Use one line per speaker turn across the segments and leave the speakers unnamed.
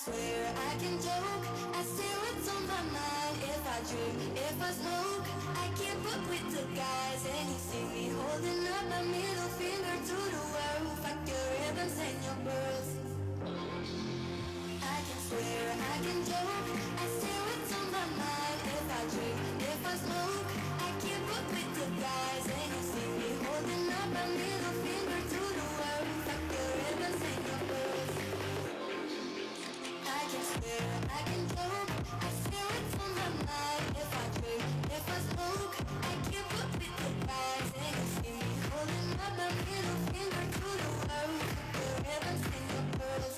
swear I can joke. I say what's on my mind. If I drink, if I smoke, I keep up with the guys. And you see me holding up my middle finger to the world. Fuck your ribbons and your pearls. I can swear I can joke. I say what's on my mind. If I drink, if I smoke, I keep up with the guys. And you see me holding up my middle finger to the world. Fuck your ribbons and your pearls. I can swear I can joke. I say what's on my mind. If I drink, if I smoke, I keep up with the guys. And you see me holding up my middle finger to the world. Fuck your ribbons and your pearls.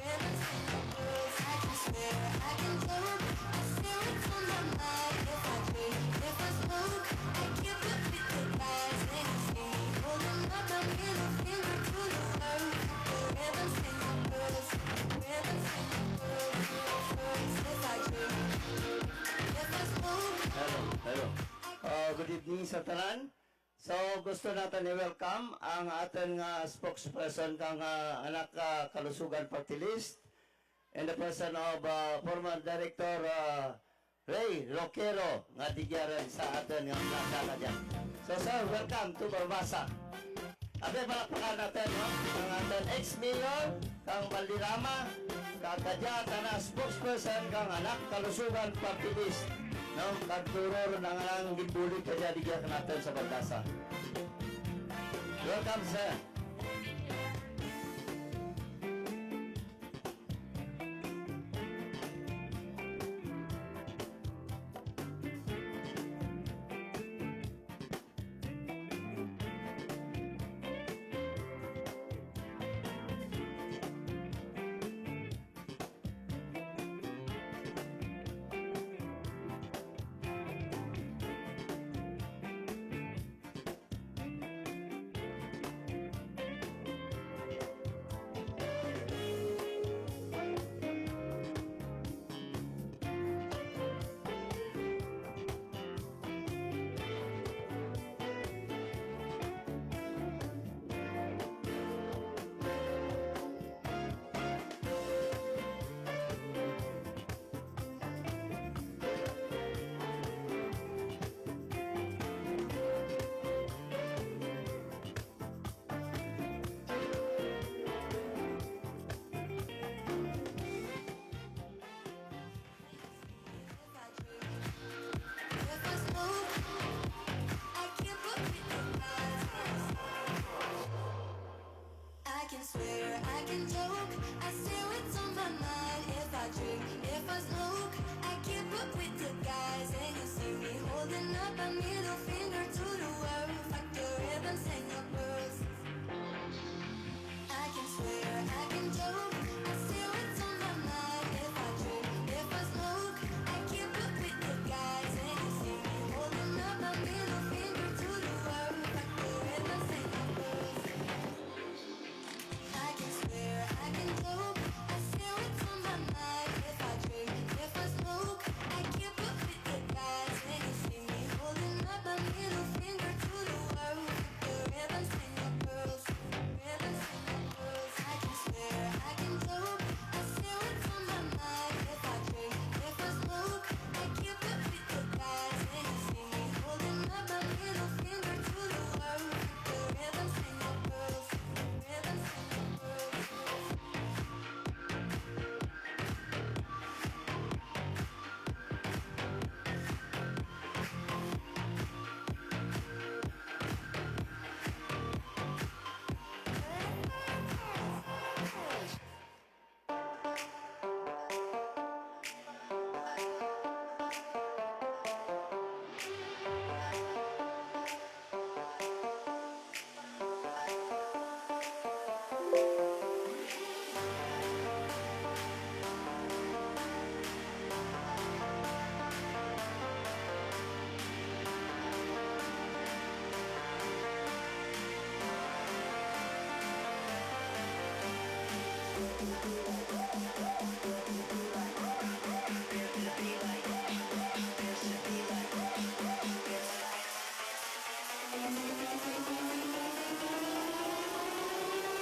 Ribbons and your pearls. I can swear I can joke. I say what's on my mind. If I drink, if I smoke, I keep up with the guys. And you see me holding up my middle finger to the world. Fuck your ribbons and your pearls. Ribbons and your pearls. If I drink, if I smoke.
Hello. Good evening sa tanan. So gusto natin i-welcome ang ating spokesperson kang anak kalusugan party list in the person of former director Ray Roquero nga digyaran sa atin nga nakala dyan. So sir, welcome to Barbasa. Abe palakpakan natin no? Ang ating ex-mayor kang Valderrama kakadya na spokesperson kang anak kalusugan party list. No, kagturor na nga lang gibulit kaya digyan natin sa Barbasa. Welcome, sir.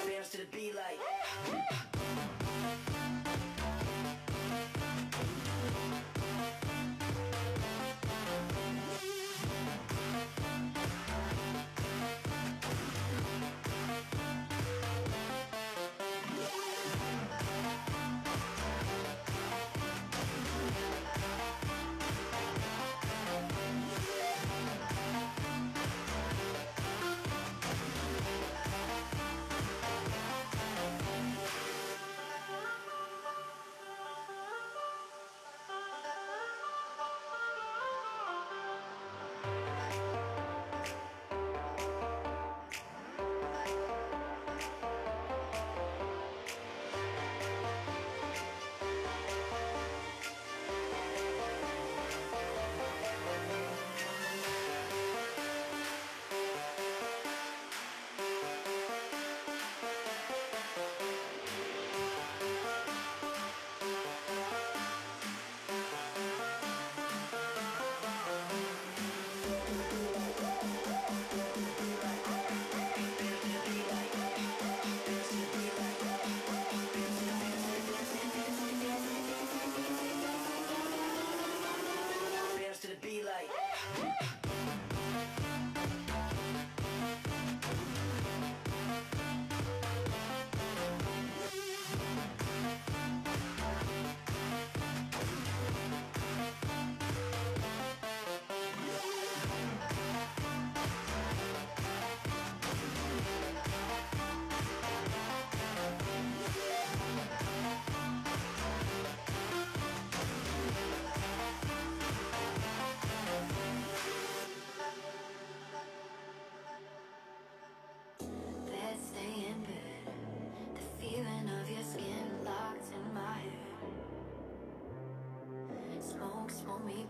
Dance to the beat like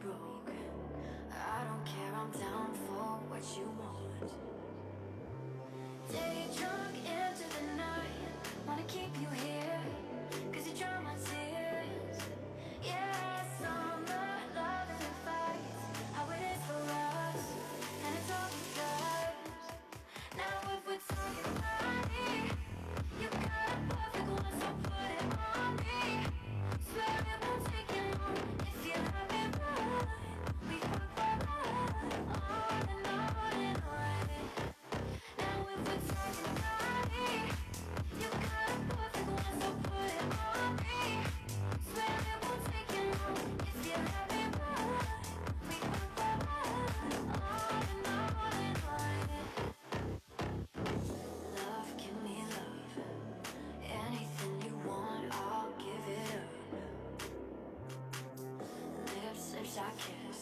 broke. I don't care, I'm down for what you want. Day drunk into the night, wanna keep you here, 'cause you dry my tears. Yeah, summer, love and fights, how it is for us, and it's all because now if we're talking money, you got a perfect one, so put it on me. Swear it won't take you long if you have it right. We fuck for life, on and on and on. Now if we're talking money, you got a perfect one, so put it on me. Swear it won't take you long if you have it right. We fuck for life, on and on and on. Love, give me love. Anything you want, I'll give it up. Lips, lips I kiss.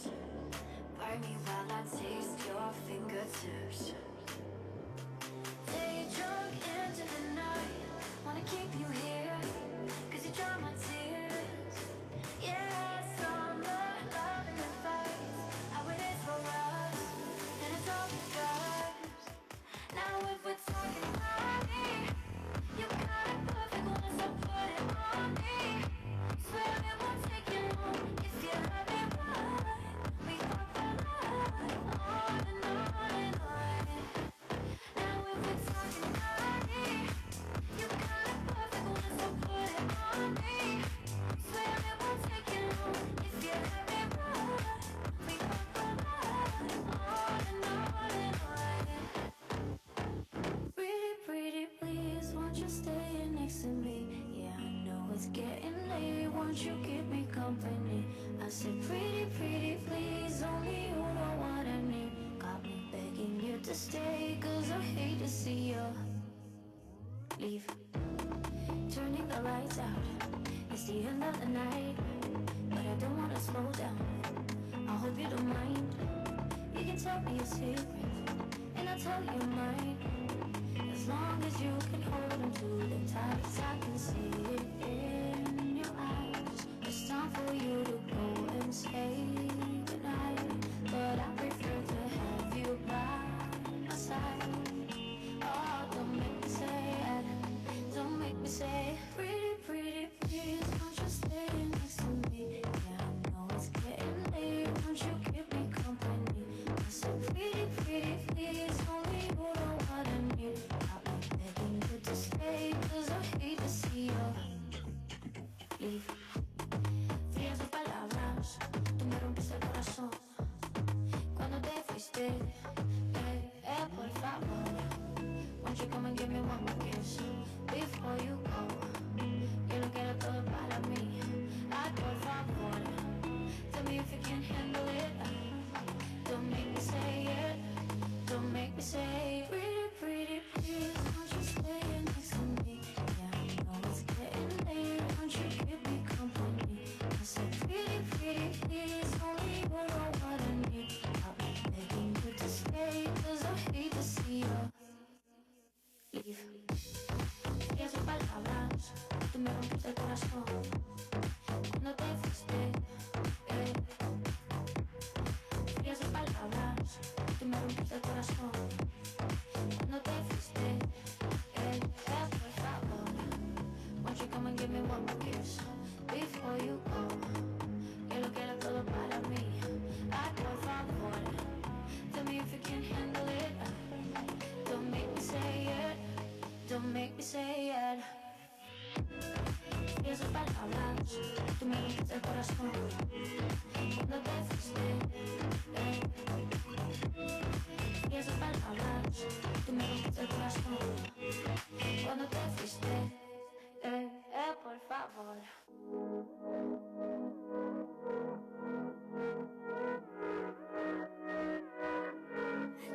Bite me while I taste your fingertips. Day drunk into the night, wanna keep you here, 'cause you dry my tears. Yeah, summer, love and the fights, how it is for us, and it's all because now if we're talking money, you got a perfect one, so put it on me. Swear it won't take you long if you have it right. We fuck for life, on and on and on. Now if we're talking money, you got a perfect one, so put it on me. Swear it won't take you long if you have it right. We fuck for life, on and on and on. Pretty, pretty, please, won't you stay next to me? Yeah, I know it's getting late, won't you give me company? I said, pretty, pretty, please, only you know what I need. Got me begging you to stay, 'cause I hate to see you leave. Turning the lights out, it's the end of the night, but I don't wanna slow down. I hope you don't mind. You can tell me a secret, and I'll tell you mine. As long as you can hold them to the tight, I can see it in your eyes. It's time for you to go and say goodnight, but I prefer to have you by my side. Oh, don't make me say it, don't make me say pretty, pretty, please, won't you stay next to me? Yeah, I know it's getting late, won't you give me company? I said, pretty, pretty, please, only you know what I need. I'll be begging you to stay, 'cause I hate to see you leave. Frías tus palabras, tú me rompiste el corazón cuando te fuiste. Por favor, won't you come and give me one more kiss before you go? Yo lo quiero todo para mí. Ay, por favor, tell me if you can handle it. Don't make me say it, don't make me say pretty, pretty, please, won't you stay next to me? Yeah, I know it's getting late, won't you give me company? I said, pretty, pretty, please, only you know what I need. I'll be begging you to stay, 'cause I hate to see you leave. Frías tus palabras, tú me rompiste el corazón cuando te fuiste. Frías tus palabras, tú me rompiste el corazón cuando te fuiste. Por favor, won't you come and give me one more kiss before you go? Yo lo quiero todo para mí. Ay, por favor, tell me if you can handle it. Don't make me say it, don't make me say it. Y esas palabras, tú me rompiste el corazón cuando te fuiste. Y esas palabras, tú me rompiste el corazón cuando te fuiste. Por favor.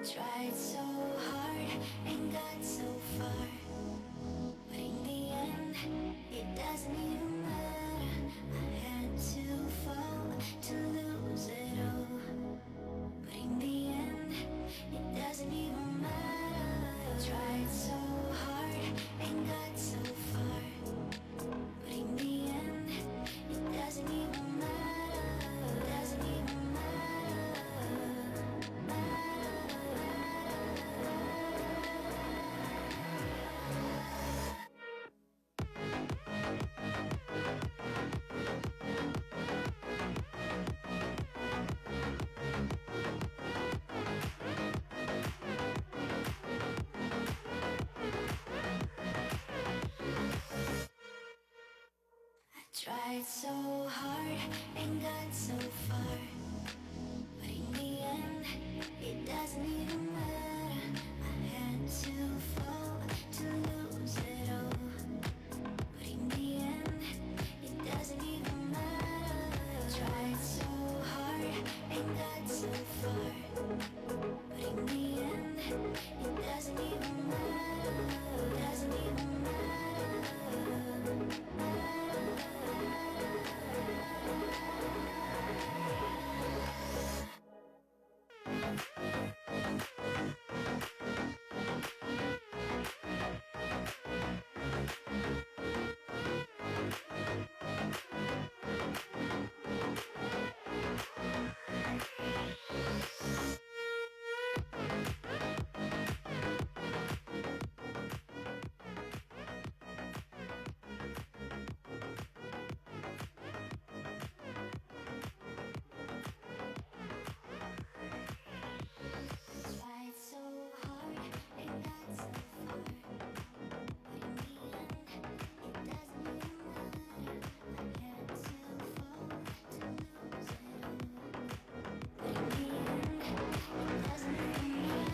Tried so hard and got so far, but in the end, it doesn't even matter. I had to fall to lose it all, but in the end, it doesn't even matter. Tried so hard and got so far, but in the end, it doesn't even matter. It doesn't even Tried so hard and got so far, but in the end, it doesn't even matter. I had to fall to lose it all, but in the end, it doesn't even matter. Tried so hard and got so far, but in the end, it doesn't even matter. It doesn't even matter. Tried so hard and got so far, but in the end, it doesn't even matter. I had to fall to lose it all, but in the end, it doesn't even matter.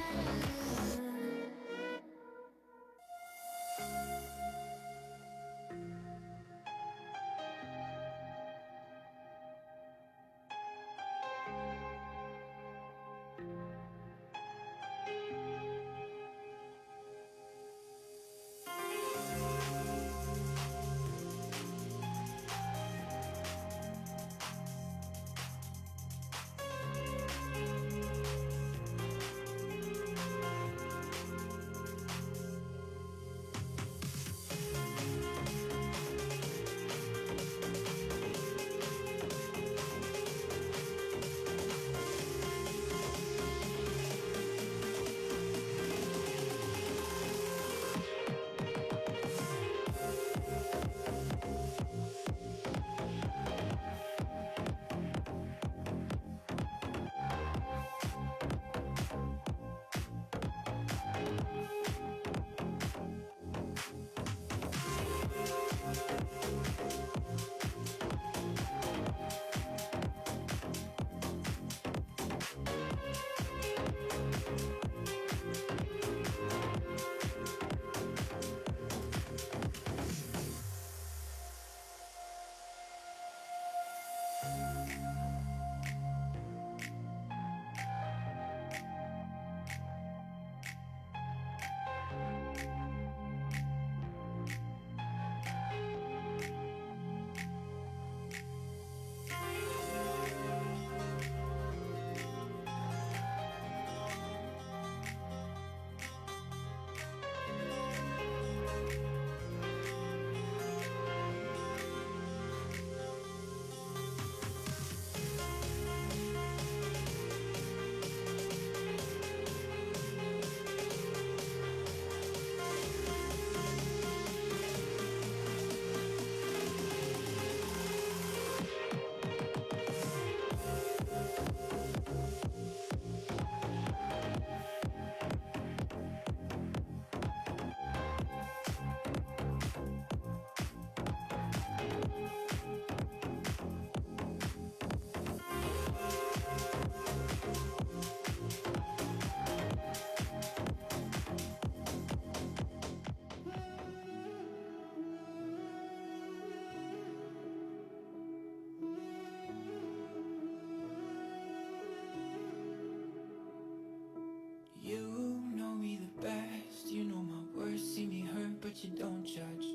You know me the best, you know my worst. See me hurt, but you don't judge.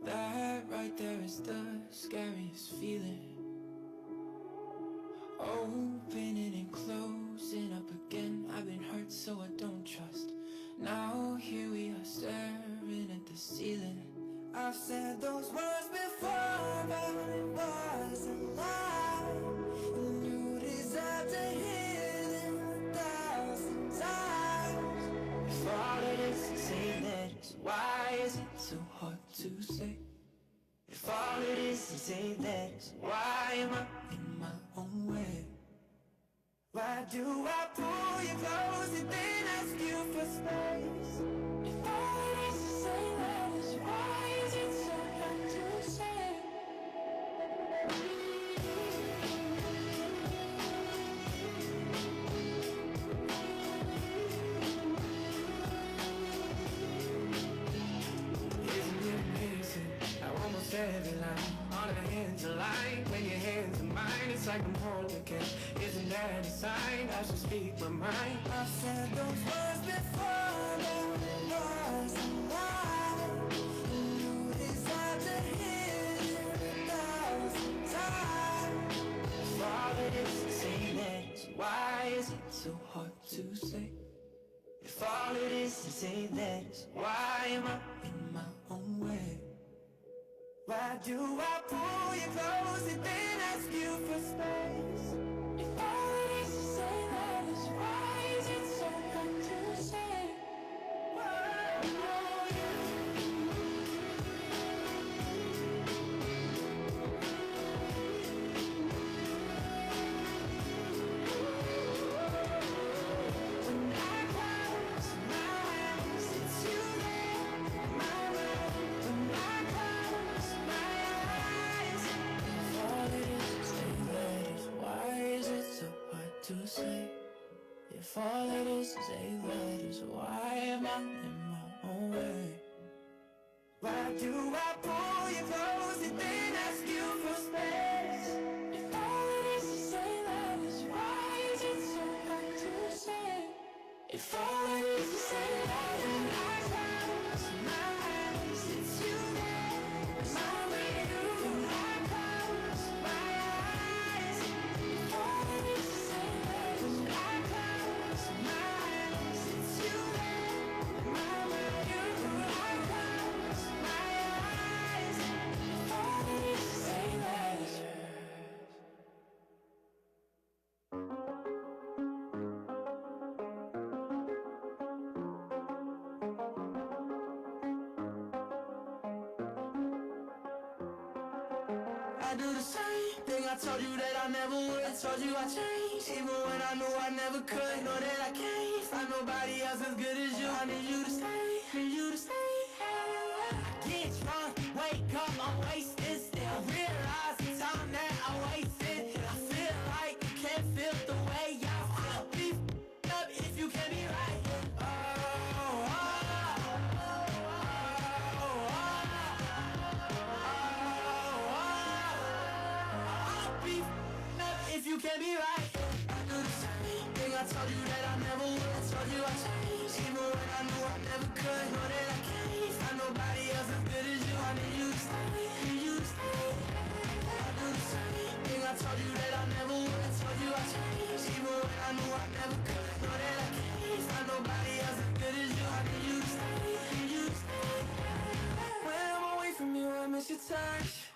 That right there is the scariest feeling. Opening and closing up again. I've been hurt, so I don't trust. Now here we are staring at the ceiling. I've said those words before, but it wasn't lie. And you deserve to hear them 1,000 times. If all it is say that is, why is it so hard to say? If all it is say that is, why am I in my own way? Why do I pull you close and then ask you for space? If all it is say that is, why is it so hard to say? It's like I'm whole again. Isn't that a sign? I should speak my mind. I've said those words before, there was a lie. You deserve to hear it 1,000 times. If all it is to say that, why is it so hard to say? If all it is to say that, why am I in my own way? Why do I pull you close and then ask you for space? If all it is to say that is, why is it so hard to say? When I close my eyes, it's you there, my mind. When I close my eyes, if all it is to say that is, why is it so hard to say? If all it is to say that is, why am I in my own way? Why do I pull you close and then ask you for space? If all it is to say that is, why is it so hard to say? If all it is to say that when I close my eyes, it's you there, my real. When I close my eyes, if all it is to say that when I close my eyes, it's you there, my real. When I close my eyes, if all it is to say that is. I do the same thing I told you that I never would. I told you I changed, even when I knew I never could. Know that I can't find nobody else as good as you. I need you to stay, need you to stay. Get drunk, wake up, I'm wasted still. Realize the time that I wasted. I feel like you can't feel the way I feel. Be up if you can be right. Be up if you can be right. I do the same thing I told you that I never would. I told you I changed, even when I knew I never could. Know that I can't find nobody else as good as you. I need you to stay, need you to stay. I do the same thing I told you that I never would. I told you I changed, even when I knew I never could. Know that I can't find nobody else as good as you. I need you to stay, need you to stay. When I'm away from you, I miss your touch.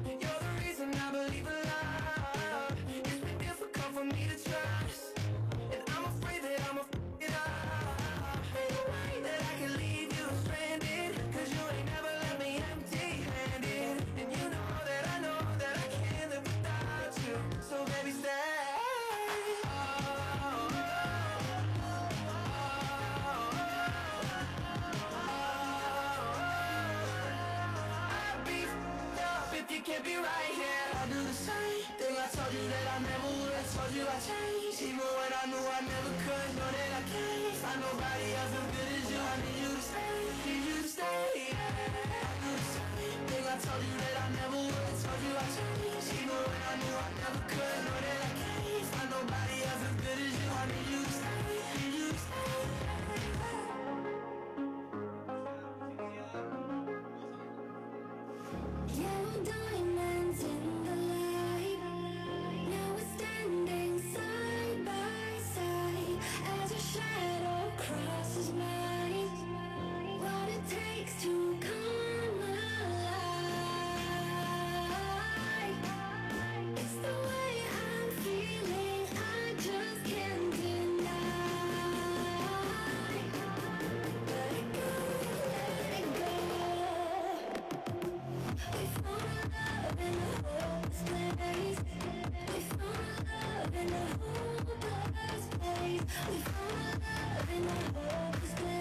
You're the reason I believe in love. It's been difficult for me to trust, and I'm afraid that I'ma f it up. Ain't no way that I can leave you stranded, 'cause you ain't never left me empty-handed. And you know that I can't live without you. So baby, stay. I'd be f***ed up if you can't be right here. I do the same thing I told you that I never would. I told you I changed, even when I knew I never could. Know that I can't find nobody else as good as you. I need you to stay, need you to stay. I do the same thing I told you that I never would. I told you I changed, even when I knew I never could. Know that I can't find nobody else as good as you. I need you to stay, need you to stay.
Yellow diamonds in the light. Now we're standing side by side as your shadow crosses mine. What it takes to come alive. It's the way I'm feeling, I just can't deny. Let it go, let it go. We found love in a hopeless place. We found love in a hopeless place. We found love in a hopeless place.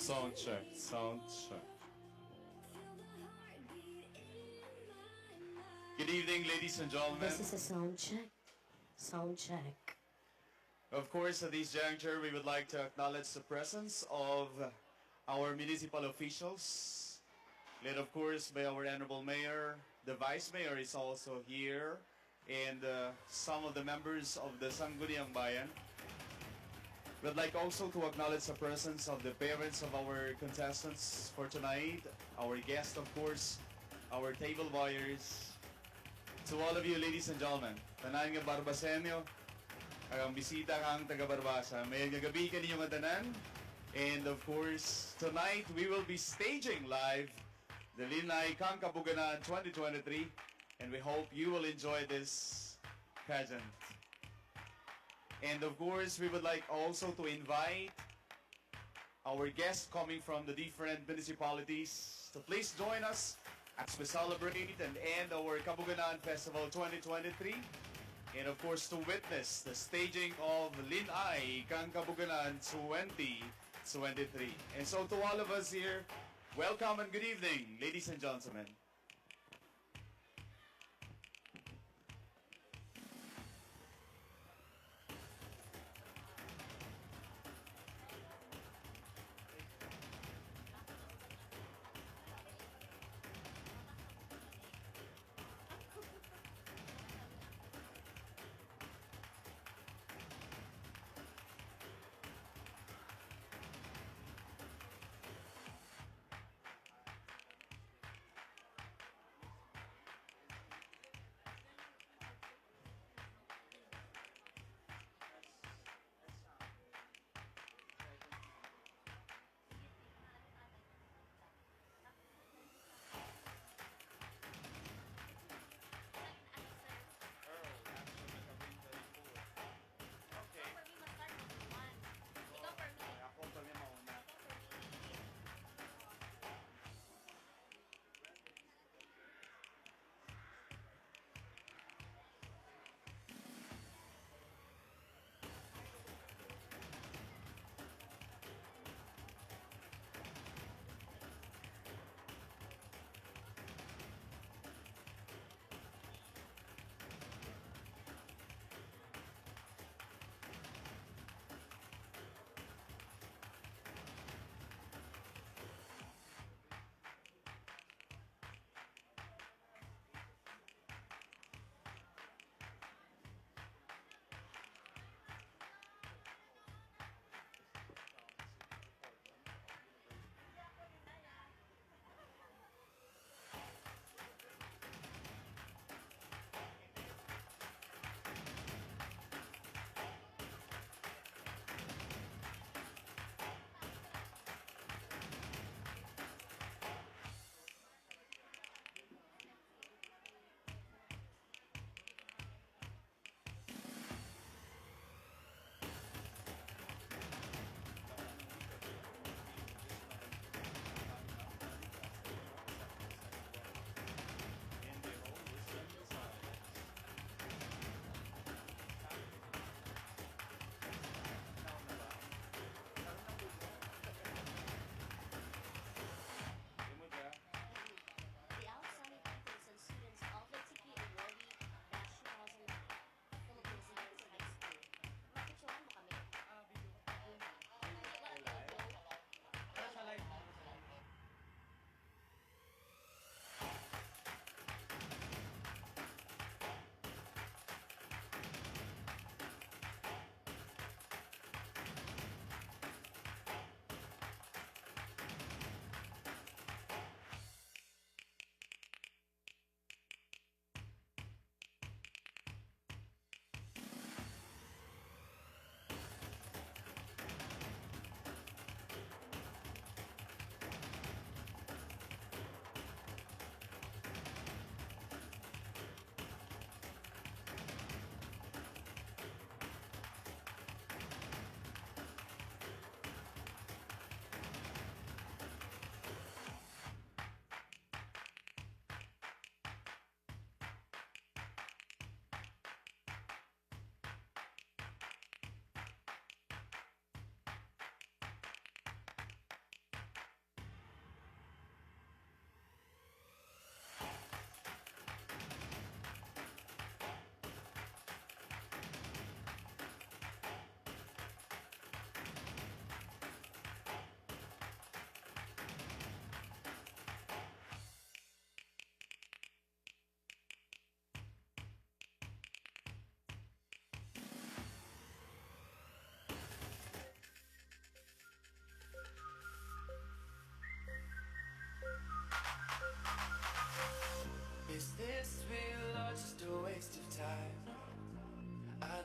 Sound check, sound check. Good evening, ladies and gentlemen.
This is a sound check. Sound check.
Of course, at this juncture, we would like to acknowledge the presence of our municipal officials, led of course by our Honorable Mayor. The Vice Mayor is also here, and some of the members of the Sangguniang Bayan. We'd like also to acknowledge the presence of the parents of our contestants for tonight, our guests of course, our table buyers. To all of you ladies and gentlemen, tanan nga Barbasenyo, ang bisita kang taga Barbasa, may gabi kaninyong tanan. And of course, tonight we will be staging live the Lin-Ay Kang Kabuganaan 2023, and we hope you will enjoy this pageant. And of course, we would like also to invite our guests coming from the different municipalities to please join us as we celebrate and end our Kabuganaan Festival 2023. And of course, to witness the staging of Lin-Ay Kang Kabuganaan 2023. And so to all of us here, welcome and good evening, ladies and gentlemen.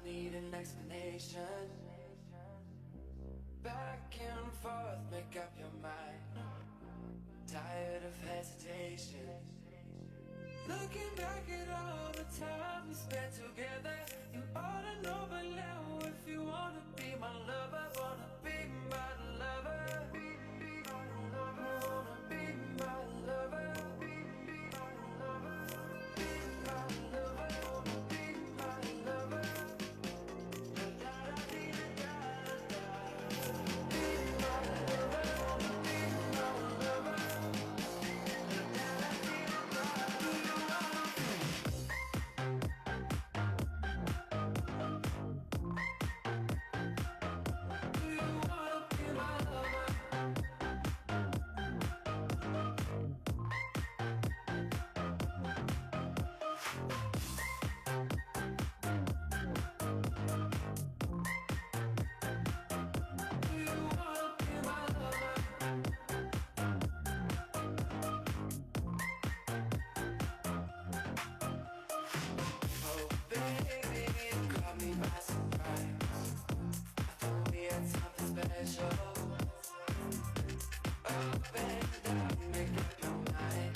need an explanation. Back and forth, make up your mind. Tired of hesitation. Looking back at all the time we spent together, you ought to know by now if you wanna be my lover, wanna be my lover. Wanna be my lover. Be my lover. Be my lover. Wanna be my lover. Da da da dee da da da. Be my lover. Wanna be my lover. Da da da dee da da. Do you wanna be my lover? Do you wanna be my lover? Oh, baby, you caught me by surprise. I thought we had something special. Up and down, make up your mind.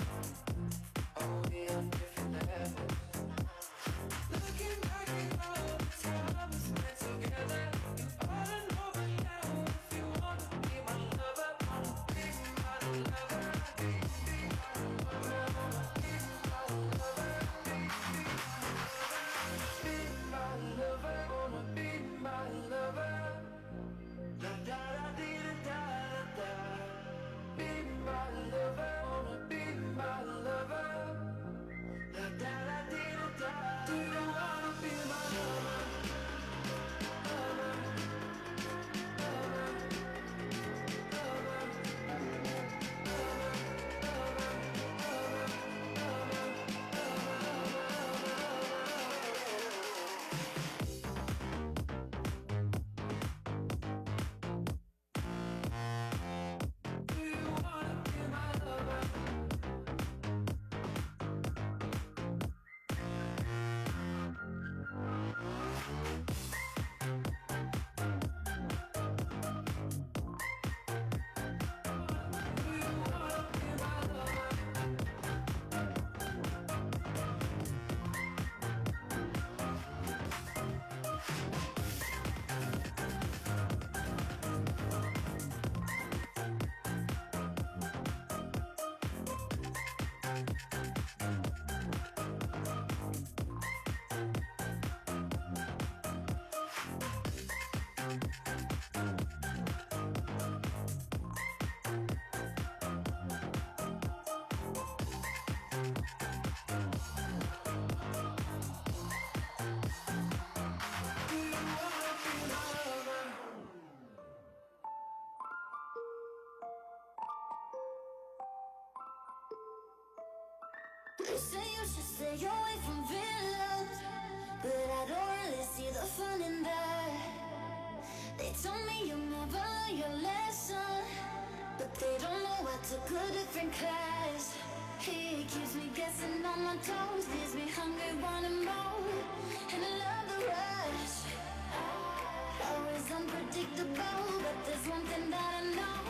Oh, we on different levels. Looking back at all the time we spent together, you ought to know by now if you wanna be my lover, wanna be my lover, be my lover, wanna be my lover, be my lover, wanna be my lover. Da da da dee da da da. Be my lover, wanna be my lover. Da da da dee da da. Do you wanna be my lover? Do you wanna be my lover? Do you wanna be my lover? Do you wanna be my lover?
They say you should stay away from villains, but I don't really see the fun in that. They told me you'll never learn your lesson, but they don't know I took a different class. He keeps me guessing on my toes, leaves me hungry, wanting more, and I love the rush. Always unpredictable, but there's one thing that I know,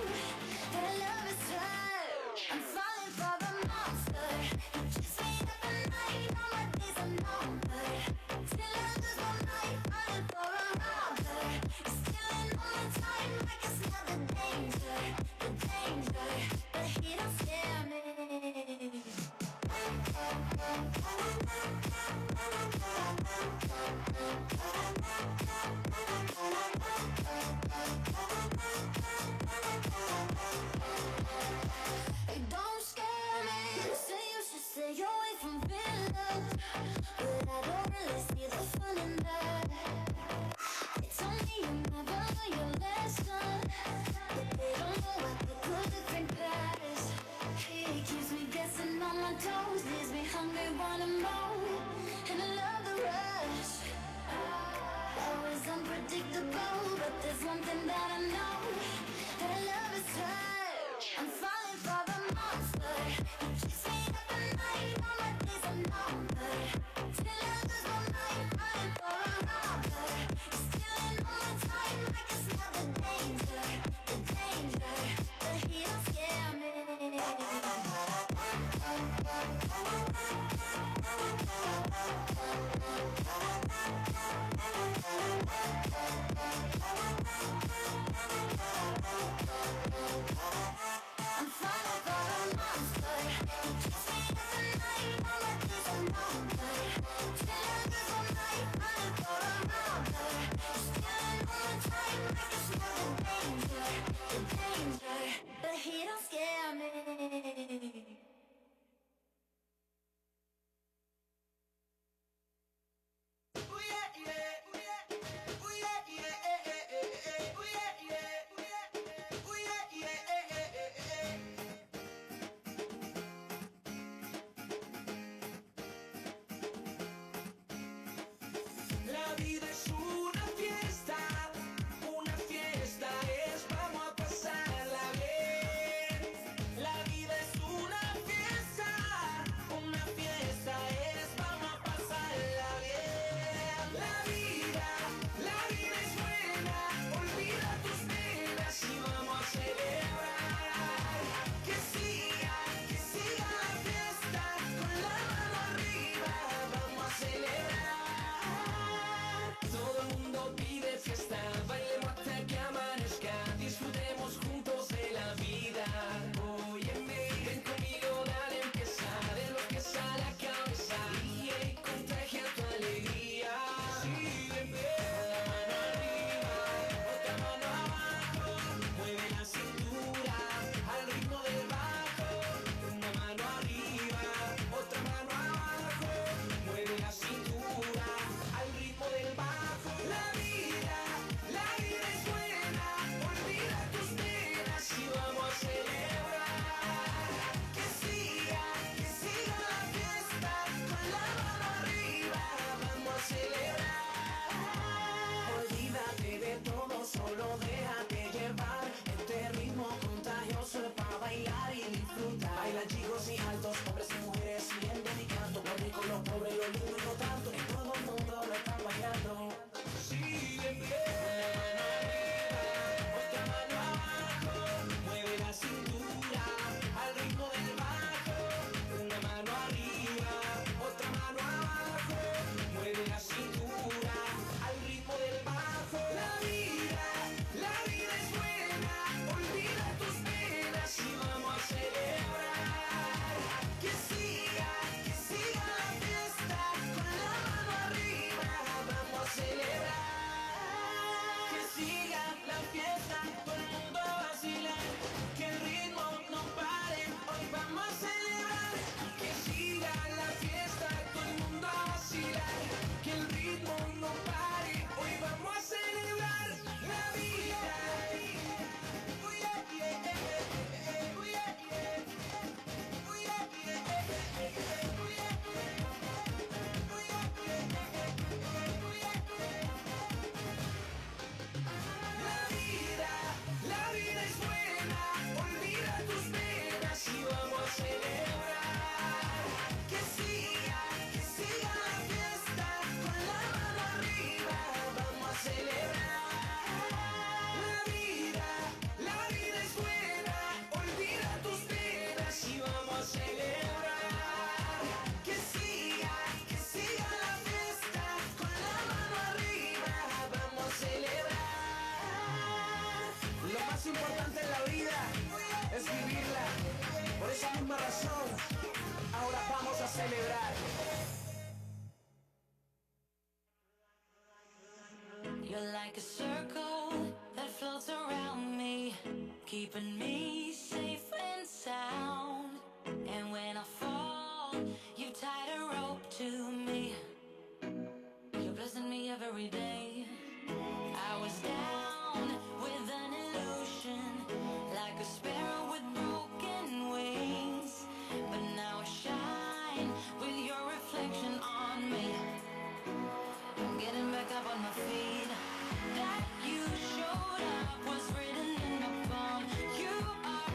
that love is right. I'm falling for the monster. He keeps me up at night, all my days are numbered. Till I lose my mind, falling for a robber. He's stealing all my time, I can smell the danger, but he don't scare me. It don't scare me. They say you should stay away from villains, but I don't really see the fun in that. They told me you never learn your lesson, but they don't know I took a different class. He keeps me guessing on my toes, leaves me hungry, wanting more, and I love the rush. Always unpredictable, but there's one thing that I know, that I love is right. I'm falling for the monster. He keeps me up at night, all my days are numbered. Till I lose my mind, falling for a robber. I'm falling for a monster. He keeps me up at night, all my days are longer. Feeling good all night, running for a rounder. Stealing all my time, I can smell the danger, the danger. But he don't scare me.
La vida es una fiesta es vamos a pasarla bien. La vida es una fiesta es vamos a pasarla bien. La vida es buena, olvida tus penas y vamos a celebrar. Que siga la fiesta, con la mano arriba vamos a celebrar. Todo el mundo pide fiesta, bailemos hasta que amanezca, disfrutemos juntos de la vida. Óyeme, ven conmigo, dale empieza, de lo que sale a cabeza, y contagia tu alegría. Sígueme, mano arriba, otra mano abajo, mueve la cintura al ritmo del bajo. Una mano arriba, otra mano abajo, mueve la cintura al ritmo del bajo. La vida es buena, olvida tus penas y vamos a celebrar. Que siga la fiesta, con la mano arriba vamos a celebrar. Olvídate de todo, solo déjate llevar. Este ritmo contagioso es para bailar y disfrutar. Bailan chicos y altos, hombres y mujeres siguiendo mi canto. Los ricos, los pobres, los lindos y no tanto, en todo el mundo lo están bailando. Sigue en pie, otra mano abajo, mueve la cintura al ritmo del bajo. Una mano arriba, otra mano abajo, mueve la cintura al ritmo del bajo. La vida es buena, olvida tus penas y vamos a celebrar. Que siga la fiesta, con la mano arriba vamos a celebrar. Que siga la fiesta, todo el mundo a vacilar, que el ritmo no pare, hoy vamos a celebrar. Que siga la fiesta, todo el mundo a vacilar, que el ritmo no pare, hoy vamos a celebrar la vida. La vida es buena, olvida tus penas y vamos a celebrar. Que siga la fiesta, con la mano arriba vamos a celebrar. La vida es buena, olvida tus penas y vamos a celebrar. Que siga la fiesta, con la mano arriba vamos a celebrar. Lo más importante en la vida es vivirla. Por esa misma razón, ahora vamos a celebrar.
You're like a circle that floats around me, keeping me safe and sound. And when I fall, you tied a rope to me. You're blessing me every day. I was down with an illusion, like a sparrow with broken wings. But now I shine with your reflection on me. I'm getting back up on my feet. That you showed up was written in the palm. You are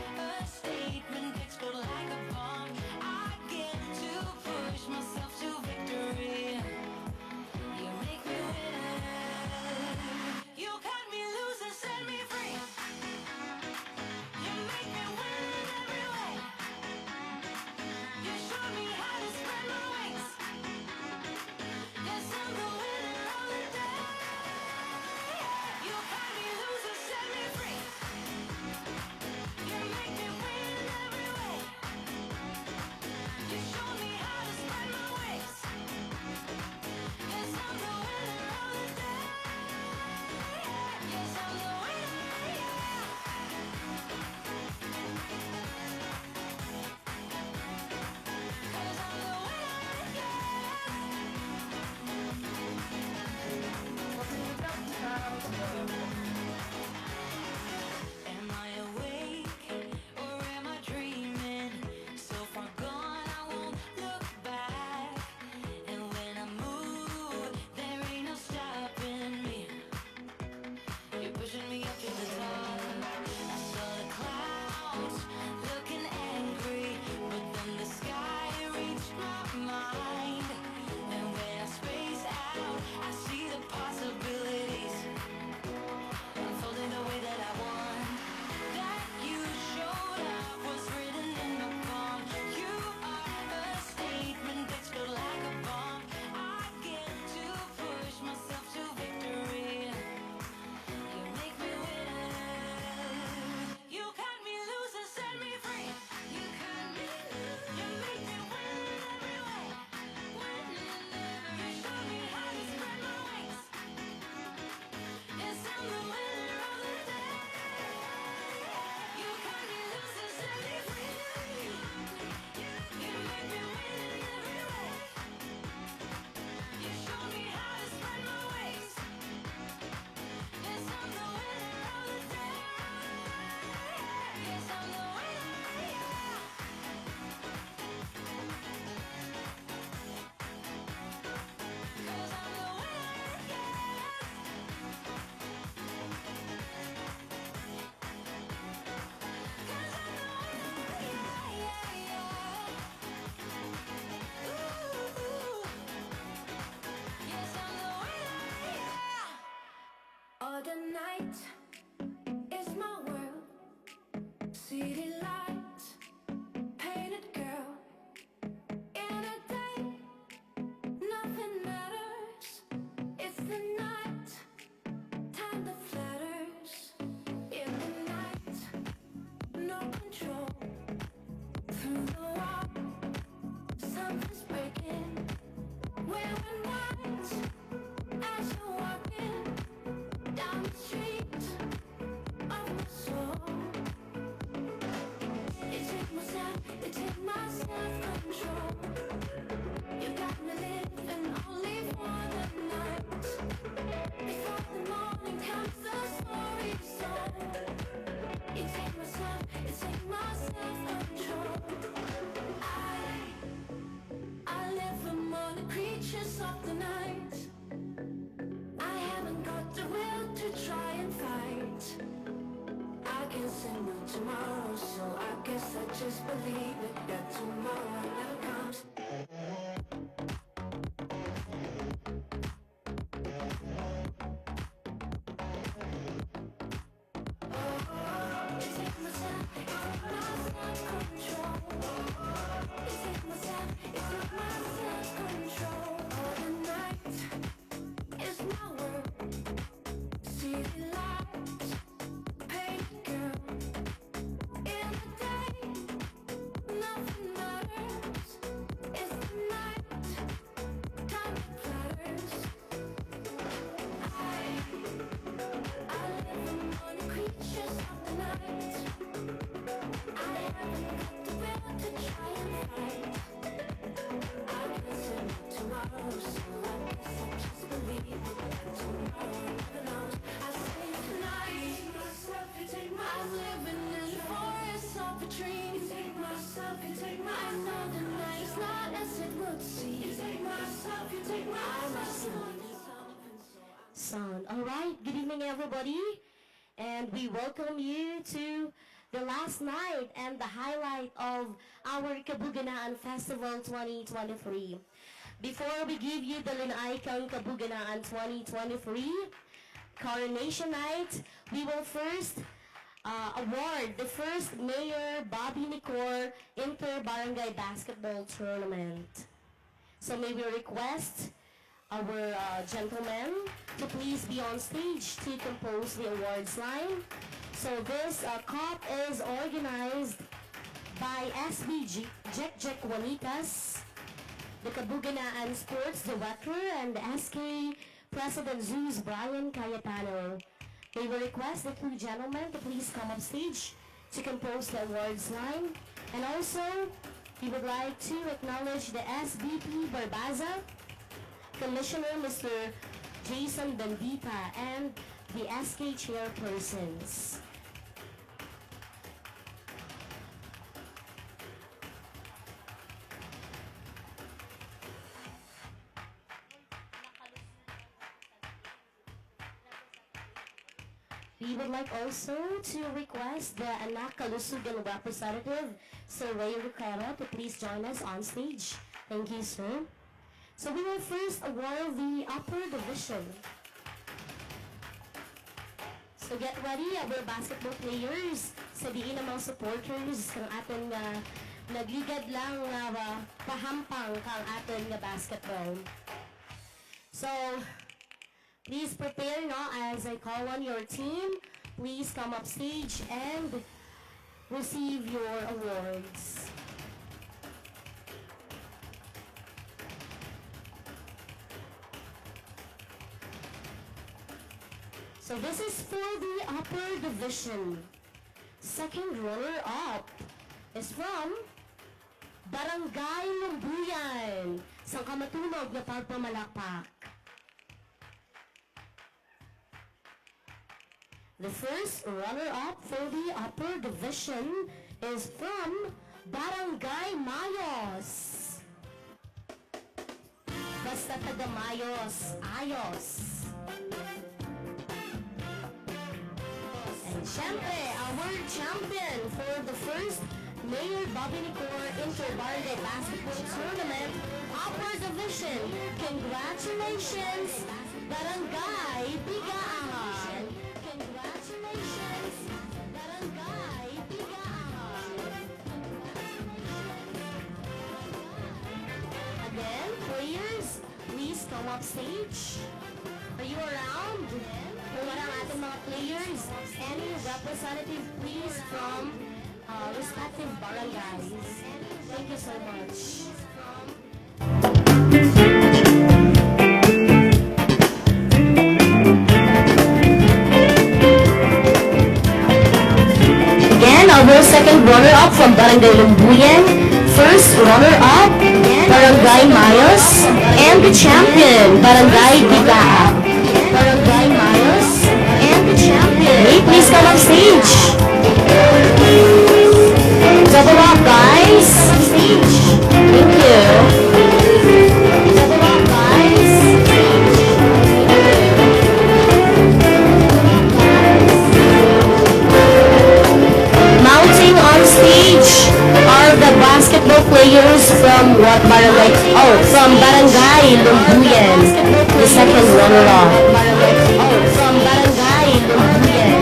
night is my world. City lights, painted girl. In a day, nothing matters. It's the night, time that flatters. In the night, no control. Through the wall, something's breaking. Wearing white as you're walking down the street of my soul. It take my self-control. You got me living only for the night. Before the morning comes the story told. It take my self-control. I live among the creatures of the night. I haven't got the will to try and fight. I can say no tomorrow, so I guess I just believe it that tomorrow never comes. It take my self-control. It take my self-control. All the night is my world. City lights, painted girl. In the day, nothing matters. It's the night, time that flatters. I live among the creatures of the night. I haven't got the will to try and fight. I can say no tomorrow, so I guess I just believe it that tomorrow never knows. I say tonight, I'm living in the forest of a dream. I know the night's not as it would seem.
Sound. Alright, good evening everybody. And we welcome you to the last night and the highlight of our Kabuganaan Festival 2023. Before we give you the Lin-Ay Kang Kabuganaan 2023 Coronation Night, we will first award the first Mayor Bobby Nicor Inter-Barangay Basketball Tournament. So may we request our gentlemen to please be on stage to compose the awards line. So this cup is organized by SB Jack Juanitas, the Kabuganaan Sports Director, and the SK President Zeus Brian Cayetano. They will request the two gentlemen to please come up stage to compose the awards line. And also, we would like to acknowledge the SBP Barbaza, Commissioner Mr. Jason Bandita, and the SK chairpersons. We would like also to request the Anak Kalusugan representative, Sir Ray Rucaro, to please join us on stage. Thank you, sir. So we will first award the upper division. So get ready, our basketball players, sa diin ng mga supporters ng ating nagligad lang pahampang kang ating basketball. So, please prepare as I call on your team. Please come up stage and receive your awards. So this is for the upper division. Second runner-up is from Barangay Lumbuyan. Sang kamatunog na pagpamalakpak. The first runner-up for the upper division is from Barangay Mayos. Basta taga Mayos, ayos. And syempre, our champion for the first Mayor Bobby Nicor Inter-Barangay Basketball Tournament Upper Division. Congratulations, Barangay Bigaan. Congratulations. come up stage. Are you around? Kung wala ang ating mga players, any representative please from respective barangays. Thank you so much. Again, our second runner-up from Barangay Lumbuyan, first runner-up, Barangay Mayos, and the champion, Barangay Bigaa. Barangay Mayos, and the champion. Hey, please come on stage. Double up, guys. Stage. Thank you. Double up, guys. Mounting on stage are the basketball players from what barangay? Oh, from Barangay Lumbuyan, the second runner-up. Oh, from Barangay Lumbuyan.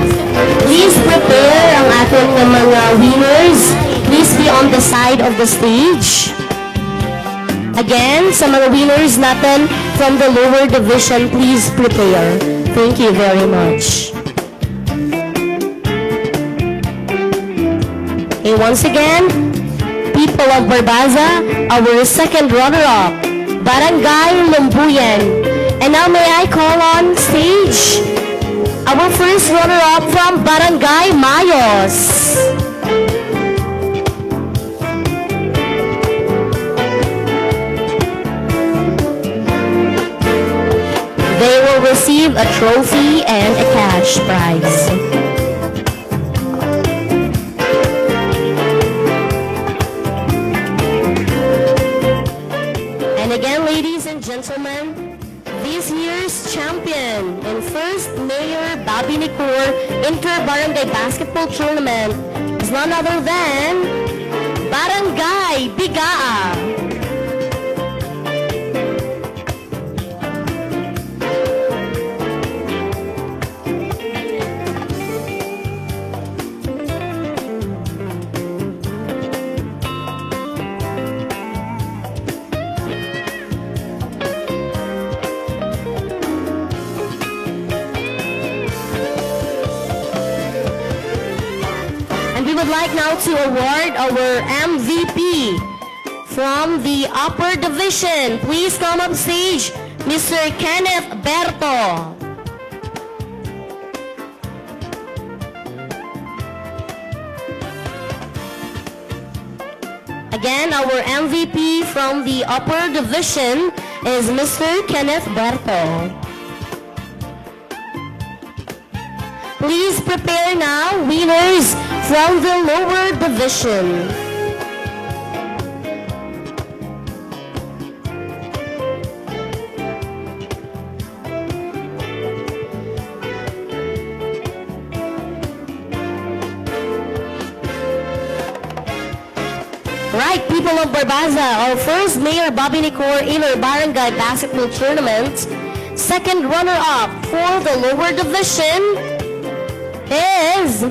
Please prepare ang ating mga winners. Please be on the side of the stage. Again, sa mga winners natin from the lower division, please prepare. Thank you very much. Okay, once again, people of Barbaza, our second runner-up, Barangay Lumbuyan. And now may I call on stage our first runner-up from Barangay Mayos. They will receive a trophy and a cash prize. And again, ladies and gentlemen, this year's champion in first Mayor Bobby Nicor Inter-Barangay Basketball Tournament is none other than Barangay Bigaa. We would like now to award our MVP from the upper division. Please come up stage, Mr. Kenneth Berto. Again, our MVP from the upper division is Mr. Kenneth Berto. Please prepare now, winners from the lower division. Right, people of Barbaza, our first Mayor Bobby Nicor Inter-Barangay Basketball Tournament, second runner-up for the lower division is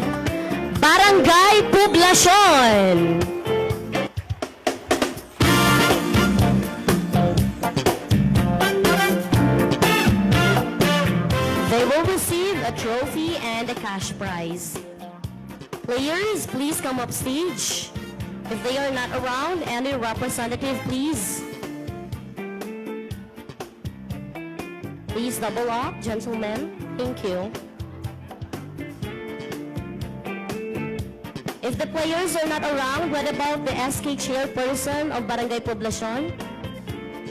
Barangay Poblacion. They will receive a trophy and a cash prize. Players, please come up stage. If they are not around, any representative, please. Please double up, gentlemen. Thank you. If the players are not around, what about the SK chairperson of Barangay Poblacion?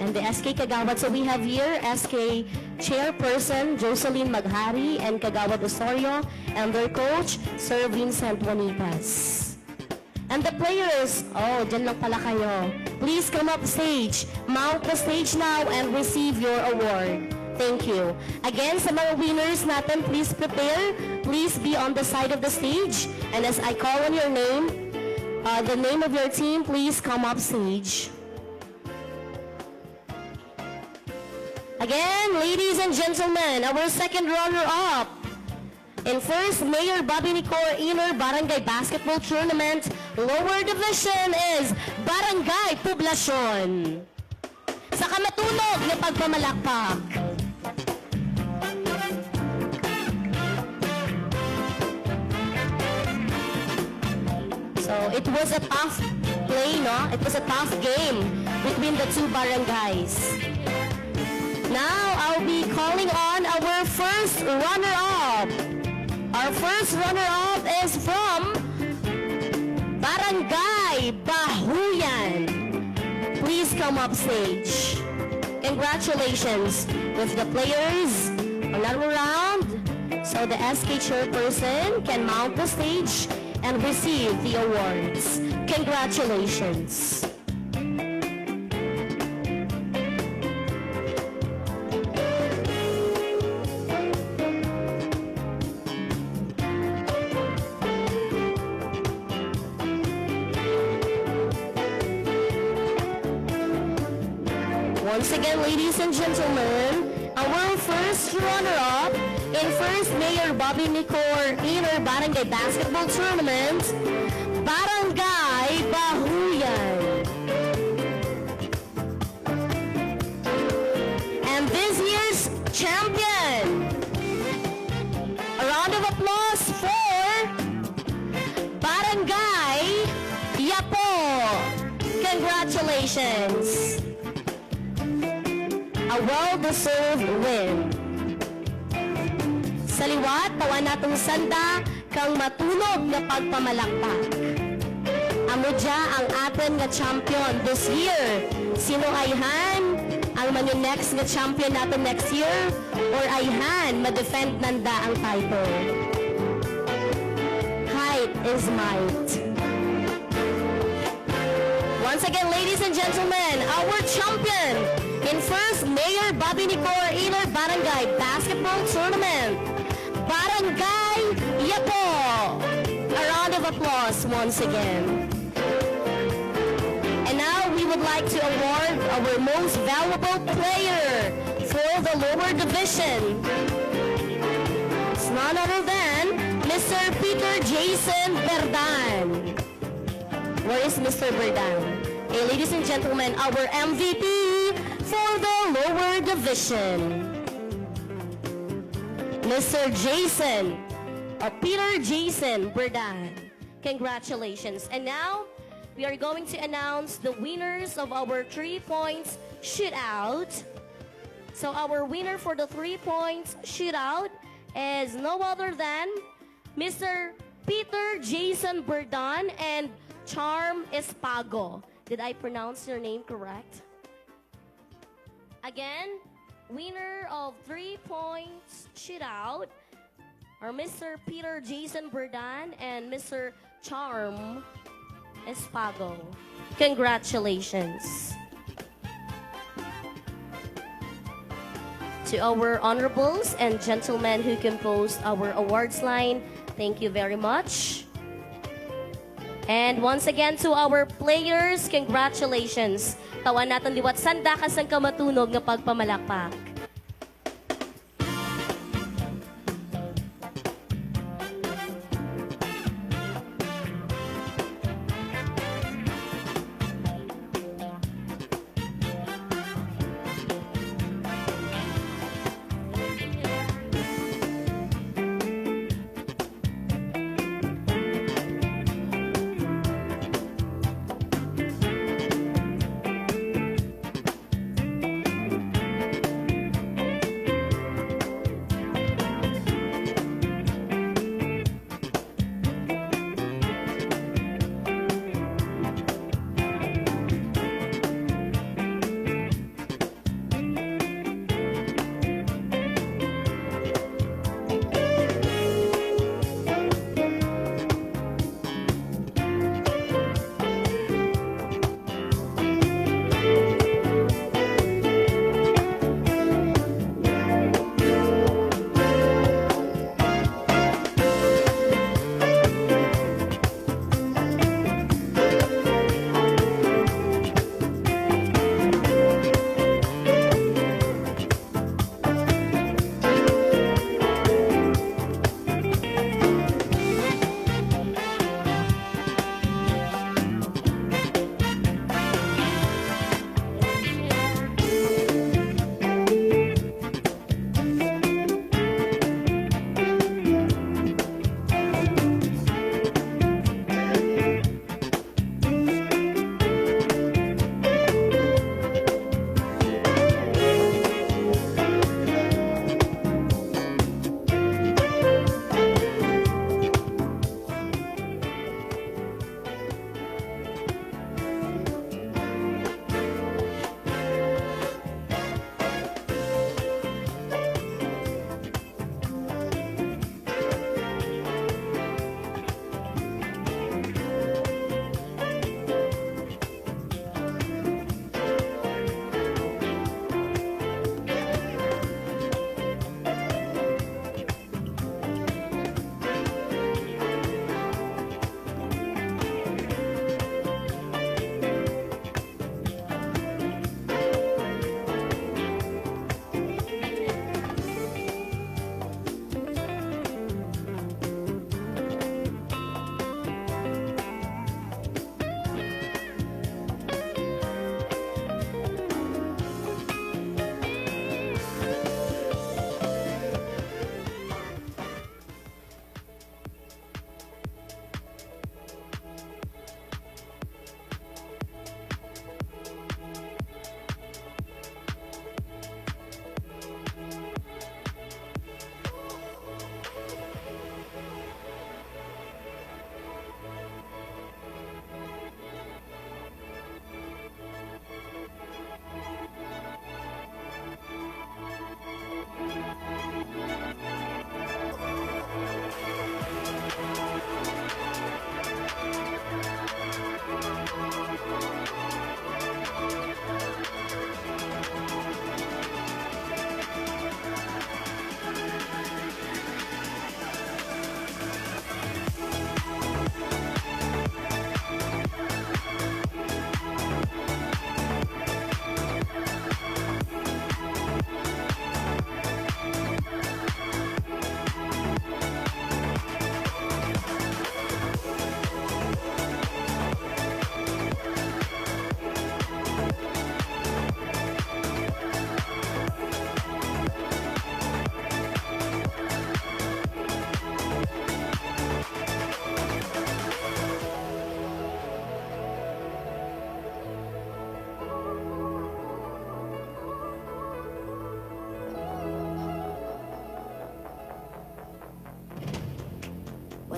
And the SK Kagawad. So we have here SK chairperson Jocelyn Maghari and Kagawad Osorio and their coach, Sir Vincent Juanitas. And the players, oh, dyan lang pala kayo. Please come up stage. Mount the stage now and receive your award. Thank you. Again, sa mga winners natin, please prepare. Please be on the side of the stage. And as I call on your name, the name of your team, please come up stage. Again, ladies and gentlemen, our second runner-up in first Mayor Bobby Nicor Inter-Barangay Basketball Tournament, lower division is Barangay Poblacion. sa kamatunog na pagpamalakpak. So, it was a tough play, no? It was a tough game between the two barangays. Now, I'll be calling on our first runner-up. Our first runner-up is from Barangay Bahuyan. Please come up stage. Congratulations with the players. Another round. So the SK chairperson can mount the stage and receive the awards. Congratulations. Once again, ladies and gentlemen, our first runner-up in First Mayor Bobby Nicor Inner Barangay Basketball Tournament, Barangay Bahuyan. And this year's champion. A round of applause for Barangay Yapo. Congratulations. A well-deserved win. Sa liwat, tawa natong sanda kang matunog na pagpamalakpak. Amudya ang atin nga champion this year. Sino ayhan ang next nga champion natin next year? Or ayhan ma-defend nanda ang title? Height is might. Once again, ladies and gentlemen, our champion in First Mayor Bobby Nicor Inner Barangay Basketball Tournament, Barangay Yapo. A round of applause once again. And now we would like to award our most valuable player for the lower division. It's none other than Mr. Peter Jason Berdan. Where is Mr. Berdan? Okay, ladies and gentlemen, our MVP for the lower division, Mr. Jason, or Peter Jason Berdan. Congratulations. And now, we are going to announce the winners of our 3 points shootout. So our winner for the 3 points shootout is no other than Mr. Peter Jason Berdan and Charm Espago. Did I pronounce your name correct? Again, winner of 3 points shootout are Mr. Peter Jason Berdan and Mr. Charm Espago. Congratulations. To our honorables and gentlemen who composed our awards line, thank you very much. And once again to our players, congratulations. Tawan natin liwat sanda kasang kamatunog nga pagpamalakpak.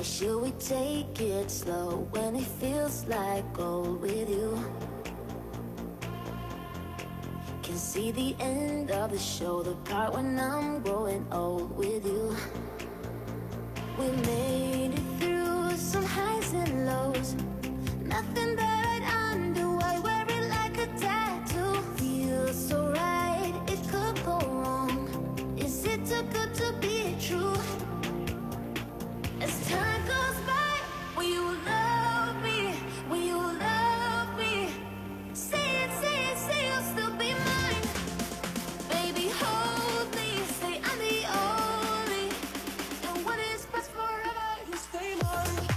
should we take it slow when it feels like gold with you? Can see the end of the show, the part when I'm growing old with you. We made it through some highs and lows, nothing that I'd undo. I wear it like a tattoo. Feels so right, it could go wrong. Is it too good to be true? As time goes by, will you love me? Will you love me? Say it, say you'll still be mine. Baby, hold me, say I'm the only. And what is best forever, you stay mine.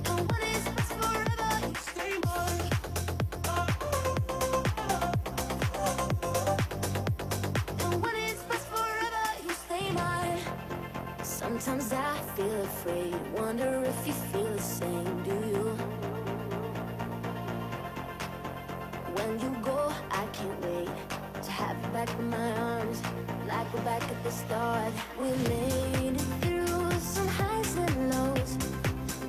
And what is best forever, you stay mine. And what is best forever, you stay mine. Sometimes I feel afraid, wonder if you feel the same, do you? When you go, I can't wait to have you back in my arms, like we're back at the start. We made it through some highs and lows,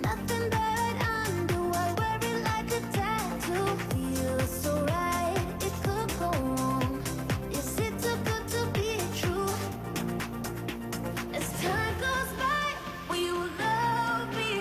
nothing that I'd undo. I wear it like a tattoo. Feels so right, it could go wrong. Is it too good to be true? As time goes by, will you love me?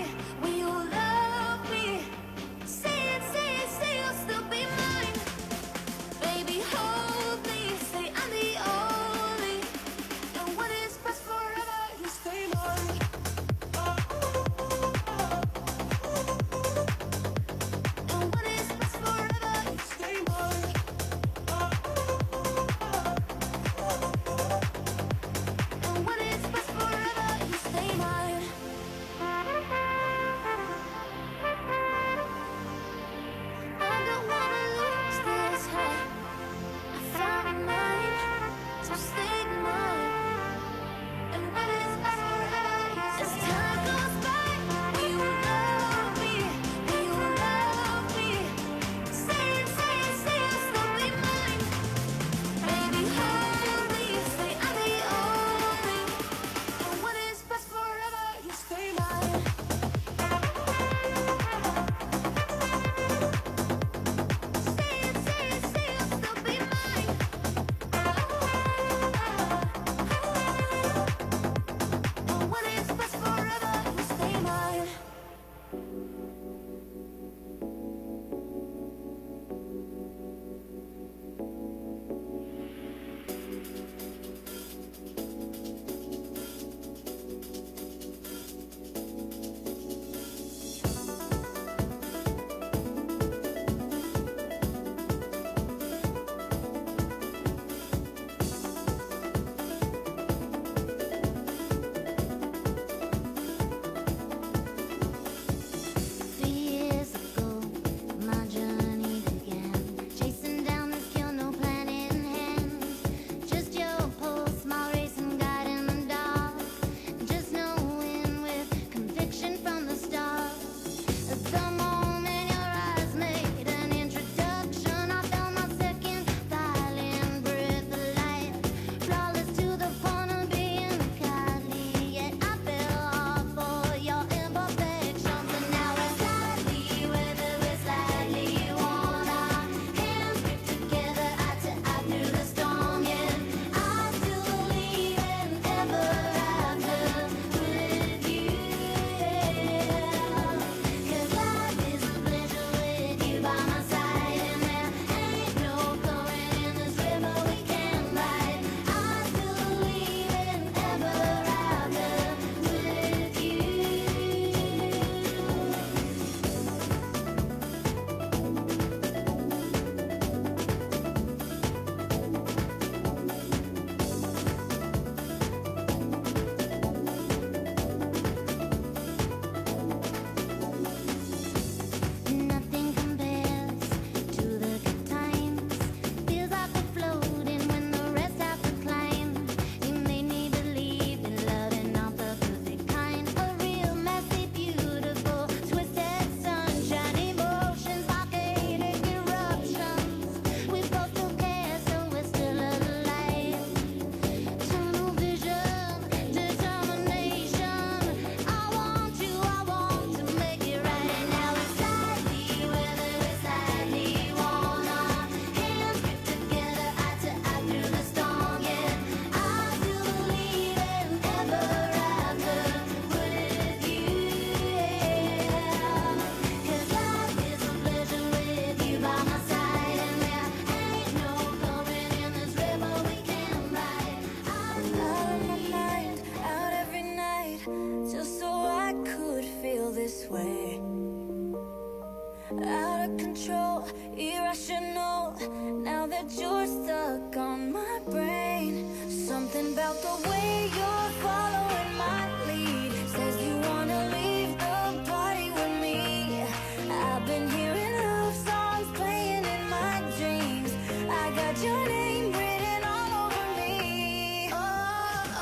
that you're stuck on my brain. Something about the way you're following my lead says you wanna leave the party with me. I've been hearing love songs playing in my dreams. I got your name written all over me. Oh,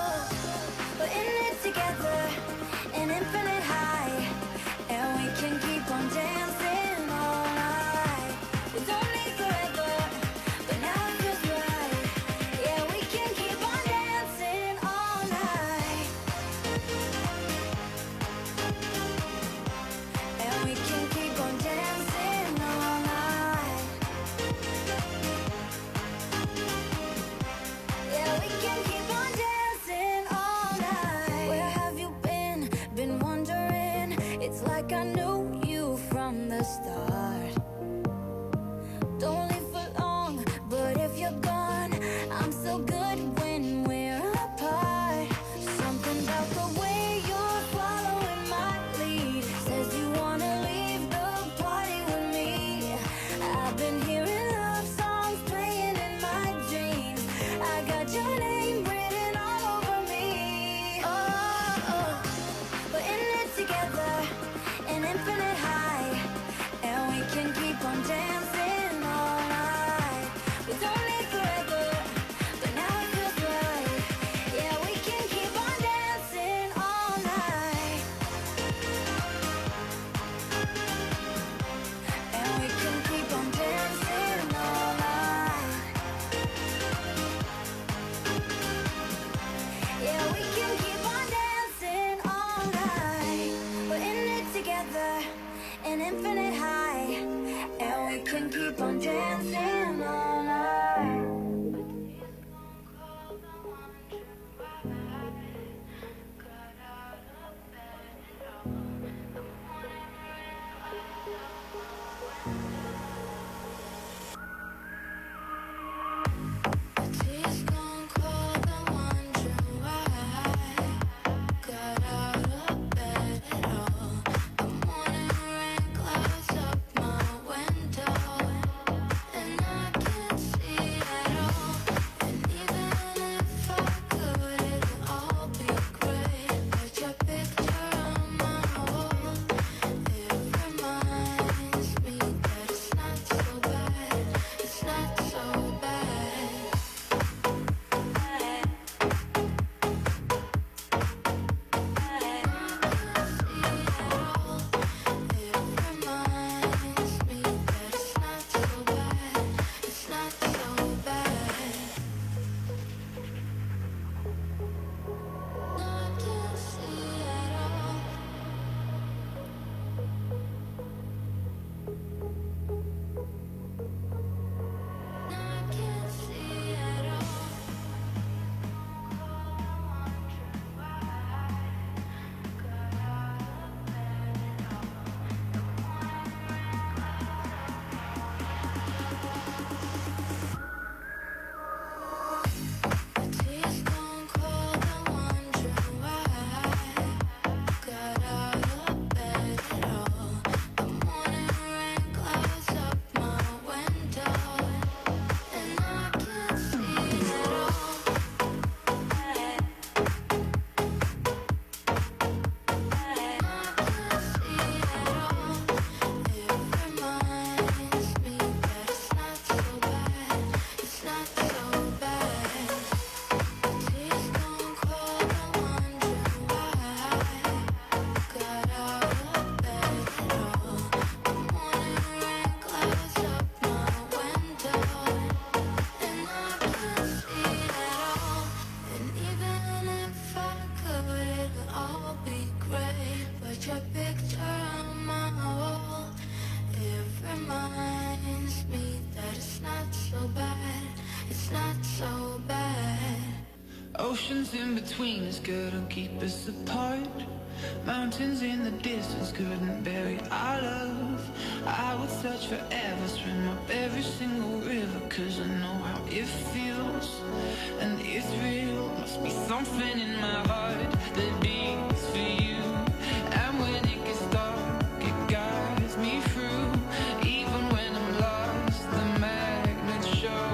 oh. We're in it together, an infinite high, and we can keep on dancing all night. We don't need forever, but now it feels right. Yeah, we can keep on dancing all night, and we can keep on dancing all night. Yeah, we can keep on dancing all night. Where have you been? Been wondering. It's like I knew you from the start. Don't leave for long, but if you're gone, I'm so good when we're apart. Something about the way you're following my lead says you wanna leave the party with me. I've been hearing love songs playing in my dreams. I got your name written all over me. Oh, oh. We're in it together, an infinite high, and we can keep on dancing all night. We don't need forever, but now it feels right. Yeah, we can keep on dancing all night, and we can keep on dancing all night. Yeah, we can keep on dancing all night. We're in it together, an infinite high, and we can keep on dancing all night. Tears gone cold, I'm wondering why got out of bed at all. The morning rain clouds up my window, and I can't see at all. And even if I could, it'd all be great. But your picture on my wall, it reminds me that it's not so bad. It's not so bad. Tears gone cold, I'm wondering why got out of bed at all. The morning rain clouds up my window, and I can't see at all. I can't see at all. It reminds me that it's not so bad. It's not so bad. Tears gone cold, I'm wondering why got out of bed at all. The morning rain clouds up my window, and I can't see at all. And even if I could, it would all be great. But your picture on my wall, it reminds me that it's not so bad. It's not so bad.
Oceans in between us couldn't keep us apart. Mountains in the distance couldn't bury our love. I would search forever, swim up every single river, 'cause I know how it feels, and it's real. Must be something in my heart that beats for you. And when it gets dark, it guides me through. Even when I'm lost, the magnets show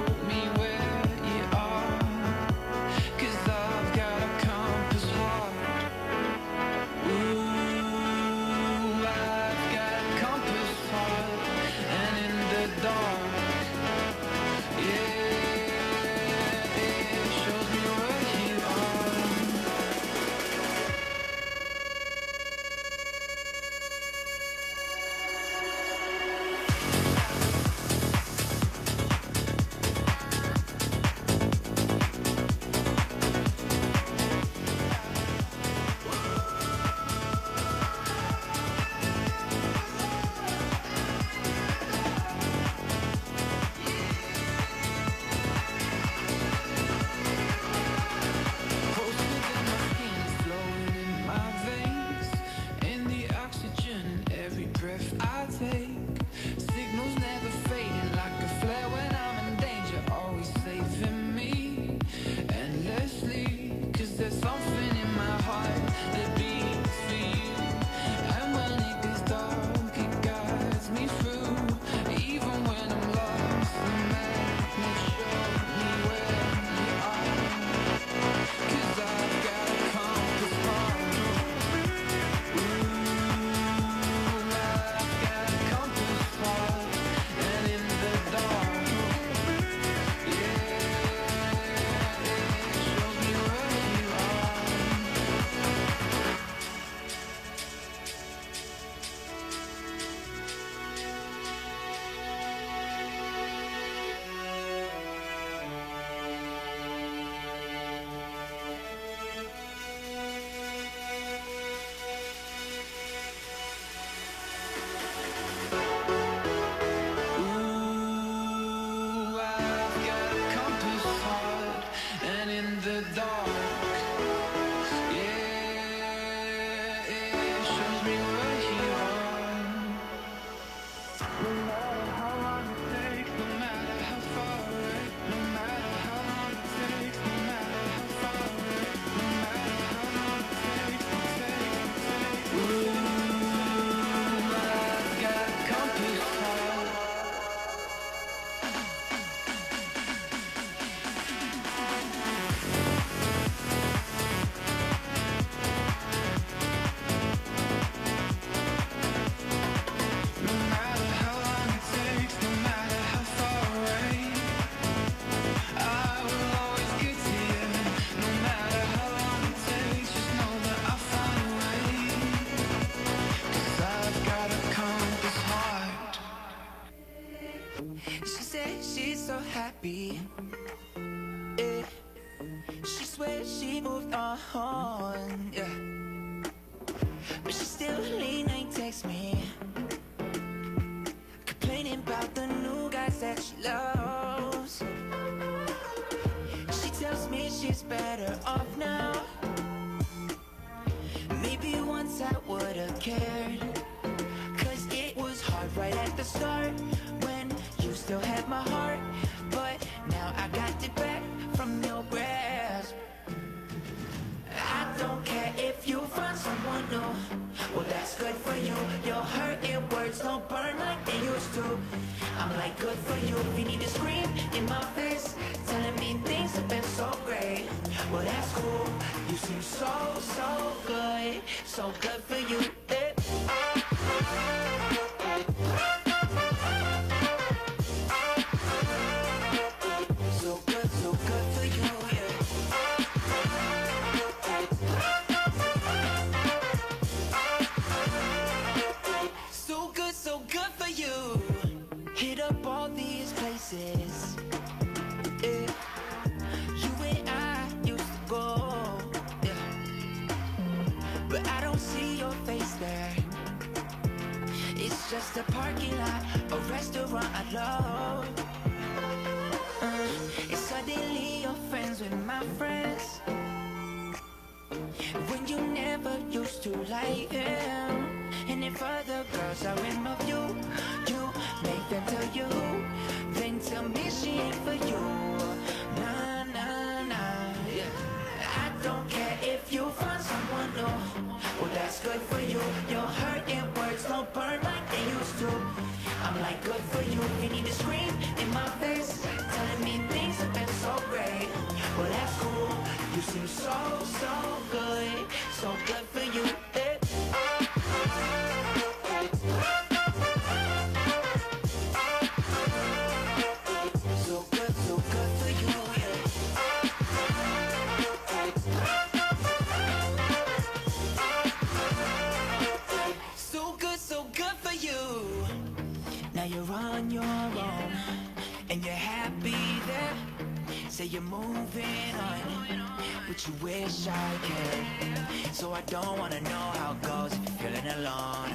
what she loves. She tells me she's better off now. Maybe once I would've cared, 'cause it was hard right at the start when you still had my heart. But now I got it back from your grasp. I don't care if you find someone new. Well, that's good for you. Your hurting words don't burn like they used to. I'm like, good for you. If you need to scream in my face, telling me things have been so great. Well, that's cool. You seem so, so good. So good for you. Eh. So good for you, yeah. So good for you. Hit up all these places, yeah. You and I used to go, yeah. But I don't see your face there. It's just a parking lot, a restaurant I love. And suddenly you're friends with my friends, when you never used to like him. And if other girls are in love you, you make them tell you, then tell me she ain't for you. Nah, nah, nah, yeah. I don't care if you find someone new. Well, that's good for you. Your hurting words don't burn like they used to. I'm like, good for you. You need to scream in my face, telling me things have been so great. Well, that's cool. You seem so, so good. So good for you, eh. So good for you, yeah. So good for you. Now you're on your own, and you're happy there. Say you're moving on, but you wish I cared. So I don't wanna know how it goes if you're feeling alone.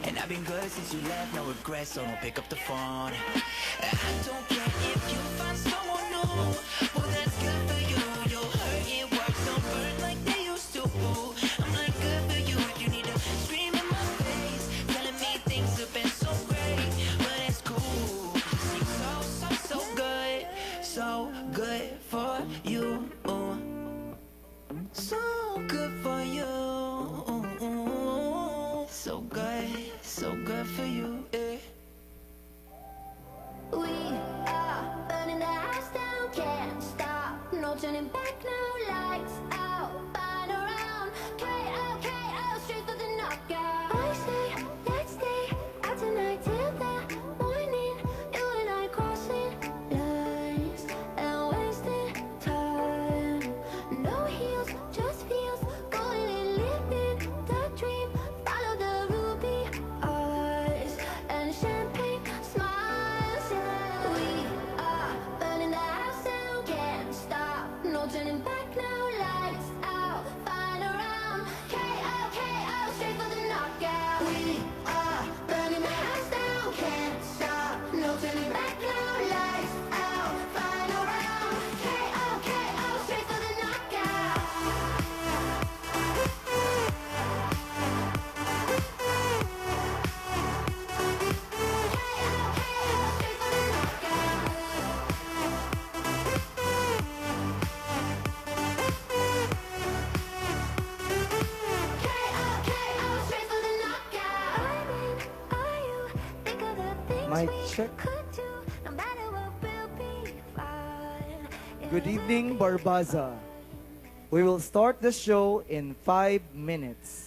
And I've been good since you left, no regrets, so don't pick up the phone. I don't care if you find someone new. Well, that's good for you. Your hurting words don't burn like they used to. I'm like, good for you. If you need to scream in my face, telling me things have been so great. Well, that's cool. You seem so, so, so good. So good for you. So good for you. So good for you, eh.
We are burning the house down, can't stop, no turning back, no lights out, fine around, KO, straight for the knockout. I say, let's stay out tonight till the morning, you and I crossing lines and wasting time. No heels, just feels, going and living the dream, follow the ruby eyes and champagne smiles, yeah. We are burning the house down, can't stop, no turning back, no lights out, fine around, KO, straight for the knockout. We are burning the house down, can't stop, no turning back, no lights out, fine around, KO, straight for the knockout.
Mic check. Good evening, Barbaza. We will start the show in 5 minutes.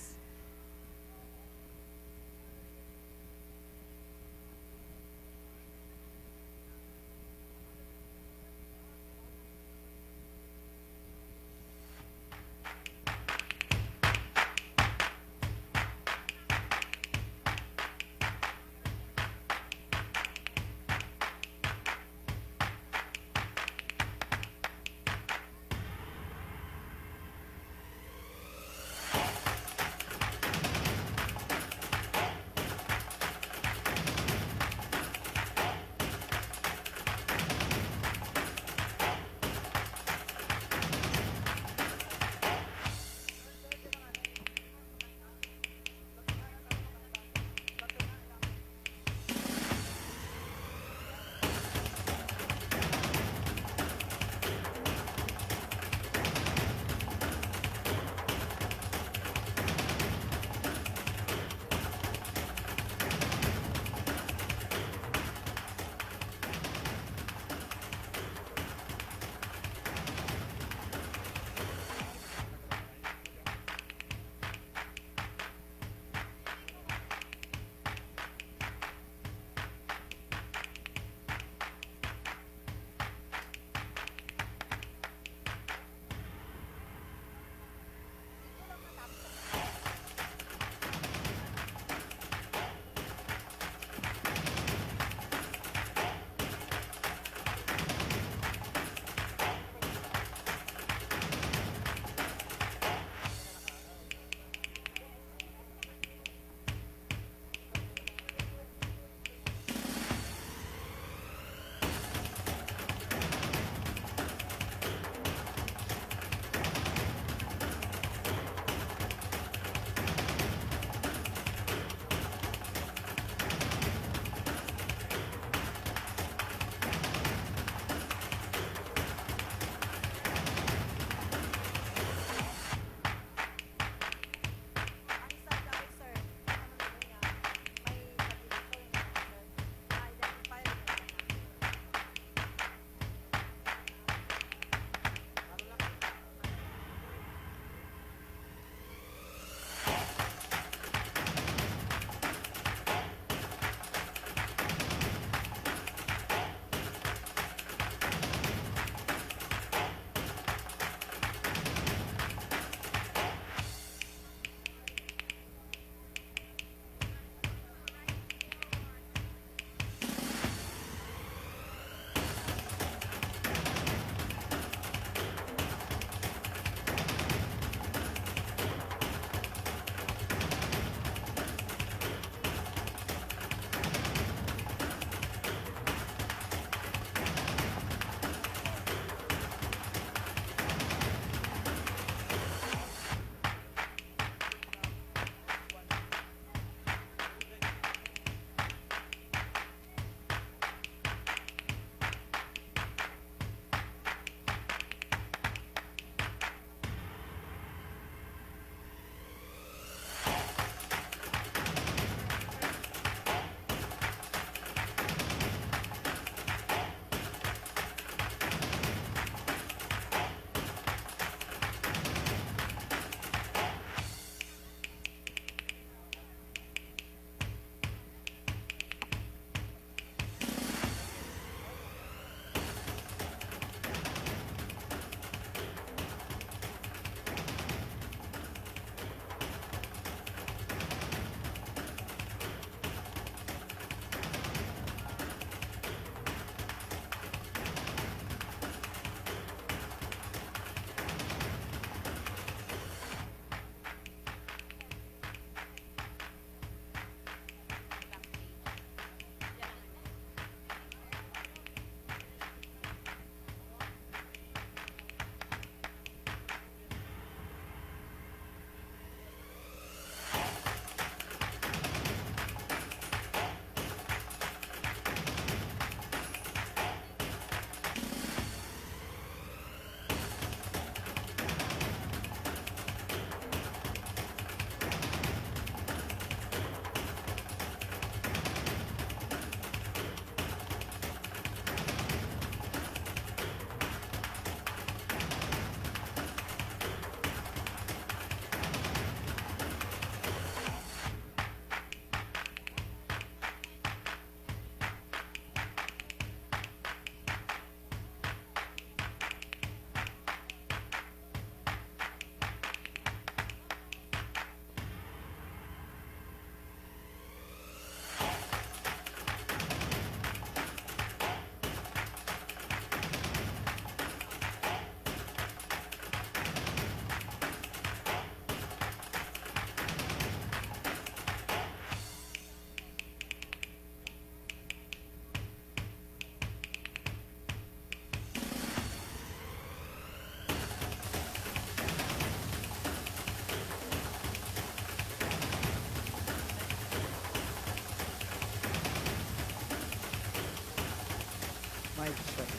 Mic check.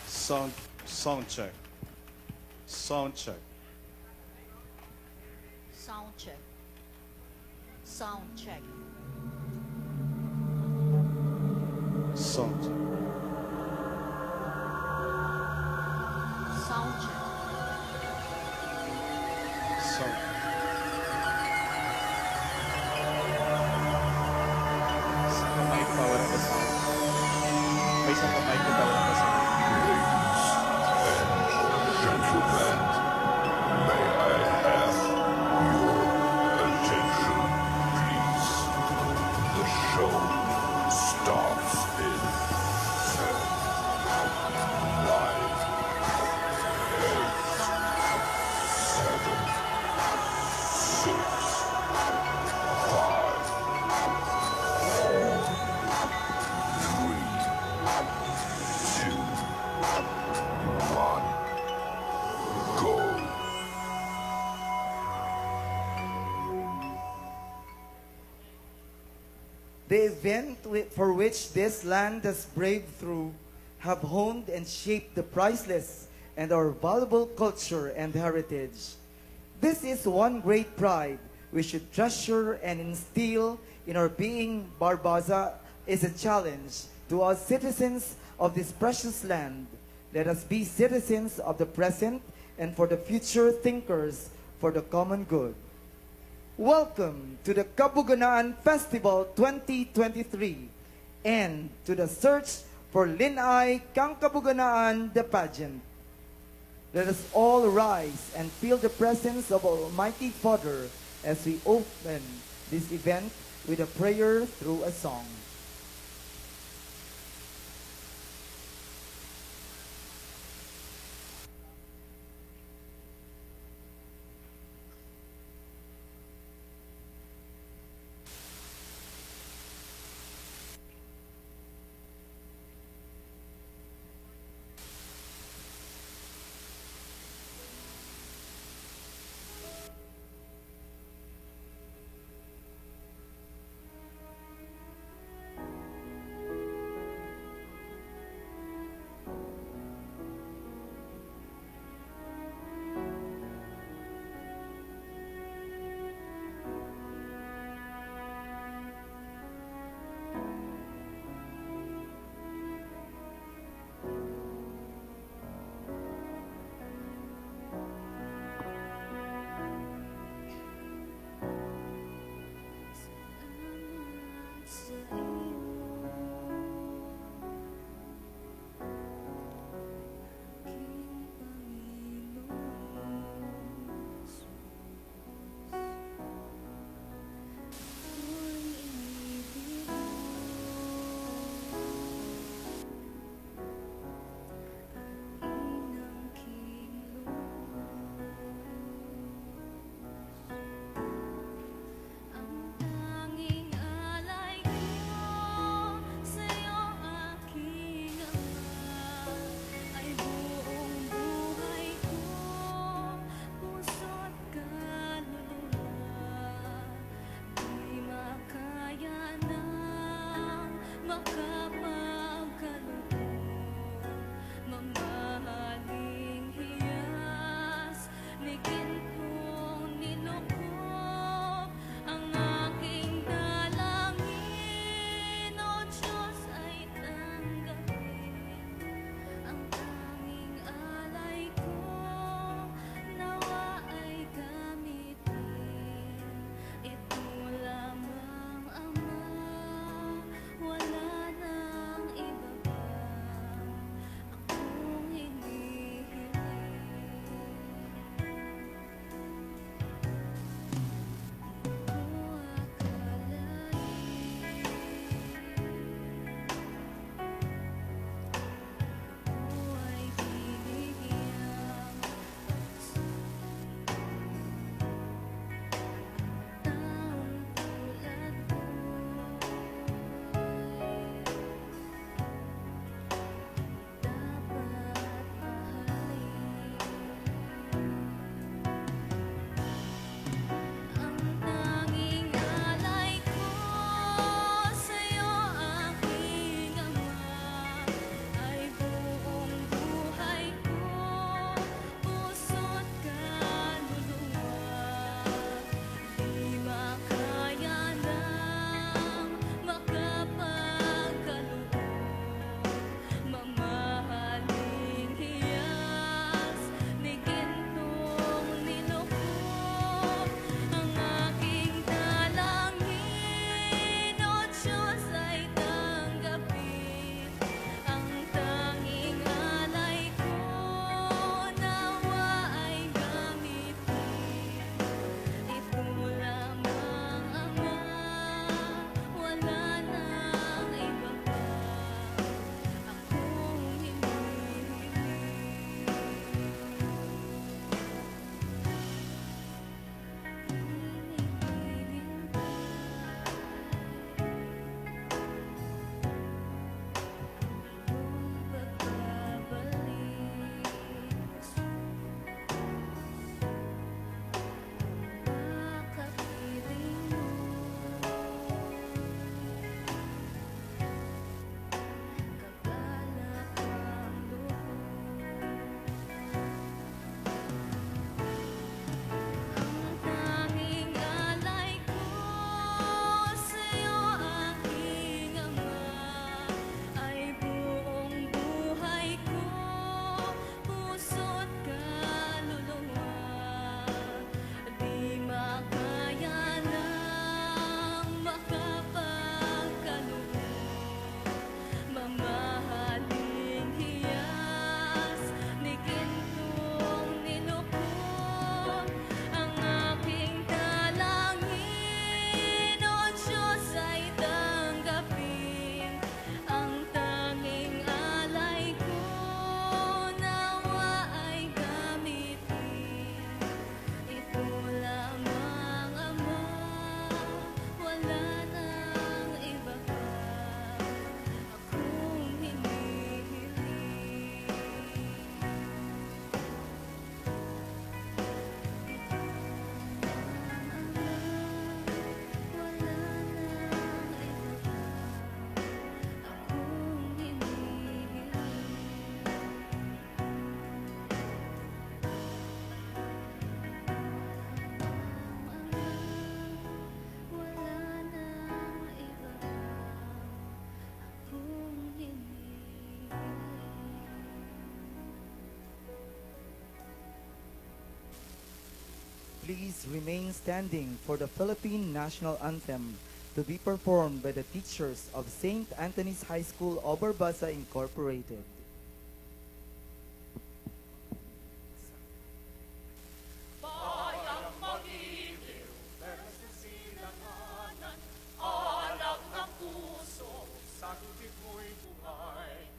Sound check. Sound check.
Sound check. Sound check.
Sound check.
Sound check.
Sound. Isang kamay ko bawal ang sound. May isang kamay ko bawal ang sound.
Attention, please. The show starts in 10, 9, 8, 7, 6, 5, 4, 3, 2, 1, go.
The event for which this land has braved through have honed and shaped the priceless and our valuable culture and heritage. This is one great pride we should treasure and instill in our being. Barbaza is a challenge to us citizens of this precious land. Let us be citizens of the present and for the future thinkers for the common good. Welcome to the Kabuganaan Festival 2023 and to the search for Lin-Ay Kang Kabuganaan, the pageant. Let us all rise and feel the presence of Almighty Father as we open this event with a prayer through a song. please remain standing for the Philippine National Anthem to be performed by the teachers of St. Anthony's High School, Oberbasa Incorporated.
Bayang magiliw, pero susilanganan, alak ng puso, sa tubig mo'y buhay.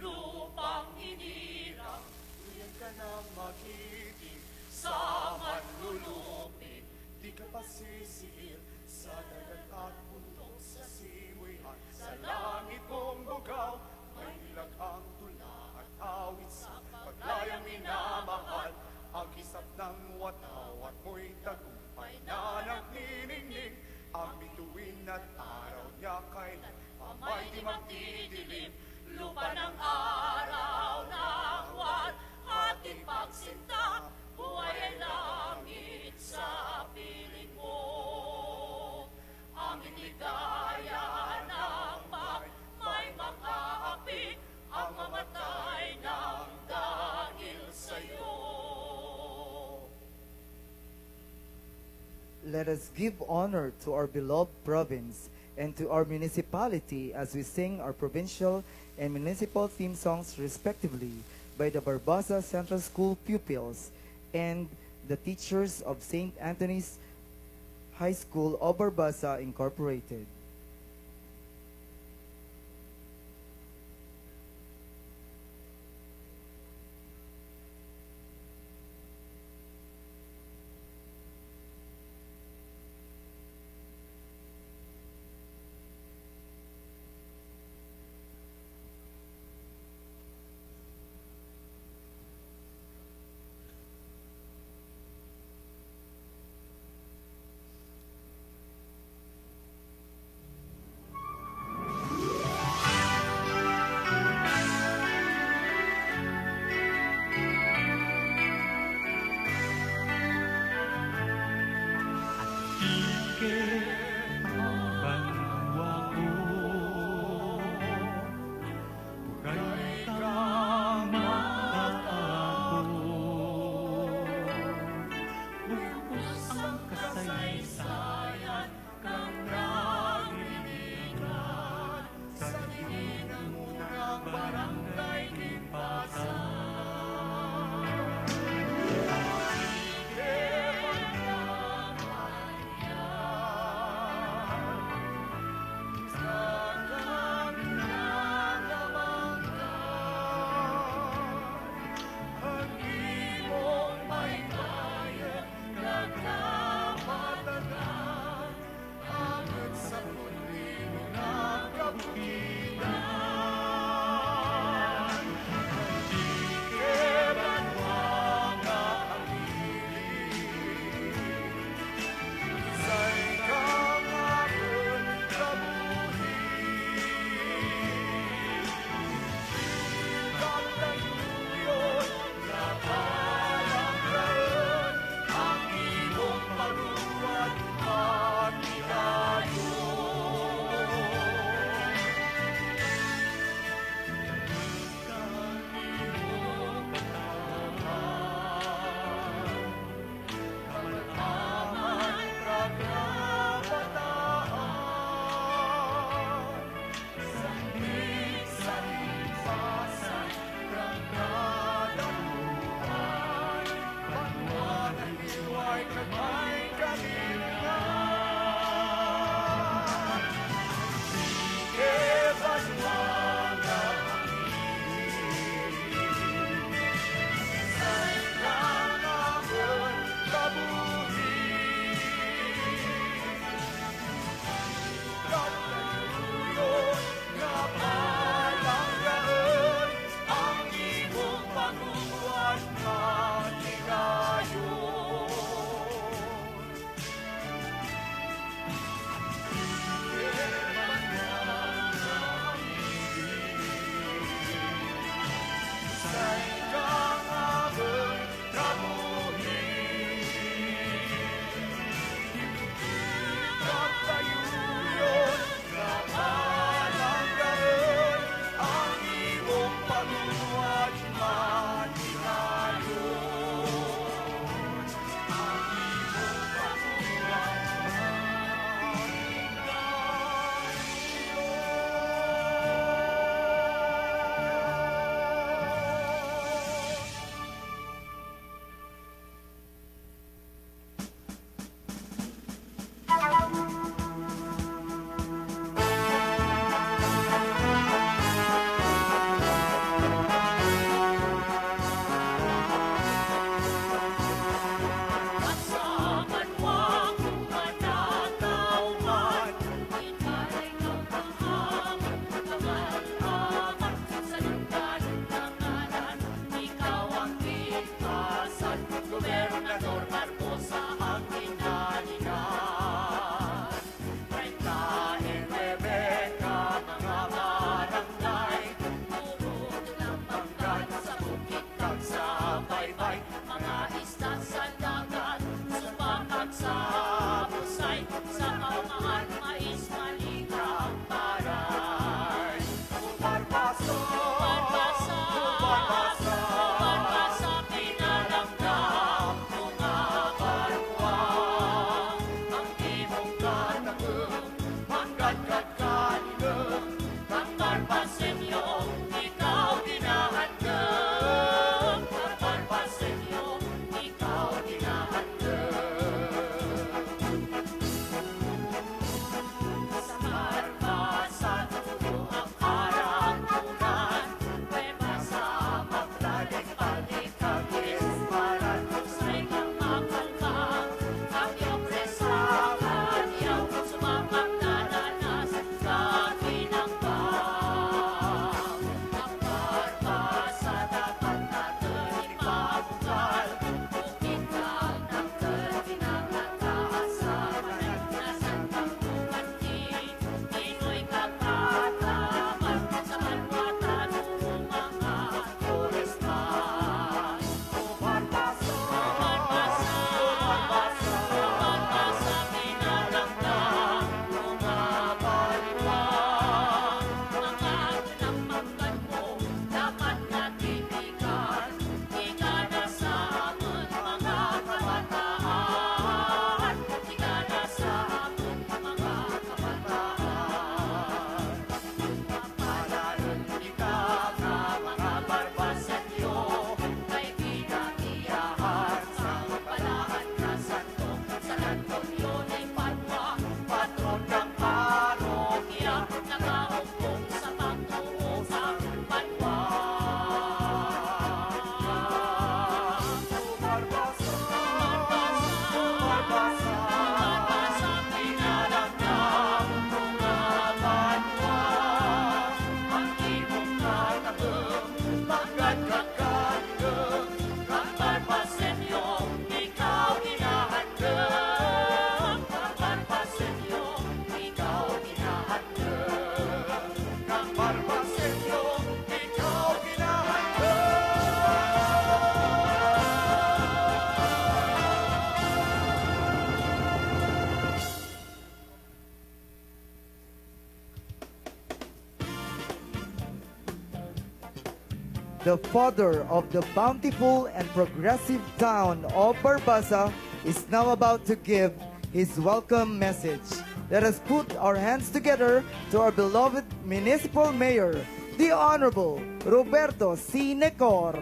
Lupang hinirang, tuyan ka ng magiting, sa manlulupig, di ka pasisihil, sa dagat at bundok, sa siwihan, sa langit mong bugaw, may nilaghang tula at awit sa paglayang minamahal. Ang kisap ng wataw at mo'y tagumpay na nagniningning. Ang bituin at araw niya kailan pamay di magdidilim. Lupa ng araw ng buwan, ating pagsinta, buhay ay langit sa piling mo. Aming ligaya ng may makaapit, ang mamatay ng dahil sa'yo.
Let us give honor to our beloved province and to our municipality as we sing our provincial and municipal theme songs respectively by the Barbasa Central School pupils and the teachers of St. Anthony's High School, Oberbasa Incorporated. the father of the bountiful and progressive town of Barbasa, is now about to give his welcome message. Let us put our hands together to our beloved municipal mayor, the Honorable Roberto C. Necor.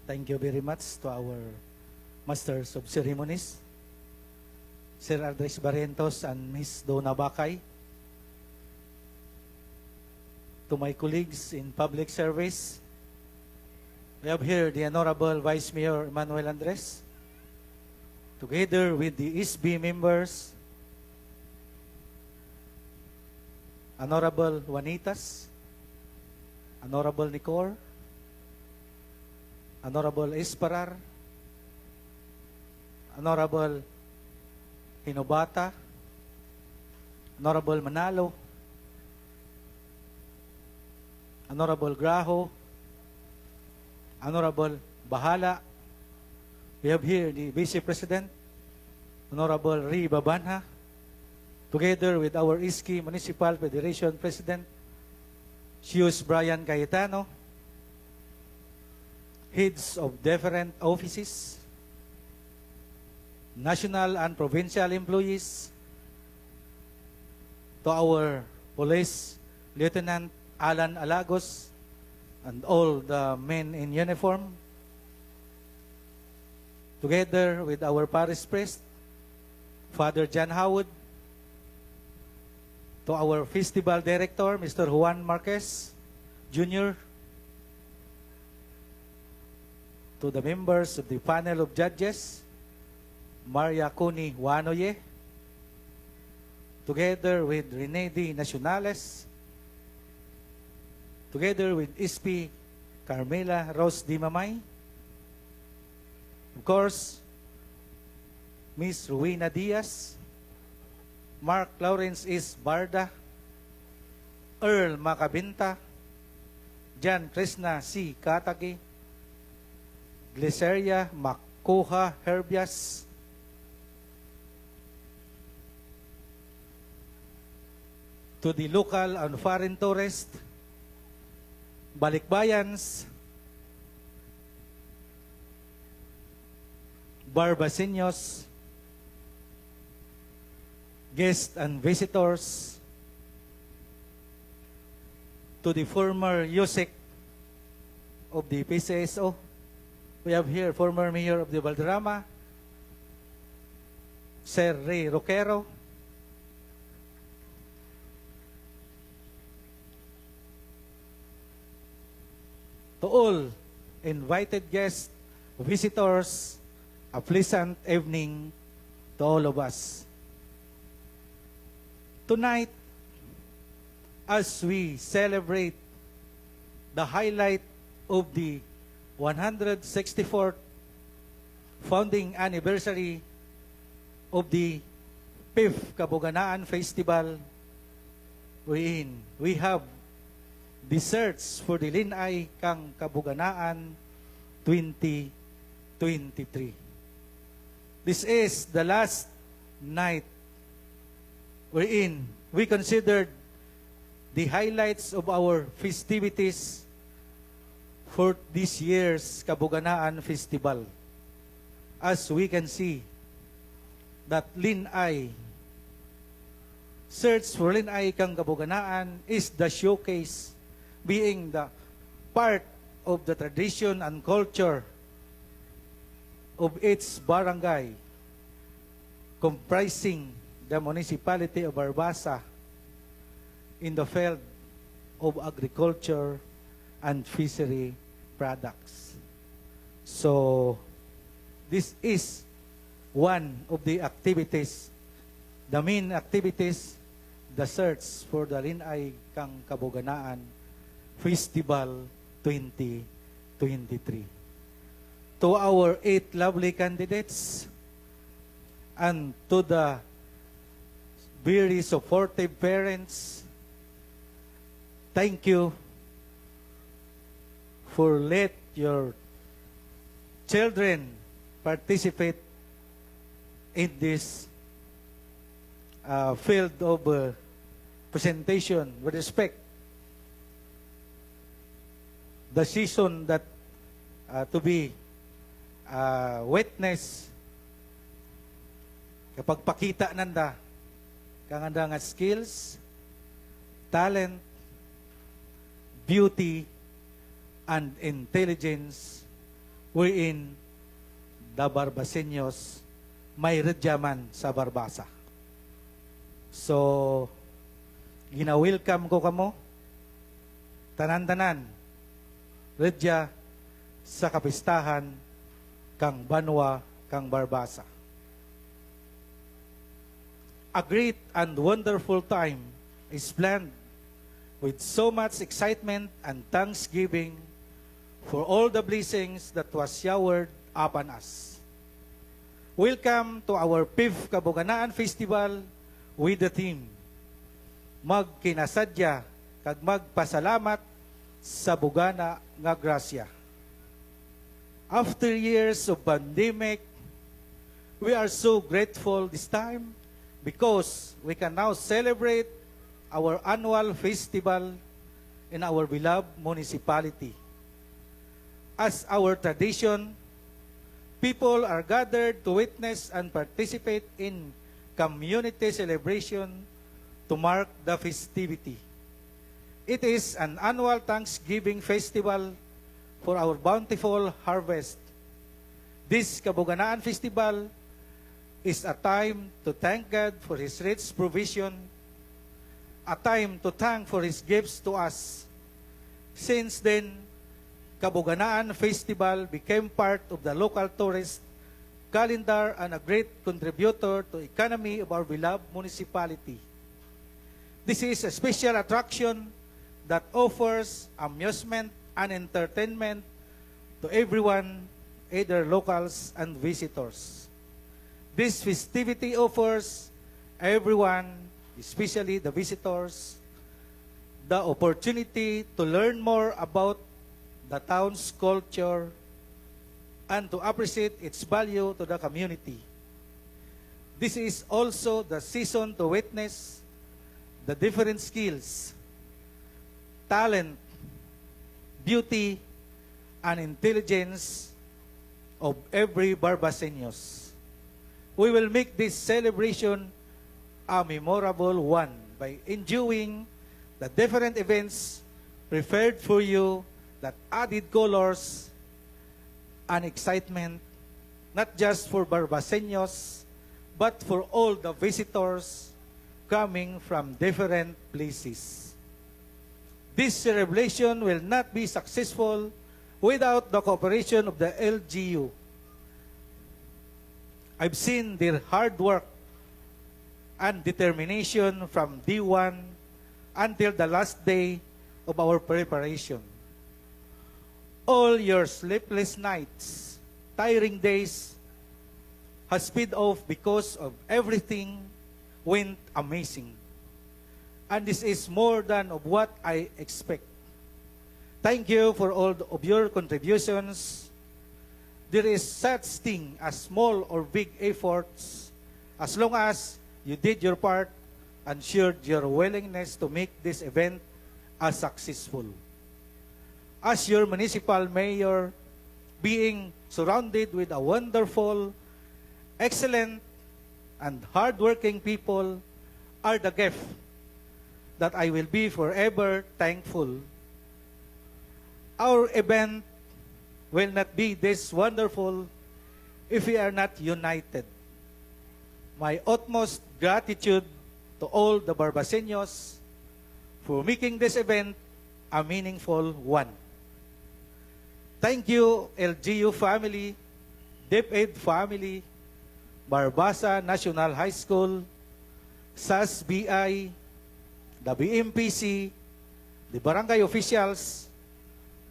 Thank you very much to our Masters of Ceremonies, Sir Andres Barrientos and Ms. Donna Bakay. To my colleagues in public service, we have here the Honorable Vice Mayor Manuel Andres, together with the SB members, Honorable Juanitas, Honorable Nicor, Honorable Esparar, Honorable Hinobata, Honorable Manalo, Honorable Graho, Honorable Bahala. We have here the Vice President, Honorable Ri Babanha, together with our Iski Municipal Federation President, Sius Brian Cayetano, heads of different offices, national and provincial employees, to our Police Lieutenant Alan Alagos, and all the men in uniform, together with our parish priest, Father John Howard, to our festival director, Mr. Juan Marquez Jr., to the members of the panel of judges, Maria Cuni Wanoye, together with Rene D. Nacionales, together with SP Carmela Rose Di Mamay, of course, Miss Ruina Diaz, Mark Lawrence is Barda, Earl Macabinta, Jan Krishna C. Katagi, Glyceria Makuha Herbias, to the local and foreign tourists, Balikbayans, Barbaseños, guests and visitors, to the former USEC of the PCSO. We have here former Mayor of the Valderrama, Sir Ray Roquero, to all invited guests, visitors, a pleasant evening to all of us. Tonight, as we celebrate the highlight of the 164th founding anniversary of the 5th Kabuganaan Festival, wherein we have desserts for the Lin-Ay Kang Kabuganaan 2023. This is the last night wherein we considered the highlights of our festivities for this year's Kabuganaan Festival. As we can see, that Lin-Ay, Search for Lin-Ay Kang Kabuganaan is the showcase, being the part of the tradition and culture of its barangay, comprising the municipality of Barbasa in the field of agriculture and fishery products. So, this is one of the activities, the main activities the search for the Lin-Ay Kang Kabuganaan Festival 2023. To our 8 lovely candidates and to the very supportive parents, thank you for let your children participate in this field of presentation with respect. The season that to be witness kapag pakita nanda kanganda nga skills, talent, beauty, and intelligence wherein the Barbaseños may redyaman sa Barbasa. So, gina-welcome ko kamo, tanan-tanan, redya sa kapistahan kang Banwa, kang Barbasa. A great and wonderful time is planned with so much excitement and thanksgiving for all the blessings that was showered upon us. Welcome to our 5th Kabuganaan Festival with the theme, Magkinasadya kag magpasalamat sa bugana nga grasya. After years of pandemic, we are so grateful this time because we can now celebrate our annual festival in our beloved municipality. As our tradition, people are gathered to witness and participate in community celebration to mark the festivity. It is an annual Thanksgiving festival for our bountiful harvest. This Kabuganaan Festival is a time to thank God for His rich provision, a time to thank for His gifts to us. Since then, Kabuganaan Festival became part of the local tourist calendar and a great contributor to economy of our beloved municipality. This is a special attraction that offers amusement and entertainment to everyone, either locals and visitors. This festivity offers everyone, especially the visitors, the opportunity to learn more about the town's culture and to appreciate its value to the community. This is also the season to witness the different skills, talent, beauty, and intelligence of every Barbaseños. We will make this celebration a memorable one by enjoying the different events prepared for you that added colors and excitement, not just for Barbaseños, but for all the visitors coming from different places. This celebration will not be successful without the cooperation of the LGU. I've seen their hard work and determination from D1 until the last day of our preparation. All your sleepless nights, tiring days has paid off because of everything went amazing. And this is more than of what I expect. Thank you for all of your contributions. There is such thing as small or big efforts as long as you did your part and shared your willingness to make this event as successful. As your municipal mayor, being surrounded with a wonderful, excellent, and hardworking people are the gift that I will be forever thankful. Our event will not be this wonderful if we are not united. My utmost gratitude to all the Barbaseños for making this event a meaningful one. Thank you, LGU family, DepEd family, Barbasa National High School, SAS BI, the BMPC, the barangay officials,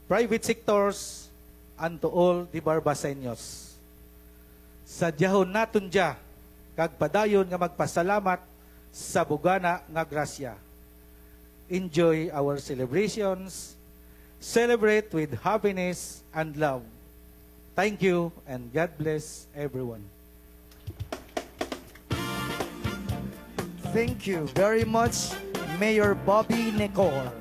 private sectors, and to all the Barbaseños. Sadyahon naton dya, kag padayon nga magpasalamat sa bugana nga grasya. Enjoy our celebrations. Celebrate with happiness and love. Thank you and God bless everyone.
Thank you very much, Mayor Bobby Necor.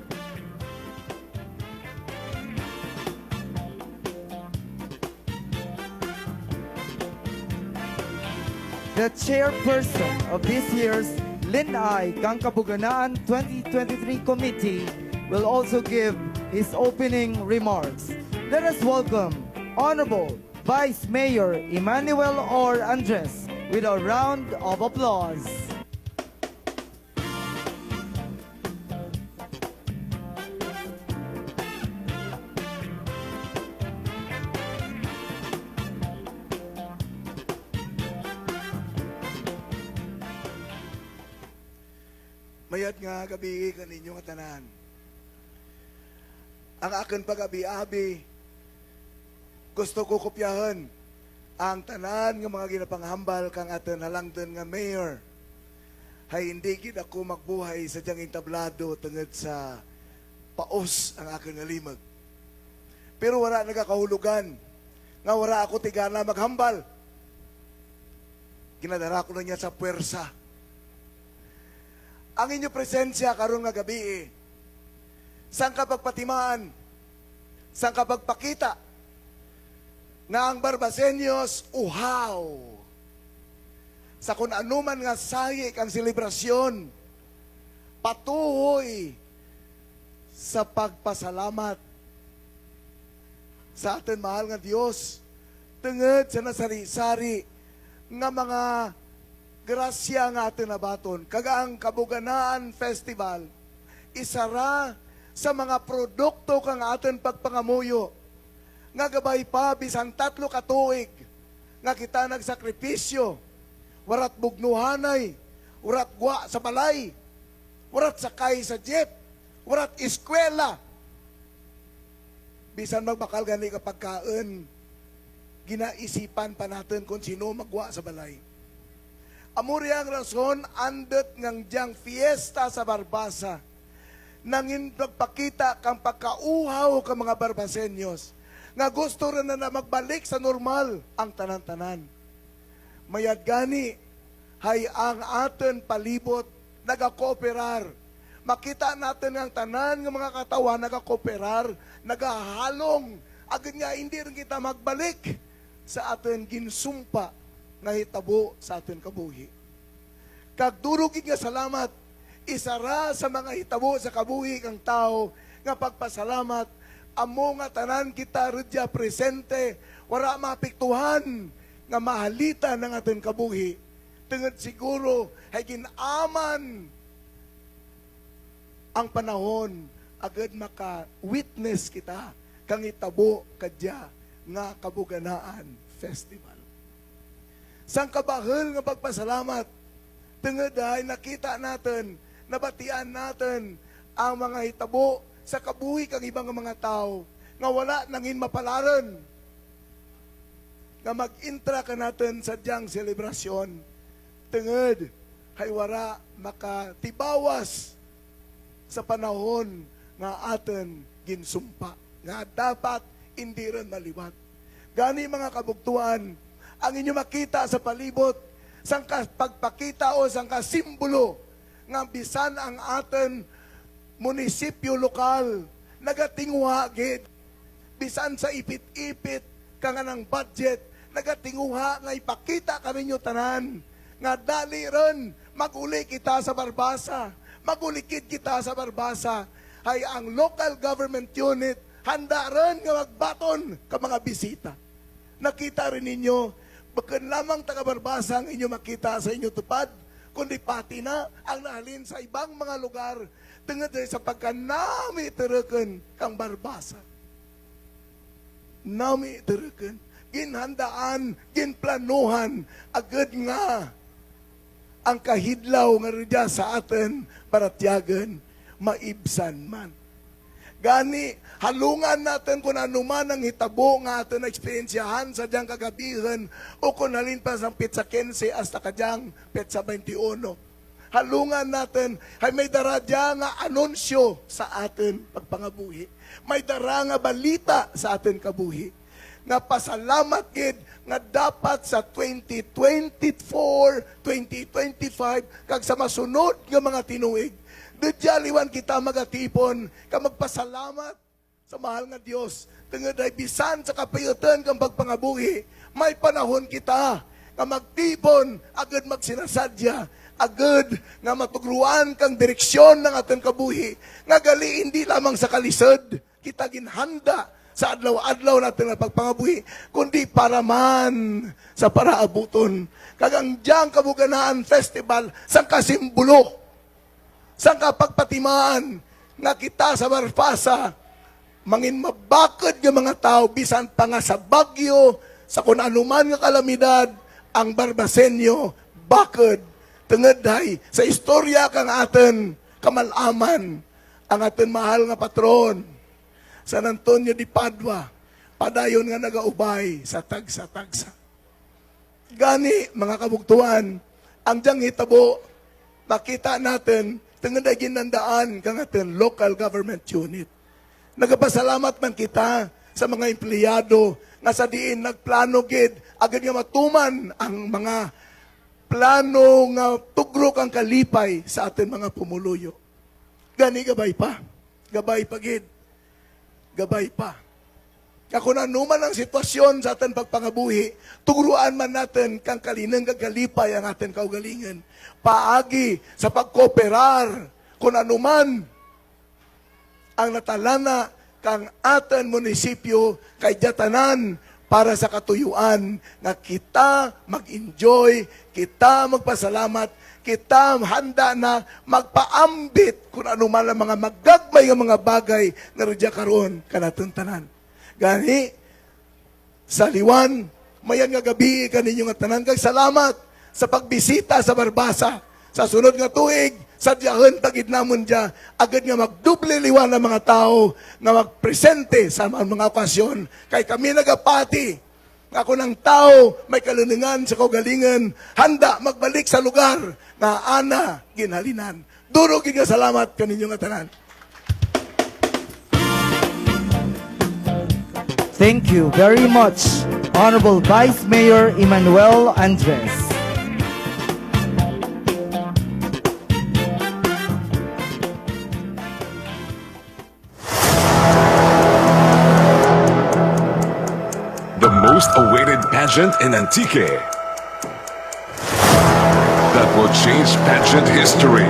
The chairperson of this year's Lin-Ay Kang Kabuganaan 2023 committee will also give his opening remarks. Let us welcome Honorable Vice Mayor Emmanuel R. Andres with a round of applause.
Mayad nga gabi kaninyo nga tanan. Ang akin pag-abi-abi, gusto ko kopyahan ang tanan nga mga ginapanghambal kang aton halangdon nga mayor. Hay hindi gid ako magbuhay sa diyang entablado tungod sa paos ang akin nga limag. Pero wala nagakahulugan nga wala ako tigana maghambal. Ginadara ko na niya sa puwersa. Ang inyo presensya karon nga gabi, sang kapagpatimaan, sang kapagpakita, nga ang Barbaseños uhaw sa kung anuman nga sayik ang selebrasyon, patuhoy sa pagpasalamat sa atin mahal nga Dios tungod sa nasari-sari nga mga grasya nga atin nabaton. Kaga ang Kabuganaan Festival, isara sa mga produkto kang atin pagpangamuyo. Nga gabay pa, bisan 3 katuig, nga kita nagsakripisyo, warat bugnuhanay, warat gwa sa balay, warat sakay sa jeep, warat eskwela. Bisan magbakal gani kapag kaon, ginaisipan pa natin kung sino magwa sa balay. Amuri ang rason, andot ngang diyang fiesta sa Barbasa, nangin pagpakita kang pagkauhaw ka mga Barbaseños, nga gusto rin na magbalik sa normal ang tanan-tanan. Mayad gani, hay ang aton palibot, nagakooperar. Makita natin ang tanan ng mga katawan, nagakooperar, nagahalong, agad nga hindi rin kita magbalik sa aton ginsumpa nga hitabo sa aton kabuhi. Kagdurugig nga salamat, isara sa mga hitabo sa kabuhi kang tao, nga pagpasalamat, amo nga tanan kita rudya presente, wala mapiktuhan, nga mahalita ng aton kabuhi. Tungod siguro, ay ginaman ang panahon, agad maka-witness kita, kang hitabo kadya nga Kabuganaan Festival. Sang kabahal nga pagpasalamat, tungod ay nakita natin, nabatian natin ang mga hitabo sa kabuhi kang ibang mga tao nga wala nangin mapalaran nga mag-intra ka natin sa diyang selebrasyon. Tungod ay wala makatibawas sa panahon nga atin ginsumpa nga dapat hindi rin maliwat. Gani mga kabugtuan, ang inyo makita sa palibot, sang pagpakita o sang kasimbolo nga bisan ang aten munisipyo lokal nagatinguha gid bisan sa ipit-ipit kang ng budget nagatinguha nga ipakita kami nyo tanan nga dali ron maguli kita sa Barbasa, magulikid kita sa Barbasa, ay ang local government unit handa ron nga magbaton ka mga bisita. Nakita rin ninyo, bakit lamang taga-Barbasa ang inyo makita sa inyo tupad, kundi pati na ang nahalin sa ibang mga lugar tungod sa pagkanami teruken kang Barbasa. Nami teruken, ginhandaan, ginplanuhan, agad nga ang kahidlaw nga ridya sa atin para tiyagan, maibsan man. Gani, halungan natin kung ano man ang hitabo nga atin na eksperyensyahan sa diyang kagabihan o kung halin pa sa Petsa 15 hasta kadyang Petsa 21. Halungan natin, ay may daradya nga anunsyo sa atin pagpangabuhi. May dara nga balita sa atin kabuhi. Nga pasalamat gid nga dapat sa 2024, 2025, kag sa masunod nga mga tinuig, liwan kita magatipon, ka magpasalamat sa mahal nga Dios. Tungod ay bisan sa kapayutan kang pagpangabuhi, may panahon kita nga magtipon, agad magsinasadya, agad nga matugruan kang direksyon ng ating kabuhi, nga gali hindi lamang sa kalisod, kita ginhanda sa adlaw-adlaw natin na pagpangabuhi, kundi para man sa paraabuton. Kagang diyang Kabuganaan Festival, sang kasimbolo, sang kapagpatimaan, nga kita sa Marpasa, mangin mabakod ng mga tao, bisan pa nga sa bagyo, sa kung anuman nga kalamidad, ang Barbasenyo, bakod, tungod sa istorya kang atin, kamalaman, ang atin mahal nga patron, San Antonio de Padua, padayon nga nagaubay sa tagsa-tagsa. Gani, mga kabugtuan, ang diyang hitabo, makita natin, tungod ay ginandaan kang atin local government unit. Nagpasalamat man kita sa mga empleyado nga sa diin nagplano gid agad nga matuman ang mga plano nga tugrok ang kalipay sa atin mga pumuluyo. Gani gabay pa gid. Gabay pa. Kung anuman ang sitwasyon sa atin pagpangabuhi, tugruan man natin kang kalinang kagalipay ang atin kaugalingan. Paagi sa pagkooperar kung anuman ang natalana kang atin munisipyo kay Jatanan para sa katuyuan na kita mag-enjoy, kita magpasalamat, kita handa na magpaambit kung anuman ang mga magagmay ng mga bagay na radya karon kanatong tanan. Gani, sa liwan, mayan nga gabi kaninyo nga tanan. Kag salamat sa pagbisita sa Barbasa. Sa sunod nga tuig, sadyahan tagid namon dya, agad nga magduble liwan ng mga tao nga magpresente sa mga okasyon. Kay kami nagapati, ako ng tao may kaluningan sa kaugalingan, handa magbalik sa lugar na ana ginhalinan. Duro gid nga salamat kaninyo nga tanan.
Thank you very much, Honorable Vice Mayor Emmanuel Andres.
The most awaited pageant in Antique that will change pageant history.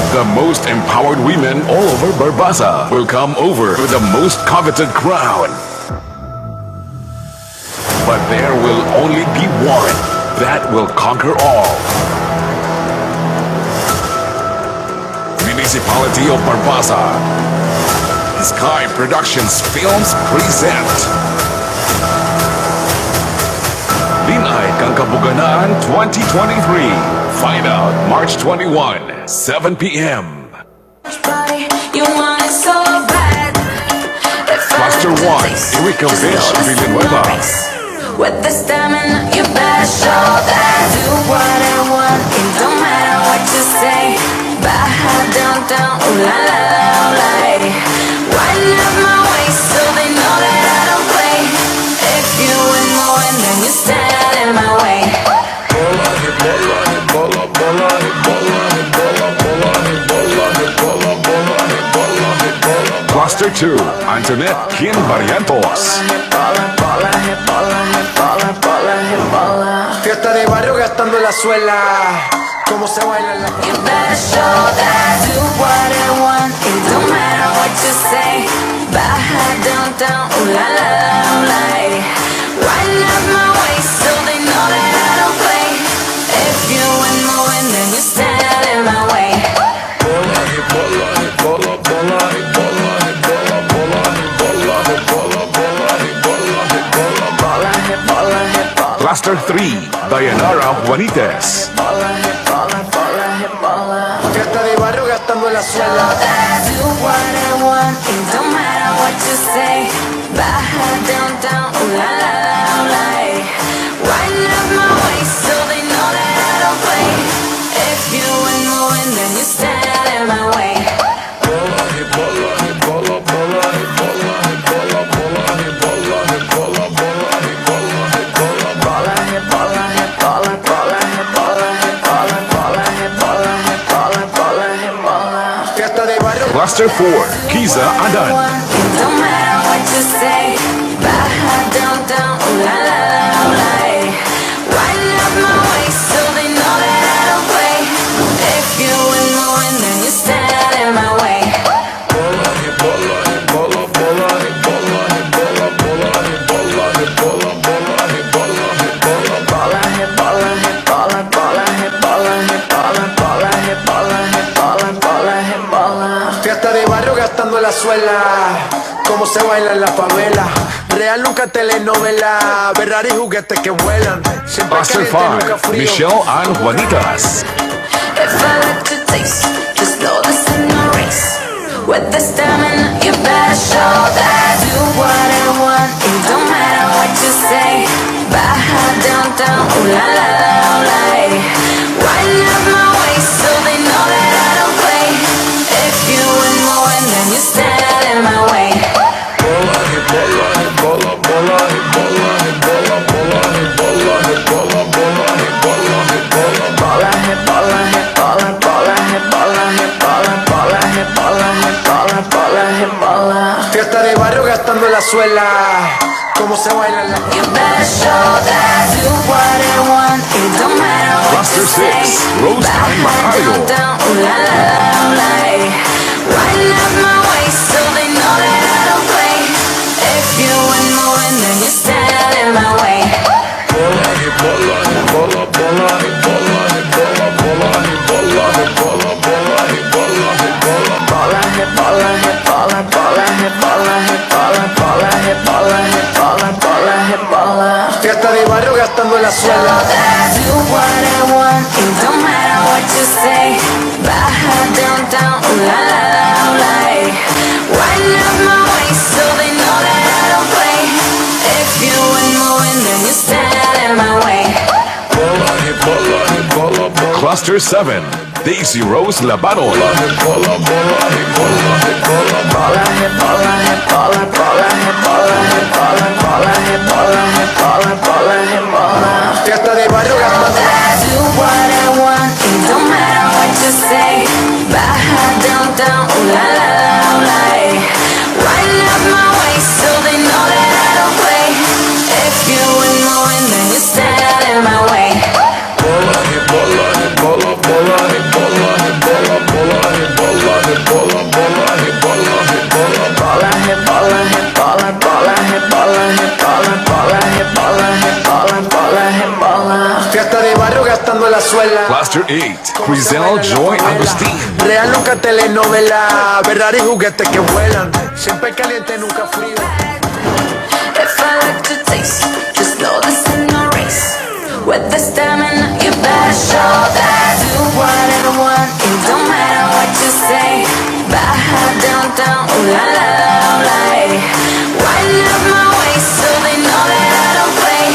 The most empowered women all over Barbasa will come over with the most coveted crown. But there will only be one that will conquer all. Municipality of Barbasa. Sky Productions Films present Lin-Ay Kang Kabuganaan 2023. Find out March 21, 7 p.m.
You want it so bad.
Cluster 1, Erika Beach, Villanueva.
With the stamina, you better show that. Do what I want, it don't matter what you say. Baja down, ooh la la la, alright. Wind up my waist so they know that I don't play. If you win more, then you stand in my way.
Cluster 2, Antoinette Kim Barrientos.
Fiesta de barrio gastando la suela. Cómo se baila en la
You better show that. Do what I want, it don't matter what you say. Baja down, ooh la la la, alright. Wind up my waist so they know that I don't play. If you win more, then you stand in my way. Bola,
Cluster 3, Dayanara Juanites.
Fiesta de barrio gastando en la suela.
Do what I want, it don't matter what you say. Baja downtown, ooh la la la, ooh la, eh. Wind up my waist so they know that I don't play. If you ain't moving, then you stand in my way.
Fiesta de barrio.
Cluster 4, Kiza Adan.
It don't matter what you say. Baja downtown, ooh la la la, ooh la, eh. Wind up my waist so they know that I don't play. If you ain't moving, then you stand in my way.
Fiesta de barrio gastando en la suela. Como se baila en la favela. Real nunca telenovela. Ferrari juguetes que vuelan. Siempre
Cluster
caliente, nunca
5,
frío.
Michelle and Juanitas.
If I let you taste, just know this is no race. With the stamina, you better show that. Do what I want, it don't matter what you say. Baja downtown, ooh la la la, ooh la, eh. Wind up my waist so they know that I don't play. If you ain't moving, then you stand in my way.
Fiesta de barrio gastando en la suela. Como se baila en la
You better show that. Do what I want, it don't matter what
Cluster
you say.
6, Rose and
Baja
Macario.
downtown, ooh la la la, ooh la, eh. Wind up my waist so they know that I don't play. If you ain't moving, then you stand in my way.
fiesta de barrio gastando en la suela.
Do what I want, it don't matter what you say. Baja downtown, ooh la la la, ooh la, eh. Wind up my waist so they know that I don't play. If you ain't moving, then you stand in my way.
Cluster 7, Daisy Rose Labanon.
Fiesta de barrio gastando.
Do what I want, it don't matter what you say. Baja downtown, ooh la la la, ooh la, eh. Wind up my waist so they know that I don't play. If you ain't moving, then you stand in my way.
Fiesta de barrio gastando en la suela.
Cluster 8, Crizel Joy Agustin.
Real nunca telenovela. Ferrari juguetes que vuelan. Siempre caliente, nunca frío.
If I like to taste, just know this is no race. With the stamina, you better show that. Do what I want, it don't matter what you say. Baja downtown, ooh la la la, ooh la, eh. Wind up my waist so they know that I don't play.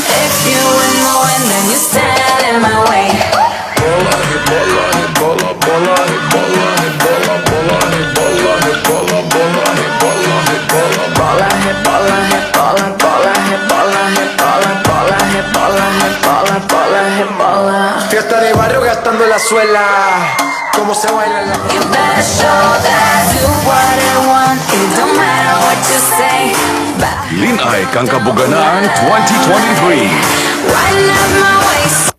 If you ain't moving, then you stand in my way.
Fiesta de barrio gastando en la suela. Como se baila en la.
You better show that. Do what I want, it don't matter what you say.
Lin-Ay Kang Kabuganaan 2023.
Wind up my waist.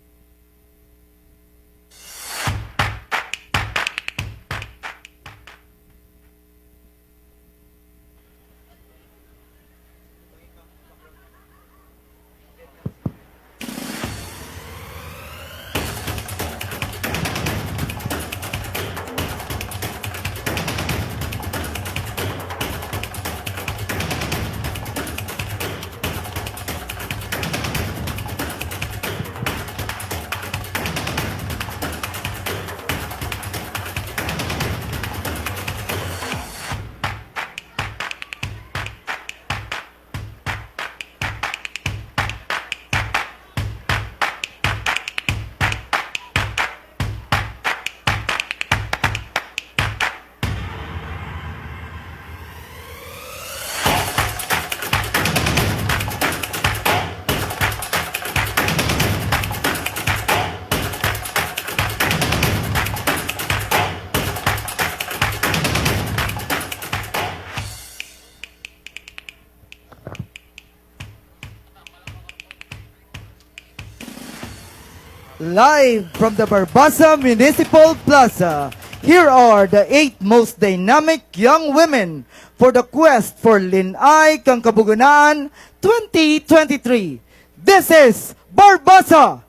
Live from the Barbasa Municipal Plaza, here are the 8 most dynamic young women for the quest for Lin-Ay Kang Kabuganaan 2023. This is Barbasa!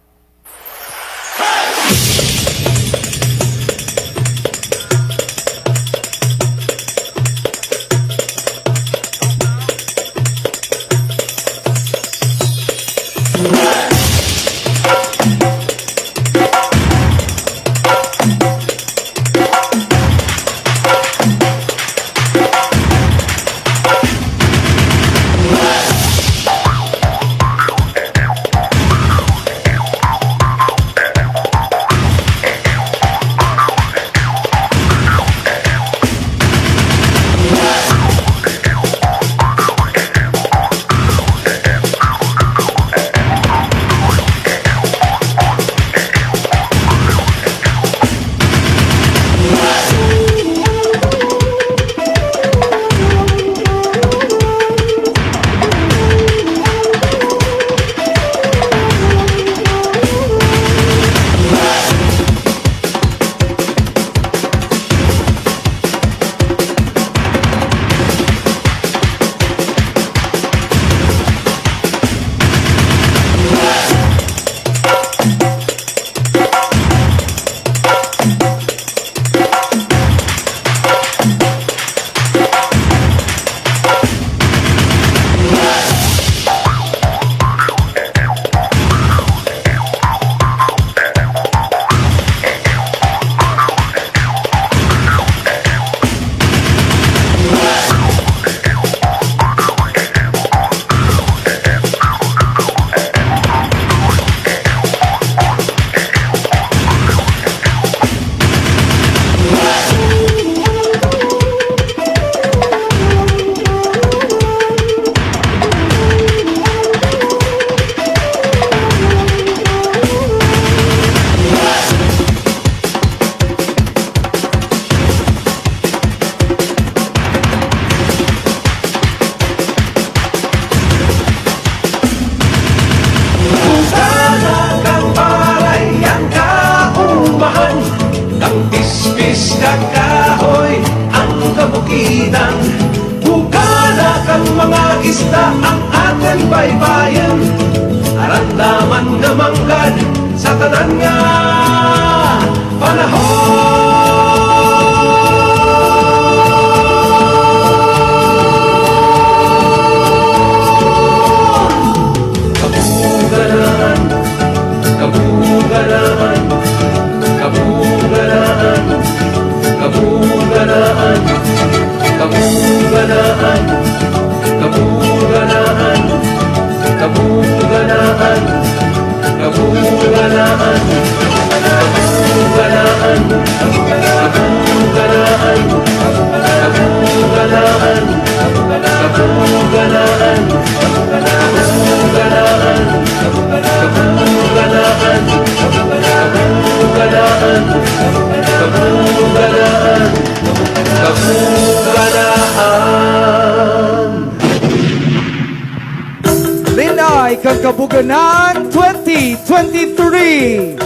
Lin-Ay Kang Kabuganaan 2023.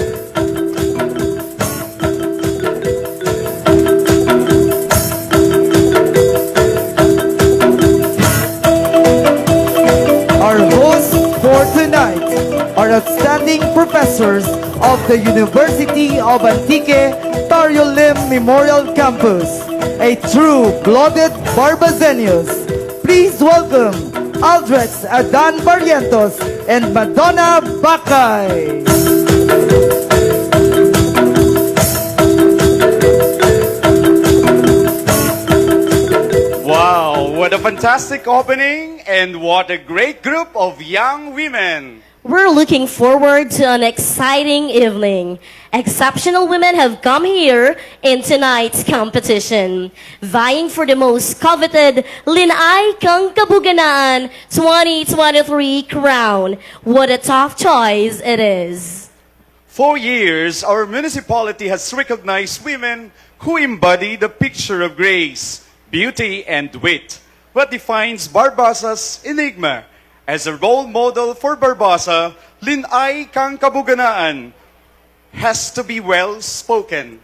Our hosts for tonight are outstanding professors of the University of Antique Tario Lim Memorial Campus, a true-blooded Barbazenius. Please welcome Aldrex Adan Barrientos and Madonna Bacay.
Wow, what a fantastic opening and what a great group of young women.
We're looking forward to an exciting evening. Exceptional women have come here in tonight's competition, vying for the most coveted Lin-Ay Kang Kabuganaan 2023 crown. What a tough choice it is.
For years, our municipality has recognized women who embody the picture of grace, beauty, and wit. What defines Barbasa's enigma? As a role model for Barbasa, Lin-Ay Kang Kabuganaan has to be well spoken.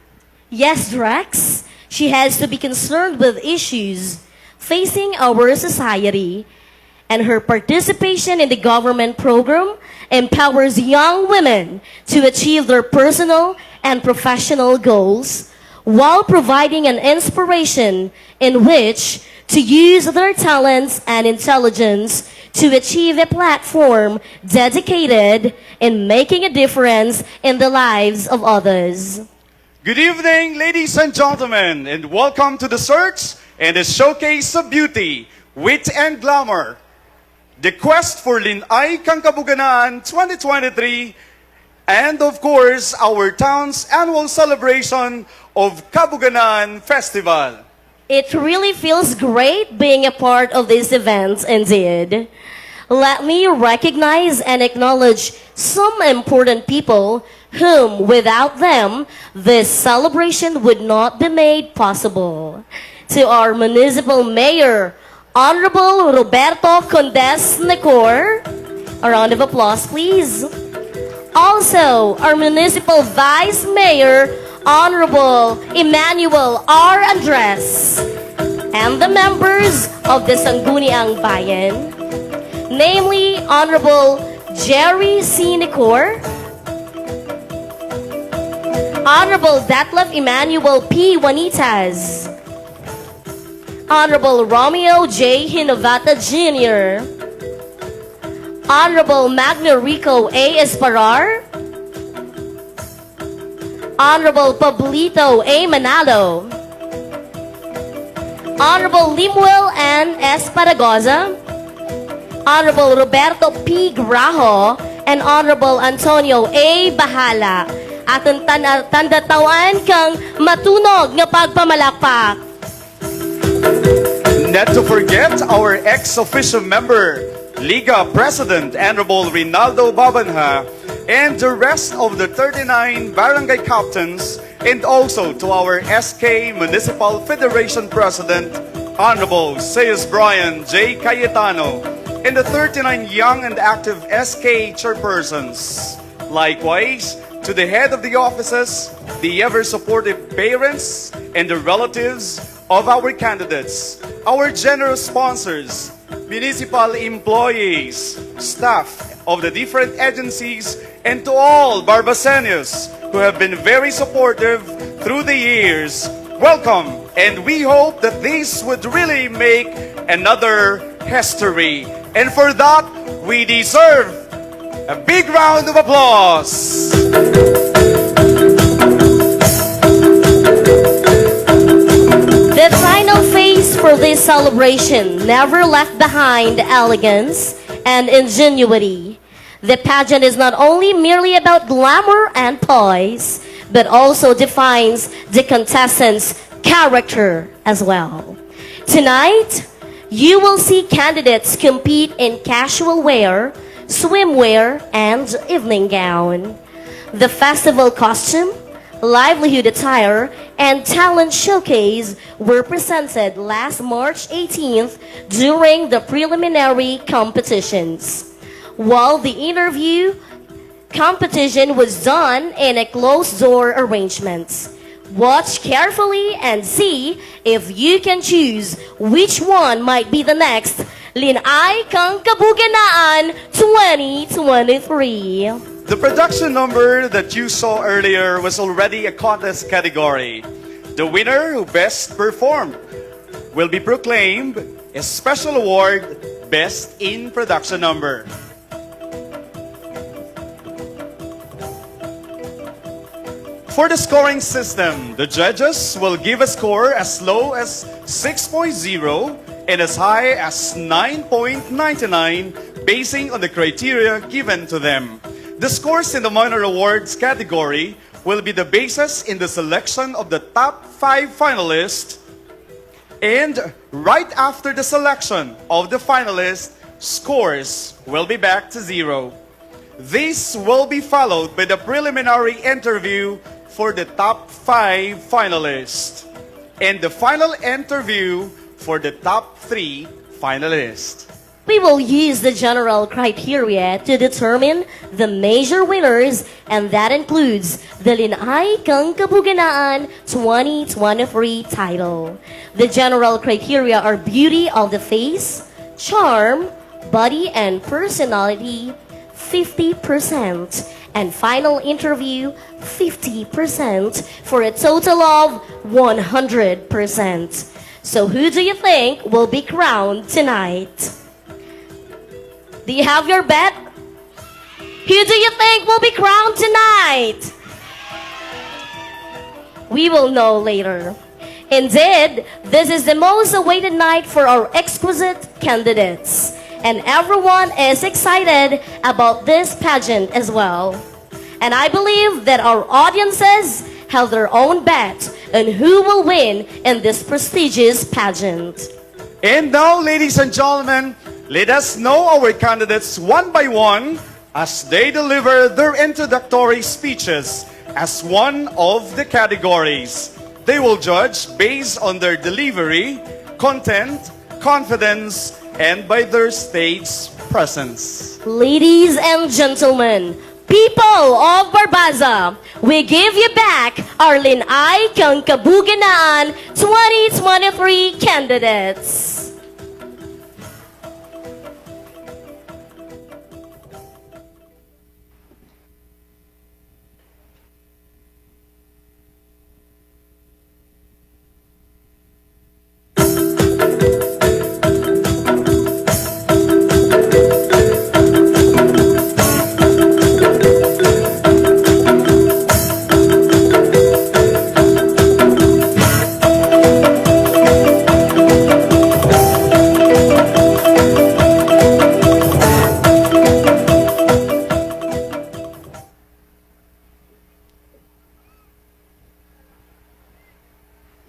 Yes, Drax. She has to be concerned with issues facing our society. And her participation in the government program empowers young women to achieve their personal and professional goals while providing an inspiration in which to use their talents and intelligence to achieve a platform dedicated in making a difference in the lives of others.
Good evening, ladies and gentlemen, and welcome to the search and the showcase of beauty, wit, and glamour. The quest for Lin-Ay Kang Kabuganaan 2023, and of course, our town's annual celebration of Kabuganaan Festival.
It really feels great being a part of this event indeed. Let me recognize and acknowledge some important people whom without them, this celebration would not be made possible. To our municipal mayor, Honorable Roberto Condes Nicor. A round of applause, please. Also, our municipal vice mayor, Honorable Emmanuel R. Andres. And the members of the Sangguniang Bayan, namely Honorable Jerry C. Nicor, Honorable Detlef Emmanuel P. Juanitas, Honorable Romeo J. Hinovata Jr., Honorable Magna Rico A. Esparar, Honorable Pablito A. Manalo, Honorable Limuel N. Esparagoza, Honorable Roberto P. Grajo, and Honorable Antonio A. Bahala. Atong tandatawan kang matunog nga pagpamalakpak.
Not to forget our ex-official member, Liga President Honorable Rinaldo Babanha, and the rest of the 39 barangay captains, and also to our SK Municipal Federation President, Honorable Sayus Brian J. Cayetano, and the 39 young and active SK chairpersons. Likewise, to the head of the offices, the ever-supportive parents, and the relatives of our candidates, our generous sponsors, municipal employees, staff of the different agencies, and to all Barbaseños who have been very supportive through the years, welcome, and we hope that this would really make another history. And for that, we deserve a big round of applause.
The final phase for this celebration never left behind elegance and ingenuity. The pageant is not only merely about glamour and poise, but also defines the contestants' character as well. Tonight, you will see candidates compete in casual wear, swimwear, and evening gown. The festival costume, livelihood attire, and talent showcase were presented last March 18th during the preliminary competitions, while the interview competition was done in a closed-door arrangement. Watch carefully and see if you can choose which one might be the next Lin-Ay Kang Kabuganaan 2023.
The production number that you saw earlier was already a contest category. The winner who best performed will be proclaimed a special award, Best in Production Number. For the scoring system, the judges will give a score as low as 6.0 and as high as 9.99 basing on the criteria given to them. The scores in the minor awards category will be the basis in the selection of the top 5 finalists, and right after the selection of the finalists, scores will be back to 0. This will be followed by the preliminary interview for the top 5 finalists and the final interview for the top 3 finalists.
We will use the general criteria to determine the major winners, and that includes the Lin-Ay Kang Kabuganaan 2023 title. The general criteria are beauty of the face, charm, body, and personality, 50%, and final interview, 50%, for a total of 100%. So who do you think will be crowned tonight? Do you have your bet? Who do you think will be crowned tonight? We will know later. Indeed, this is the most awaited night for our exquisite candidates. And everyone is excited about this pageant as well. And I believe that our audiences have their own bet on who will win in this prestigious pageant.
And now, ladies and gentlemen, let us know our candidates one by one as they deliver their introductory speeches as one of the categories. They will judge based on their delivery, content, confidence, and by their stage presence.
Ladies and gentlemen, people of Barbasa, we give you back our Lin-Ay Kang Kabuganaan 2023 candidates.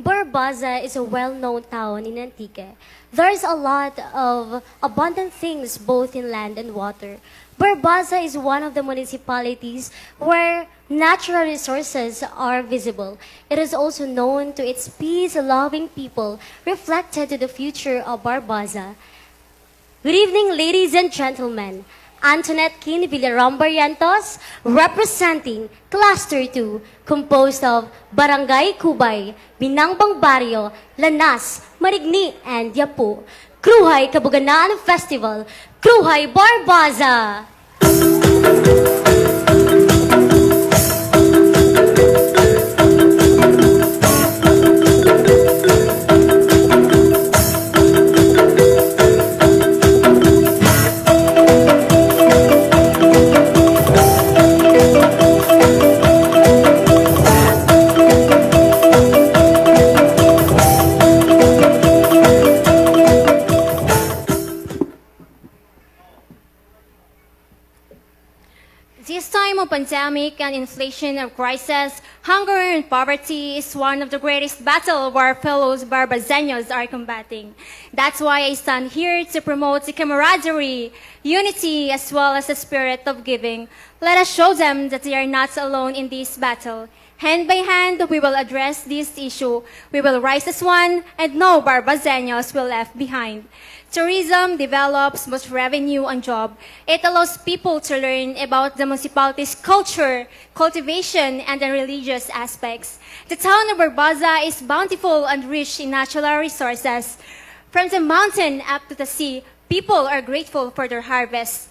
Barbasa is a well-known town in Antique. There's a lot of abundant things both in land and water. Barbasa is one of the municipalities where natural resources are visible. It is also known to its peace-loving people, reflected to the future of Barbasa. Good evening, ladies and gentlemen. Antoinette Kin Villaram Barrientos, representing Cluster 2, composed of Barangay Kubay, Binangbang Barrio, Lanas, Marigni, and Yapu. Kruhay Kabuganaan Festival, Kruhay Barbasa!
This time of pandemic and inflation of crisis, hunger and poverty is one of the greatest battles our fellows Barbaseños are combating. That's why I stand here to promote the camaraderie, unity, as well as the spirit of giving. Let us show them that they are not alone in this battle. Hand by hand, we will address this issue. We will rise as one, and no Barbaseños will left behind. Tourism develops both revenue and job. It allows people to learn about the municipality's culture, cultivation, and the religious aspects. The town of Barbasa is bountiful and rich in natural resources. From the mountain up to the sea, people are grateful for their harvest.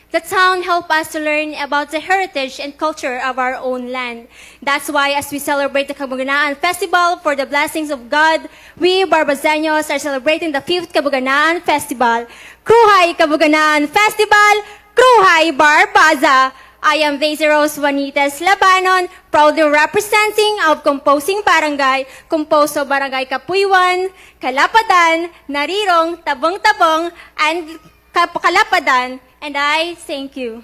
The town helped us to learn about the heritage and culture of our own land. That's why as we celebrate the Kabuganaan Festival for the blessings of God, we Barbaseños are celebrating the 5th Kabuganaan Festival. Kruhay Kabuganaan Festival, Kruhay Barbasa! I am Daisy Rose Juanitas Labanon, proudly representing of Composing Barangay, composed of Barangay Kapuywan, Kalapadan, Narirong, Tabong-Tabong, and Kalapadan. And I thank you.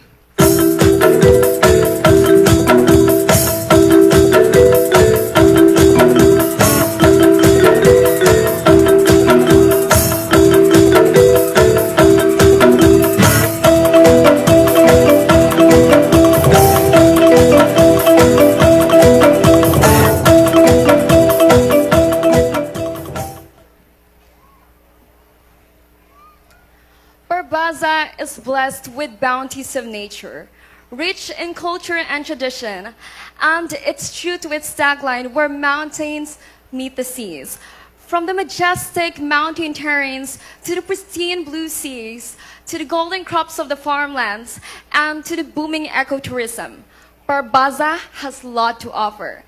blessed with bounties of nature, rich in culture and tradition, and it's true to its tagline, where mountains meet the seas. From the majestic mountain terrains to the pristine blue seas, to the golden crops of the farmlands, and to the booming ecotourism, Barbaza has a lot to offer.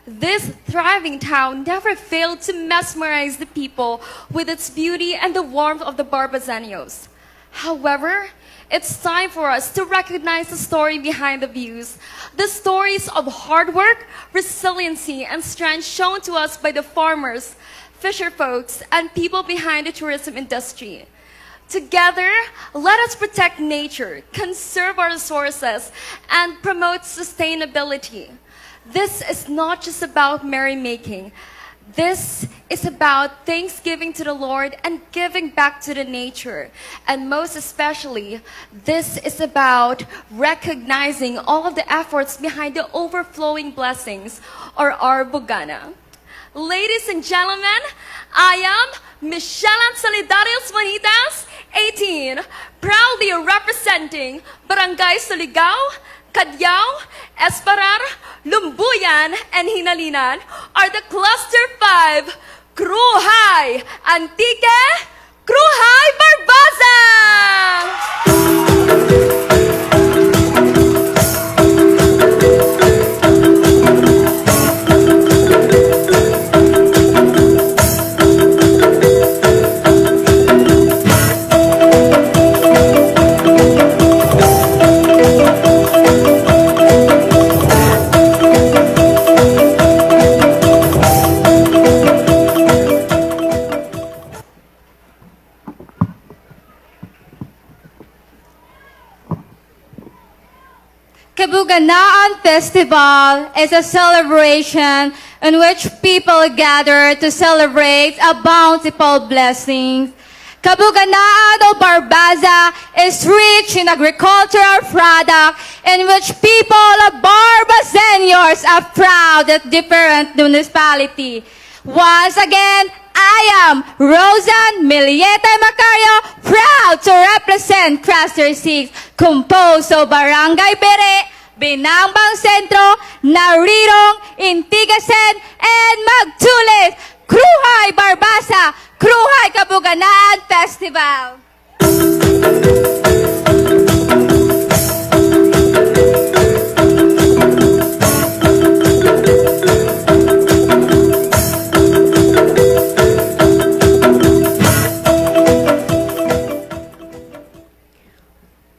This thriving town never failed to mesmerize the people with its beauty and the warmth of the Barbazeños. However, it's time for us to recognize the story behind the views, the stories of hard work, resiliency, and strength shown to us by the farmers, fisher folks, and people behind the tourism industry. Together, let us protect nature, conserve our resources, and promote sustainability. This is not just about merrymaking. This is about thanksgiving to the Lord and giving back to the nature. And most especially, this is about recognizing all of the efforts behind the overflowing blessings or our bugana. Ladies and gentlemen, I am Michelle Solidarios Manitas, 18, proudly representing Barangay Surigao, Cadyao, Esperar, Lumbuyan, and Hinalinan are the Cluster 5, Cruhay, Antique, Cruhay, Barbaza!
Kabuganaan Festival is a celebration in which people gather to celebrate a bountiful blessing. Kabuganaan o Barbaza is rich in agricultural product in which people of Barbazeños are proud at different municipality. Once again, I am Rosan Milieta Macario, proud to represent Cluster 6, composed of Barangay Bere, Binambang Sentro, Narirong, Intigasen, and Magtulis, Cruhay Barbaza, Cruhay Kabuganaan Festival.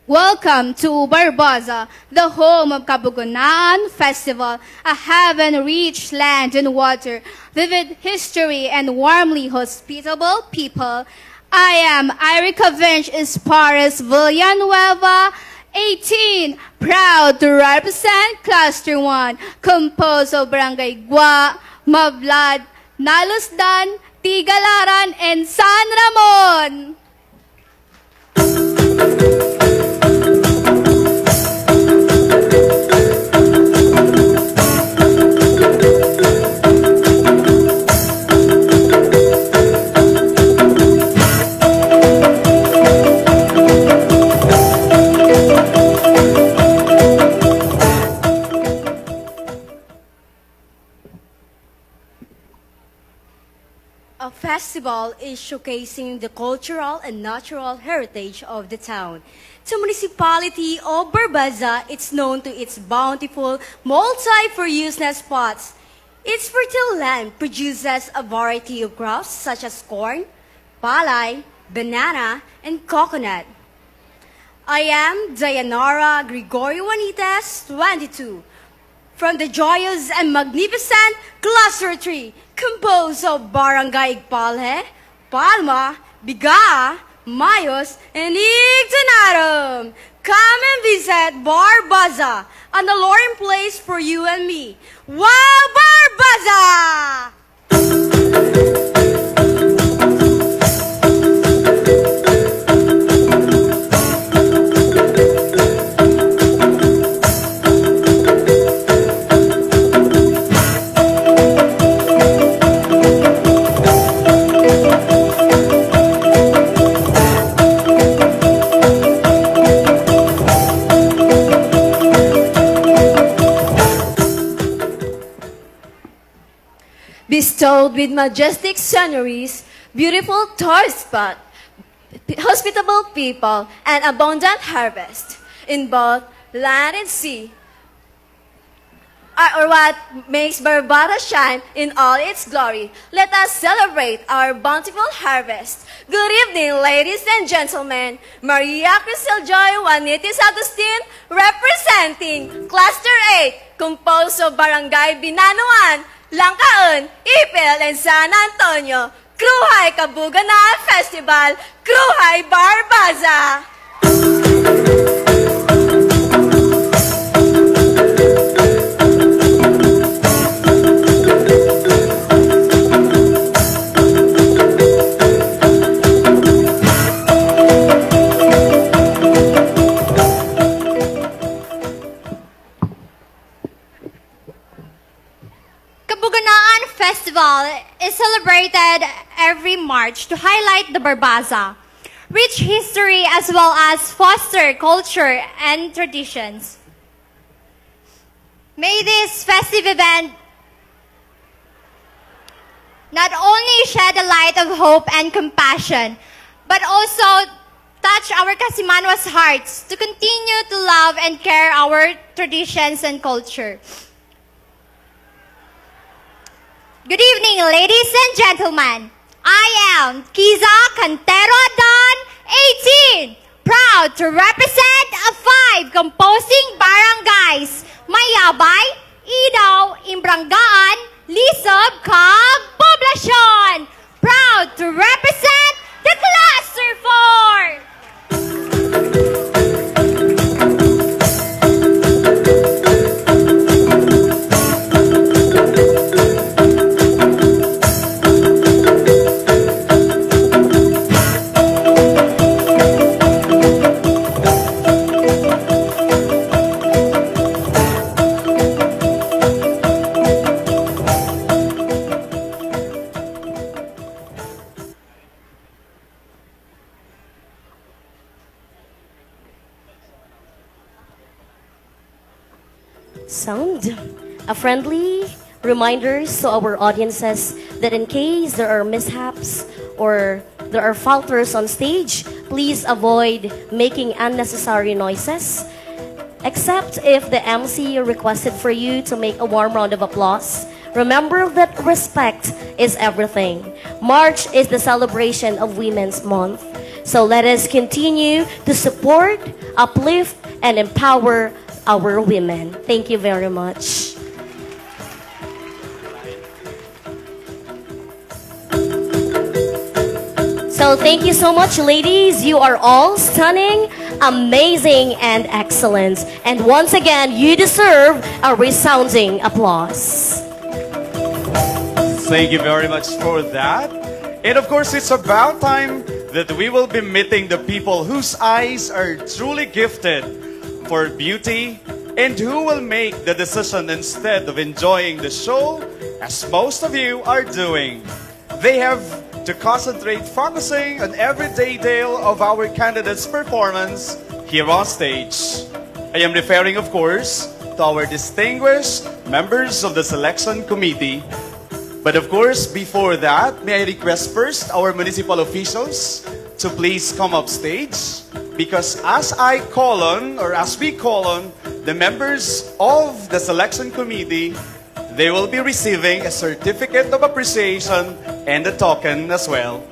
Welcome to Barbaza, the home of Kabuganaan Festival, a heaven-rich land and water, vivid history, and warmly hospitable people. I am Erica Vinch Espares Villanueva, 18, proud to represent Cluster 1, composed of Barangay Gua, Mablad, Nalusdan, Tigalaran, and San Ramon.
A festival is showcasing the cultural and natural heritage of the town. The municipality of Barbaza is known to its bountiful multi-for-useness spots. Its fertile land produces a variety of crops such as corn, palay, banana, and coconut. I am Dayanara Gregorio Juanitas, 22, from the joyous and magnificent Cluster 3, composed of Barangay Igpalhe, Palma, Bigaa, Mayos, and Igtanaram. Come and visit Barbaza, an alluring place for you and me. Wow, Barbaza!
told with majestic sceneries, beautiful tourist spot, hospitable people, and abundant harvest in both land and sea, are what makes Barbara shine in all its glory. Let us celebrate our bountiful harvest. Good evening, ladies and gentlemen. Maria Cristel Joy Juanitis Agustin, representing Cluster 8, composed of Barangay Binanuan, Langkaon, Ipil, and San Antonio. Lin-Ay Kabuganaan Festival, Lin-Ay Barbaza!
Kabuganaan Festival is celebrated every March to highlight the Barbaza, rich history as well as foster culture and traditions. May this festive event not only shed a light of hope and compassion, but also touch our Kasimanwas hearts to continue to love and care our traditions and culture. Good evening, ladies and gentlemen. I am Kiza Cantero Don, 18, proud to represent 5 composing barangays, Mayabay, Idaw, Imbrangaan, Lisob, Cag, Poblacion. Proud to represent the Cluster 4.
Sound. A friendly reminders to our audiences that in case there are mishaps or there are falters on stage, please avoid making unnecessary noises, except if the MC requested for you to make a warm round of applause. Remember that respect is everything. March is the celebration of Women's Month. So let us continue to support, uplift, and empower our women. Thank you very much. So thank you so much, ladies. You are all stunning, amazing, and excellent. And once again, you deserve a resounding applause.
Thank you very much for that. And of course, it's about time that we will be meeting the people whose eyes are truly gifted for beauty and who will make the decision instead of enjoying the show, as most of you are doing. They have to concentrate focusing on every detail of our candidates' performance here on stage. I am referring, of course, to our distinguished members of the selection committee. But of course, before that, may I request first our municipal officials to please come up stage, because as we call on the members of the selection committee, they will be receiving a certificate of appreciation and a token as well.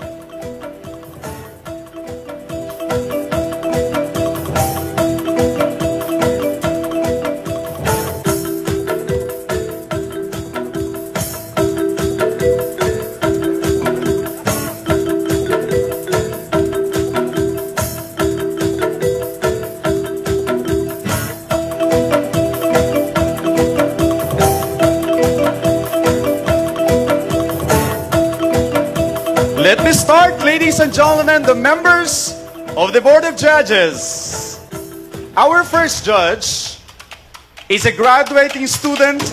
Let me start, ladies and gentlemen, the members of the Board of Judges. Our first judge is a graduating student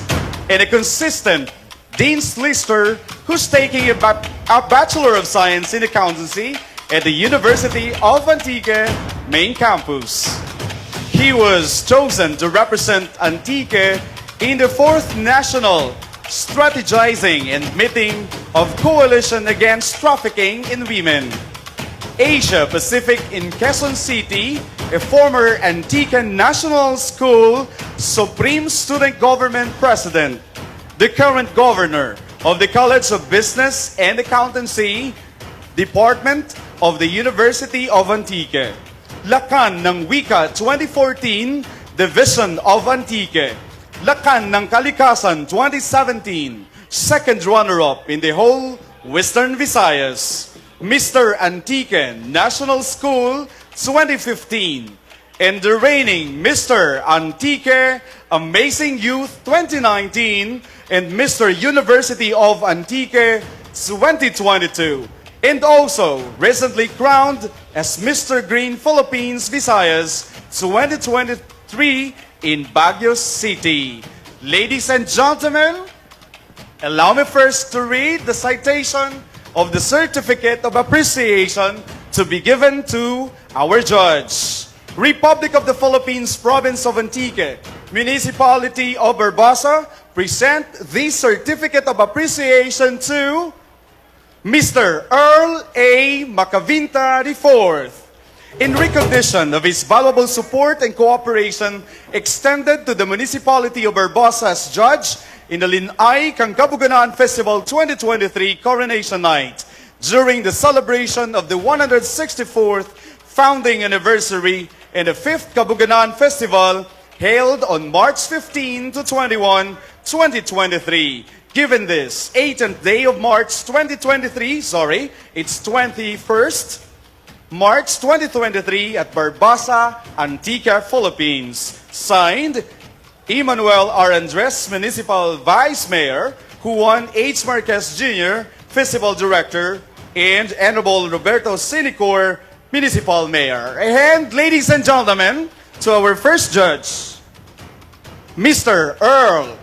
and a consistent Dean's Lister who's taking a Bachelor of Science in Accountancy at the University of Antique main campus. He was chosen to represent Antique in the 4th National strategizing and meeting of coalition against trafficking in women. Asia Pacific in Quezon City, a former Antique National School Supreme Student Government President, the current governor of the College of Business and Accountancy, Department of the University of Antique. Lakan ng Wika 2014, Division of Antique. Lakan ng Kalikasan 2017, second runner-up in the whole Western Visayas. Mr. Antique National School 2015, and the reigning Mr. Antique Amazing Youth 2019, and Mr. University of Antique 2022, and also recently crowned as Mr. Green Philippines Visayas 2023 in Baguio City. Ladies and gentlemen, allow me first to read the citation of the Certificate of Appreciation to be given to our judge. Republic of the Philippines, Province of Antique, Municipality of Barbasa, present the Certificate of Appreciation to Mr. Earl A. Macavinta IV, in recognition of his valuable support and cooperation extended to the Municipality of Barbasa as judge in the Lin-Ay Kang Kabuganaan Festival 2023 Coronation Night during the celebration of the 164th founding anniversary and the 5th Kabuganaan Festival held on March 15 to 21, 2023. Given this 18th day of March 2023, it's 21st March 2023 at Barbasa, Antique, Philippines. Signed, Emmanuel R. Andres, Municipal Vice Mayor, Juan H. Marquez Jr., Festival Director, and Honorable Roberto Sinicor, Municipal Mayor. And ladies and gentlemen, to our first judge, Mr. Earl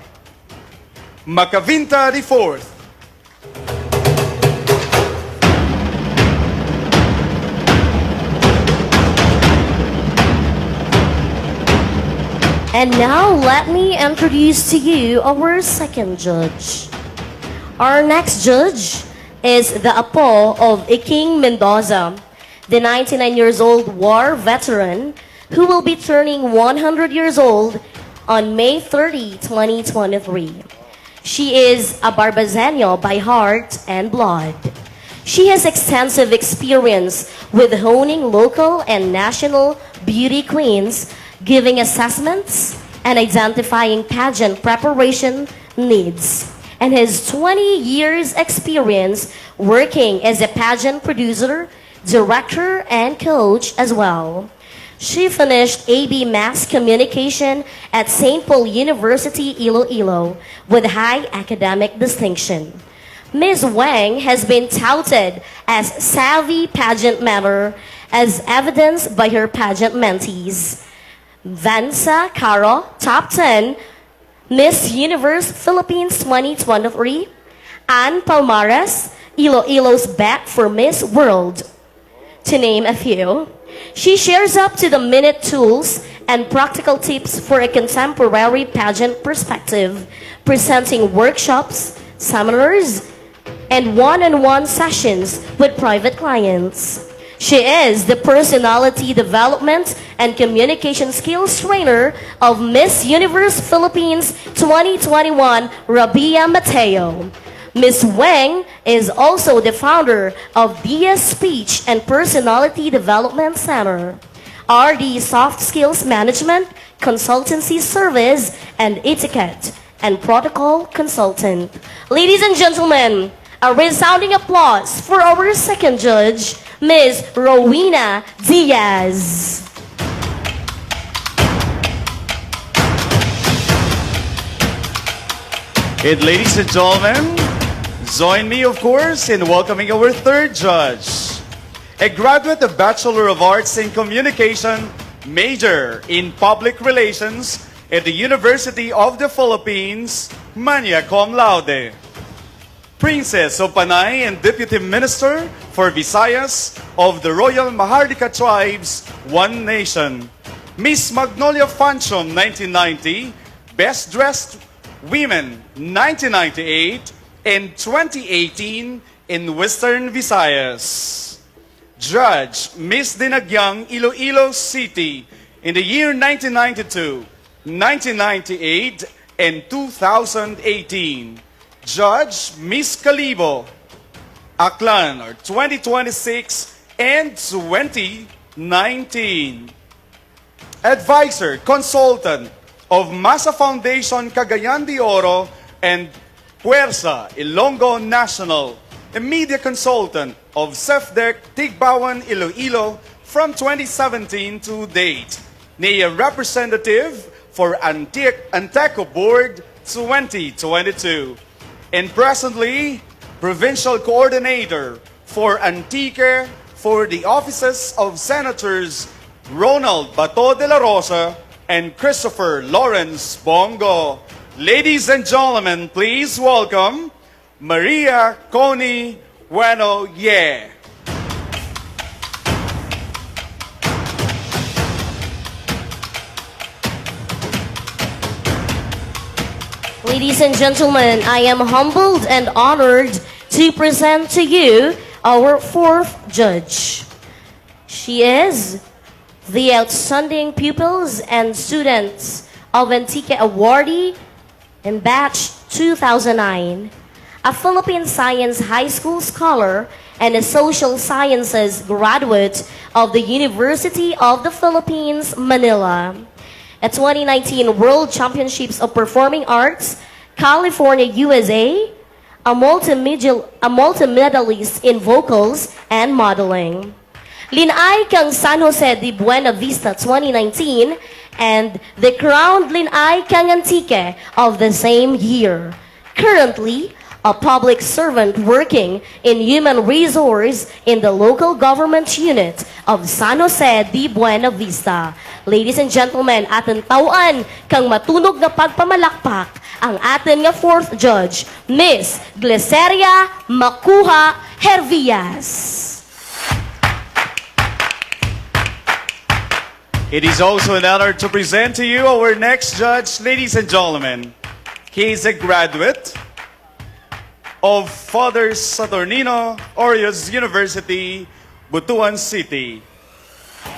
Macavinta IV.
And now, let me introduce to you our second judge. Our next judge is the Apo of King Mendoza, the 99 years old war veteran who will be turning 100 years old on May 30, 2023. She is a Barbaseño by heart and blood. She has extensive experience with honing local and national beauty queens, giving assessments and identifying pageant preparation needs, and has 20 years experience working as a pageant producer, director, and coach as well. She finished AB Mass Communication at St. Paul University, Iloilo, with high academic distinction. Ms. Wang has been touted as savvy pageant manner, as evidenced by her pageant mentees. Vanessa Caro, Top 10, Miss Universe Philippines 2023. Ann Palmares, Iloilo's bet for Miss World, to name a few. She shares up to the minute tools and practical tips for a contemporary pageant perspective, presenting workshops, seminars, and one-on-one sessions with private clients. She is the Personality Development and Communication Skills Trainer of Miss Universe Philippines 2021, Rabia Mateo. Ms. Wang is also the founder of DS Speech and Personality Development Center, RD Soft Skills Management, Consultancy Service, and Etiquette and Protocol Consultant. Ladies and gentlemen, a resounding applause for our second judge, Ms. Rowena Diaz.
And ladies and gentlemen, join me, of course, in welcoming our third judge, a graduate of Bachelor of Arts in Communication, major in Public Relations at the University of the Philippines, magna cum laude. Princess of Panay and Deputy Minister for Visayas of the Royal Mahardika Tribes, One Nation. Miss Magnolia Fanchon, 1990, Best Dressed Women 1998 and 2018 in Western Visayas. Judge Miss Dinagyang Iloilo City in the year 1992, 1998, and 2018. Judge Miss Calibo Aklan or 2026 and 2019. Advisor, consultant of Masa Foundation Cagayan de Oro and Puersa Ilonggo National, a media consultant of CEFDEC Tigbawan Iloilo from 2017 to date. NEA representative for Anteco Board 2022. And presently, provincial coordinator for Antique for the offices of Senators Ronald Bato de la Rosa and Christopher Lawrence Bongo. Ladies and gentlemen, please welcome Maria Connie Bueno Ye.
Ladies and gentlemen, I am humbled and honored to present to you our fourth judge. She is the Outstanding Pupils and Students of Antique Awardee in Batch 2009, a Philippine Science High School scholar and a Social Sciences graduate of the University of the Philippines, Manila. At 2019 World Championships of Performing Arts, California, USA, a multi-medalist in vocals and modeling. Lin-Ay Kang San Jose de Buena Vista 2019, and the crowned Lin-Ay Kang Antique of the same year. Currently, a public servant working in human resource in the local government unit of San Jose de Buena Vista. Ladies and gentlemen, atin tauan kang matunog na pagpamalakpak ang atin nga fourth judge, Miss Glyceria Makuha Hervias.
It is also an honor to present to you our next judge, ladies and gentlemen. He is a graduate of Father Saturnino Orius University, Butuan City.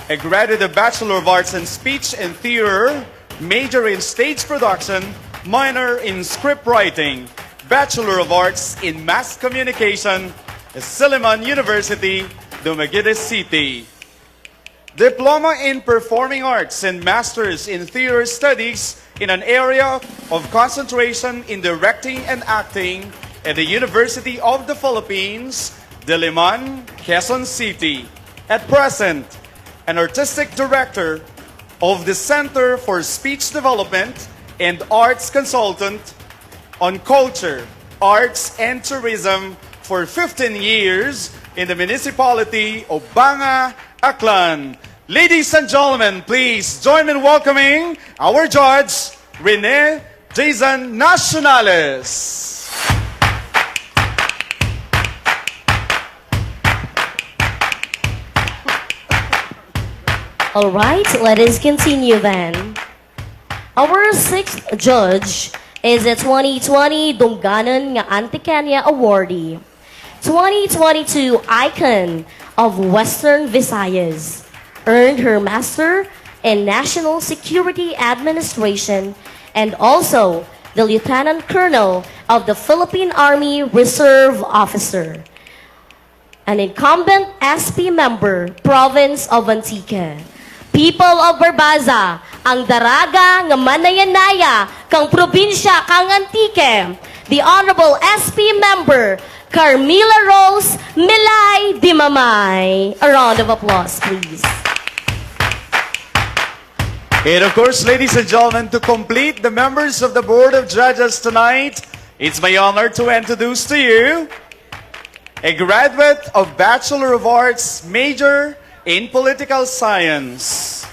A graduate of Bachelor of Arts in Speech and Theater, major in stage production, minor in script writing, Bachelor of Arts in Mass Communication, Silliman University, Dumaguete City. Diploma in Performing Arts and Masters in Theater Studies in an area of concentration in directing and acting at the University of the Philippines, Diliman, Quezon City. At present, an artistic director of the Center for Speech Development and Arts Consultant on Culture, Arts, and Tourism for 15 years in the municipality of Banga, Aklan. Ladies and gentlemen, please join me in welcoming our judge, Rene Jason Nacionales.
All right, let us continue then. Our sixth judge is a 2020 Dunganon nga Antikanya Awardee, 2022 Icon of Western Visayas, earned her Master in National Security Administration, and also the Lieutenant Colonel of the Philippine Army Reserve Officer, an incumbent SP member, Province of Antique. People of Barbaza, ang daraga nga manayanaya kang probinsya kang Antique, the Honorable SP member, Carmila Rose Milay Dimamay. A round of applause, please.
And of course, ladies and gentlemen, to complete the members of the Board of Judges tonight, it's my honor to introduce to you a graduate of Bachelor of Arts, major in Political Science.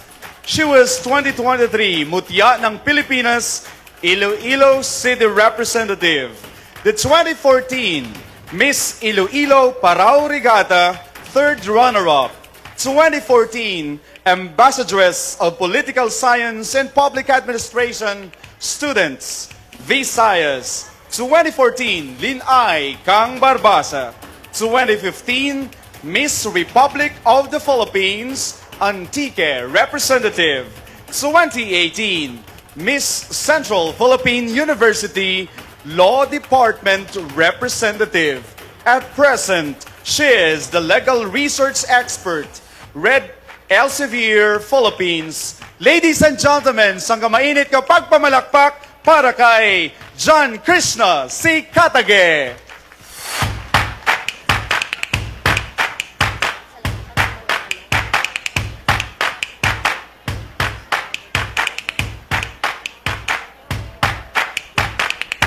She was 2023 Mutya ng Pilipinas, Iloilo City Representative. The 2014 Miss Iloilo Parao Regatta, third runner-up. 2014 Ambassadress of Political Science and Public Administration Students.
Visayas. 2014, Lin-Ay Kang Barbasa. 2015, Miss Republic of the Philippines, Antique Representative. 2018, Miss Central Philippine University, Law Department Representative. At present, she is the legal research expert, Red Elsevier, Philippines. Ladies and gentlemen, sangkamainit ka pagpamalakpak para kay John Krishna C. Katage.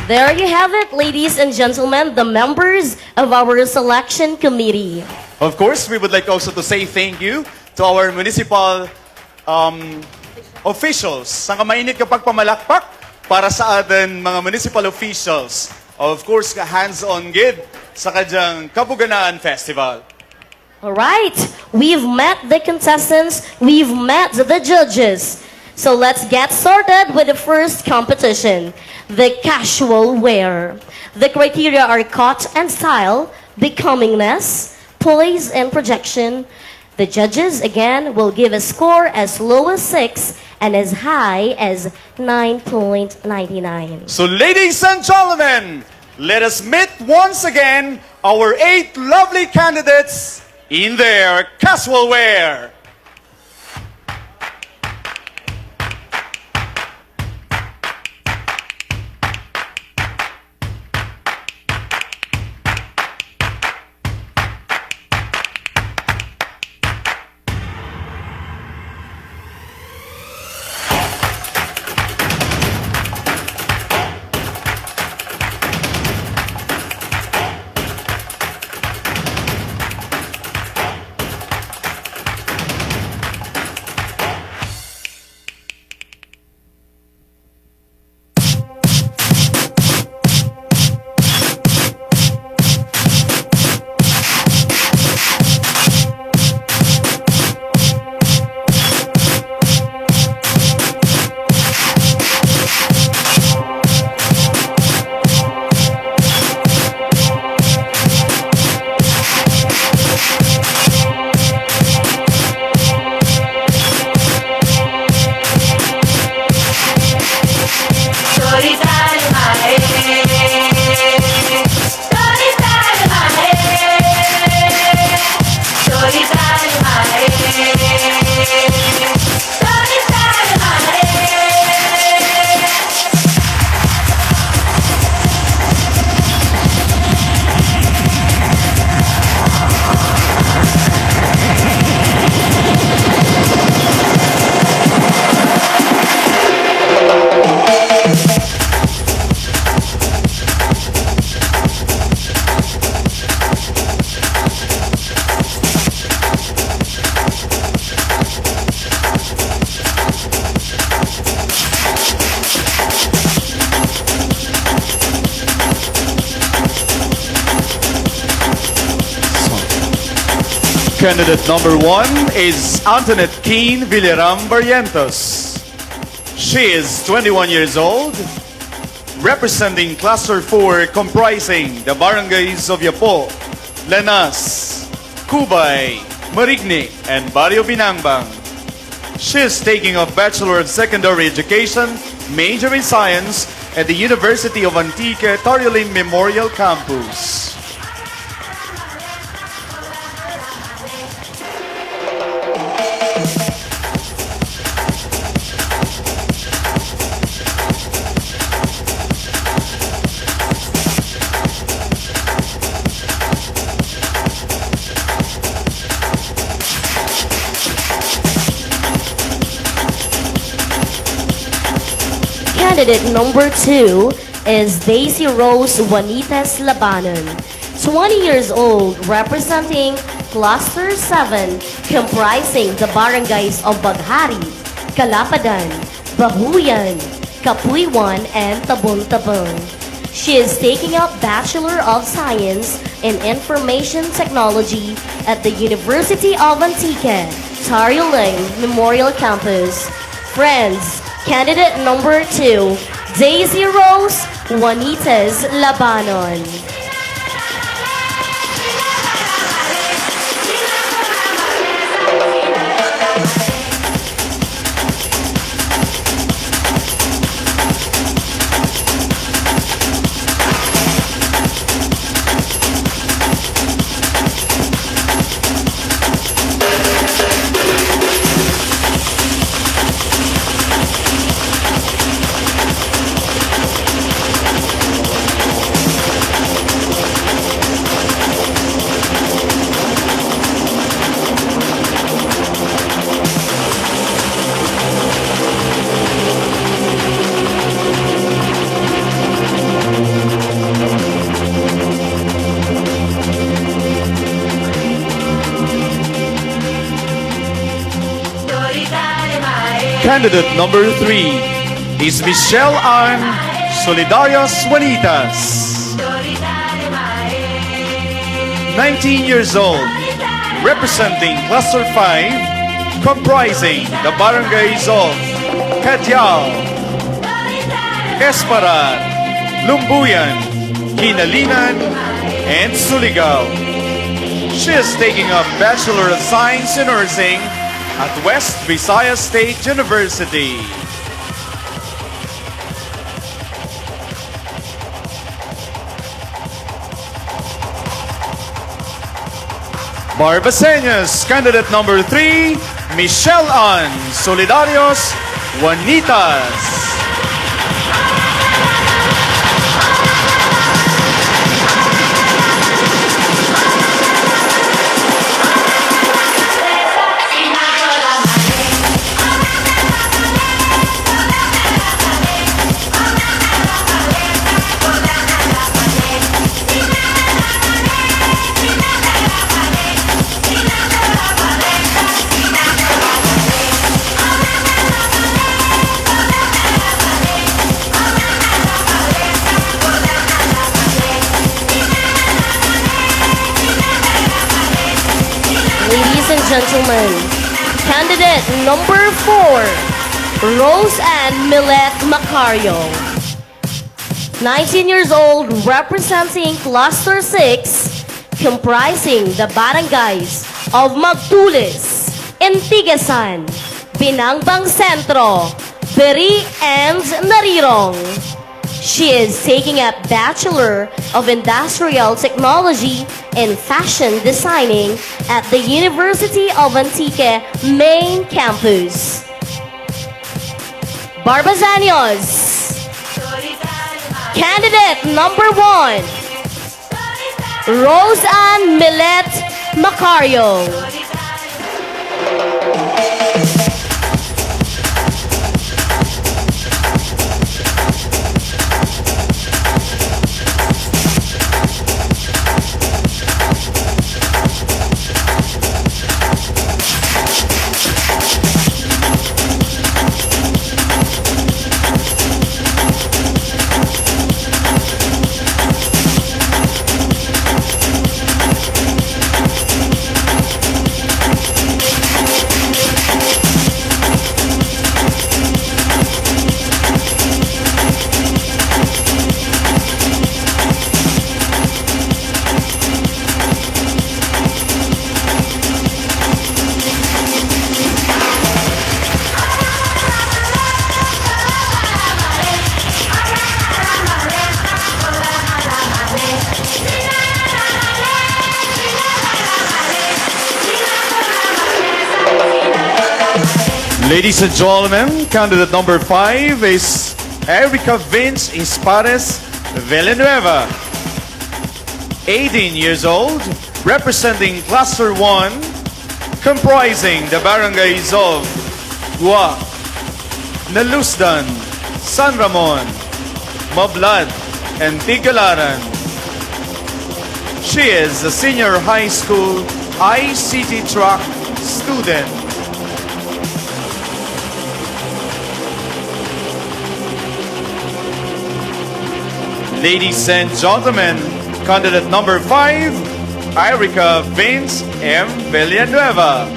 There you have it, ladies and gentlemen, the members of our selection committee.
Of course, we would like also to say thank you to our municipal officials. Sangkamainit ka pagpamalakpak para sa atin mga municipal officials. Of course, hands-on gid sa kadyang Kabuganaan Festival.
All right, we've met the contestants, we've met the judges. So let's get started with the first competition, the casual wear. The criteria are cut and style, becomingness, poise and projection. The judges, again, will give a score as low as 6 and as high as 9.99.
So ladies and gentlemen, let us meet once again our 8 lovely candidates in their casual wear. Candidate number 1 is Antoinette Keen Villaram Barrientos. She is 21 years old, representing Cluster 4 comprising the barangays of Yapo, Lanas, Cubay, Marigny, and Barrio Binangbang. She is taking a Bachelor of Secondary Education, major in Science, at the University of Antique Tariolim Memorial Campus.
Candidate number 2 is Daisy Rose Juanitas Labanon, 20 years old, representing Cluster 7, comprising the barangays of Baghari, Kalapadan, Bahuyan, Kapuiwan, and Tabon-Tabon. She is taking up Bachelor of Science in Information Technology at the University of Antique, Tarioling Memorial Campus. Friends, candidate number 2, Daisy Rose Juanitas Labanon.
Candidate number 3 is Michelle Ann Solidarios Juanitas. 19 years old, representing Cluster 5, comprising the barangays of Cadyao, Esparan, Lumbuyan, Kinalinan, and Surigao. She is taking up Bachelor of Science in Nursing at West Visayas State University. Barbaseñas, candidate number 3, Michelle Ann Solidarios Juanitas.
Ladies and gentlemen, candidate number 4, Rose Ann Millet Macario. 19 years old, representing Cluster 6, comprising the barangays of Magtulis, Intigasan, Binangbang Sentro, Beri, and Narirong. She is taking up Bachelor of Industrial Technology in Fashion Designing at the University of Antique Main Campus. Barbazanos, candidate number 1, Rose Ann Millet Macario.
Ladies and gentlemen, candidate number 5 is Erica Vince Ispares Villanueva. 18 years old, representing Cluster 1, comprising the barangays of Gua, Nalusdan, San Ramon, Mablad, and Tigalaran. She is a senior high school ICT track student. Ladies and gentlemen, candidate number 5, Erica Vince M. Villanueva.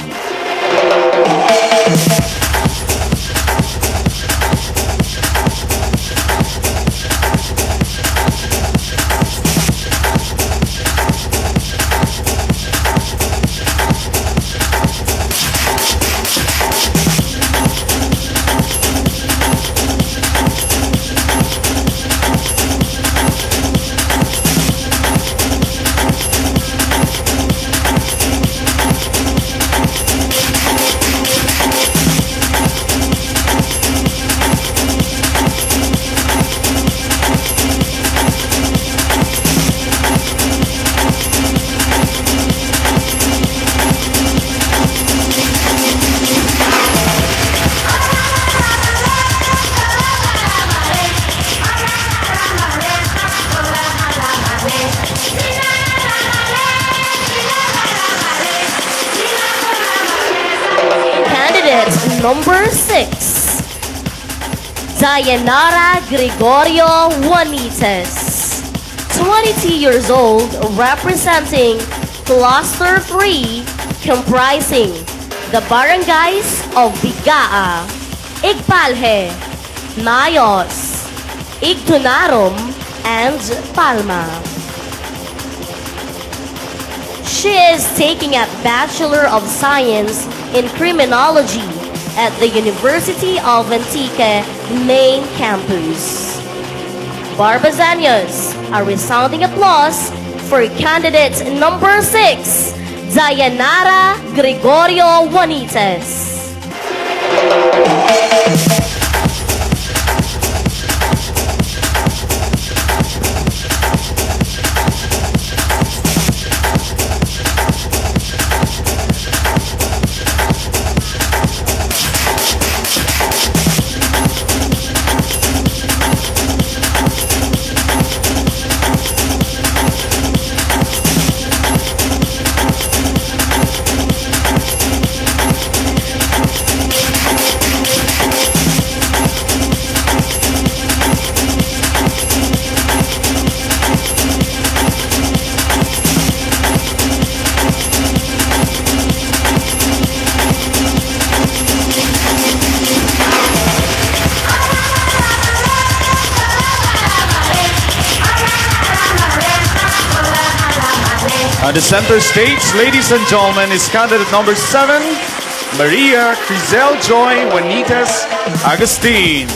number 6, Dayanara Gregorio Juanites, 22 years old, representing Cluster 3, comprising the barangays of Bigaa, Igpalhe, Mayos, Igtunarom, and Palma. She is taking a Bachelor of Science in Criminology at the University of Antique main campus. Barbazanios, a resounding applause for candidate number 6, Dayanara Gregorio Juanites.
On the center stage, ladies and gentlemen, is candidate number 7, Maria Crizel Joy Juanites Agustin.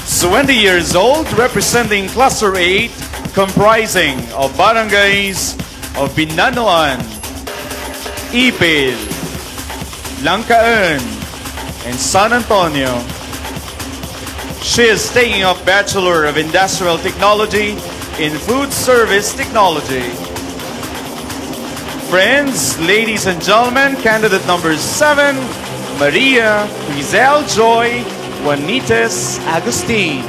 So 20 years old, representing Cluster 8, comprising of barangays of Binanoan, Ipil, Langkaan, and San Antonio. She is taking up Bachelor of Industrial Technology in Food Service Technology. Friends, ladies and gentlemen, candidate number 7, Maria Crizel Joy Juanites Agustin.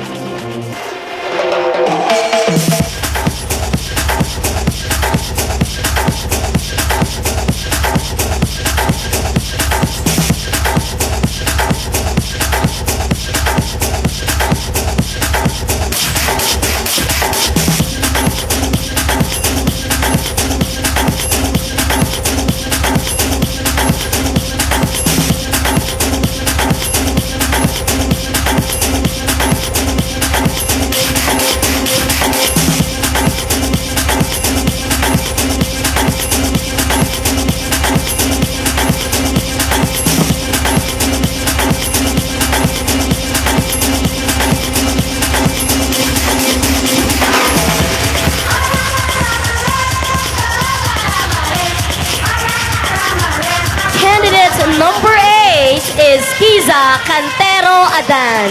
Number 8 is Kiza Cantero Adan,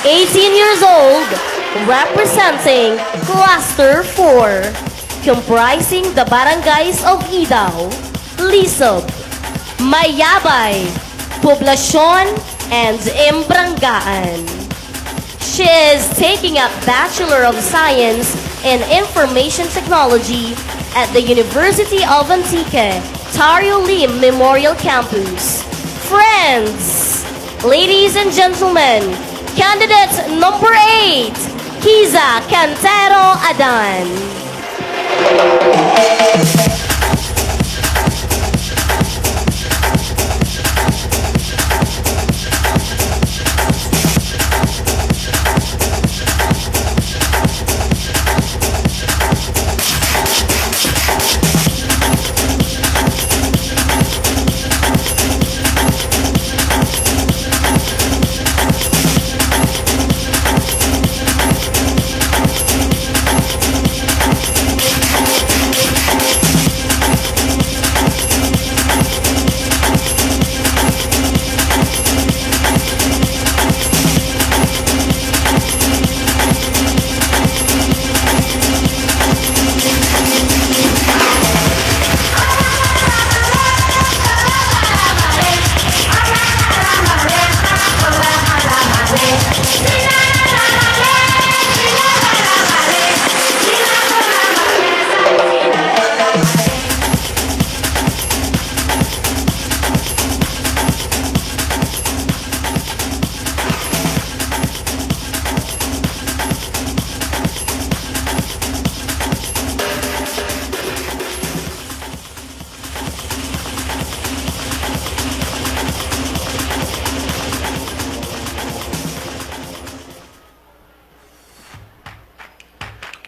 18 years old, representing Cluster 4, comprising the barangays of Idaw, Lisob, Mayabay, Poblacion, and Imbrangaan. She is taking up Bachelor of Science in Information Technology at the University of Antique, Tario Lim Memorial Campus. Friends, ladies and gentlemen, candidate number 8, Kiza Cantero Adan.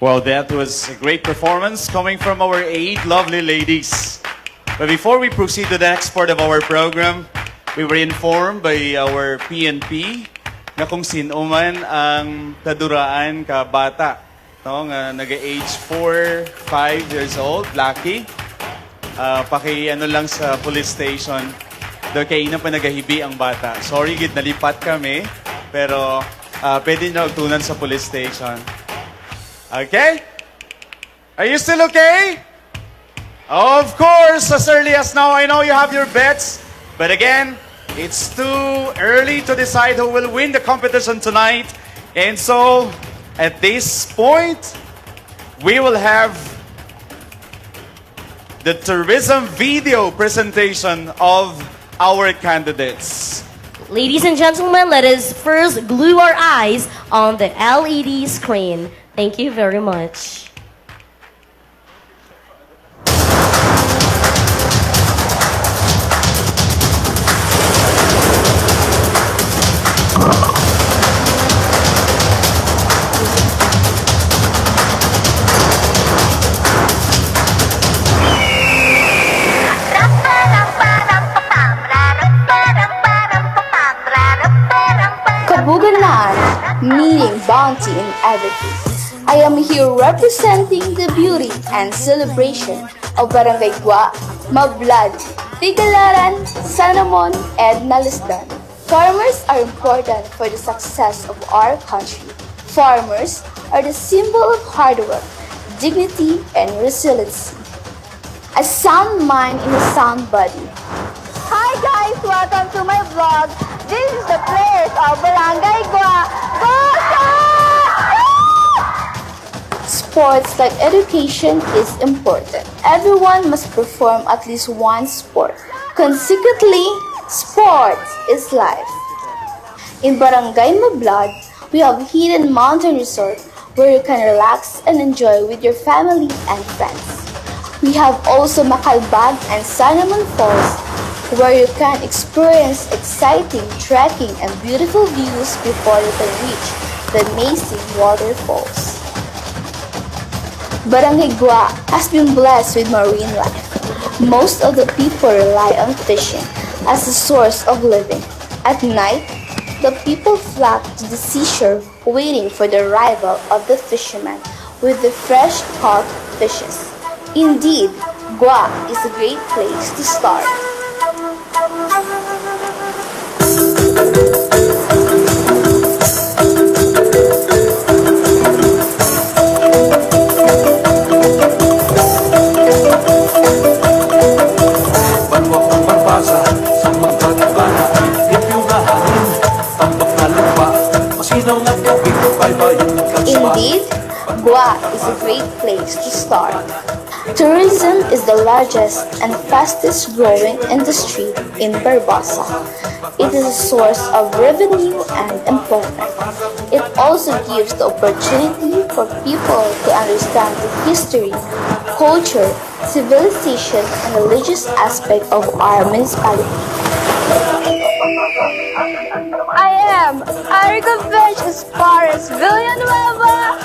Well, that was a great performance coming from our 8 lovely ladies. But before we proceed to the next part of our program, we were informed by our PNP na kung sino man ang taduraan ka bata, no, nga naga-age 4, 5 years old, lucky. Paki-ano lang sa police station. Daw kay ina pa nagahibi ang bata. Sorry, gid nalipat kami, pero pwede nyo tunan sa police station. Okay? Are you still okay? Of course, as early as now, I know you have your bets. But again, it's too early to decide who will win the competition tonight. And so, at this point, we will have the tourism video presentation of our candidates.
Ladies and gentlemen, let us first glue our eyes on the LED screen. Thank you very much.
Kabuganaan, meaning bounty in everything. I am here representing the beauty and celebration of Barangay Gua, Mablad, Tigalaran, Sanamon, and Nalisdan. Farmers are important for the success of our country. Farmers are the symbol of hard work, dignity, and resiliency. A sound mind in a sound body. Hi guys! Welcome to my vlog. This is the players of Barangay Gua. Go Sports like education is important. Everyone must perform at least one sport. Consequently, sports is life. In Barangay Mablad, we have hidden mountain resort where you can relax and enjoy with your family and friends. We have also Makalbag and Sanamon Falls where you can experience exciting trekking and beautiful views before you can reach the amazing waterfalls. Barangay Gua has been blessed with marine life. Most of the people rely on fishing as a source of living. At night, the people flock to the seashore waiting for the arrival of the fishermen with the fresh caught fishes. Indeed, Gua is a great place to start. Indeed, Gua is a great place to start. Tourism is the largest and fastest growing industry in Barbasa. It is a source of revenue and employment. It also gives the opportunity for people to understand the history, culture, civilization, and religious aspect of our municipality. I am Arica Veg as far as Villanueva.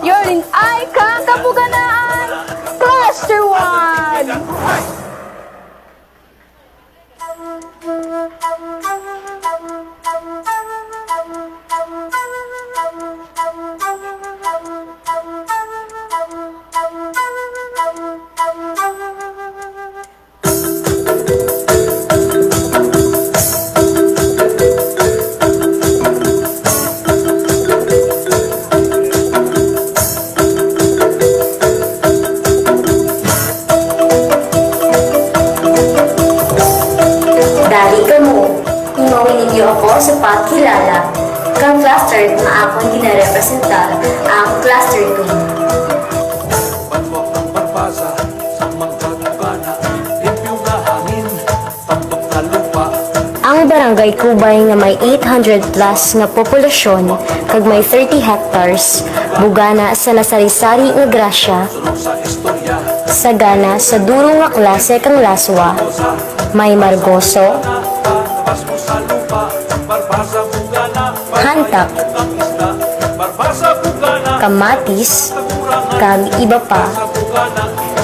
You're Lin-Ay Kang Kabuganaan, Cluster 1.
Sa pagkilala kang cluster na akong ginarepresenta ang Cluster 2. Ang barangay Kubay nga may 800 plus nga populasyon kag may 30 hectares bugana sa nasari-sari nga grasya sagana sa duro nga klase kang laswa may margoso hantak, kamatis, kag iba pa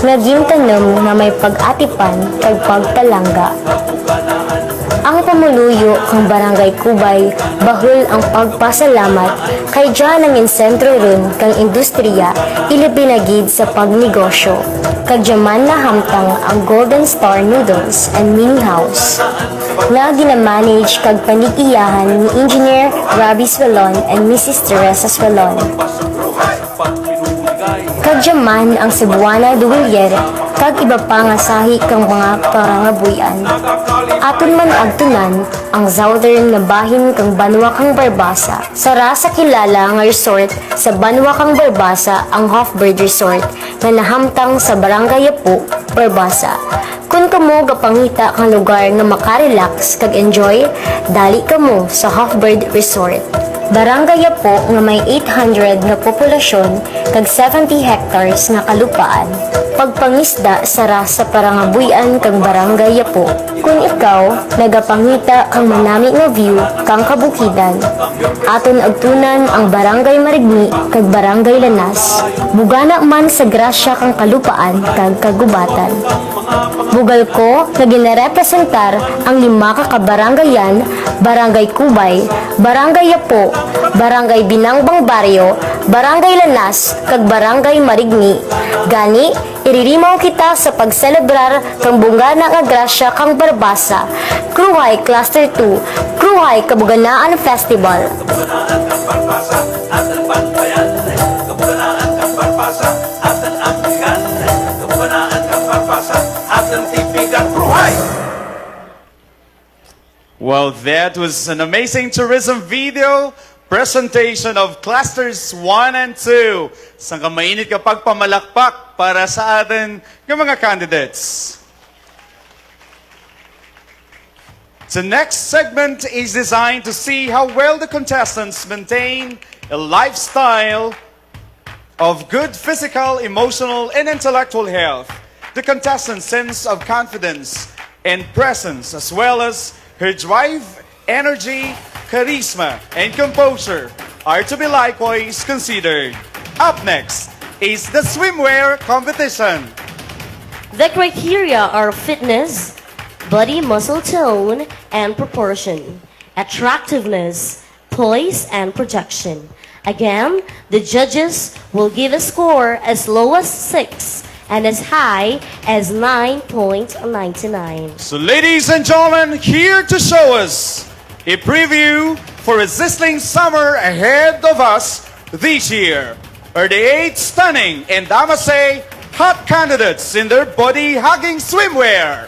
nga gintanem nga may pag-atipan kag pagpalangga. Ang pamuluyo kang Barangay Kubay bahul ang pagpasalamat kay diyan ang insentro ron kang industriya ilipinagid sa pagnegosyo. Kag diyaman na hamtang ang Golden Star Noodles and Mini House nga ginamanage kag panigiyahan ni Engineer Robbie Swalon and Mrs. Teresa Swalon. Kag diyaman ang Cebuana Duwilier kag iba pa nga sahi kang mga parangabuyan. Aton man agtunan ang southern nga bahin kang Banwa kang Barbasa. Sara sa kilala nga resort sa Banwa kang Barbasa ang Hofbird Resort nga nahamtang sa Barangay Yapo, Barbasa. Kung kamo gapangita kang lugar nga makarelax kag enjoy, dali kamo sa Hofbird Resort. Barangay Yapo nga may 800 nga populasyon kag 70 hectares nga kalupaan. Pagpangisda sara sa parangabuyan kag Barangay Yapo. Kung ikaw nagapangita kang manami nga view kang kabukidan, aton agtunan ang Barangay Marigni kag Barangay Lanas. Bugana man sa grasya kang kalupaan kag kagubatan. Bugal ko nga ginarepresentar ang 5 ka kabarangayan: Barangay Kubay, Barangay Yapo, Barangay Binangbang Baryo, Barangay Lanas, kag Barangay Marigni. Gani, iririmaw kita sa pagselebrar kang bungana nga grasya kang Barbasa. Kruhay Cluster 2, Kruhay Kabuganaan Festival.
Well, that was an amazing tourism video presentation of clusters 1 and 2. Sang kamainit kapag pamalakpak para sa atin ng mga candidates. The next segment is designed to see how well the contestants maintain a lifestyle of good physical, emotional, and intellectual health. The contestant's sense of confidence and presence, as well as her drive, energy, charisma, and composure are to be likewise considered. Up next is the swimwear competition.
The criteria are fitness, body muscle tone and proportion, attractiveness, poise, and projection. Again, the judges will give a score as low as 6 and as high as 9.99.
So ladies and gentlemen, here to show us a preview for a sizzling summer ahead of us this year are the 8 stunning and I must say hot candidates in their body-hugging swimwear.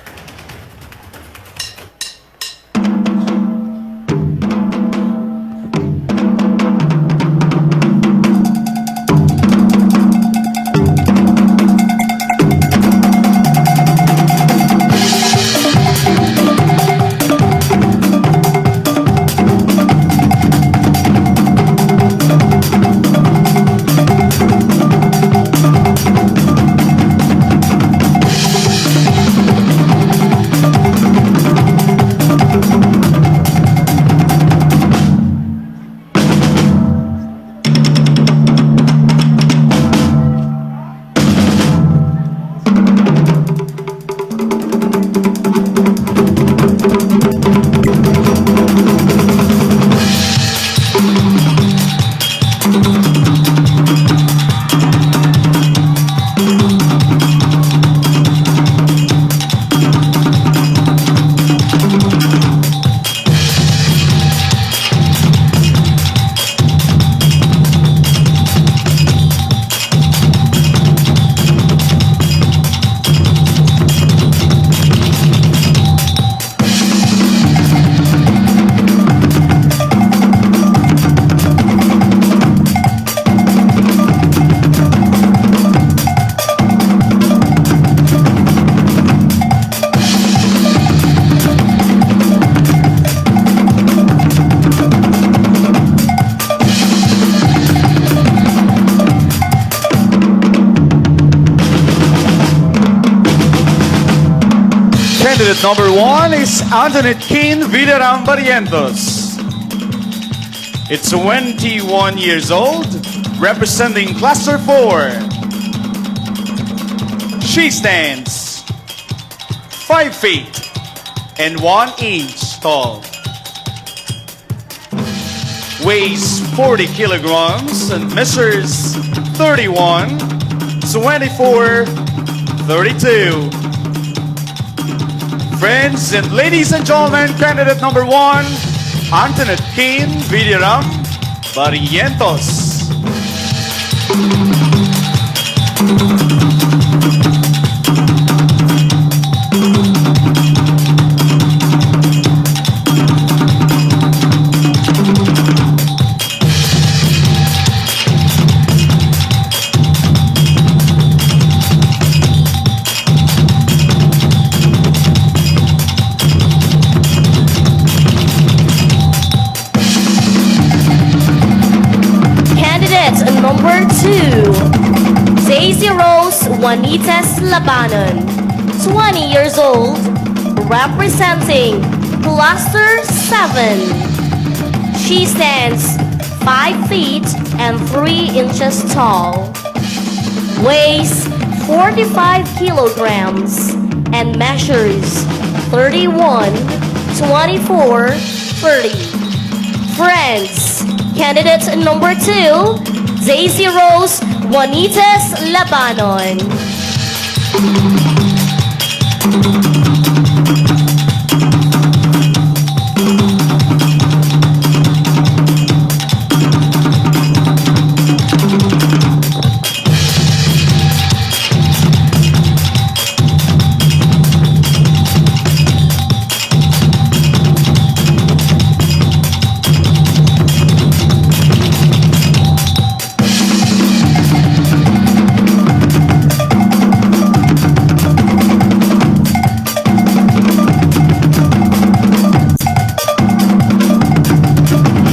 Candidate number 1 is Lin-Ay Kang Kabuganaan. It's 21 years old, representing Cluster 4, She stands 5 feet and 1 inch tall. Weighs 40 kilograms and measures 31, 24, 32. Friends and ladies and gentlemen, candidate number 1, Antoinette King Villarreal Barrientos.
Number 2, Daisy Rose Juanitas Labanon, 20 years old, representing Cluster 7. She stands 5 feet and 3 inches tall, weighs 45 kilograms, and measures 31, 24, 30. Friends, candidate number 2, Daisy Rose Juanitas Labanon.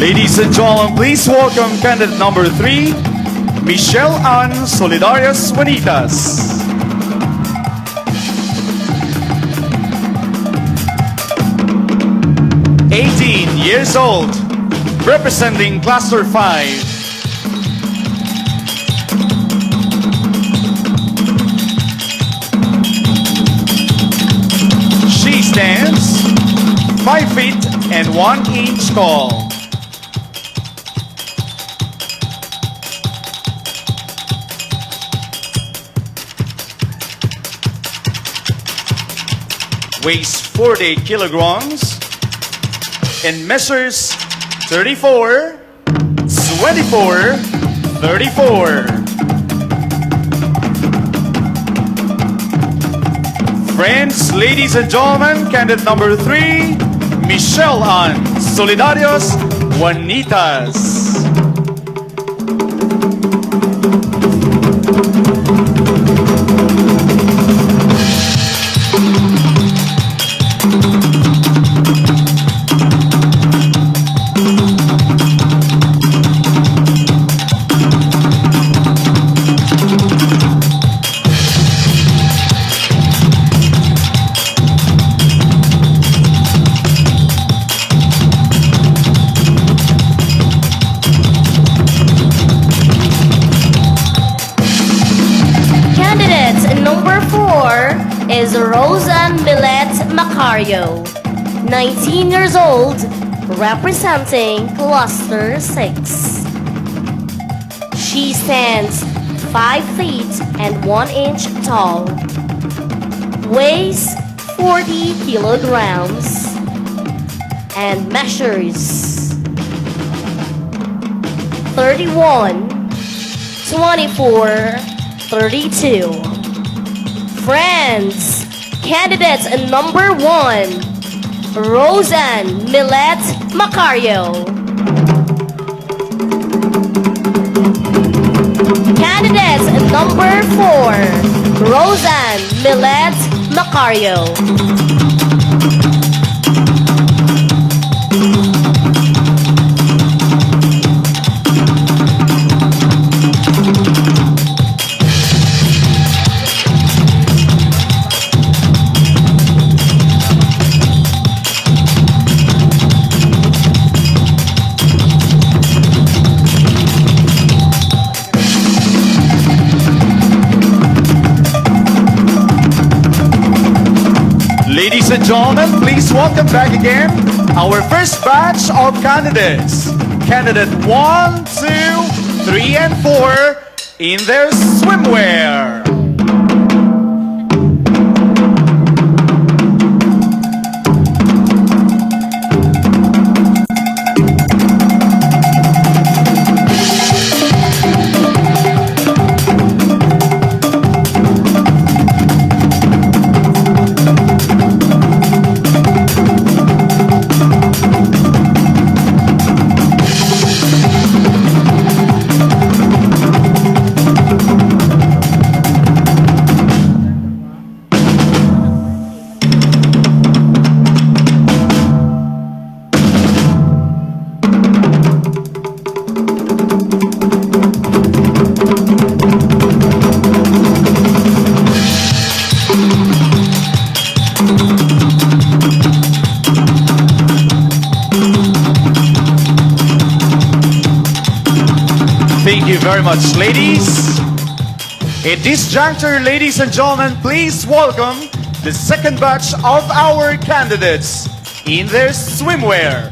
Ladies and gentlemen, please welcome candidate number 3, Michelle Ann Solidarios Juanitas. Years old, representing Cluster 5. She stands 5 feet and 1 inch tall. Weighs 40 kilograms and measures 34, 24, 34. Friends, ladies and gentlemen, candidate number 3, Michelle Ann Solidarios Juanitas.
Is Rosan Millet Macario, 19 years old, representing Cluster 6. She stands 5 feet and 1 inch tall, weighs 40 kilograms, and measures 31, 24, 32. Friends, candidates number 1, Rosan Millet Macario. Candidates number 4, Rosan Millet Macario.
gentlemen, please welcome back again our first batch of candidates. Candidate 1, 2, 3, and 4 in their swimwear. Thank you very much, ladies. At this juncture, ladies and gentlemen, please welcome the second batch of our candidates in their swimwear.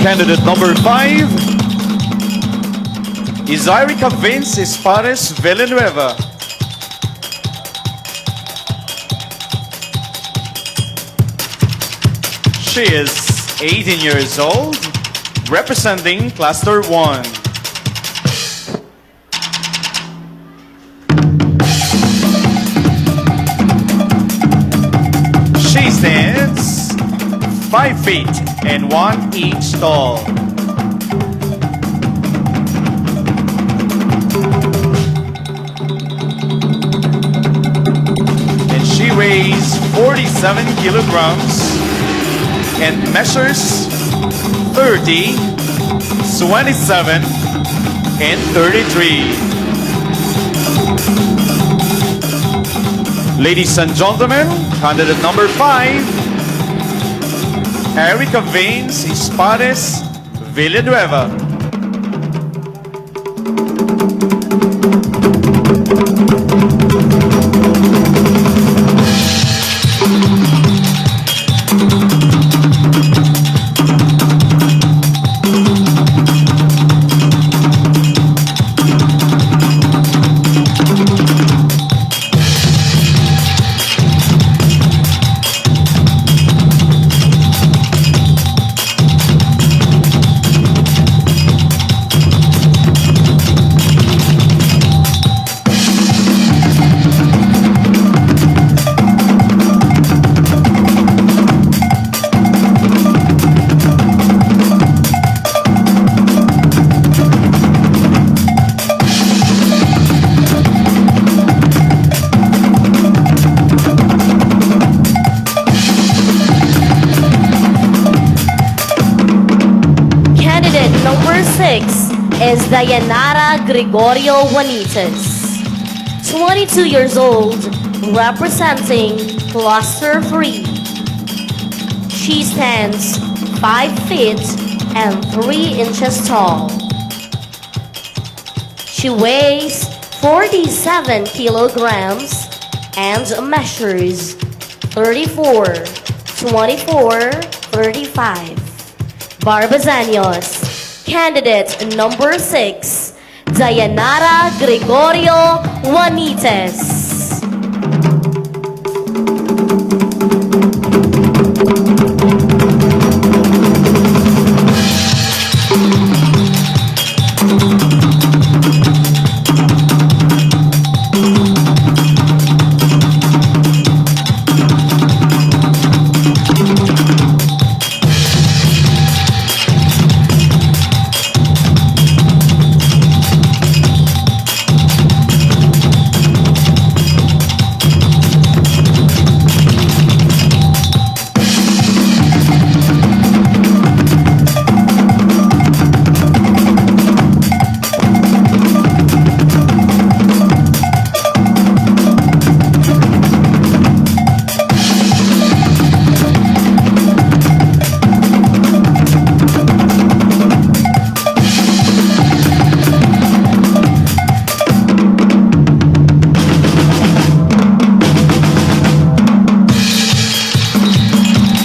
Candidate number 5 is Erica Vince Espares Villanueva. She is 18 years old, representing Cluster 1. She stands 5 feet and 1 inch tall. And she weighs 47 kilograms and measures 30, 27, and 33. Ladies and gentlemen, candidate number 5, Erica Vince Espares Villanueva.
is Dayanara Gregorio Juanitas, 22 years old, representing Cluster 3. She stands 5 feet and 3 inches tall. She weighs 47 kilograms and measures 34, 24, 35. Barbazanos, candidate number 6, Dayanara Gregorio Juanitas.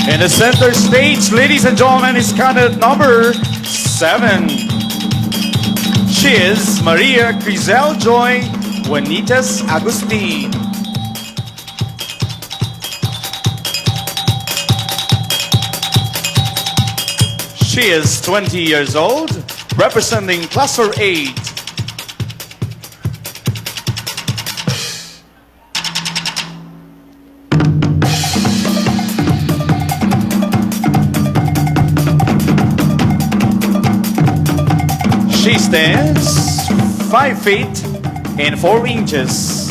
In the center stage, ladies and gentlemen, is candidate number 7. She is Maria Crizel Joy Juanitas Agustin. She is 20 years old, representing Cluster 8. She stands 5 feet and 4 inches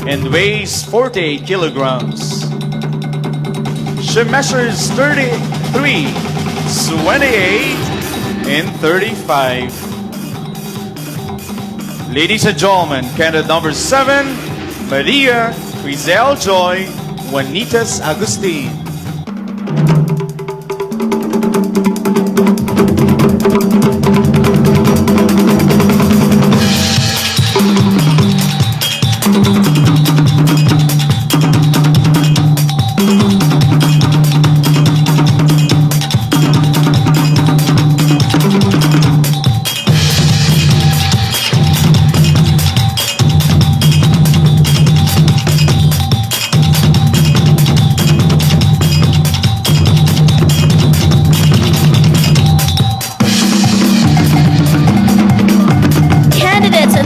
and weighs 48 kilograms. She measures 33, 28, and 35. Ladies and gentlemen, candidate number 7, Maria Crizel Joy Juanitas Agustin.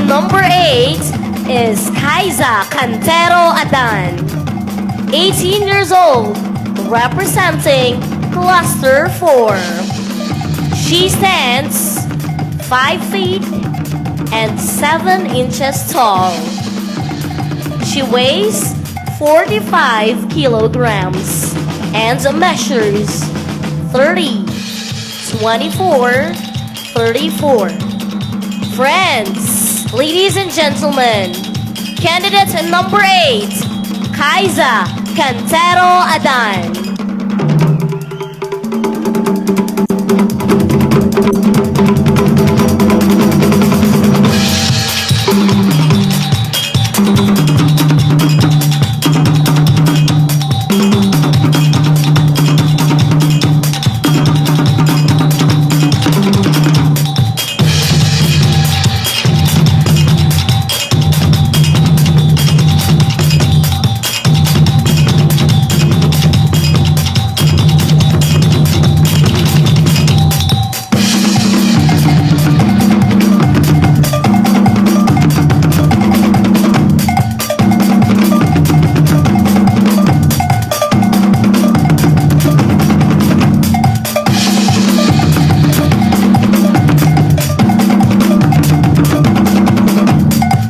Number 8 is Kaiza Cantero Adan, 18 years old, representing Cluster 4. She stands 5 feet and 7 inches tall. She weighs 45 kilograms and measures 30, 24, 34. Friends, ladies and gentlemen, candidate number 8, Kaiza Cantero Adan.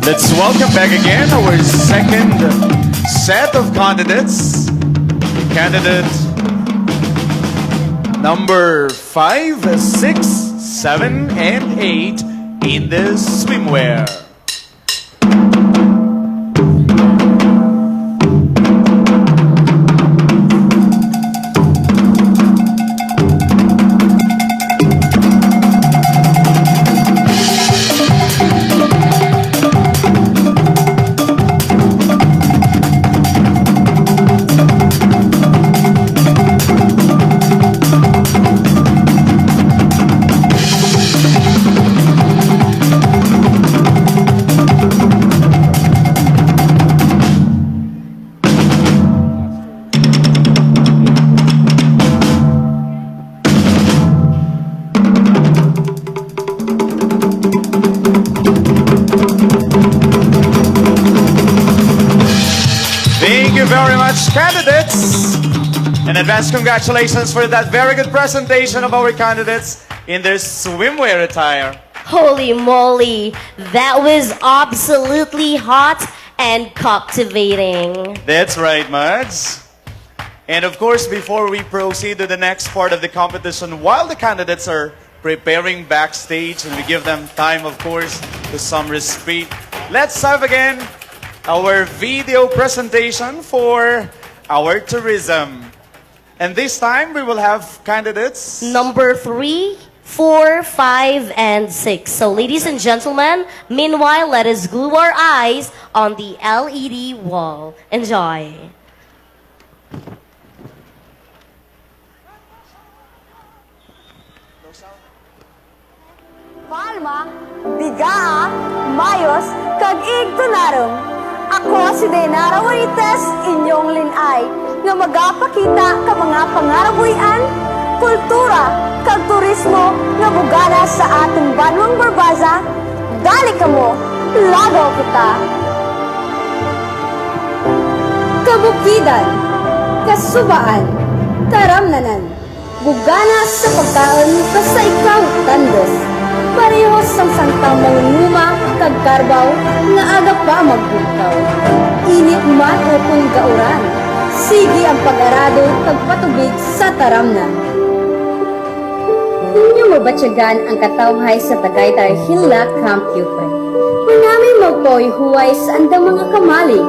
Let's welcome back again our second set of candidates. Candidate number 5, 6, 7, and 8 in the swimwear. Thank you very much, candidates. And advance congratulations for that very good presentation of our candidates in their swimwear attire.
Holy moly, that was absolutely hot and captivating.
That's right, Mads. And of course, before we proceed to the next part of the competition, while the candidates are preparing backstage and we give them time, of course, to some respite, let's have again our video presentation for our tourism. And this time, we will have candidates.
Number 3, 4, 5, and 6. So ladies and gentlemen, meanwhile, let us glue our eyes on the LED wall. Enjoy.
Palma, Bigaa, Mayos, kag Igtunarong. Ako si Dainara Warites, inyong Lin-Ay, nga magapakita ka mga pangarabuyan, kultura, kag turismo nga bugana sa atong banwang Barbaza. Dali ka mo, lagaw kita. Kabukidan, kasubaan, taramnanan, bugana sa pagkaon basta ikaw tandos. Parehos sang sangtang mangunguma kag karbaw nga aga pa magbugtaw. Init man o kung gauran, sige ang pag-arado kag patubig sa taramnan. Inyo mabatyagan ang katawhay sa Tagaytay Hilla Camp Cupid. Manami magpoy huway sa andang mga kamali.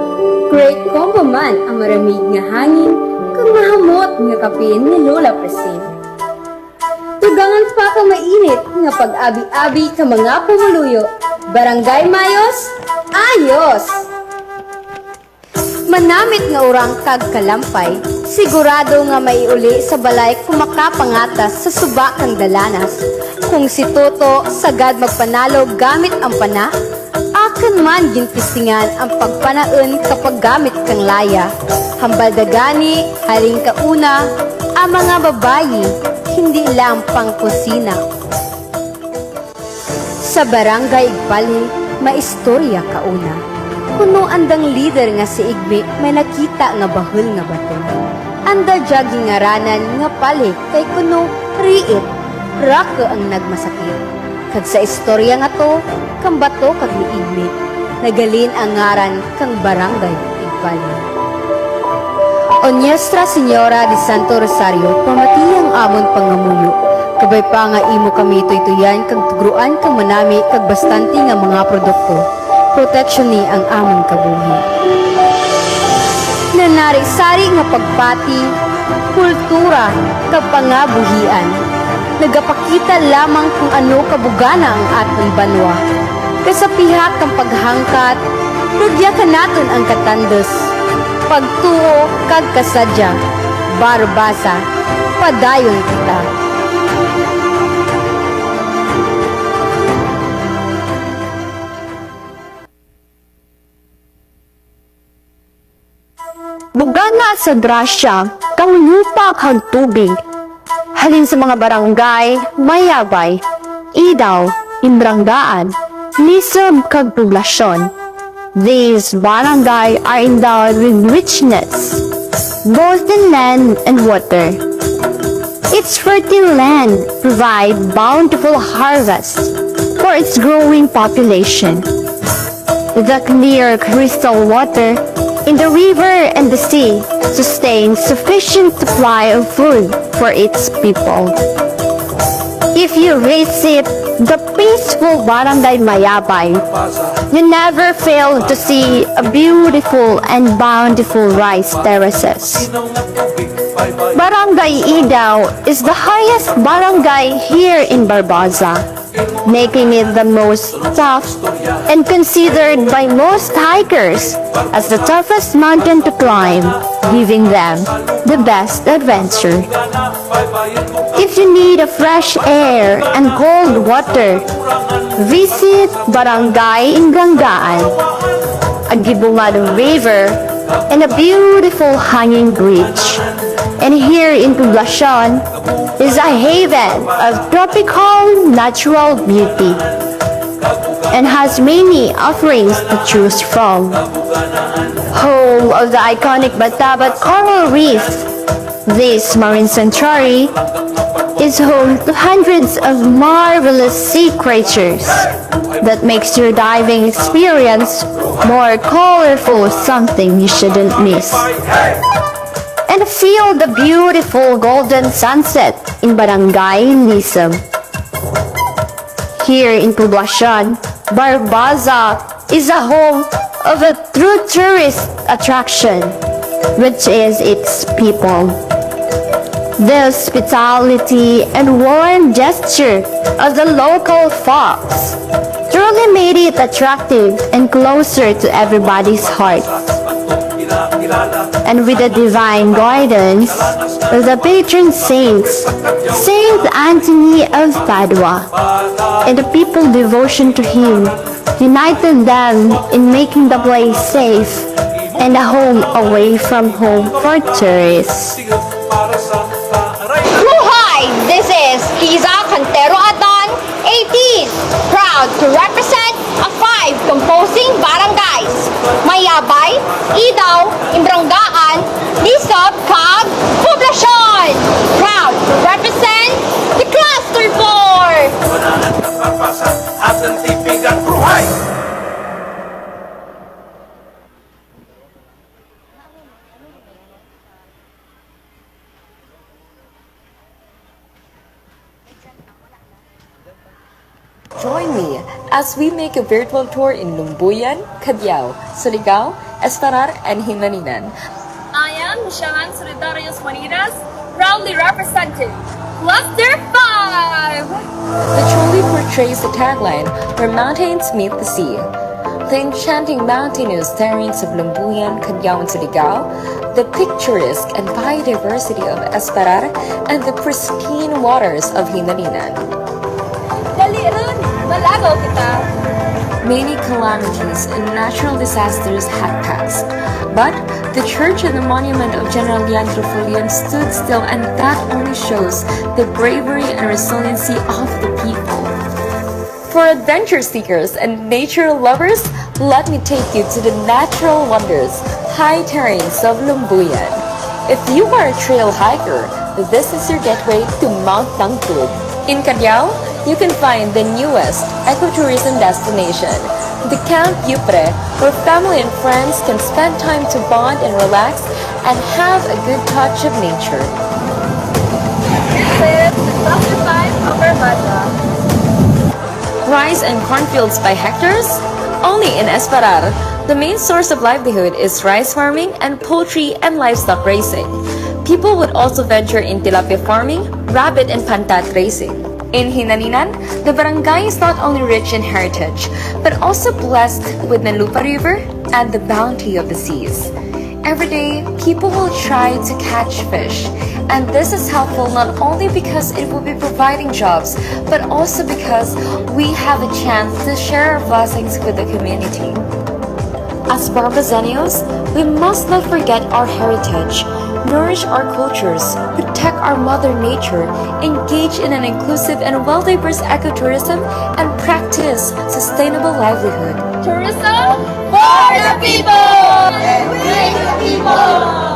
Great combo man ang maramig nga hangin kag mahamot nga kapin ni Lola Presin. Tugangan pa ka mainit nga pag-abi-abi ka mga pumuluyo. Barangay Mayos, ayos! Manamit nga urang kag kalampay, sigurado nga maiuli sa balay kung makapangatas sa suba kang dalanas. Kung si Toto sagad magpanalo gamit ang pana, akan man ginpistingan ang pagpanaon kapag gamit kang laya. Hambal dagani, haring kauna, ang mga babayi, hindi lang pang kusina. Sa barangay Igpali, maistorya kauna. Kuno andang leader nga si Igbi, may nakita nga bahul nga bato. Anda jaging ngaranan nga pali, kay kuno riit, raka ang nagmasakit. Kag sa istorya nga to, kang bato kag ni Igbi, nagalin ang ngaran kang barangay Igpali. O Nuestra Señora de Santo Rosario, pamatiyang amon pangamuyo. Kabay pa nga imo kami tuytuyan, kag tugruan kang manami, kag bastante nga mga produkto. Protection ni ang amon kabuhi. Nanari-sari nga pagpati, kultura, kag pangabuhian. Nagapakita lamang kung ano kabugana ang atong banwa. Kasapihak kang paghangkat, rugyakan naton ang katandos. Pagtuo kag kasadya, Barbasa, padayon kita.
Bugana sa grasya, kang lupa kag tubig. Halin sa mga barangay, mayabay, idaw, imbranggaan, lisod kag poblasyon. These barangay are endowed with richness, both in land and water. Its fertile land provide bountiful harvest for its growing population. The clear crystal water in the river and the sea sustains sufficient supply of food for its people. If you visit the peaceful Barangay Mayabay, you never fail to see a beautiful and bountiful rice terraces. Barangay Idaw is the highest barangay here in Barbosa, making it the most tough and considered by most hikers as the toughest mountain to climb, giving them the best adventure. If you need a fresh air and cold water, visit Barangay Inganggaan, a Gibungado River, and a beautiful hanging bridge. And here in Poblacion is a haven of tropical natural beauty and has many offerings to choose from. Home of the iconic Batabat Coral Reef, this marine sanctuary is home to hundreds of marvelous sea creatures that makes your diving experience more colorful, something you shouldn't miss. And feel the beautiful golden sunset in Barangay Lisam. Here in Poblacion, Barbosa is a home of a true tourist attraction, which is its people. The hospitality and warm gesture of the local folks truly made it attractive and closer to everybody's heart. And with the divine guidance of the patron saints, Saint Anthony of Padua, and the people's devotion to him, united them in making the place safe and a home away from home for tourists.
Hi, this is Kiza Cantero Adon, 18, proud to represent a 5 composing barangays, Mayabay, Idaw, Imbranggaan, Lisab, Kag, Poblacion. Proud to represent the Cluster 4.
Join me as we make a virtual tour in Lumbuyan, Cadiao, Surigao, Esparar, and Hinaninan.
I am Shangan Solidarios Juanitas, proudly representing Cluster 5!
The trolley portrays the tagline, where mountains meet the sea. The enchanting mountainous terrains of Lumbuyan, Cadiao, and Surigao, the picturesque and biodiversity of Esparar, and the pristine waters of Hinaninan. Many calamities and natural disasters had passed, but the church and the monument of General Leandro Folion stood still, and that only shows the bravery and resiliency of the people. For adventure seekers and nature lovers, let me take you to the natural wonders, high terrains of Lumbuyan. If you are a trail hiker, this is your gateway to Mount Tangkud. In Cadiao, you can find the newest ecotourism destination, the Camp Yupre, where family and friends can spend time to bond and relax and have a good touch of nature.
This is the Cluster 5 of Barbosa.
Rice and cornfields by hectares? Only in Esparar. The main source of livelihood is rice farming and poultry and livestock raising. People would also venture in tilapia farming, rabbit and pantat raising. In Hinaninan, the barangay is not only rich in heritage, but also blessed with Nalupa River and the bounty of the seas. Every day, people will try to catch fish, and this is helpful not only because it will be providing jobs, but also because we have a chance to share our blessings with the community. As Barbazeños, we must not forget our heritage, nourish our cultures, protect our mother nature, engage in an inclusive and well-diverse ecotourism, and practice sustainable livelihood.
Tourism for the people! And with the people!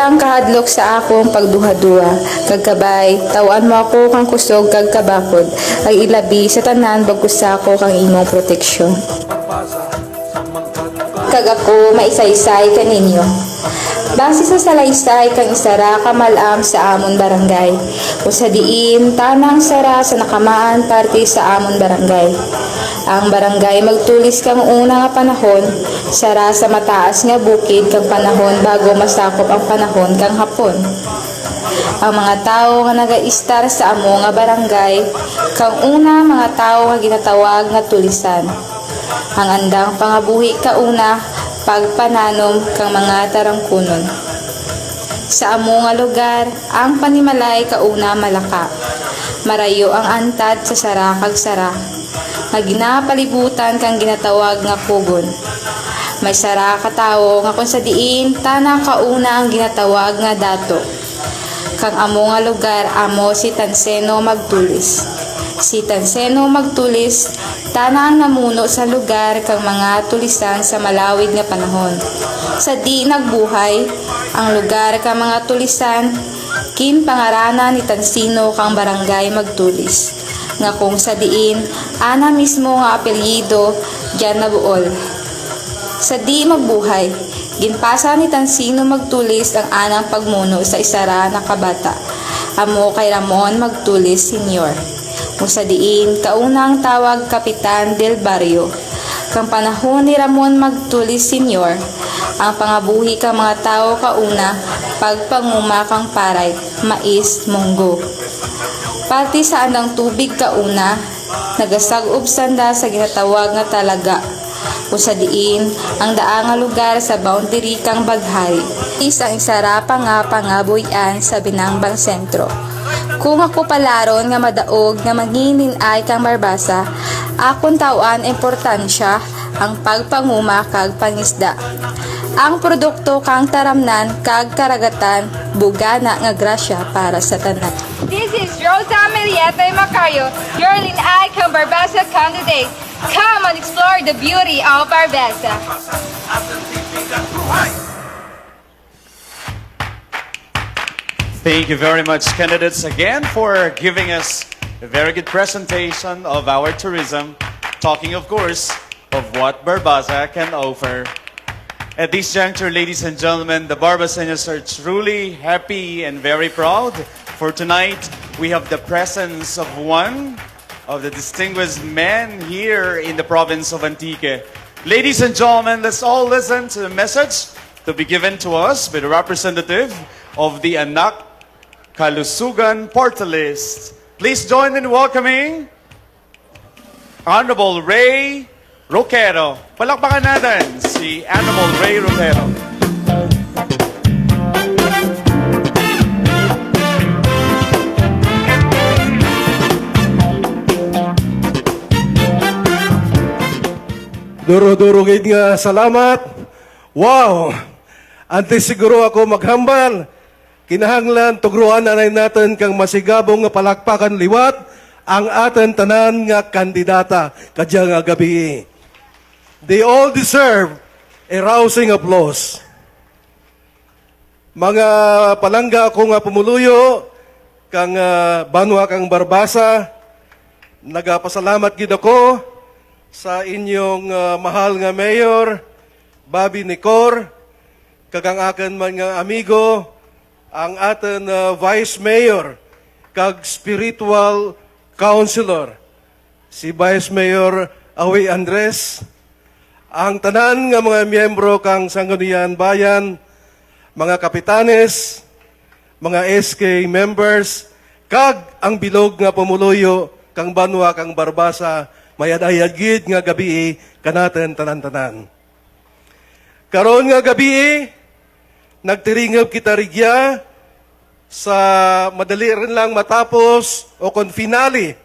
kang kahadlok sa akong pagduha-duha. Kagkabay, tawan mo ako kang kusog kag kabakod. Ay ilabi sa tanan bagkusa ko kang imong proteksyon. Kag ako maisaysay kaninyo. Base sa salaysay kang isara kamalam sa amon barangay. O sa diin, tanang sara sa nakamaan parte sa amon barangay. Ang barangay magtulis kang una nga panahon, sara sa mataas nga bukid kang panahon bago masakop ang panahon kang hapon. Ang mga tao nga naga-istar sa amo nga barangay, kang una mga tao nga ginatawag nga tulisan. Ang andang pangabuhi kauna, pagpananom kang mga tarangkunon. Sa amo nga lugar, ang panimalay kauna malaka. Marayo ang antad sa sara kag sara. Nga ginapalibutan kang ginatawag nga kugon. May sara ka tawo nga kung sa diin, tana kauna ang ginatawag nga dato. Kang amo nga lugar, amo si Tanseno magtulis. Si Tanseno magtulis, tana ang namuno sa lugar kang mga tulisan sa malawig nga panahon. Sa di nagbuhay, ang lugar kang mga tulisan, kin pangarana ni Tansino kang barangay magtulis. Nga kung sa diin, ana mismo nga apelyido, diyan nabuol. Sa di magbuhay, ginpasa ni Tansino magtulis ang anang pagmuno sa isara na kabata. Amo kay Ramon magtulis senior. Kung sa diin, kaunang tawag Kapitan del Barrio. Kang panahon ni Ramon magtulis senior, ang pangabuhi kang mga tao kauna, pagpanguma kang paray, mais, munggo. Pati sa andang tubig kauna, nagasag-ub sanda sa ginatawag nga talaga. Kung sa diin, ang daang nga lugar sa boundary kang baghari. Isang isara pa nga pangabuyan sa Binangbang Sentro. Kung ako palaron nga madaog nga manginin ay kang barbasa, akong tauan importansya ang pagpanguma kag pangisda. Ang produkto kang taramnan kag karagatan, bugana nga grasya para sa tanan.
This is Rosa Melieta Macario, your Lin-Ay Kang Barbasa candidate. Come and explore the beauty of Barbasa.
Thank you very much, candidates, again for giving us a very good presentation of our tourism, talking, of course, of what Barbasa can offer. At this juncture, ladies and gentlemen, the Barbaseños are truly happy and very proud. For tonight, we have the presence of one of the distinguished men here in the province of Antique. Ladies and gentlemen, let's all listen to the message to be given to us by the representative of the Anak Kalusugan Party List. Please join in welcoming Honorable Ray Roquero. Palakpakan natin si Honorable Ray Roquero.
Duro-duro gid nga salamat. Wow! Antes siguro ako maghambal. Kinahanglan tugruan na natin kang masigabong nga palakpakan liwat ang aten tanan nga kandidata kadya nga gabi. They all deserve a rousing applause. Mga palangga ako nga pumuluyo kang banwa kang Barbasa, nagapasalamat gid ako sa inyong mahal nga mayor, Bobby Nicor, kagang akin man nga amigo, ang atin vice mayor, kag spiritual counselor, si Vice Mayor Awi Andres, ang tanan nga mga miyembro kang Sanggunian Bayan, mga kapitanes, mga SK members, kag ang bilog nga pumuluyo kang banwa kang Barbasa, mayad-ayad gid nga gabi kanaten tanan-tanan. Karon nga gabi, nagtiringab kita rigya sa madali rin lang matapos o kon finale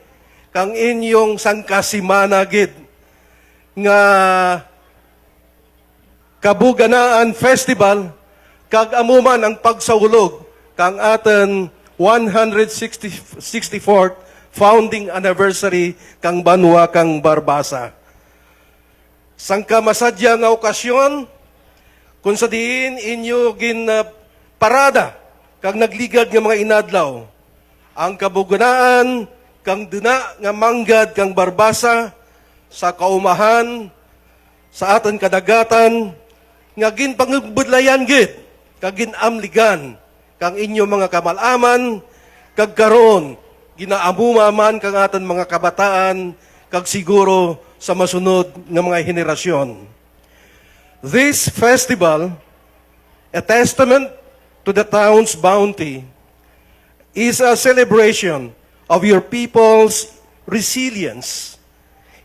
kang inyong sangkasimana gid nga Kabuganaan Festival kag amuman ang pagsaulog kang aten 164th founding anniversary kang banwa kang Barbasa. Sangka masadya nga okasyon, kung sa diin inyo nagparada, kag nagligad nga mga inadlaw. Ang kabuganaan, kang duna nga manggad kang barbasa, sa kaumahan, sa atan kadagatan, nga ginpangbudlayan gid, kag ginamligan, kang inyo mga kamalaman, kag karon ginaamuma man kang atan mga kabataan, kag siguro sa masunod nga mga henerasyon. This festival, a testament to the town's bounty, is a celebration of your people's resilience,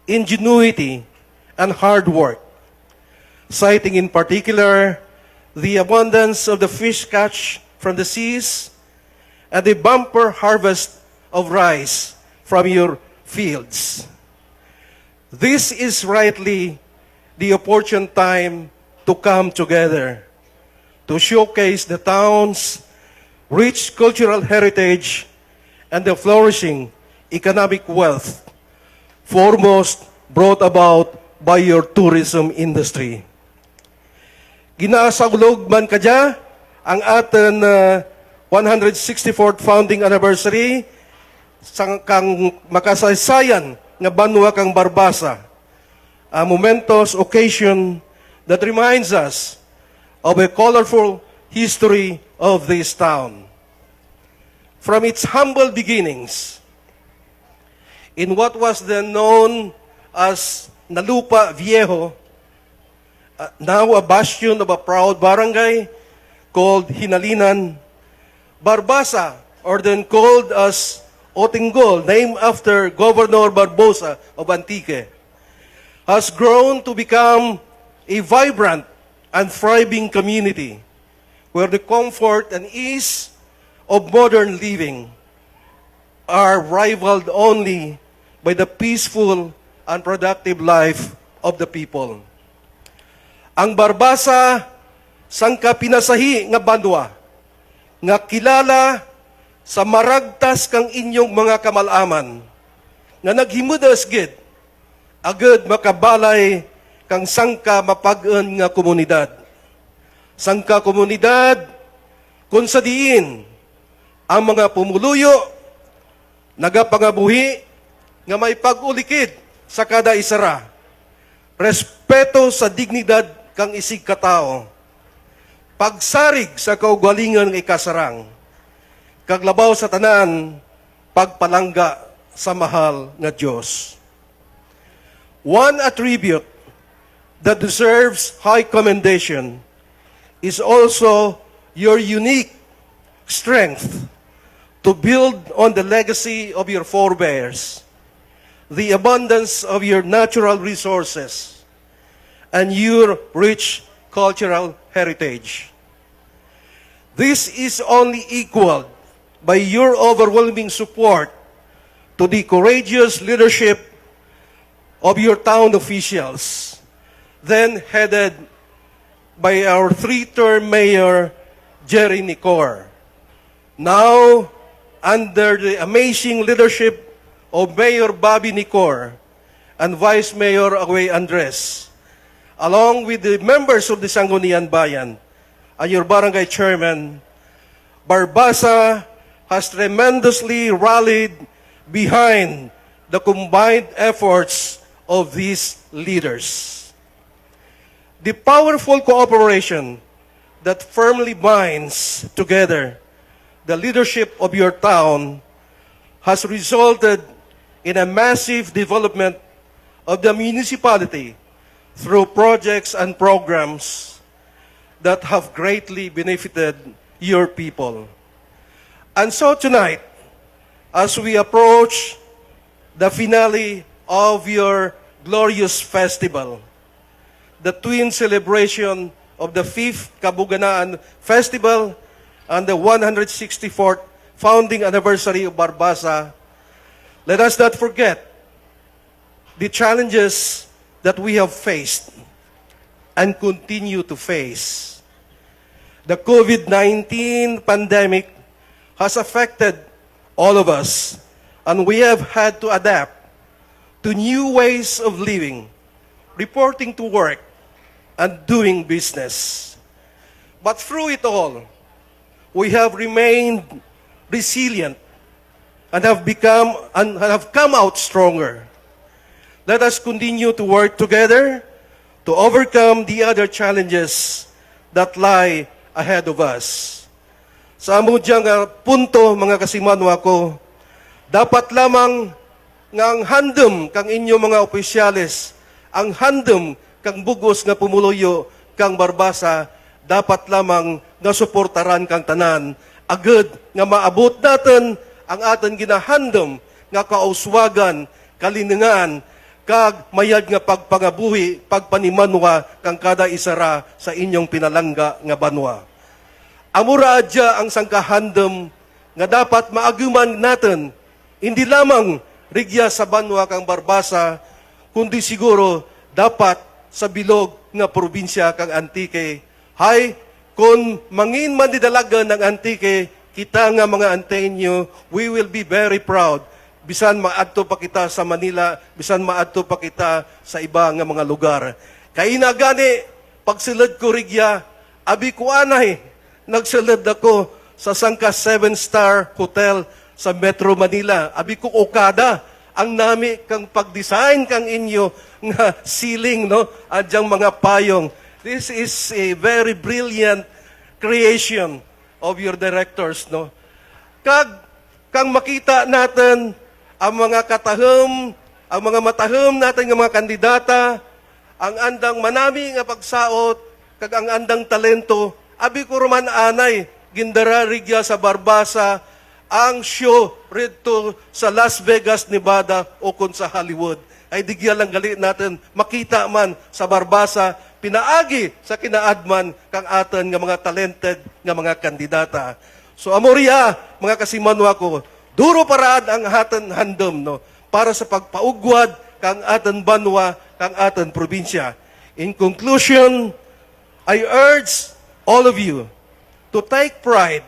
ingenuity, and hard work, citing in particular the abundance of the fish catch from the seas and the bumper harvest of rice from your fields. This is rightly the opportune time to come together to showcase the town's rich cultural heritage and the flourishing economic wealth, foremost brought about by your tourism industry. Ginasaulog man kadya ang aton 164th founding anniversary sang kang makasaysayan nga banwa kang Barbasa, a momentous occasion that reminds us of a colorful history of this town. From its humble beginnings, in what was then known as Nalupa Viejo, now a bastion of a proud barangay called Hinalinan, Barbasa, or then called as Otingol, named after Governor Barbosa of Antique, has grown to become a vibrant and thriving community where the comfort and ease of modern living are rivaled only by the peaceful and productive life of the people. Ang Barbasa, sangka pinasahi nga banwa, nga kilala sa maragtas kang inyong mga kamalaman, nga naghimudas gid, agad makabalay kang sangka mapag-an nga komunidad. Sangka komunidad, kung sa diin, ang mga pumuluyo, nagapangabuhi, nga may pag-ulikid sa kada isara, respeto sa dignidad kang isig katao, pagsarig sa kaugalingan ng ikasarang, kaglabaw sa tanan, pagpalangga sa mahal nga Diyos. One attribute that deserves high commendation is also your unique strength to build on the legacy of your forebears, the abundance of your natural resources, and your rich cultural heritage. This is only equaled by your overwhelming support to the courageous leadership of your town officials, then headed by our three-term mayor, Jerry Nicor. Now, under the amazing leadership of Mayor Bobby Nicor and Vice Mayor Away Andres, along with the members of the Sangguniang Bayan and your barangay chairman, Barbasa has tremendously rallied behind the combined efforts of these leaders. The powerful cooperation that firmly binds together the leadership of your town has resulted in a massive development of the municipality through projects and programs that have greatly benefited your people. And so tonight, as we approach the finale of your glorious festival, the twin celebration of the 5th Kabuganaan Festival and the 164th founding anniversary of Barbasa, let us not forget the challenges that we have faced and continue to face. The COVID-19 pandemic has affected all of us, and we have had to adapt to new ways of living, reporting to work, and doing business. But through it all, we have remained resilient and have come out stronger. Let us continue to work together to overcome the other challenges that lie ahead of us. Sa amo diyang punto, mga kasimanwa ko, dapat lamang ng handom kang inyo mga opisyales, ang handom kang bugos nga pumuluyo kang Barbasa, dapat lamang nga suportaran kang tanan, agad nga maabot natin ang aton ginahandom nga kauswagan, kaliningan, kag mayad nga pagpangabuhi, pagpanimanwa kang kada isara sa inyong pinalangga nga banwa. Amura adya ang sangkahandom nga dapat maaguman natin, hindi lamang rigya sa banwa kang Barbasa, kundi siguro dapat sa bilog nga probinsya kang Antique. Hay, kung mangin man didalagan ng Antique, kita nga mga Antenyo, we will be very proud. Bisan maadto pa kita sa Manila, bisan maadto pa kita sa iba nga mga lugar. Kaina gani, pagsilad ko rigya, abi ko anay, nagsilad ako sa sangka 7-star hotel sa Metro Manila. Abi ko Okada, ang nami kang pag-design kang inyo nga ceiling, no? Adyang mga payong. This is a very brilliant creation of your directors, no? Kang makita natin ang mga katahom, ang mga matahom natin ng mga kandidata, ang andang manami nga pagsaot, kag ang andang talento, abi ko roman anay, gindara rigya sa Barbasa, ang show rito sa Las Vegas, Nevada o kun sa Hollywood. Ay digya lang gali natin, makita man sa Barbasa, pinaagi sa kinaadman kang aton nga mga talented nga mga kandidata. So amorya, mga kasimanwa ko, duro paraan ang aton handom, no, para sa pagpaugwad kang aton banwa, kang aton probinsya. In conclusion, I urge all of you to take pride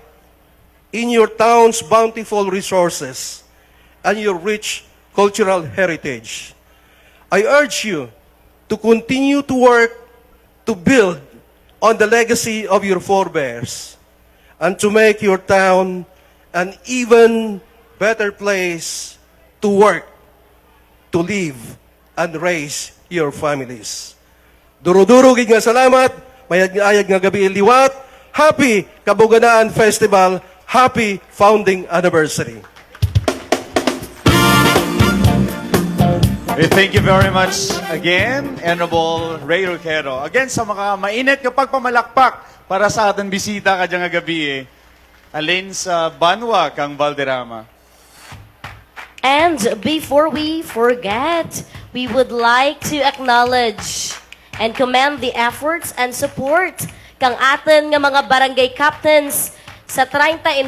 in your town's bountiful resources and your rich cultural heritage. I urge you to continue to work to build on the legacy of your forebears and to make your town an even better place to work, to live, and raise your families. Duro-duro gid nga salamat, mayag nga ayag nga gabi liwat. Happy Kabuganaan Festival, happy founding anniversary.
We thank you very much again, Honorable Ray Roquero. Again, sa mga mainit nga pagpamalakpak para sa ating bisita kadyang gabi, alin sa Banwa kang Valderrama.
And before we forget, we would like to acknowledge and commend the efforts and support kang atin nga mga barangay captains sa 39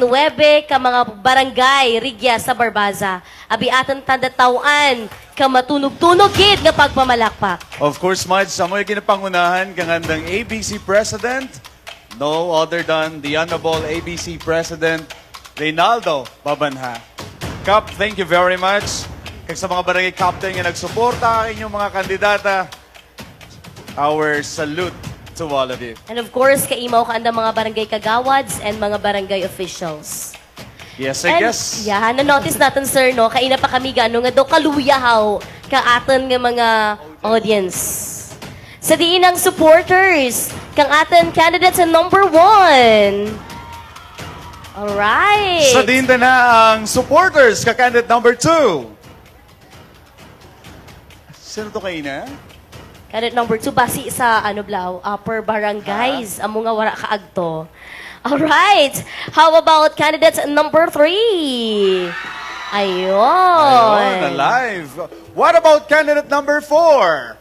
ka mga barangay rigya sa Barbasa. Abi atin tandatawan ka matunog-tunog gid nga pagpamalakpak.
Of course, Madge, sa mga ginapangunahan kang handang ABC President, no other than the Honorable ABC President Reynaldo Babanha. Kap, thank you very much. Kag sa mga barangay captain nga nagsuporta inyong mga kandidata, our salute to all of you.
And of course, kaimaw ka mga barangay kagawads and mga barangay officials.
Yes, I guess.
Yeah, na-notice natin, sir, no? Kaina pa kami gano nga daw kaluyahaw ka aton nga mga audience. Sa diin ang supporters, kang aton candidates sa number 1. Alright.
Sa diin na ang supporters ka candidate number 2. Sino to kaina?
Candidate number 2, basi sa upper barangays, amo nga wara kaagto. Alright. How about candidates number 3? Ayun.
Alive. What about candidate number 4?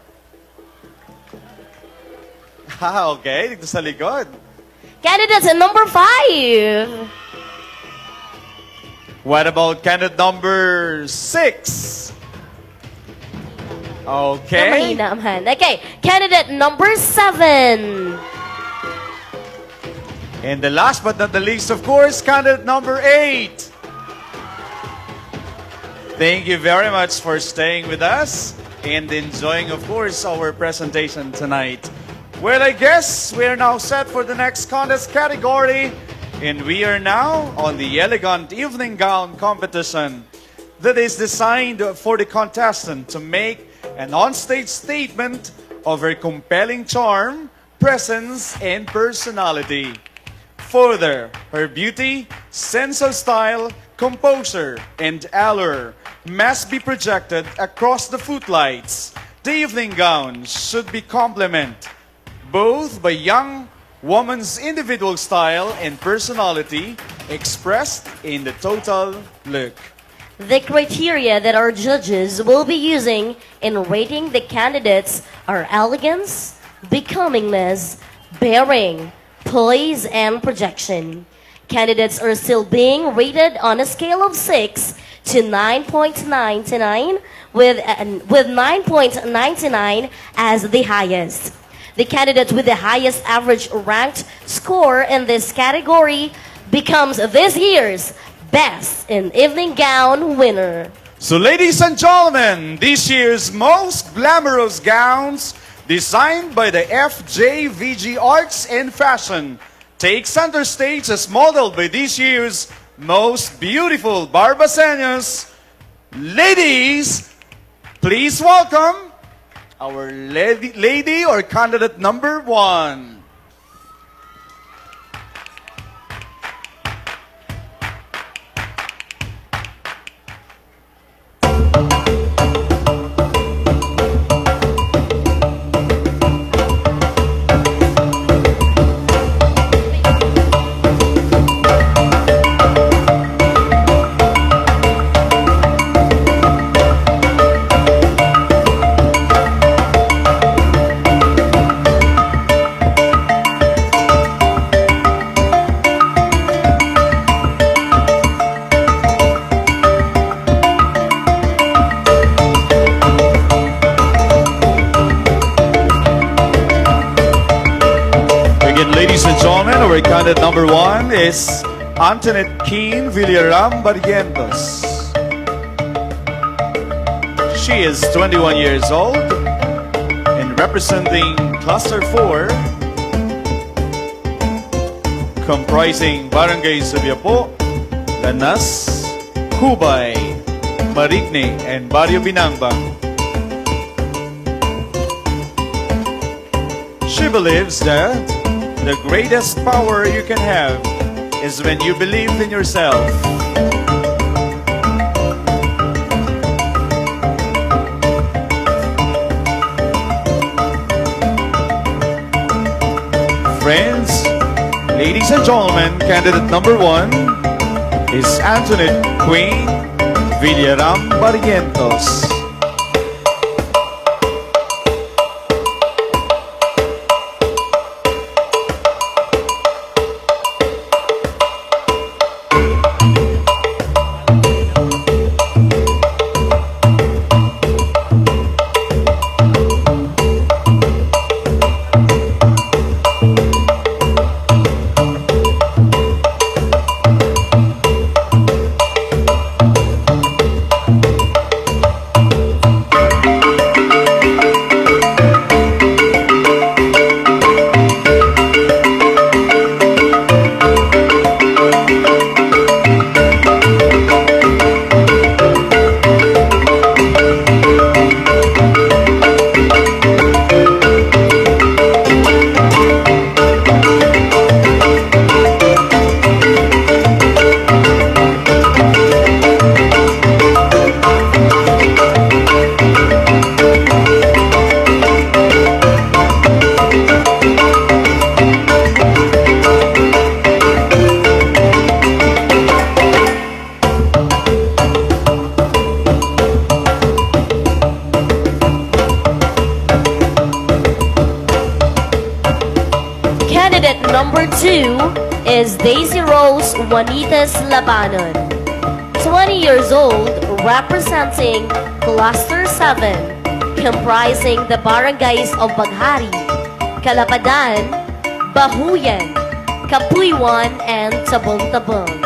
Okay. Dito sa likod.
Candidates number 5.
What about candidate number 6? Okay.
Okay. Candidate number 7.
And the last but not the least, of course, candidate number 8. Thank you very much for staying with us and enjoying, of course, our presentation tonight. Well, I guess we are now set for the next contest category. And we are now on the elegant evening gown competition that is designed for the contestant to make an onstage statement of her compelling charm, presence, and personality. Further, her beauty, sense of style, composure, and allure must be projected across the footlights. The evening gown should be complemented both by young woman's individual style and personality expressed in the total look.
The criteria that our judges will be using in rating the candidates are elegance, becomingness, bearing, poise, and projection. Candidates are still being rated on a scale of 6 to 9.99 with 9.99 as the highest. The candidate with the highest average ranked score in this category becomes this year's Best in Evening Gown winner.
So ladies and gentlemen, this year's most glamorous gowns designed by the FJVG Arts and Fashion take center stage as modeled by this year's most beautiful Barbaseños. Ladies, please welcome our lady or candidate number 1. Ladies and gentlemen, our candidate number 1 is Antoinette Keen Villaram Barrientos. She is 21 years old and representing Cluster 4, comprising Barangay Subiapo, Lanas, Hubay, Marigny, and Barrio Binangbang. She believes that the greatest power you can have is when you believe in yourself. Friends, ladies and gentlemen, candidate number 1 is Antoinette Queen Villaram Barrientos.
Number 2 is Daisy Rose Juanitas Labanon, 20 years old, representing Cluster 7, comprising the barangays of Baghari, Kalapadan, Bahuyan, Kapuywan, and Tabong-Tabong.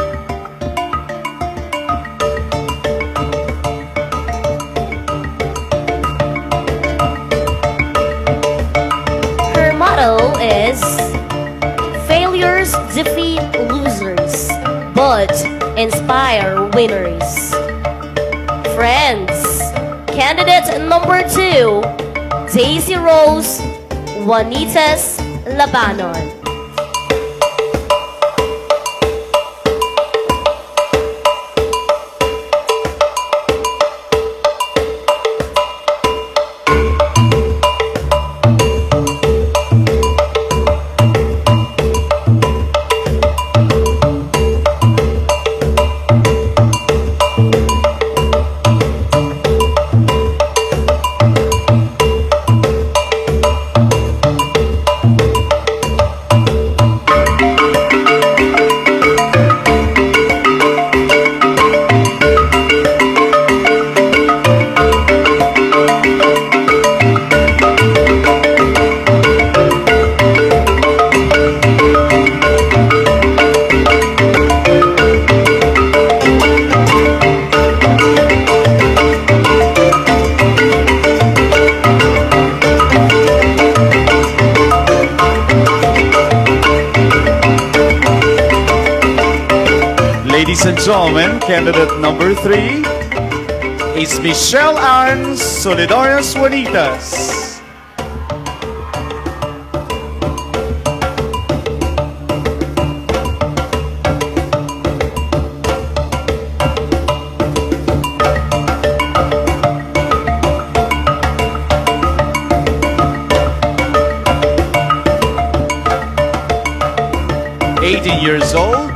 Her motto is failures defeat losers. would inspire winners. Friends, candidate number 2, Daisy Rose Juanitas Labanon.
Ladies and gentlemen, candidate number 3 is Michelle Ann Solidarias Juanitas. Years old,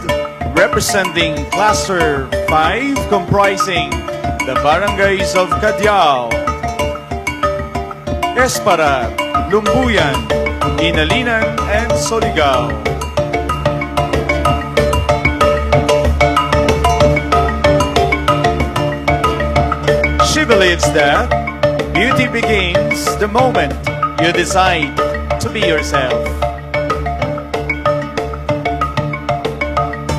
representing Cluster 5, comprising the barangays of Cadiao, Esparat, Lumbuyan, Inalinan, and Soligao. She believes that beauty begins the moment you decide to be yourself.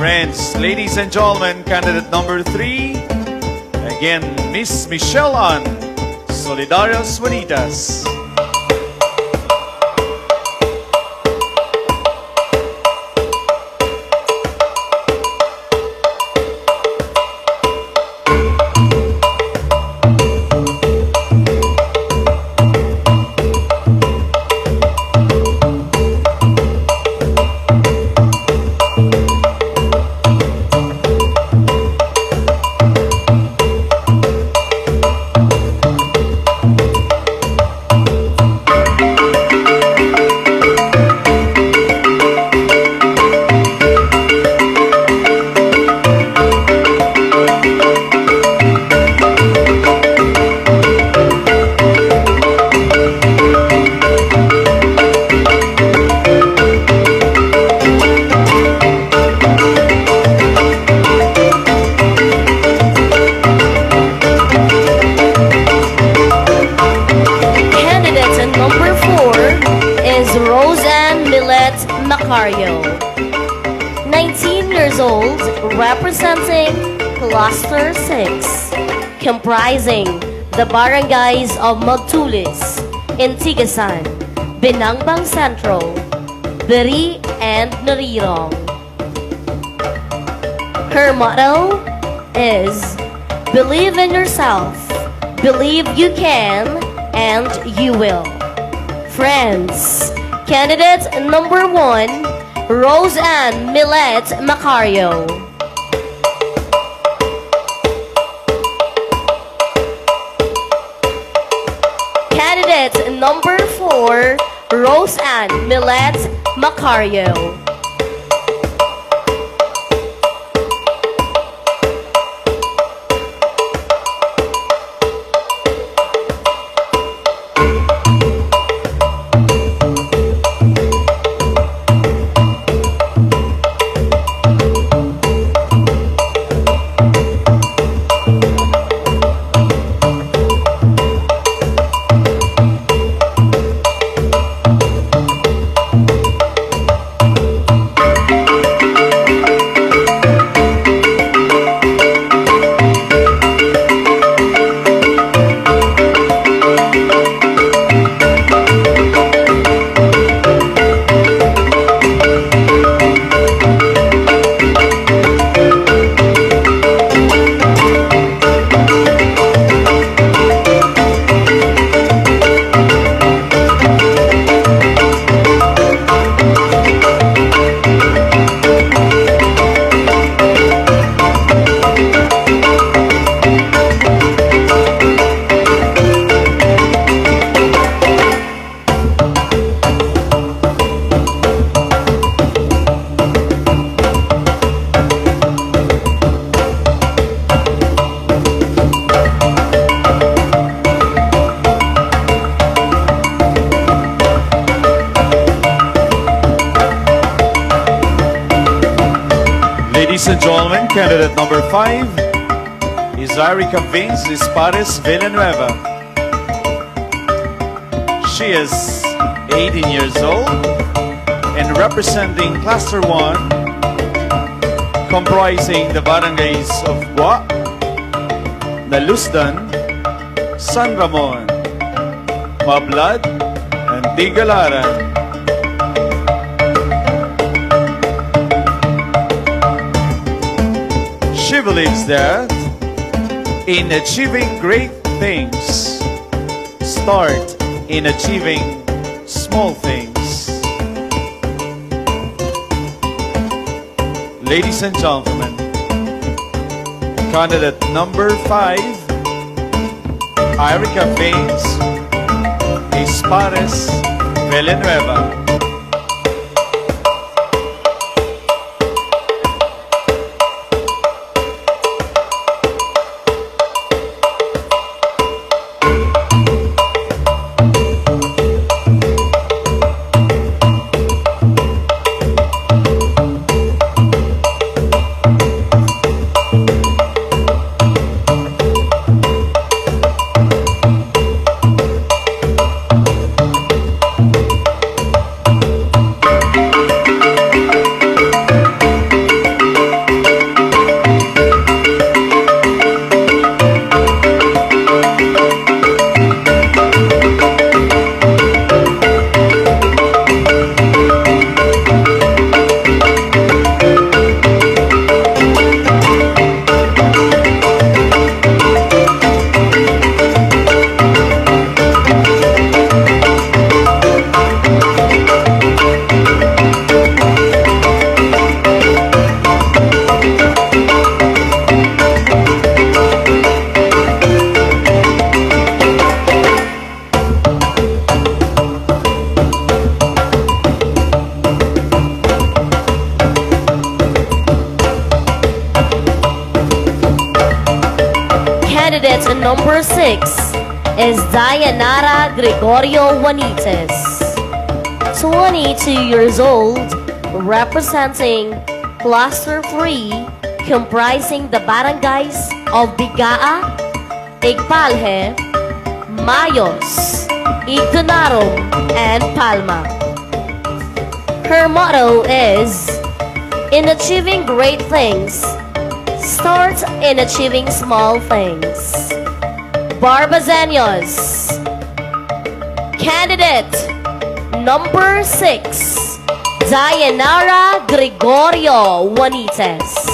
Friends, ladies and gentlemen, candidate number 3, again, Miss Michelle Ann Solidarias Juanitas.
Macario, 19 years old, representing Cluster 6, comprising the barangays of Magtulis, Intigasan, Binangbang Central, Biri, and Narirong. Her motto is, believe in yourself, believe you can, and you will. Friends, candidate number 1, Rose Ann Millet Macario. Candidate number 4, Rose Ann Millet Macario.
Ladies and gentlemen, candidate number 5 is Erica Vince Espares Villanueva. She is 18 years old and representing Cluster 1, comprising the barangays of Gua, Nalusdan, San Ramon, Mablad, and Tigalaran. She believes that in achieving great things, start in achieving small things. Ladies and gentlemen, candidate number 5, Erica Vince Espares Villanueva.
Candidate number 6 is Dayanara Gregorio Juanites, 22 years old, representing Cluster 3, comprising the barangays of Bigaa, Igpalhe, Mayos, Igdonarum, and Palma. Her motto is, in achieving great things, start in achieving small things. Barbazeños. Candidate number 6, Dayanara Gregorio Juanites.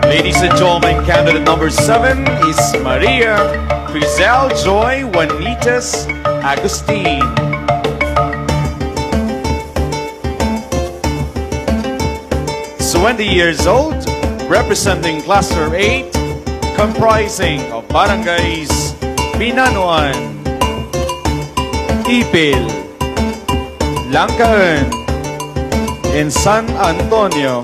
Ladies and gentlemen, candidate number 7 is Maria
Crizel Joy Juanitas Agustin. 20 years old, representing Cluster 8, comprising of barangays Binanuan, Ipil, Langkaen, and San Antonio.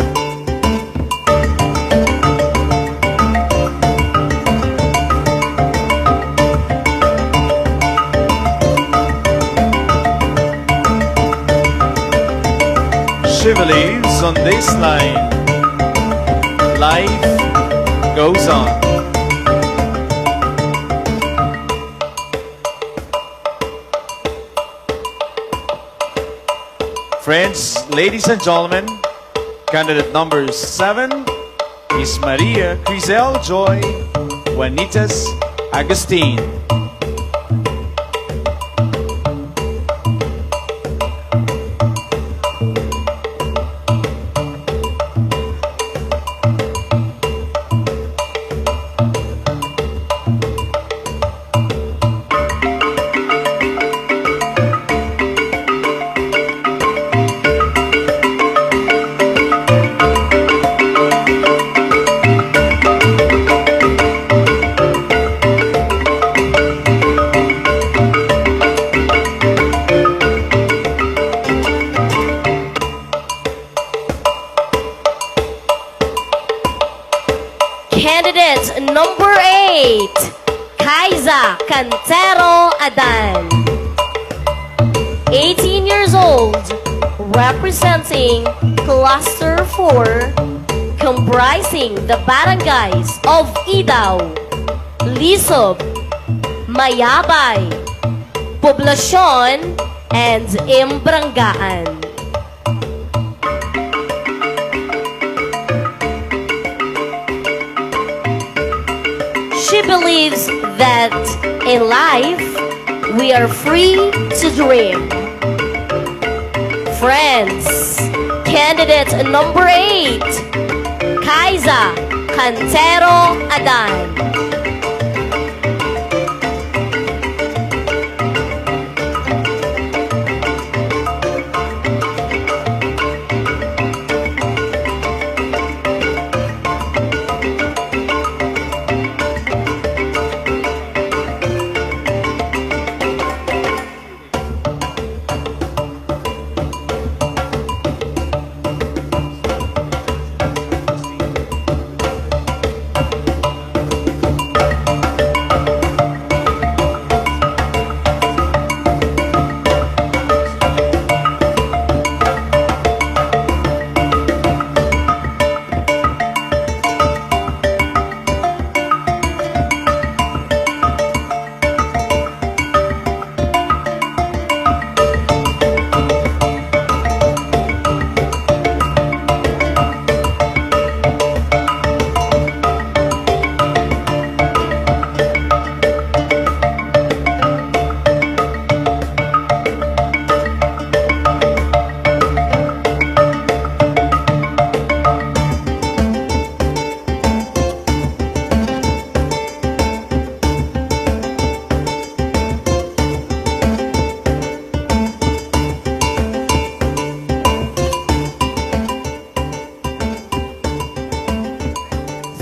She believes on this line, life goes on. Friends, ladies and gentlemen, candidate number 7 is Maria Crizel Joy Juanitas Agustin.
Candidate number 8, Kaiza Cantero Adan. 18 years old, representing Cluster 4, comprising the barangays of Idaw, Lisob, Mayabay, Poblacion, and Imbrangaan. She believes that in life, we are free to dream. Friends, candidate number 8, Kaiza Cantero Adan.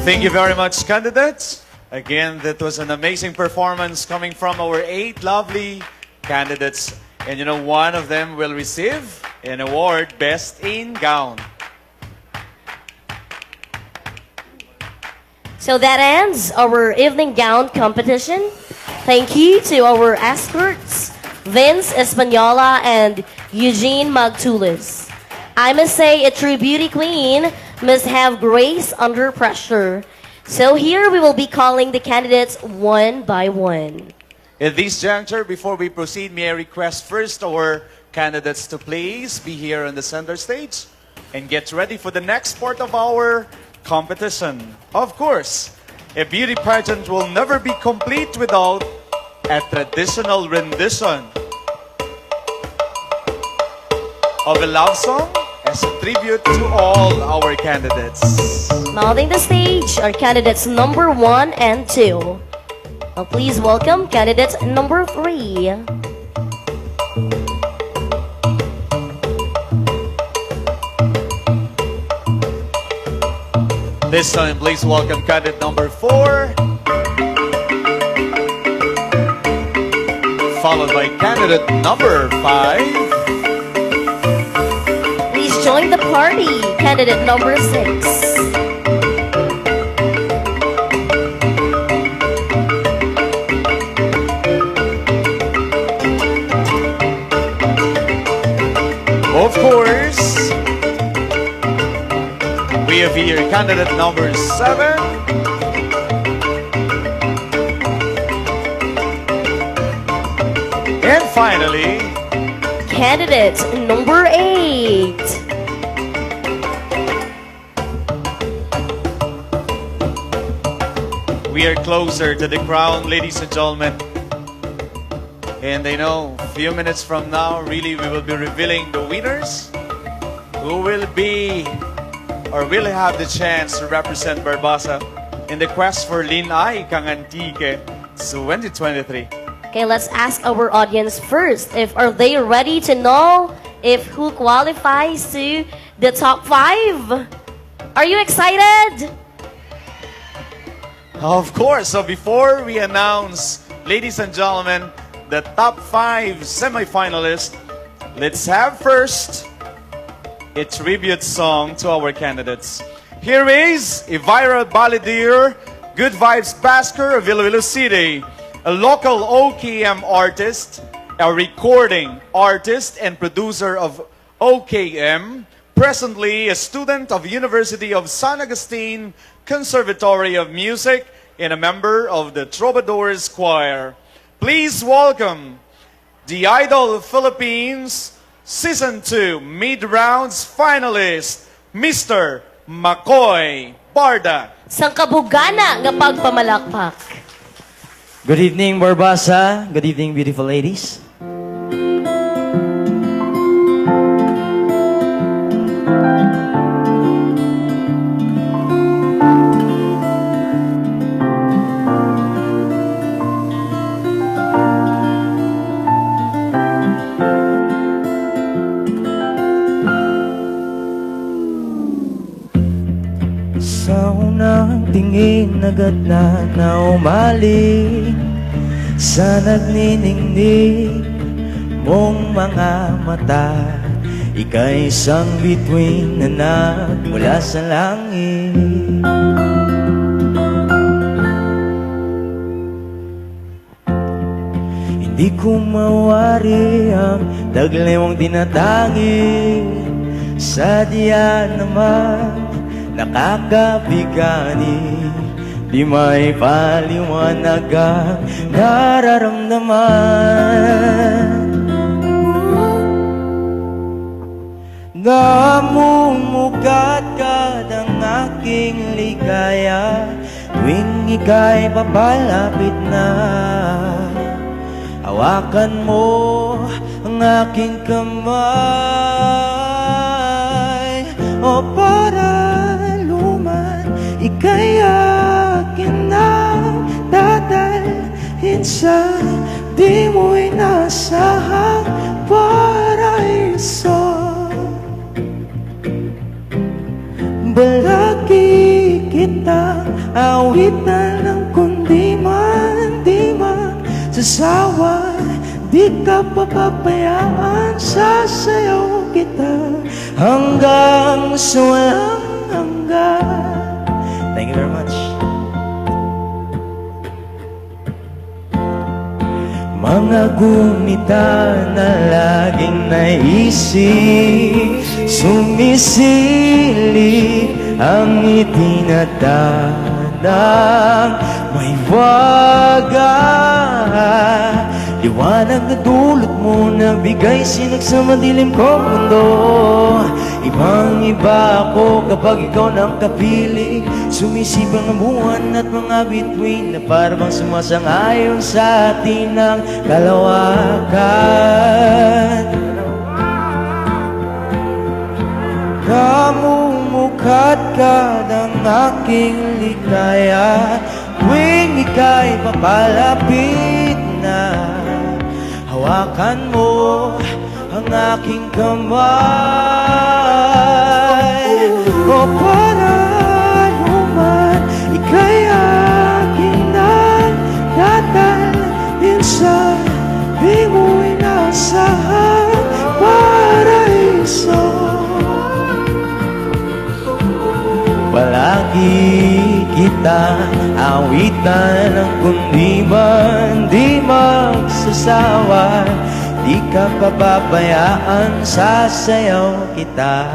Thank you very much, candidates. Again, that was an amazing performance coming from our 8 lovely candidates. And you know, one of them will receive an award, Best in Gown.
So that ends our evening gown competition. Thank you to our escorts, Vince Espanola and Eugene Magtulis. I must say, a true beauty queen must have grace under pressure. So here we will be calling the candidates one by one.
At this juncture, before we proceed, may I request first our candidates to please be here on the center stage and get ready for the next part of our competition. Of course, a beauty pageant will never be complete without a traditional rendition of a love song as a tribute to all our candidates.
Mounting the stage are candidates number 1 and 2. Please welcome candidate number 3.
This time, please welcome candidate number 4. Followed by candidate number 5.
Please join the party, candidate number 6.
Of course, we have here candidate number 7. And finally,
candidate number 8.
we are closer to the crown, ladies and gentlemen. And I know a few minutes from now, really, we will be revealing the winners who will be or will have the chance to represent Barbasa in the quest for Lin-Ay Kang Kabuganaan 2023.
Okay, let's ask our audience first if are they ready to know if who qualifies to the top 5? Are you excited?
Of course. So before we announce, ladies and gentlemen, the top 5 semifinalists, let's have first a tribute song to our candidates. Here is a viral balladeer, Good Vibes Basker of Iloilo City, a local OKM artist, a recording artist and producer of OKM, presently a student of University of San Agustin Conservatory of Music and a member of the Troubadours Choir. Please welcome the Idol Philippines Season 2 Mid-Rounds finalist, Mr. Makoy Barda.
Sang kabugana nga pagpamalakpak.
Good evening, Barbasa. Good evening, beautiful ladies. Sa unang tingin agad na umaling sa nagniningning mong mga mata, ika'y isang bituin na nagmula sa langit. Hindi ko mawari ang taglay mong tinatangi, sadya naman nakakabigani, di may paliwanag ang nararamdaman. Namumugat ka ng aking ligaya tuwing ika'y papalapit na. Hawakan mo ang aking kamay, o para ika'y akin na dadalhin sa di mo inasahang paraiso. Balagi kitang awitan ng kundi man sasawa, di ka papabayaan, sasayaw kita hanggang sa walang hanggan. Thank you very much. Mga gunita na laging naisip, sumisili ang itinatadang may waga. Liwanag na dulot mo na bigay sinag sa madilim kong mundo. Ibang iba ako kapag ikaw nang kapiling, sumisipang ang buwan at mga bituin na parang sumasang-ayon sa atin ng kalawakan. Namumukat ka ng aking ligaya tuwing ika'y papalapit na, hawakan mo ang aking kamay. O para luman, ika'y aking nagdadalhin sa di mo'y nasahang paraiso. Palagi kita awitan ng kundi man di magsasawa. Di ka pababayaan, sasayaw kita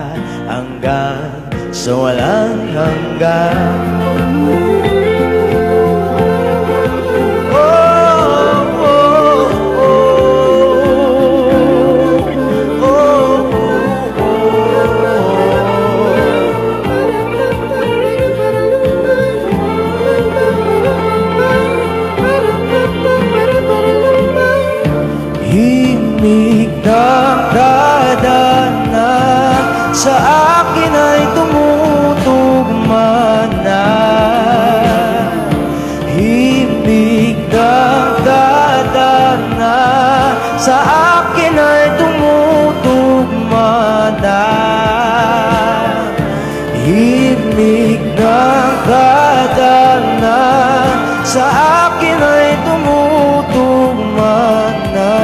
hanggang sa walang hanggan. Himig ng kadana sa akin ay tumutugma na. Himig ng kadana sa akin ay tumutugma na. Himig ng kadana sa akin ay tumutugma na.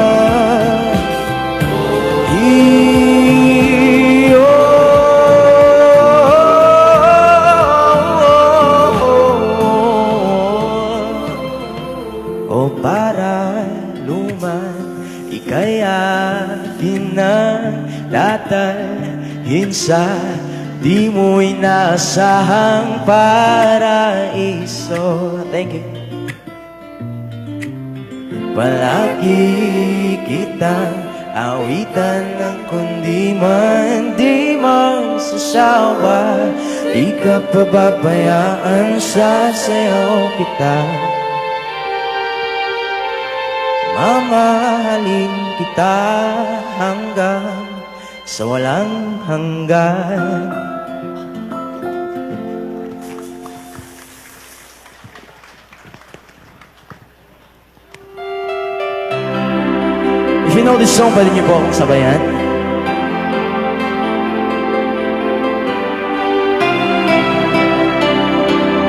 O para luman, ika'y akin na datalhin sa di mo'y nasahang paraiso. Thank you. Palagi kitang awitan ng kundi man di magsasawa. Di ka pababayaan, sasayaw kita. Mamahalin kita hanggang sa walang hanggan. If you know this song, pwede niyo po akong sabayan.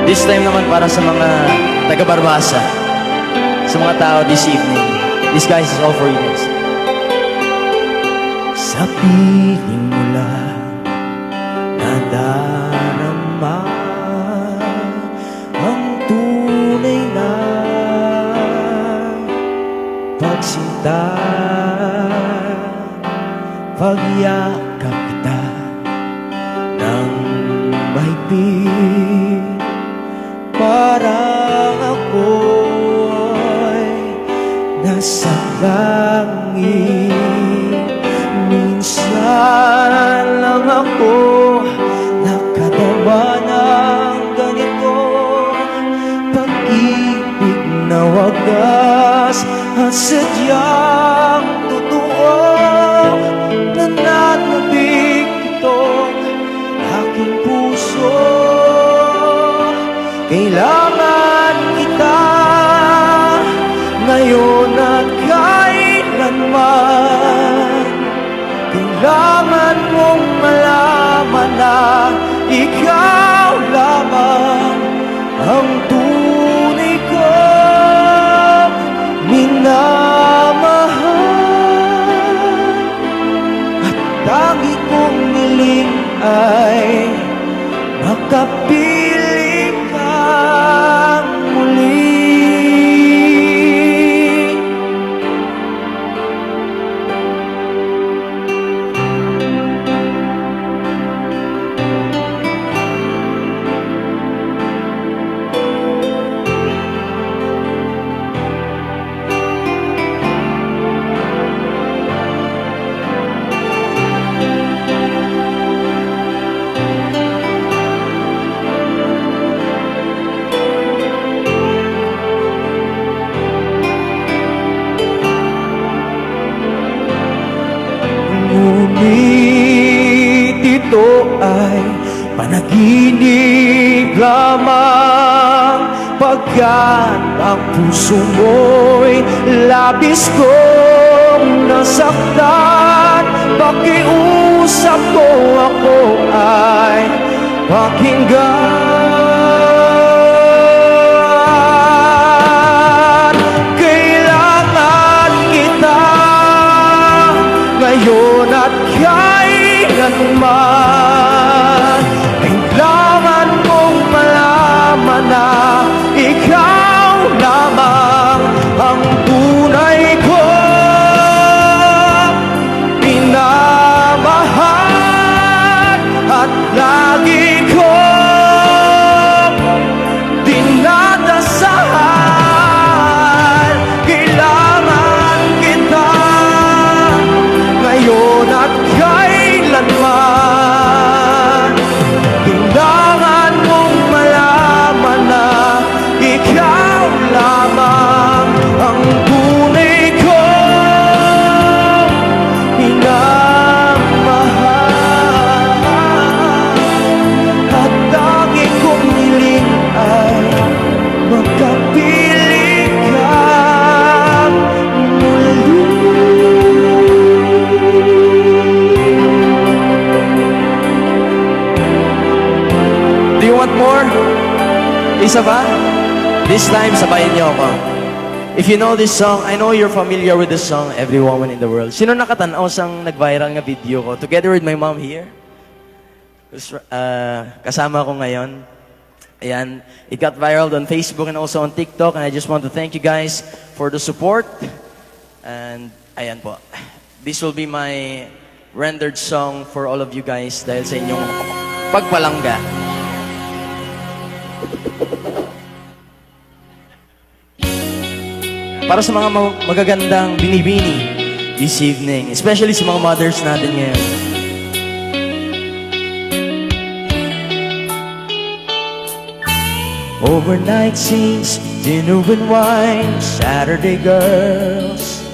This time naman para sa mga taga-Barbasa, sa mga tao this evening. This guys is all for you guys. Sa piling mo lang nadarama ang tunay na pagsinta. Pagyakap kita ng mahigpit, parang ako'y nasa langit. Minsan lang ako nakadama ng ganito, pag-ibig na wagas at sadyang totoo. Nananabig itong aking puso, kailangan kita ngayon at kailanman. Kailangan mong malaman na ikaw lamang ang tunay kong minamahal. At tangi kong niling ay makapiling kang muli. Ngunit ito ay panaginip lamang, Pagkat ang puso mo'y labis kong nasaktan, pakiusap ko ako ay pakinggan. Kailangan kita ngayon at kailanman. Kailangan mong malaman na ikaw lamang ang tunay ko minamahal at lagi ko dinadasal. Kailangan kita ngayon at kailanman. Kailangan mong malaman na ikaw lamang ang tunay ko minamahal. At tanging kong hiling ay magkapiling ka muli. Do you want more? Isa ba? This time, sabayin niyo ako. If you know this song, I know you're familiar with this song, Every Woman in the World. Sino nakatanaw sang nag-viral nga video ko? Together with my mom here. Kasama ko ngayon. Ayan, it got viral on Facebook and also on TikTok, and I just want to thank you guys for the support. And ayan po. This will be my rendered song for all of you guys dahil sa inyong pagpalangga. Para sa mga magagandang binibini this evening, especially sa mga mothers natin ngayon. Overnight scenes, dinner and wine, Saturday girls.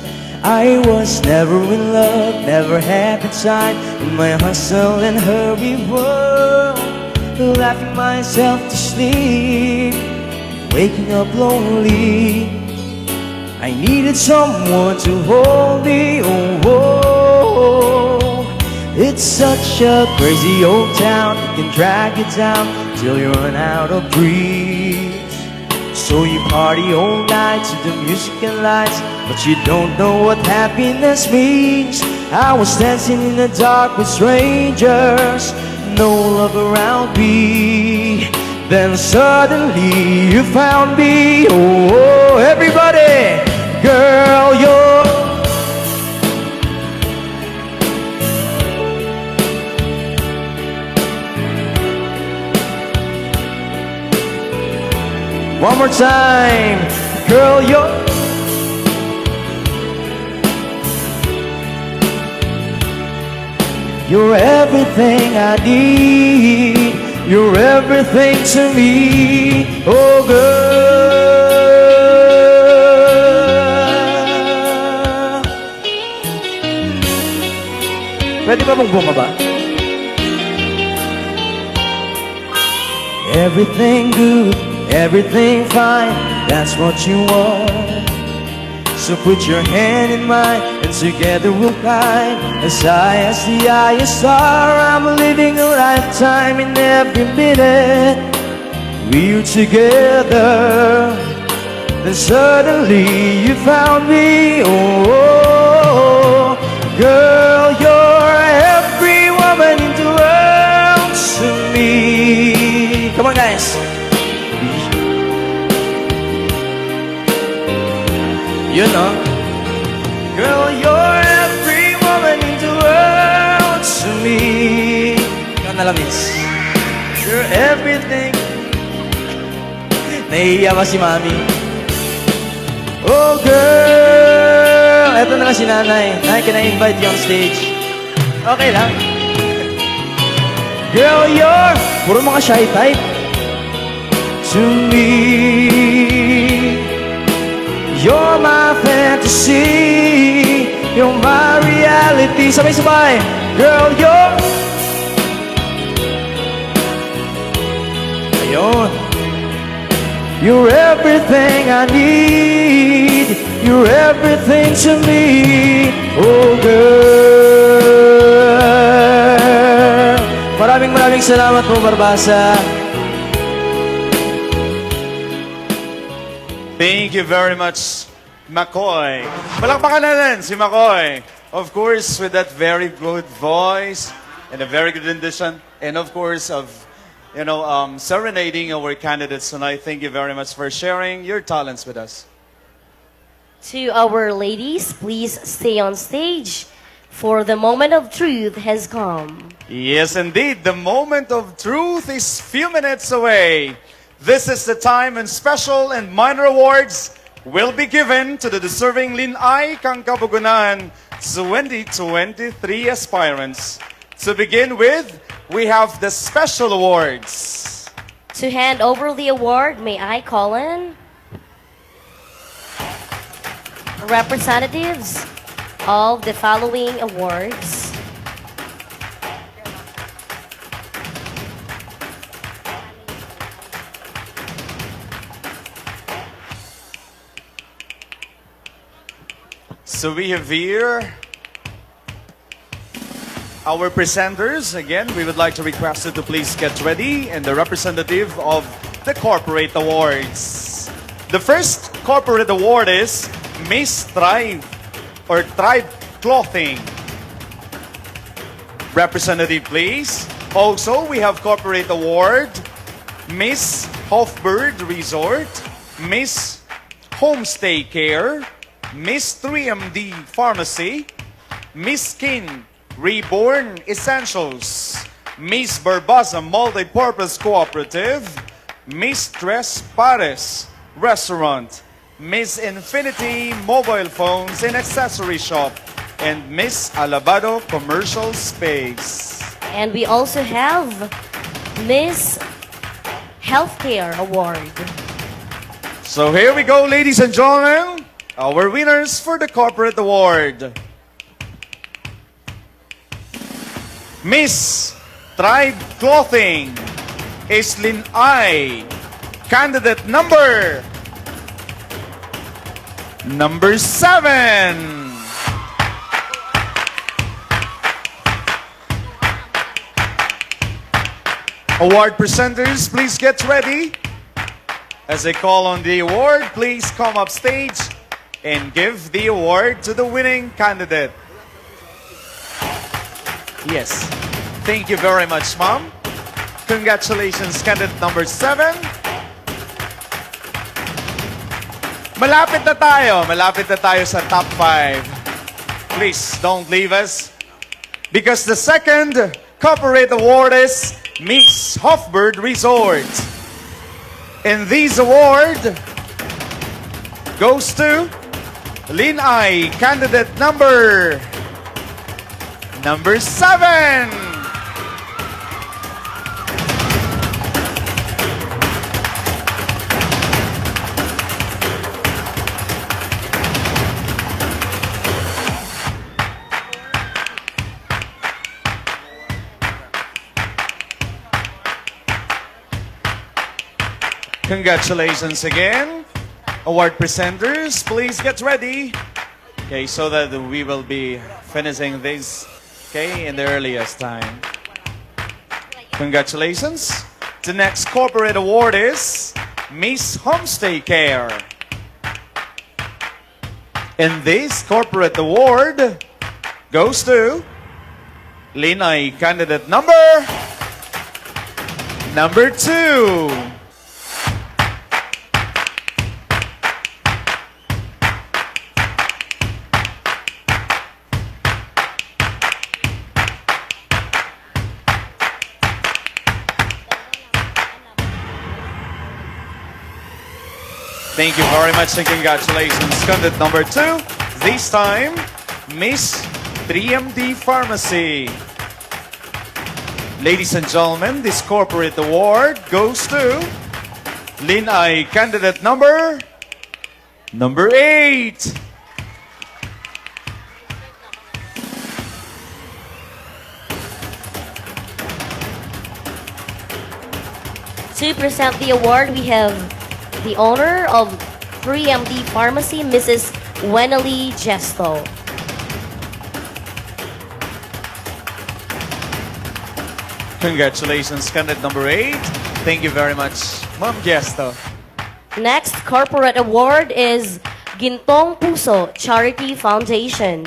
I was never in love, never had the time in my hustle and hurry world. Laughing myself to sleep, waking up lonely. I needed someone to hold me, oh, oh. It's such a crazy old town, it can drag you down till you run out of breath. So you party all night to the music and lights, but you don't know what happiness means. I was dancing in the dark with strangers, no love around me. Then suddenly you found me, oh, oh, everybody, girl, you're one more time, girl, you're everything I need. You're everything to me, oh girl. Pwede ba mong bumaba? Everything good, everything fine, that's what you want. So put your hand in mine, and together we'll climb as high as the highest star. I'm living a lifetime in every minute we're together. Then suddenly you found me, oh, oh, oh. Girl, you're every woman in the world to me. Come on, guys. You know, girl, you're every woman in the world to me. Ikaw na lang, miss. You're everything. Nahihiya pa si mami. Oh, girl. Eto na lang si nanay. Nay, can I invite you on stage? Okay lang. Girl, you're puro mga shy type to me. You're my fantasy, you're my reality. Sabay-sabay, girl, you're... Ayun. You're everything I need. You're everything to me. Oh girl. Maraming salamat po, Barbasa.
Thank you very much, McCoy. Palakpakan natin si McCoy. Of course, with that very good voice and a very good rendition, and of course, of serenading our candidates tonight. Thank you very much for sharing your talents with us.
To our ladies, please stay on stage, for the moment of truth has come.
Yes, indeed. The moment of truth is few minutes away. This is the time when special and minor awards will be given to the deserving Lin-Ay Kang Kabuganaan 2023 aspirants. To begin with, we have the special awards.
To hand over the award, may I call in representatives of the following awards.
So we have here our presenters. Again, we would like to request you to please get ready, and the representative of the corporate awards. The first corporate award is Miss Tribe or Tribe Clothing. Representative, please. Also, we have corporate award Miss Hofbird Resort, Miss Homestay Care, Miss 3MD Pharmacy, Miss Skin Reborn Essentials, Miss Barbasa Multipurpose Cooperative, Miss Tres Pares Restaurant, Miss Infinity Mobile Phones and Accessory Shop, and Miss Alabado Commercial Space.
And we also have Miss Healthcare Award.
So here we go, ladies and gentlemen. Our winners for the corporate award. Miss Tribe Clothing is Lin-Ay. Candidate number 7. Award presenters, please get ready. As I call on the award, please come up stage and give the award to the winning candidate. Yes. Thank you very much, ma'am. Congratulations, candidate number 7. Malapit na tayo sa top 5. Please don't leave us, because the second corporate award is Miss Hofbird Resort. And this award goes to Lin-Ay, candidate number 7. Congratulations again. Award presenters, please get ready. Okay, so that we will be finishing this, okay, in the earliest time. Congratulations. The next corporate award is Miss Homestay Care. And this corporate award goes to Lin-Ay, candidate number 2. Thank you very much and congratulations. Candidate number 2, this time, Miss 3MD Pharmacy. Ladies and gentlemen, this corporate award goes to Lin-Ay, candidate number 8.
To present the award, we have the owner of 3MD Pharmacy, Mrs. Wenely Gesto.
Congratulations, candidate number 8. Thank you very much, Ma'am Gesto.
Next corporate award is Gintong Puso Charity Foundation.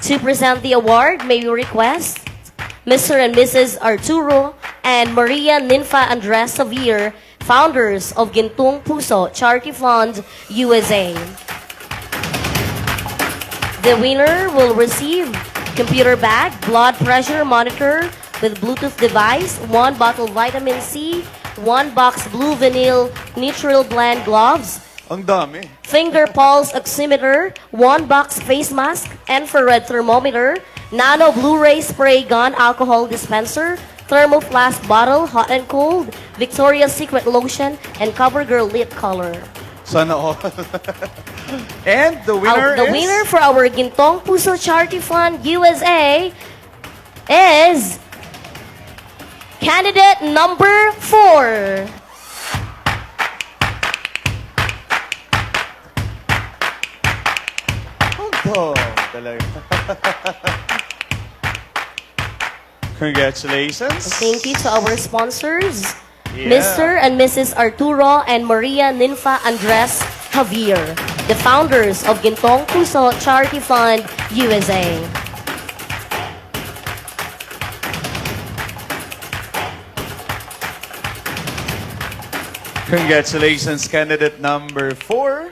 To present the award, may we request Mr. and Mrs. Arturo and Maria Ninfa Andres Xavier, founders of Gintong Puso Charity Fund, USA. The winner will receive computer bag, blood pressure monitor with Bluetooth device, 1 bottle vitamin C, 1 box blue vinyl neutral blend gloves,
Ang dami.
finger pulse oximeter, 1 box face mask, infrared thermometer, nano Blu-ray spray gun alcohol dispenser, thermoflask bottle, hot and cold, Victoria's Secret lotion, and CoverGirl lip color.
Sana all. And the winner
The
is...
winner for our Gintong Puso Charity Fund USA is candidate number 4.
Oh, talaga. Congratulations.
Thank you to our sponsors,
Yeah.
Mr. and Mrs. Arturo and Maria Ninfa Andres Javier, the founders of Gintong Puso Charity Fund USA.
Congratulations, candidate number 4,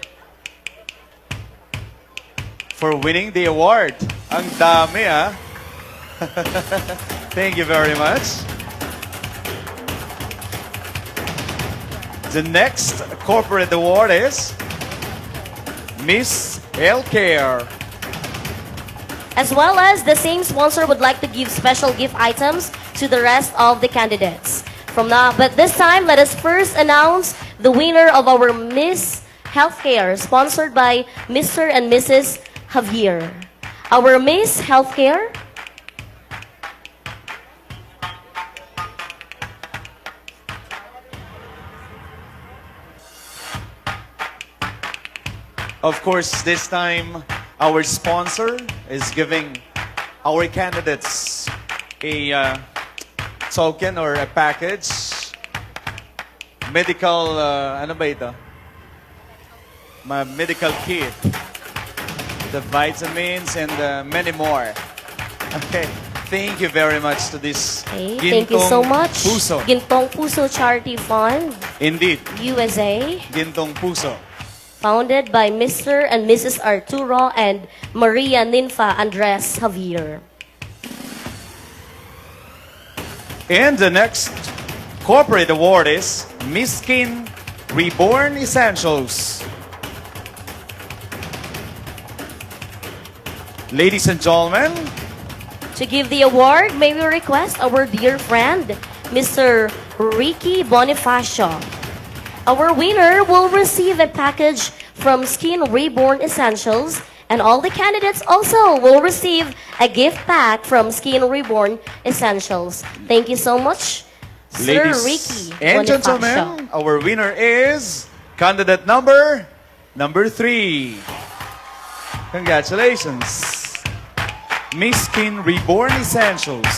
for winning the award. Ang dami, ah. Thank you very much. The next corporate award is Miss Healthcare.
As well as the same sponsor would like to give special gift items to the rest of the candidates. But this time, let us first announce the winner of our Miss Healthcare, sponsored by Mr. and Mrs. Javier. Our Miss Healthcare
Of course, this time, our sponsor is giving our candidates a token or a package. Medical, ano ba ito? Medical kit. The vitamins and many more. Okay. Thank you very much to this
thank you so much.
Puso.
Gintong Puso Charity Fund
Indeed.
USA,
Gintong Puso.
founded by Mr. and Mrs. Arturo and Maria Ninfa Andres Javier.
And the next corporate award is Miss Skin Reborn Essentials. Ladies and gentlemen,
To give the award, may we request our dear friend, Mr. Ricky Bonifacio. Our winner will receive a package from Skin Reborn Essentials, and all the candidates also will receive a gift pack from Skin Reborn Essentials. Thank you so much, Sir
ladies
Ricky
and
Bonifacio.
gentlemen, our winner is candidate number 3. Congratulations. Miss Skin Reborn Essentials.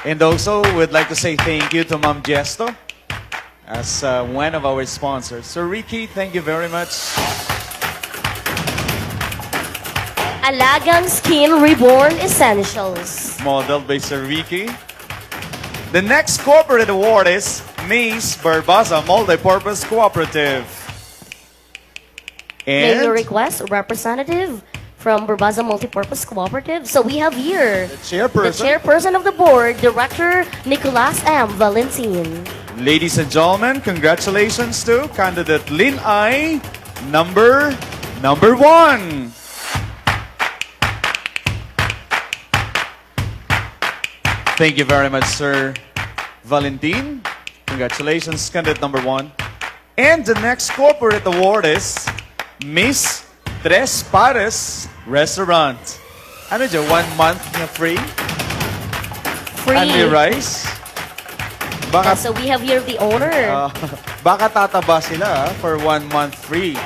And also, we'd like to say thank you to Ma'am Gesto as one of our sponsors. So Ricky, thank you very much.
Alagang Skin Reborn Essentials.
Modeled by Sir Ricky. The next corporate award is Miss Barbasa Multipurpose Cooperative.
May we
And
request a representative from Barbasa Multipurpose Cooperative? So we have here the chairperson of the board, Director Nicolas M. Valentin.
ladies and gentlemen, congratulations to candidate Lin-Ay number 1. Thank you very much, Sir Valentin. Congratulations, candidate number 1. And the next corporate award is Miss Tres Pares Restaurant. Ano dyan? 1 month niya free?
Free.
Only rice? Baka,
So we have here the owner.
baka tataba sila for 1 month free.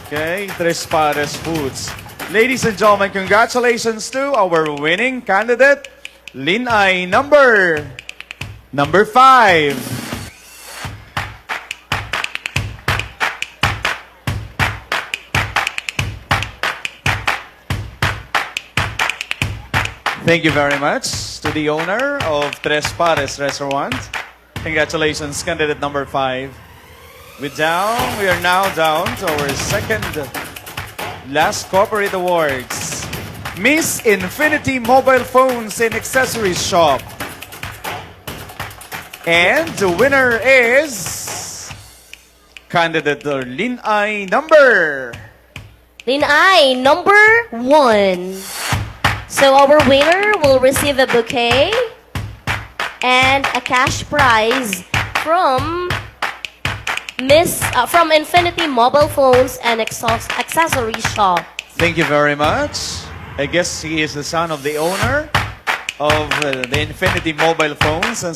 Okay, Tres Pares Foods. Ladies and gentlemen, congratulations to our winning candidate, Lin-Ay number 5. Thank you very much to the owner of Tres Pares Restaurant. Congratulations, candidate number 5. We are now down to our second last corporate awards. Miss Infinity Mobile Phones and Accessories Shop. And the winner is candidate Lin-Ay number
1. So our winner will receive a bouquet and a cash prize from from Infinity Mobile Phones and Accessory Shop.
Thank you very much. I guess he is the son of the owner of the Infinity Mobile Phones and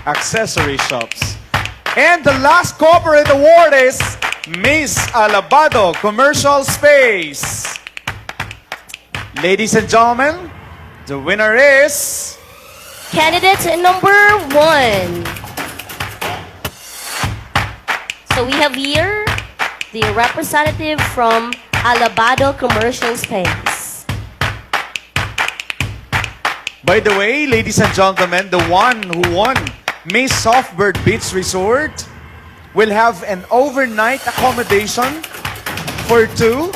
Accessory Shops. And the last corporate award is Miss Alabado Commercial Space. Ladies and gentlemen, the winner is
candidate number 1. So we have here the representative from Alabado Commercial Space.
By the way, ladies and gentlemen, the one who won Miss Softbird Beach Resort will have an overnight accommodation for 2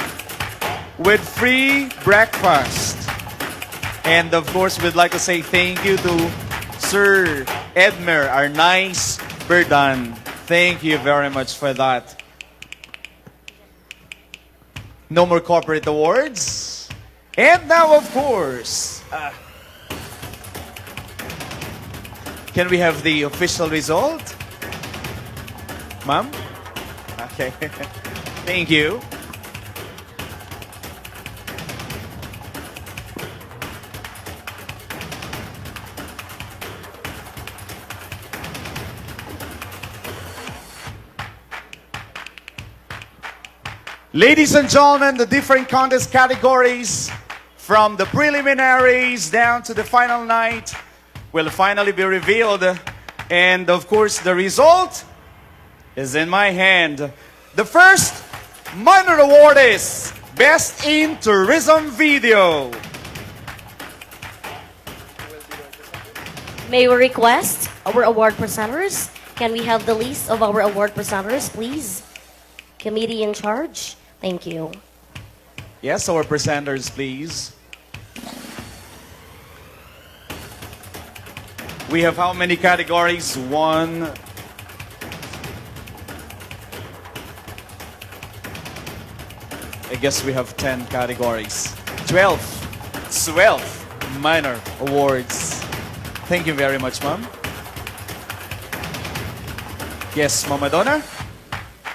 with free breakfast. And of course, we'd like to say thank you to Sir Edmer, our nice Berdan. Thank you very much for that. No more corporate awards. And now, of course, can we have the official result? Ma'am? Okay. Thank you. Ladies and gentlemen, the different contest categories from the preliminaries down to the final night will finally be revealed. And of course, the result is in my hand. The first minor award is Best in Tourism Video.
May we request our award presenters? Can we have the list of our award presenters, please? Committee in charge. Thank you.
Yes, our presenters, please. We have how many categories? 1. I guess we have 10 categories. 12 minor awards. Thank you very much, ma'am. Yes, Mama Donna.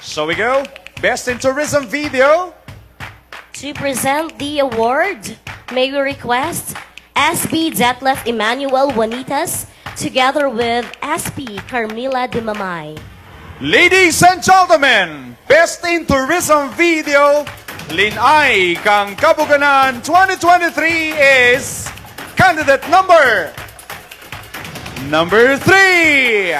Shall we go? Best in Tourism Video.
To present the award, may we request SB Detlef Emmanuel Juanitas together with SP Carmila de Mamay.
Ladies and gentlemen, Best in Tourism Video, Lin-Ay Kang Kabuganaan 2023 is candidate number 3.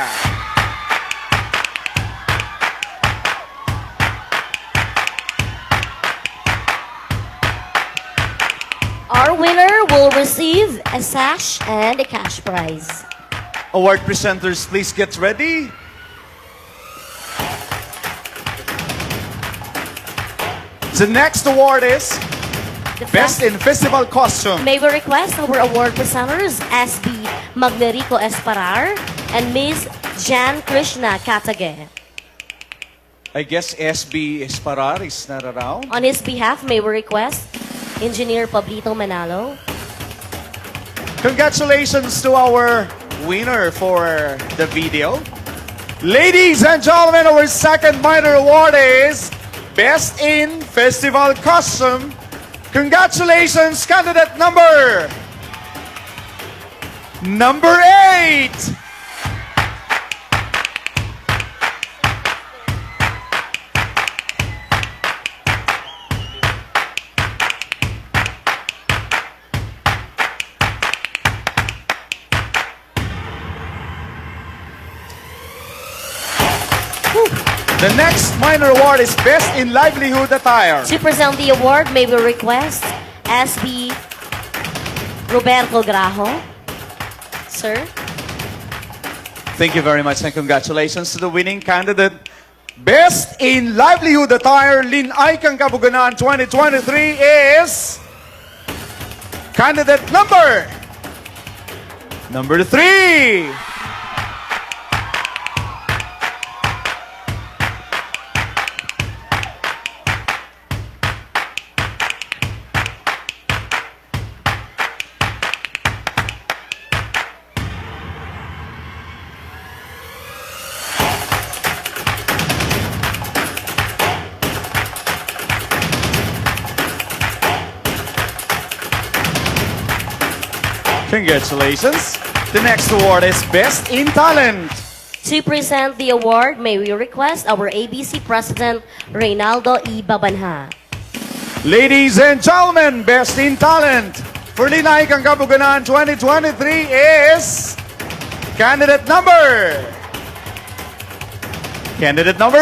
Our winner will receive a sash and a cash prize.
Award presenters, please get ready. The next award is Best in Festival Costume.
May we request our award presenters, SB Magnerico Esparar and Ms. Jan Krishna Katage.
I guess SB Esparar is not around.
On his behalf, may we request Engineer Pablito Manalo.
Congratulations to our winner for the video. Ladies and gentlemen, our second minor award is Best in Festival Costume. Congratulations, candidate number 8. The next minor award is Best in Livelihood Attire.
To present the award, may we request SB Roberto Grajo. Sir?
Thank you very much and congratulations to the winning candidate. Best in Livelihood Attire, Lin-Ay Kang Kabuganaan 2023 is candidate number 3. Congratulations. The next award is Best in Talent.
To present the award, may we request our ABC President, Reynaldo E. Babanha.
Ladies and gentlemen, Best in Talent for Lin-Ay Kang Kabuganaan 2023 is candidate number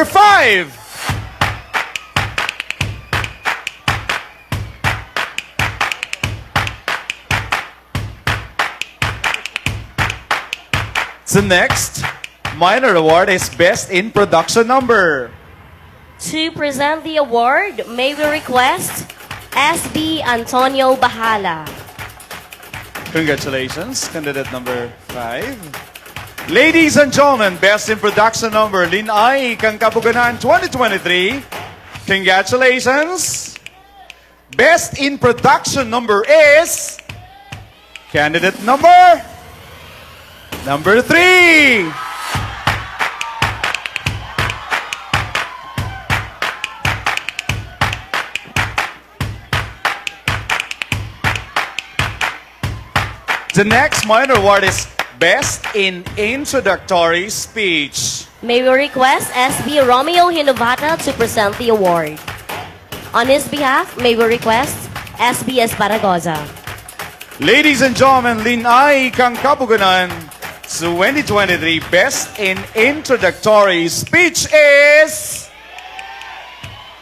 5. The next minor award is Best in Production Number.
To present the award, may we request SB Antonio Bahala.
Congratulations, candidate number 5. Ladies and gentlemen, Best in Production Number, Lin-Ay Kang Kabuganaan 2023. Congratulations. Best in Production Number is candidate number 3. The next minor award is Best in Introductory Speech.
May we request SB Romeo Hinovata to present the award. On his behalf, may we request SB Esparagoza.
Ladies and gentlemen, Lin-Ay Kang Kabuganaan 2023 Best in Introductory Speech is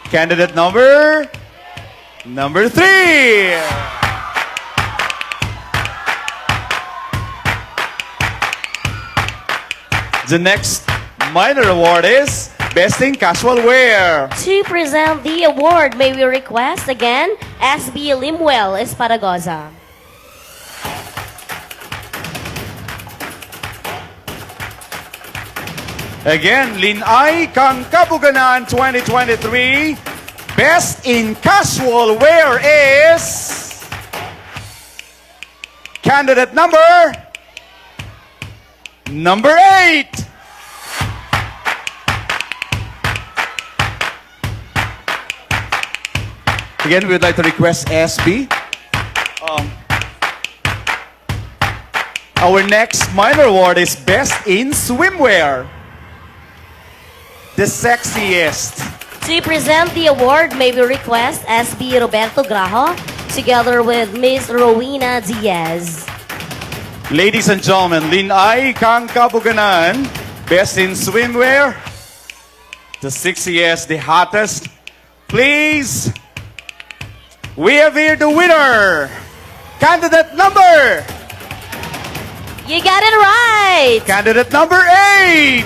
candidate number 3. The next minor award is Best in Casual Wear.
To present the award, may we request again SB Limuel Esparagoza.
Again, Lin-Ay Kang Kabuganaan 2023 Best in Casual Wear is candidate number 8. Again, we would like to request SB. Our next minor award is Best in Swimwear. The sexiest.
To present the award, may we request SB Roberto Grajo together with Ms. Rowena Diaz.
Ladies and gentlemen, Lin-Ay Kang Kabuganaan, Best in Swimwear, the sexiest, the hottest. Please, we have here the winner, candidate number.
You got it right.
Candidate number 8.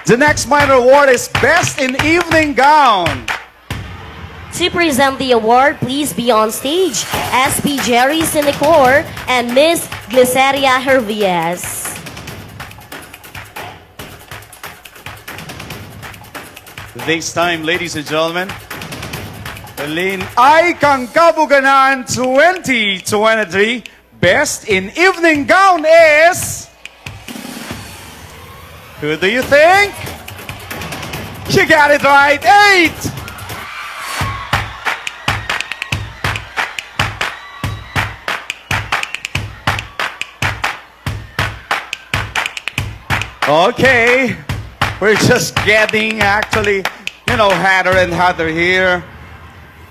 The next minor award is Best in Evening Gown.
To present the award, please be on stage SB Jerry Sinecor and Ms. Gliceria Hervias.
This time, ladies and gentlemen, Lin-Ay Kang Kabuganaan 2023 Best in Evening Gown is... Who do you think? You got it right, 8! Okay, we're just getting actually, hotter and hotter here.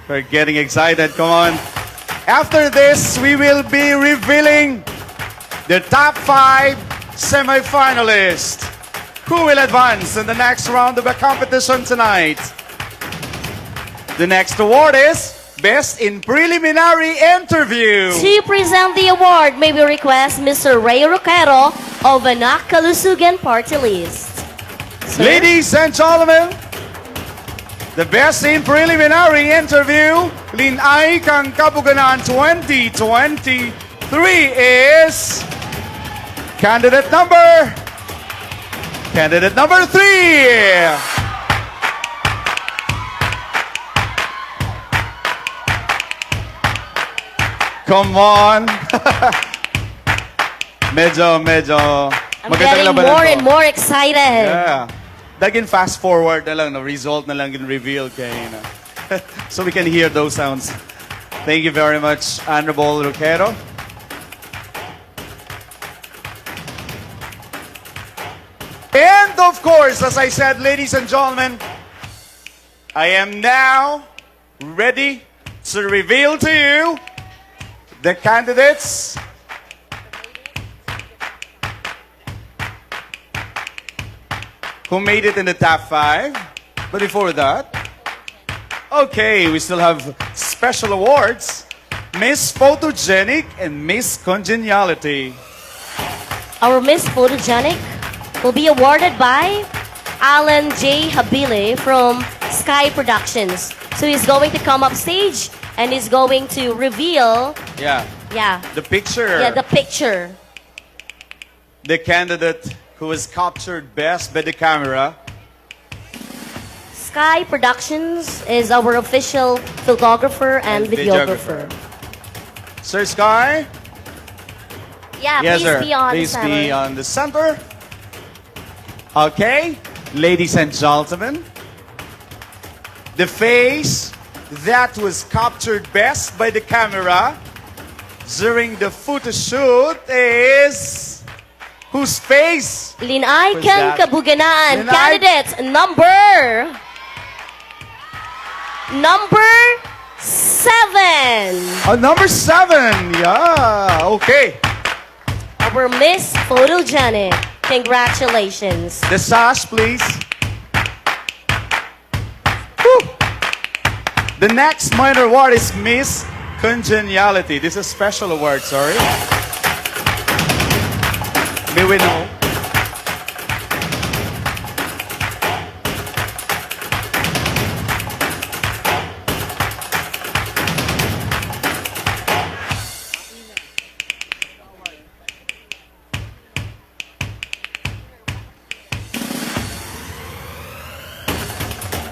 We're getting excited. Come on. After this, we will be revealing the top 5 semifinalists who will advance in the next round of the competition tonight. The next award is Best in Preliminary Interview.
To present the award, may we request Mr. Ray Roquero of Anak Kalusugan Party List. Sir?
Ladies and gentlemen, the Best in Preliminary Interview, Lin-Ay Kang Kabuganaan 2023 is candidate number 3. Come on. medyo
I'm getting more and more excited.
Yeah. Dagin fast forward na lang, no? Result na lang reveal kay na. So we can hear those sounds. Thank you very much, Honorable Roquero. And of course, as I said, ladies and gentlemen, I am now ready to reveal to you the candidates who made it in the top 5. But before that, okay, we still have special awards. Miss Photogenic and Miss Congeniality.
Our Miss Photogenic will be awarded by Alan J. Habile from Sky Productions. So he's going to come up stage and he's going to reveal
Yeah. The picture.
the picture.
The candidate who was captured best by the camera.
Sky Productions is our official photographer and videographer.
Sir Sky?
Yeah,
Yes,
please
sir.
be on
Please
the
be
center.
on the center. Okay, ladies and gentlemen, the face that was captured best by the camera during the photo shoot is whose face?
Lin-Ay
Who's
Kang
that?
Kabuganaan,
Lin-Ay?
candidate number 7.
Number 7. Yeah. Okay.
Our Miss Photogenic. Congratulations.
The sash, please. Woo. The next minor award is Miss Congeniality. This is a special award, sorry. May we know?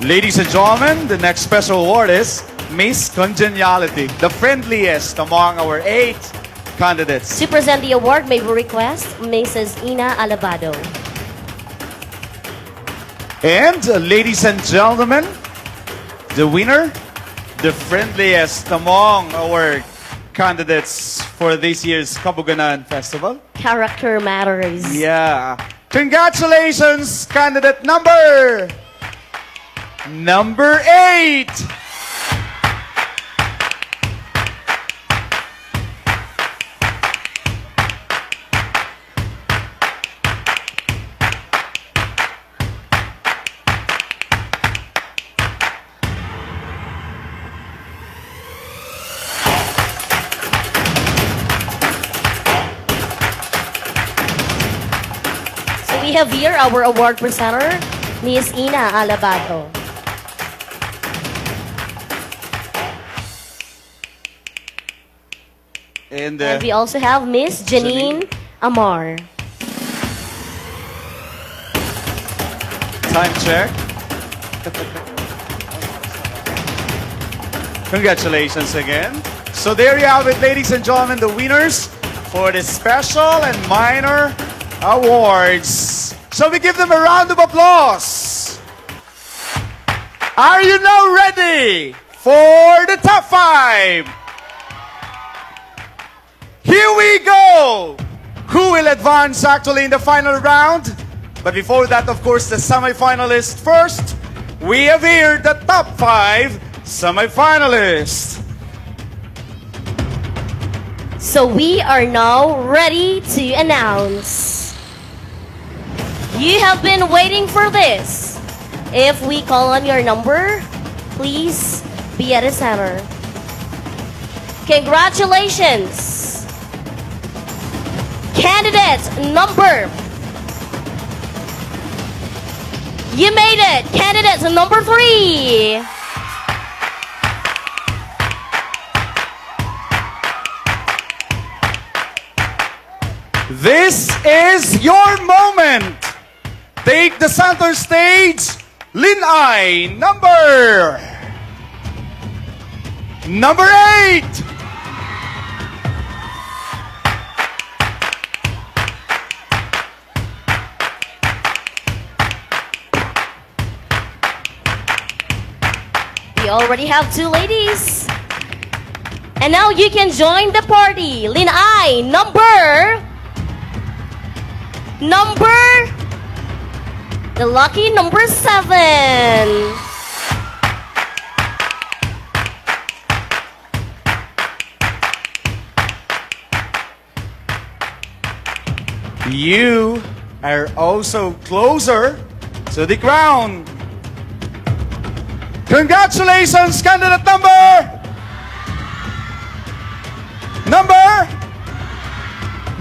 Ladies and gentlemen, the next special award is Miss Congeniality, the friendliest among our 8 candidates.
To present the award, may we request Mrs. Ina Alabado.
And ladies and gentlemen, the winner, the friendliest among our candidates for this year's Kabuganaan Festival.
Character matters.
Yeah. Congratulations, candidate number 8.
So we have here our award presenter, Miss Ina Alabado.
And
we also have Miss Janine Amar.
time check. Congratulations again. So there you have it, ladies and gentlemen, the winners for the special and minor awards. So we give them a round of applause. Are you now ready for the top 5? Here we go! Who will advance actually in the final round? But before that, of course, the semifinalists first. We have here the top 5 semifinalists.
So we are now ready to announce. You have been waiting for this. If we call on your number, please be at the center. Congratulations! Candidate number. You made it! Candidate number 3.
This is your moment. Take the center stage, Lin-Ay, number 8.
We already have 2 ladies. And now you can join the party. Lin-Ay, the lucky number 7.
You are also closer to the crown. Congratulations, candidate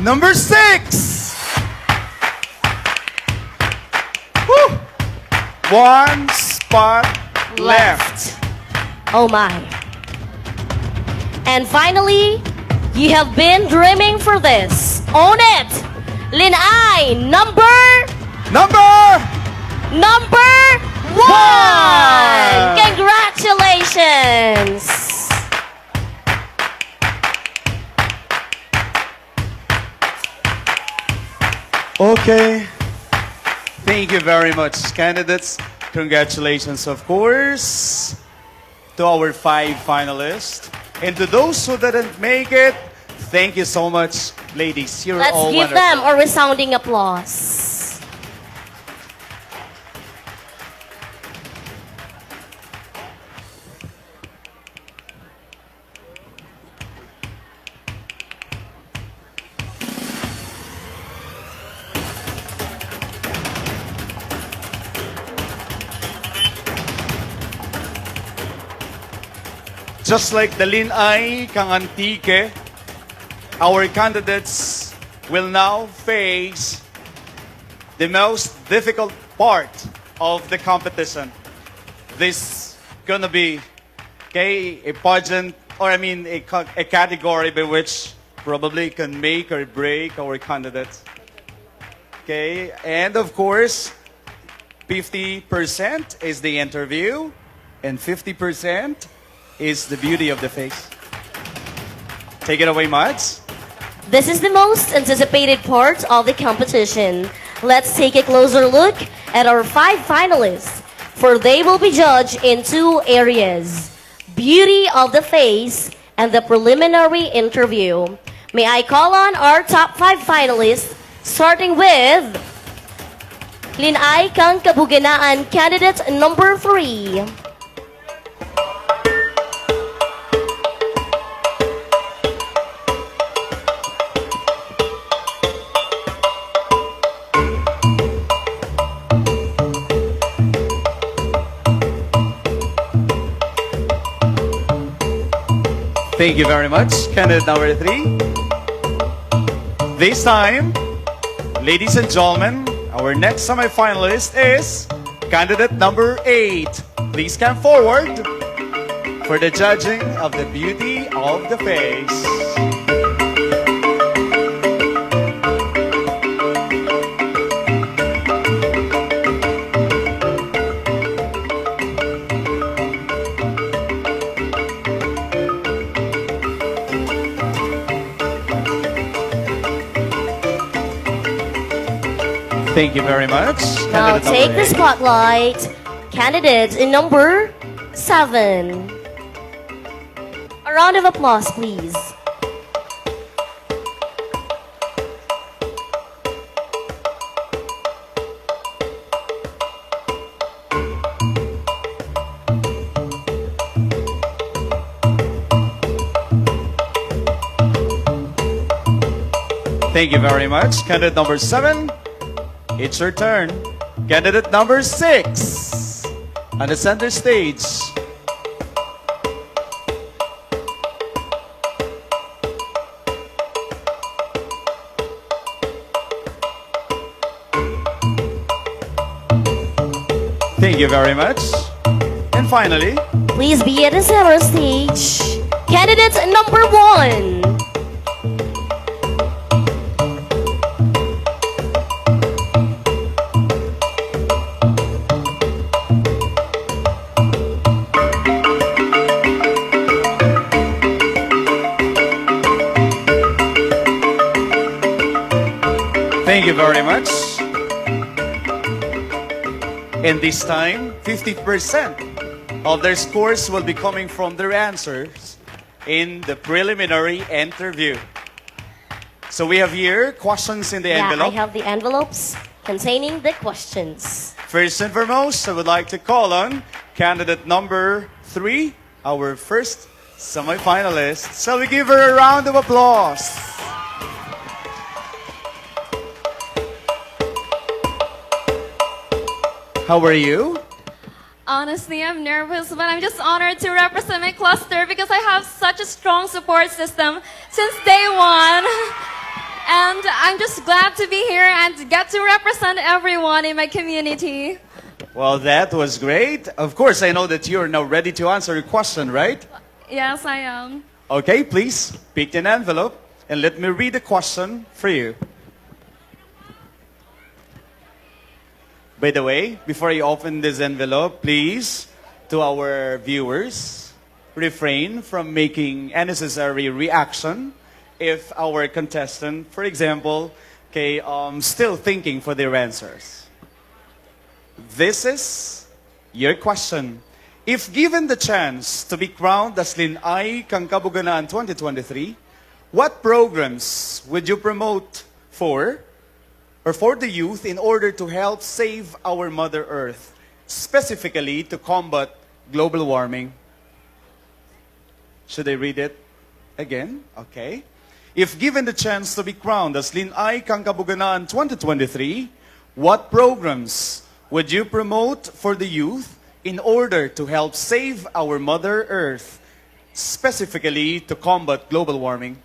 number 6. Woo! 1 spot left.
Oh my. And finally, you have been dreaming for this. Own it! Lin-Ay, number 1! Congratulations!
Okay. Thank you very much, candidates. Congratulations, of course, to our 5 finalists. And to those who didn't make it, thank you so much, ladies. You're
Let's
all
give
wonderful.
them a resounding applause.
Just like the Lin-Ay Kang our candidates will now face the most difficult part of the competition. This gonna be a pageant, or I mean a category by which probably can make or break our candidates. Okay, and of course, 50% is the interview, and 50% is the beauty of the face. Take it away, Mads.
This is the most anticipated part of the competition. Let's take a closer look at our 5 finalists, for they will be judged in 2 areas: beauty of the face and the preliminary interview. May I call on our top 5 finalists, starting with Lin-Ay Kang Kabuganaan, candidate number 3.
Thank you very much, candidate number 3. This time, ladies and gentlemen, our next semifinalist is candidate number 8. Please come forward for the judging of the beauty of the face. Thank you very much.
Now
Candidate
take
number
the
8.
spotlight. Candidate number 7. A round of applause, please.
Thank you very much. Candidate number 7, it's your turn. Candidate number 6, on the center stage. Thank you very much. And finally,
Please be at the center stage. Candidate number 1.
thank you very much. And this time, 50% of their scores will be coming from their answers in the preliminary interview. So we have here questions in the
Yeah, I
envelope.
have the envelopes containing the questions.
First and foremost, I would like to call on candidate number 3, our first semifinalist. So we give her a round of applause. How are you?
Honestly, I'm nervous, but I'm just honored to represent my cluster because I have such a strong support system since day one. And I'm just glad to be here and to get to represent everyone in my community.
Well, that was great. Of course, I know that you're now ready to answer your question, right?
Yes, I am.
Okay, please pick an envelope and let me read the question for you. By the way, before you open this envelope, please, to our viewers, refrain from making unnecessary reaction if our contestant, for example, still thinking for their answers. This is your question. If given the chance to be crowned as Lin-Ay Kang Kabuganaan 2023, what programs would you promote for the youth in order to help save our Mother Earth, specifically to combat global warming? Should I read it again? Okay. If given the chance to be crowned as Lin-Ay Kang Kabuganaan 2023, what programs would you promote for the youth in order to help save our Mother Earth, specifically to combat global warming?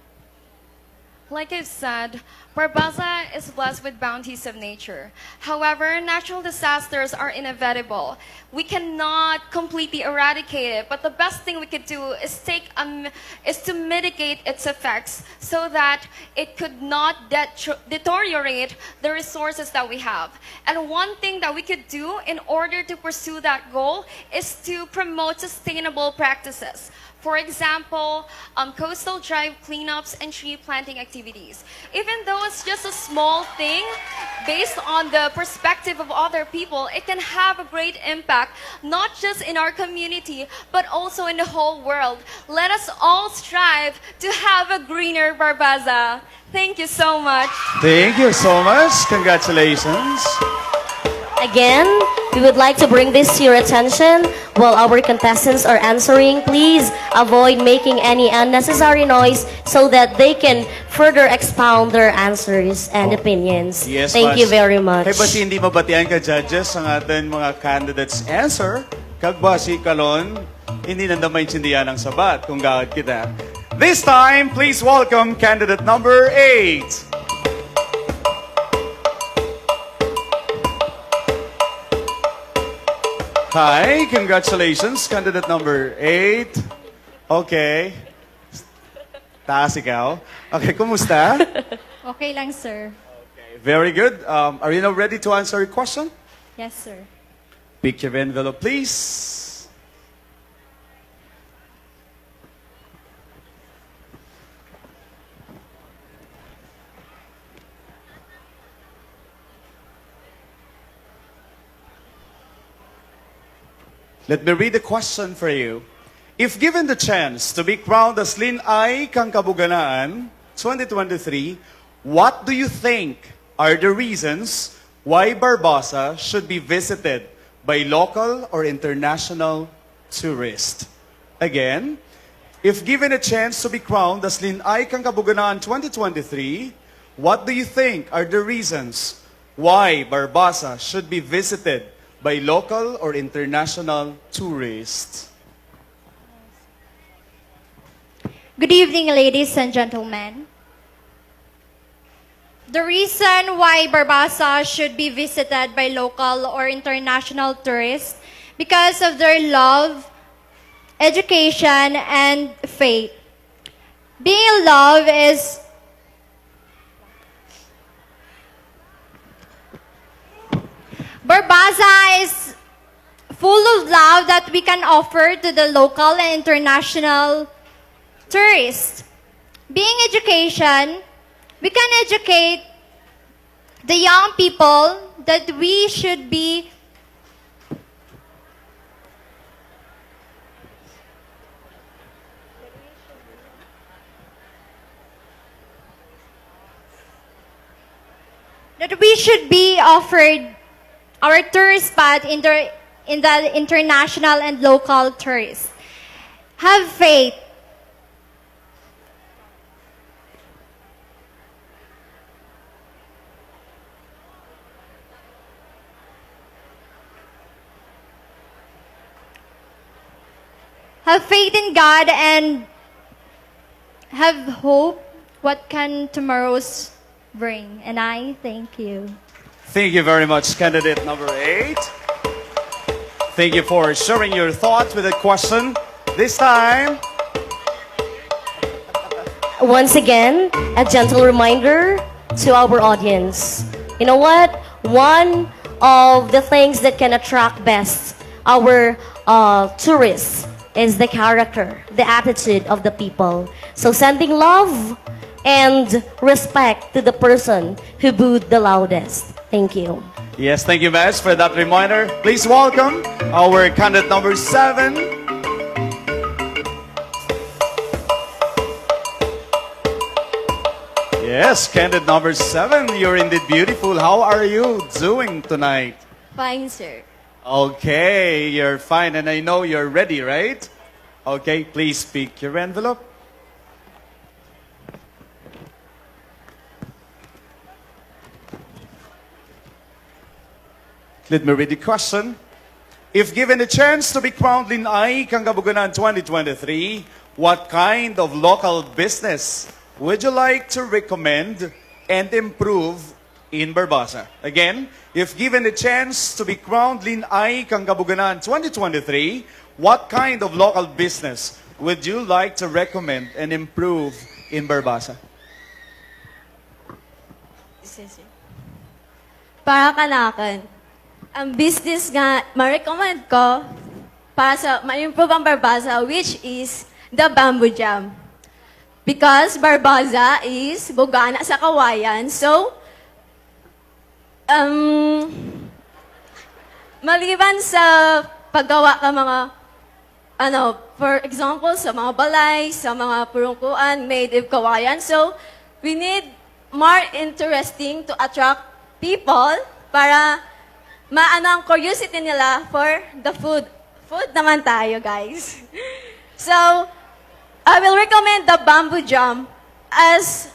Like I've said, Barbasa is blessed with bounties of nature. However, natural disasters are inevitable. We cannot completely eradicate it, but the best thing we could do is to mitigate its effects so that it could not deteriorate the resources that we have. And one thing that we could do in order to pursue that goal is to promote sustainable practices. For example, coastal drive cleanups and tree planting activities. Even though it's just a small thing, based on the perspective of other people, it can have a great impact, not just in our community, but also in the whole world. Let us all strive to have a greener Barbasa. Thank you so much.
Thank you so much. Congratulations.
Again, we would like to bring this to your attention while our contestants are answering. Please avoid making any unnecessary noise so that they can further expound their answers and opinions.
Yes,
Thank you very much.
Kaya basi hindi mabatian ka, judges, ang ating mga candidates' answer. Kag basi kalon, hindi nanda maintindihan ang sabat kung gawad kita. This time, please welcome candidate number 8. Hi, congratulations, candidate number 8. Okay. Taas ikaw. Okay, kumusta?
Okay lang, sir.
Very good. Are you now ready to answer your question?
Yes, sir.
Pick your envelope, please. Let me read the question for you. If given the chance to be crowned as Lin-Ay Kang Kabuganaan 2023, what do you think are the reasons why Barbasa should be visited by local or international tourists? Again, if given a chance to be crowned as Lin-Ay Kang Kabuganaan 2023,
what do you think are the reasons why Barbasa should be visited by local or international tourists?
Good evening, ladies and gentlemen. The reason why Barbasa should be visited by local or international tourists because of their love, education, and faith. Being in love is Barbasa is full of love that we can offer to the local and international tourists. Being education, we can educate the young people that we should be offered our tourist spot in the international and local tourists. Have faith. Have faith in God and have hope what can tomorrow's bring. And I thank you.
Thank you very much, candidate number 8. Thank you for sharing your thoughts with the question. This time,
Once again, a gentle reminder to our audience. You know what? One of the things that can attract best our tourists is the character, the attitude of the people. So sending love and respect to the person who booed the loudest. Thank you.
yes, thank you, Max, for that reminder. Please welcome our candidate number 7. Yes, candidate number 7, you're indeed beautiful. How are you doing tonight?
Fine, sir.
Okay, you're fine, and I know you're ready, right? Okay, please pick your envelope. Let me read the question. If given a chance to be crowned Lin-Ay Kang Kabuganaan 2023, what kind of local business would you like to recommend and improve in Barbasa? Again, if given a chance to be crowned Lin-Ay Kang Kabuganaan 2023, what kind of local business would you like to recommend and improve in Barbasa?
Para kanakan, ang business nga ma-recommend ko para sa ma-improve ang Barbasa, which is the bamboo jam. Because Barbasa is bugana sa kawayan, so maliban sa paggawa ka mga for example, sa mga balay, sa mga purungkuan made of kawayan, so we need more interesting to attract people para maano ang curiosity nila for the food. Food naman tayo, guys. So, I will recommend the bamboo jam as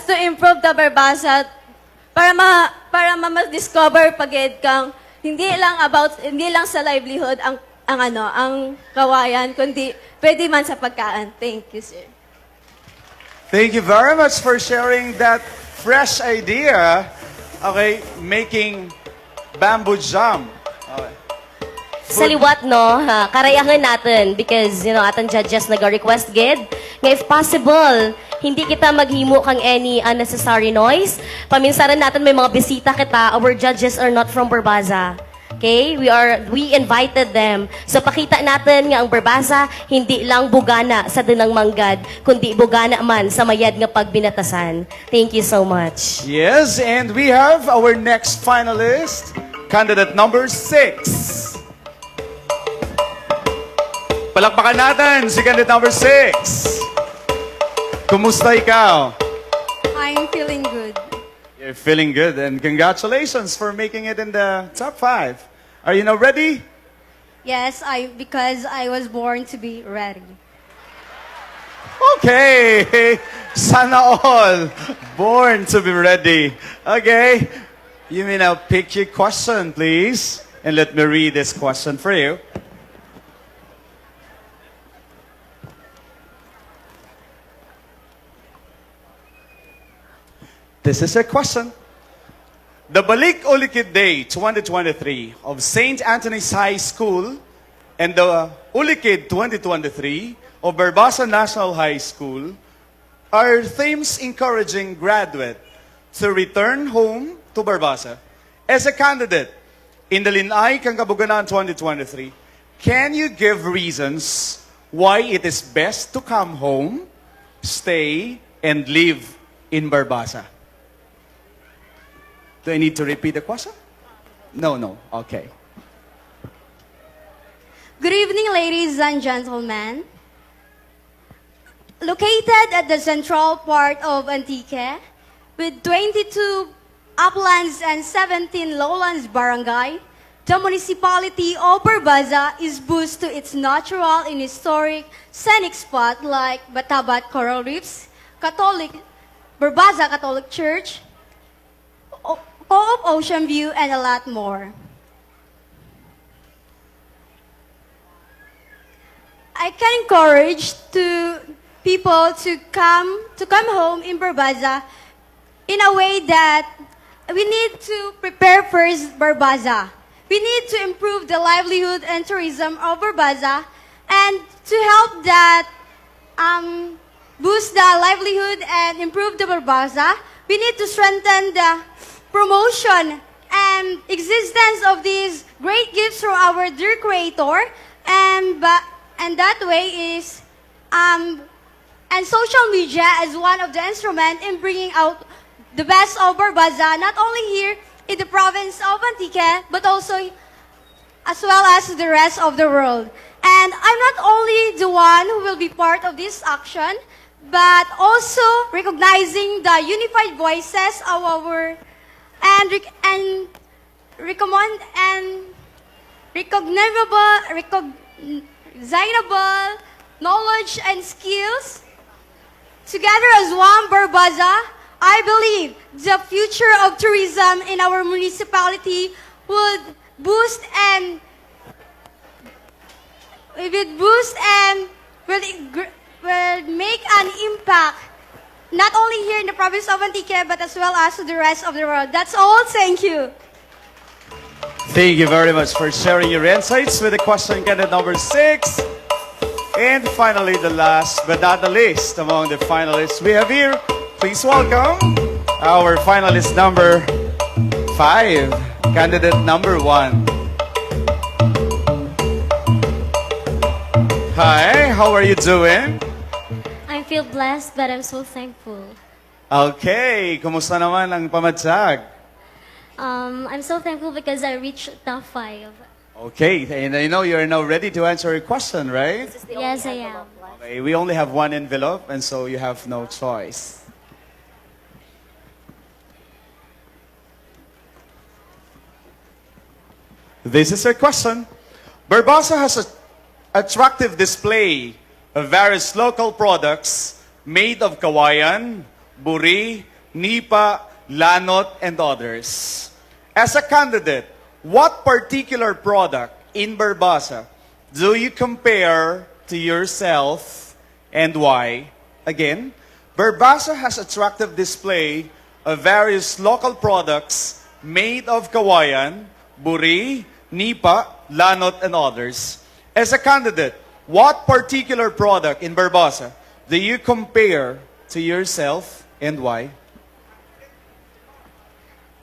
to improve the Barbasa para ma-discover pagid kang hindi lang sa livelihood ang kawayan, kundi pwede man sa pagkaan. Thank you, sir.
Thank you very much for sharing that fresh idea. Okay, making bamboo jam. Okay.
Sa liwat, no, karayangan natin because, atong judges nag-request gid nga if possible, hindi kita maghimo kang any unnecessary noise. Paminsaran natin may mga bisita kita, our judges are not from Barbasa. Okay? We invited them. So pakita natin nga ang Barbasa hindi lang bugana sa dunang manggad, kundi bugana man sa mayad nga pagbinatasan. Thank you so much.
Yes, and we have our next finalist, candidate number 6. Palakpakan natin si candidate number 6. Kumusta ikaw?
I'm feeling good.
You're feeling good, and congratulations for making it in the top 5. Are you now ready?
Yes, because I was born to be ready.
Okay. Sana all. Born to be ready. Okay. You may now pick your question, please. And let me read this question for you. This is a question. The Balik Ulikid Day 2023 of St. Anthony's High School and the Ulikid 2023 of Barbasa National High School are themes encouraging graduate to return home to Barbasa. As a candidate in the Lin-Ay Kang Kabuganaan 2023, can you give reasons why it is best to come home, stay, and live in Barbasa? Do I need to repeat the question? No. Okay.
Good evening, ladies and gentlemen. Located at the central part of Antique, with 22 uplands and 17 lowlands barangay, the municipality of Barbasa is boosted to its natural and historic scenic spot like Batabat Coral Reefs, Barbasa Catholic Church, Co-op Ocean View, and a lot more. I can encourage people to come home in Barbasa in a way that we need to prepare first Barbasa. We need to improve the livelihood and tourism of Barbasa, and to help that boost the livelihood and improve the Barbasa, we need to strengthen the promotion and existence of these great gifts from our dear Creator, and that way is and social media as one of the instruments in bringing out the best of Barbasa, not only here in the province of Antique, but also as well as the rest of the world. And I'm not only the one who will be part of this action, but also recognizing the unified voices of our recognizable knowledge and skills. Together as one Barbasa, I believe the future of tourism in our municipality would boost and will make an impact not only here in the province of Antique, but as well as to the rest of the world. That's all. Thank you.
Thank you very much for sharing your insights with the question candidate number 6. And finally, the last but not the least among the finalists we have here, please welcome our finalist number 5, candidate number 1. Hi, how are you doing?
I feel blessed, but I'm so thankful.
Okay, kumusta naman ang pamatsag?
I'm so thankful because I reached top 5.
Okay, and I know you're now ready to answer a question, right?
Yes, I am.
Okay, we only have one envelope, and so you have no choice. This is your question. Barbasa has an attractive display of various local products made of kawayan, buri, nipa, lanot, and others. As a candidate, what particular product in Barbasa do you compare to yourself and why? Again, Barbasa has attractive display of various local products made of kawayan, buri, nipa, lanot, and others. As a candidate, what particular product in Barbasa do you compare to yourself and why?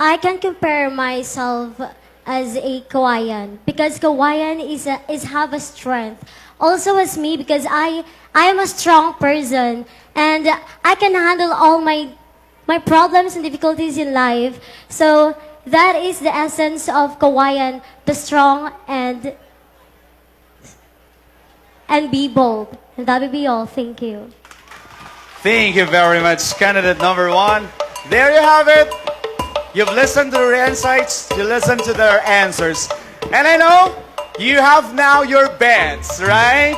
I can compare myself as a kawayan because kawayan is have a strength. Also as me because I am a strong person and I can handle all my problems and difficulties in life. So that is the essence of kawayan, the strong and be bold. And that will be all. Thank you.
Thank you very much, candidate number 1. There you have it. You've listened to their insights, you listened to their answers. And I know you have now your bets, right?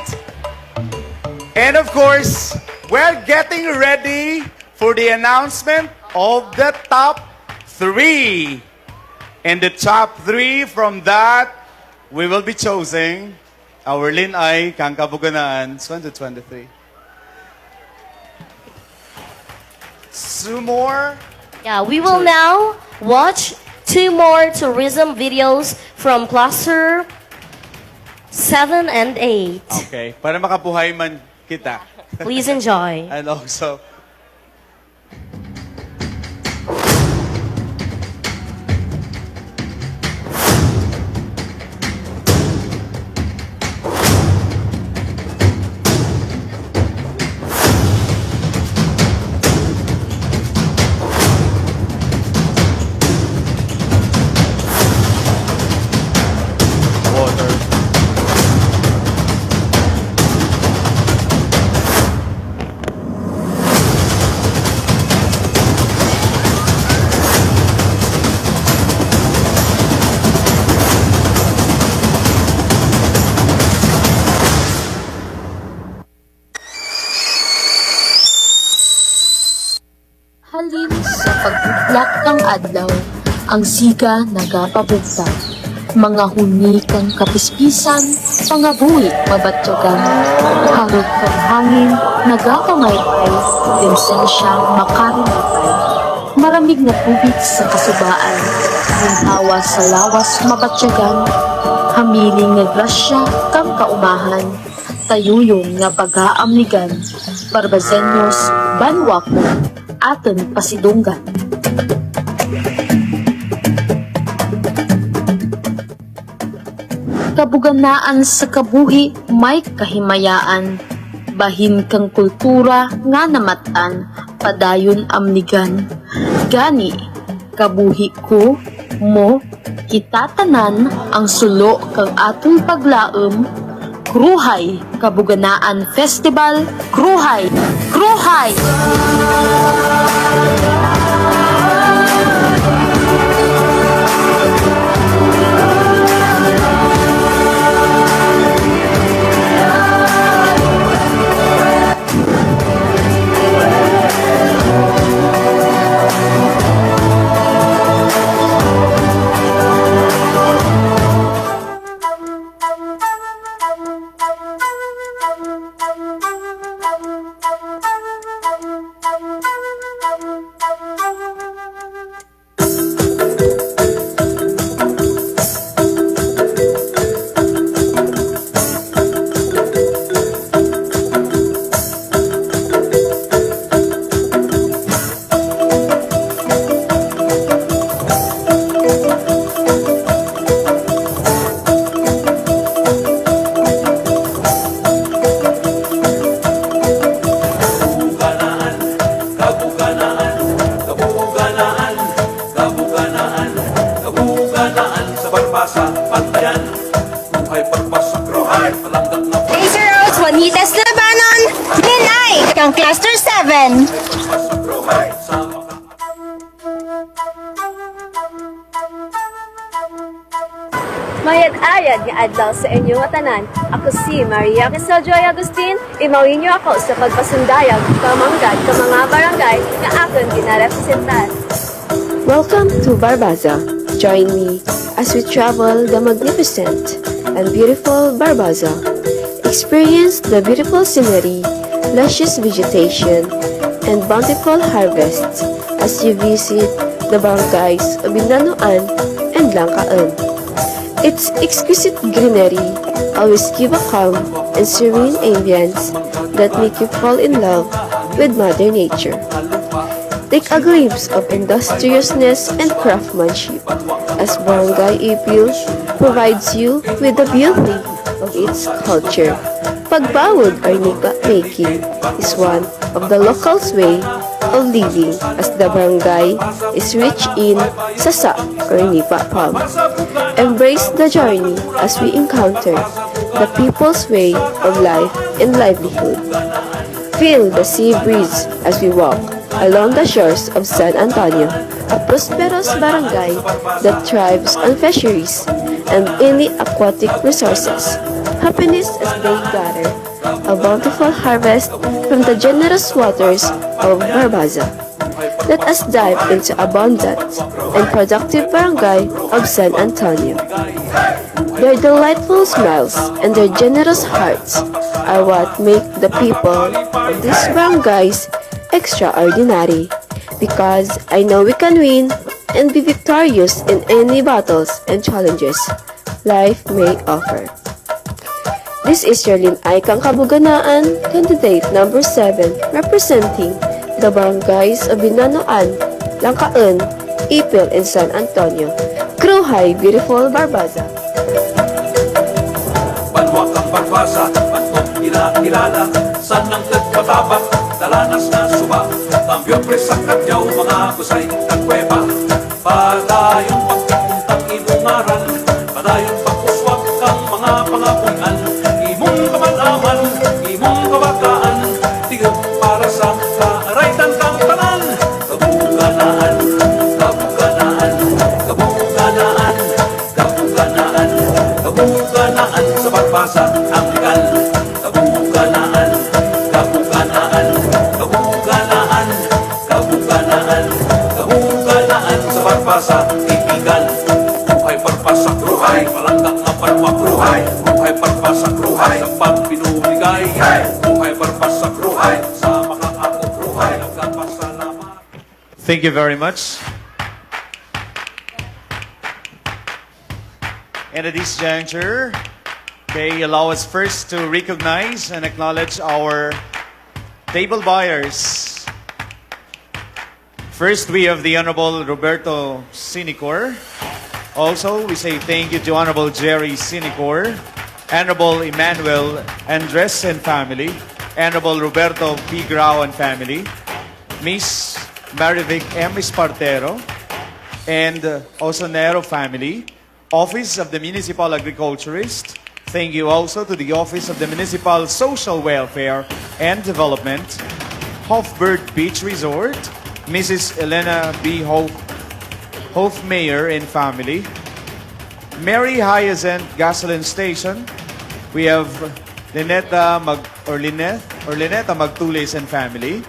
And of course, We're getting ready for the announcement of the top 3. In the top 3 from that, we will be choosing our Lin-Ay Kang Kabuganaan 2023. 2 more.
Yeah, we will now watch 2 more tourism videos from cluster 7 and 8.
Okay, para makabuhay man kita.
Please enjoy.
And also, water.
Halin sa pagbuklak ng adlaw, ang siga nagapabugta. Mga huni kang kapispisan, pangabuhi mabatyagan. Harot kang hangin, nagapamaypay, dimsensya makarinipay. Maramig na tubig sa kasubaan, hawa sa lawas mabatyagan. Hamiling nga grasya kang kaumahan, tayuyong nga pag-aamligan. Barbazenyos, banwak mo, aton pasidunggan. Kabuganaan sa kabuhi may kahimayaan, bahin kang kultura nga namatan, padayon amnigan. Gani, kabuhi ko, mo, kita tanan ang sulo kang atong paglaom. Kruhay Kabuganaan Festival, Kruhay! Kruhay!
Juanitas Labanon, Lin-Ay Kang Cluster 7.
Mayad-ayad nga adlaw sa inyo nga tanan. Ako si Maria Quezon Joy Agustin. Imawin niyo ako sa pagpasundayag kamanggad ka mga barangay nga akon ginarepresentan.
Welcome to Barbaza. Join me as we travel the magnificent and beautiful Barbaza. Experience the beautiful scenery, luscious vegetation, and bountiful harvests as you visit the barangays of Bindanoan and Langkaan. Its exquisite greenery always give a calm and serene ambience that make you fall in love with Mother Nature. Take a glimpse of industriousness and craftsmanship as Barangay Ipil provides you with the beauty of its culture. Pagbawod or nipa making is one of the locals' way of living as the barangay is rich in sasa or nipa palm. Embrace the journey as we encounter the people's way of life and livelihood. Feel the sea breeze as we walk along the shores of San Antonio, a prosperous barangay that thrives on fisheries and any aquatic resources. Happiness as they gather a bountiful harvest from the generous waters of Barbaza. Let us dive into abundant and productive barangay of San Antonio. Their delightful smiles and their generous hearts are what make the people of these barangays extraordinary, because I know we can win and be victorious in any battles and challenges life may offer. This is your Lin-Ay Kang Kabuganaan, candidate number 7, representing the barangays of Binanuan, Langkaan, Ipil, and San Antonio. Kruhay, beautiful Barbaza!
Banwa kang Barbasa, batong kilala, saan ang nagpatabak, dalanas na suba, tambyo presak at yaw, mga kusay, tagkweba, padayong pagpuntang inungaran, padayong pagkuswag kang mga pangapungan, imong kamalaman, imong kabakaan, tigap para sa kaaraytan kang tanan, kabuganaan, kabuganaan, kabuganaan, kabuganaan, kabuganaan sa Barbasa, ang legal, kabuganaan, kabuganaan, kabuganaan, kabuganaan, kabuganaan sa Barbasa, ibigan, buhay Barbasa, kruhay, palanggang ang Banwa, kruhay, buhay Barbasa, kruhay, sa pagpinumigay, buhay Barbasa, kruhay, sa mga ako, kruhay, nagkapasalamat.
Thank you very much. And at this juncture, okay, allow us first to recognize and acknowledge our table buyers. First, we have the Honorable Roberto Sinicor. Also, we say thank you to Honorable Jerry Sinicor, Honorable Emmanuel Andres and family, Honorable Roberto P. Grau and family, Miss Marivic M. Espartero, and also Nero family, Office of the Municipal Agriculturist. Thank you also to the Office of the Municipal Social Welfare and Development, Hofbird Beach Resort, Mrs. Elena B. Hofmeyer and family, Mary Hyacinth Gasoline Station. We have Lineta Magtulis and family,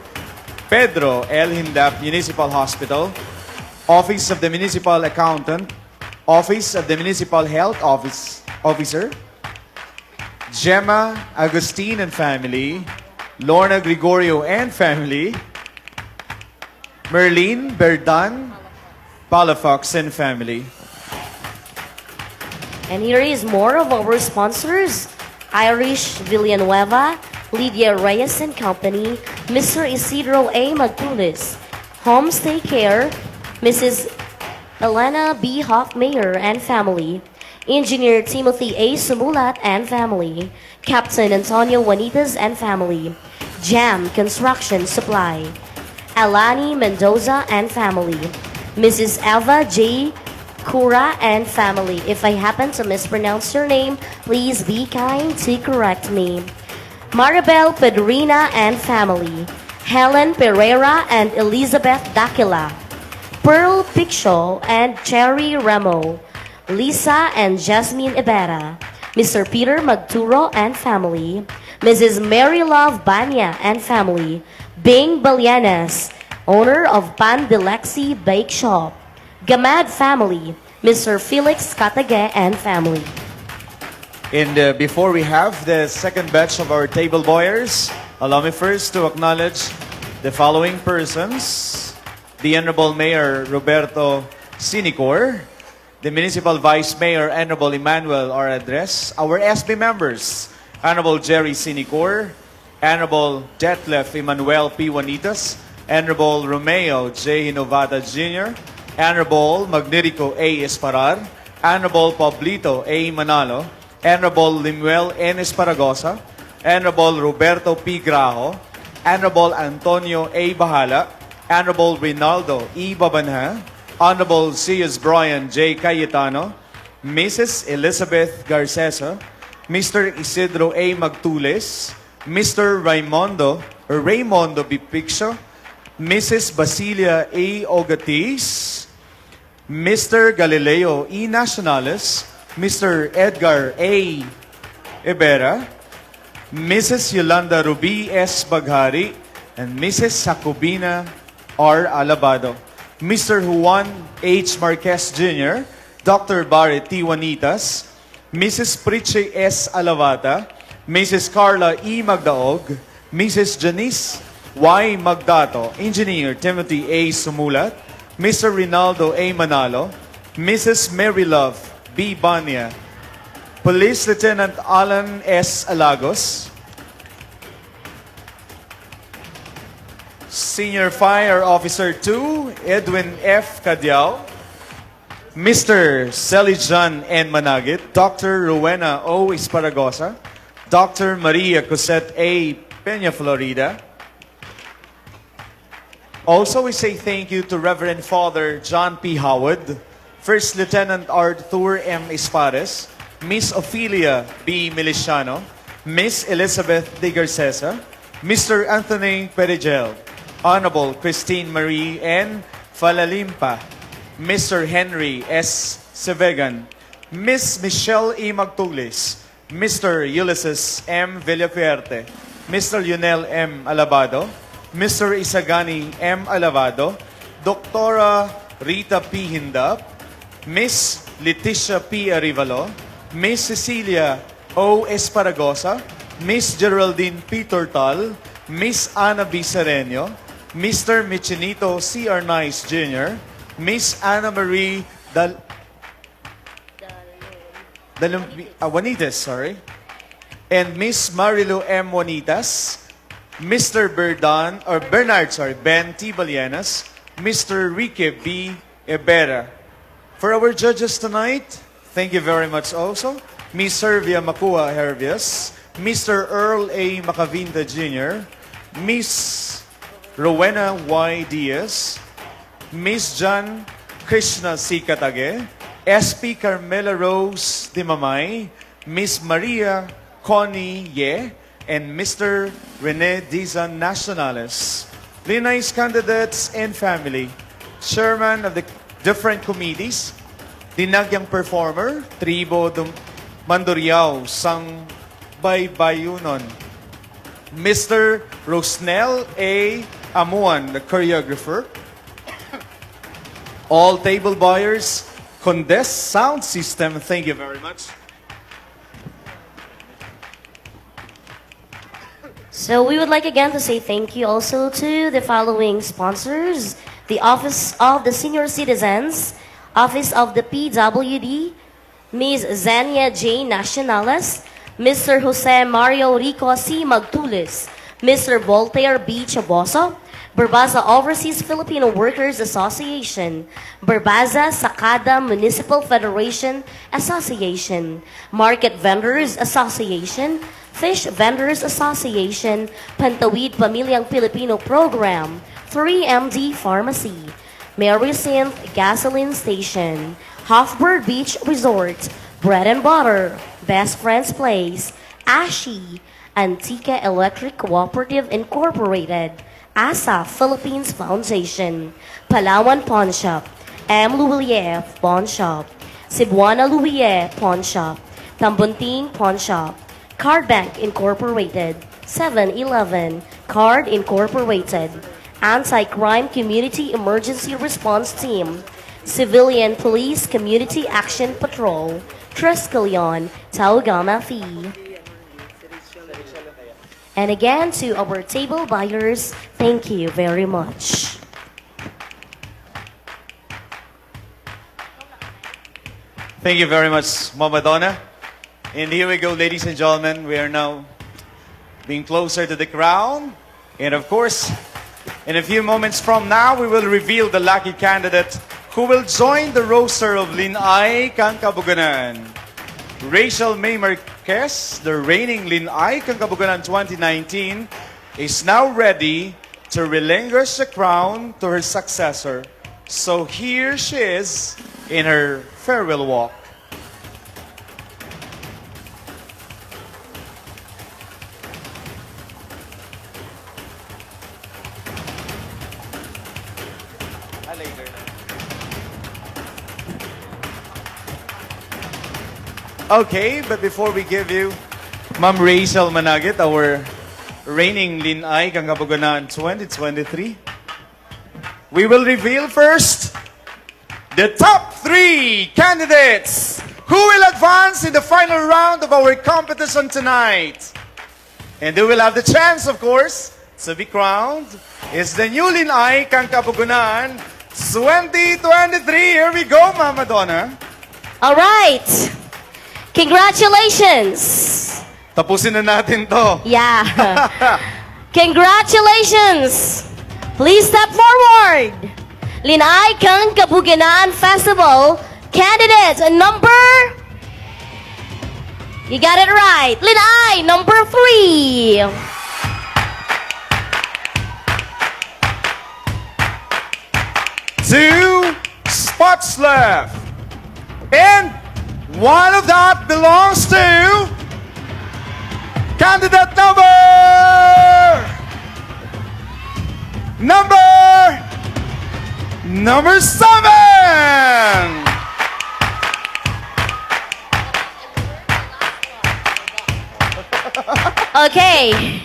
Pedro L. Hindap Municipal Hospital, Office of the Municipal Accountant, Office of the Municipal Health Officer, Gemma Agustin and family, Lorna Gregorio and family, Merlin Berdan Palafox and family.
And here is more of our sponsors: Irish Villanueva, Lydia Reyes and Company, Mr. Isidro A. Magtulis, Homestay Care, Mrs. Elena B. Hoffmeyer and family, Engineer Timothy A. Sumulat and family, Captain Antonio Juanitas and family, Jam Construction Supply, Alani Mendoza and family, Mrs. Eva J. Kura and family. If I happen to mispronounce your name, please be kind to correct me. Maribel Pedrina and family, Helen Pereira and Elizabeth Dakila, Pearl Piccho and Cherry Ramo, Lisa and Jasmine Ibarra, Mr. Peter Magturo and family, Mrs. Mary Love Banya and family, Bing Balianas, owner of Pan de Lexi Bake Shop, Gamad family, Mr. Felix Katage and family.
And before we have the second batch of our table buyers, allow me first to acknowledge the following persons: the Honorable Mayor Roberto Sinicor, the Municipal Vice Mayor Honorable Emmanuel R. Andres, our SB members, Honorable Jerry Sinicor, Honorable Detlef Emmanuel P. Juanitas, Honorable Romeo J. Novata Jr., Honorable Magnirico A. Esparar, Honorable Pablito A. Manalo, Honorable Limuel N. Esparagosa, Honorable Roberto P. Graho, Honorable Antonio A. Bahala, Honorable Rinaldo E. Babanha, Honorable C.S. Brian J. Cayetano, Mrs. Elizabeth Garcesa, Mr. Isidro A. Magtules, Mr. Raymondo B. Piccho, Mrs. Basilia A. Ogatis, Mr. Galileo E. Nacionales, Mr. Edgar A. Ibera, Mrs. Yolanda Ruby S. Baghari, and Mrs. Jacobina R. Alabado. Mr. Juan H. Marquez Jr., Dr. Barry T. Juanitas, Mrs. Priche S. Alavata, Mrs. Carla E. Magdaog, Mrs. Janice Y. Magdato, Engineer Timothy A. Sumulat, Mr. Rinaldo A. Manalo, Mrs. Mary Love B. Banya, Police Lieutenant Alan S. Alagos, Senior Fire Officer 2, Edwin F. Cadiao, Mr. Celijan N. Managit, Dr. Rowena O. Esparagosa, Dr. Maria Cosette A. Peña Florida. Also, we say thank you to Reverend Father John P. Howard, First Lieutenant Arthur M. Espares, Miss Ophelia B. Miliciano, Miss Elizabeth de Garcesa, Mr. Anthony Perigel, Honorable Christine Marie N. Falalimpa, Mr. Henry S. Sevegan, Miss Michelle E. Magtulis, Mr. Ulysses M. Villafuerte, Mr. Lionel M. Alabado, Mr. Isagani M. Alabado, Dr. Rita P. Hindap, Miss Leticia P. Arivalo, Miss Cecilia O. Esparagosa, Miss Geraldine P. Tortal, Miss Ana B. Sereno, Mr. Michinito C. Arnaiz Jr., Miss Anna Marie Juanitas, sorry, and Miss Marilu M. Juanitas, Mr. Ben T. Balienas, Mr. Rique B. Ebera. For our judges tonight, thank you very much also, Miss Servia Makua Hervias, Mr. Earl A. Macavinta Jr., Miss Rowena Y. Diaz, Miss John Krishna C. Katage, SP Carmela Rose Dimamay, Miss Maria Connie Ye, and Mr. Rene Dizan Nacionales. Lin-Ay's candidates and family, chairman of the different committees, dinagyang performer, Tribo Manduriao, Sang Baybayunon, Mr. Rosnel A. Amuan, the choreographer, all table buyers, Condes Sound System, thank you very much.
So we would like again to say thank you also to the following sponsors: the Office of the Senior Citizens, Office of the PWD, Ms. Zania J. Nacionales, Mr. Jose Mario Rico C. Magtulis, Mr. Voltaire B. Chaboso, Barbaza Overseas Filipino Workers Association, Barbaza Sakada Municipal Federation Association, Market Vendors Association, Fish Vendors Association, Pantawid Pamilyang Filipino Program, 3MD Pharmacy, Mary Synth Gasoline Station, Hofburg Beach Resort, Bread and Butter, Best Friends Place, Ashi, Antica Electric Cooperative Incorporated, ASA Philippines Foundation, Palawan Pawn Shop, M. Luwilier Pawn Shop, Cebuana Luwilier Pawn Shop, Tambunting Pawn Shop, Card Bank Incorporated, 7-Eleven, Card Incorporated, Anti-Crime Community Emergency Response Team, Civilian Police Community Action Patrol, Triskelion, Taugama Fee. And again, to our table buyers, thank you very much.
Thank you very much, Mama Donna. And here we go, ladies and gentlemen. We are now being closer to the crown. And of course, in a few moments from now, we will reveal the lucky candidate who will join the roster of Lin-Ay Kang Kabuganaan. Rachel May Marquez, the reigning Lin-Ay Kang Kabuganaan 2019, is now ready to relinquish the crown to her successor. So here she is in her farewell walk. Okay, but before we give you Ma'am Rachel Managit, our reigning Lin-Ay Kang Kabuganaan 2023. We will reveal first the top 3 candidates who will advance in the final round of our competition tonight. And they will have the chance, of course, to be crowned is the new Lin-Ay Kang Kabuganaan 2023. Here we go, Mama Donna.
All right. Congratulations.
Tapusin na natin to.
Yeah. Congratulations. Please step forward. Lin-Ay Kang Kabuganaan Festival candidate number... You got it right. Lin-Ay, number 3.
Two spots left. And one of that belongs to candidate number 7.
Okay.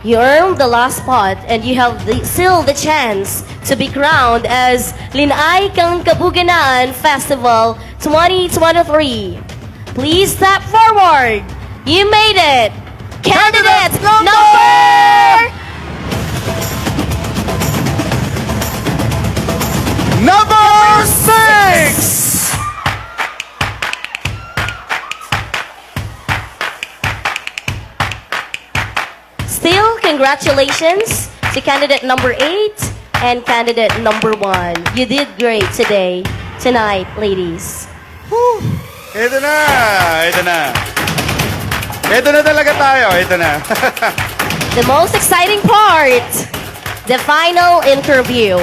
You earned the last spot and you have still the chance to be crowned as Lin-Ay Kang Kabuganaan Festival 2023. Please step forward. You made it. Candidate
number 6.
Still, congratulations to candidate number 8 and candidate number 1. You did great tonight, ladies.
Ito na. Ito na talaga tayo. Ito na.
The most exciting part, the final interview.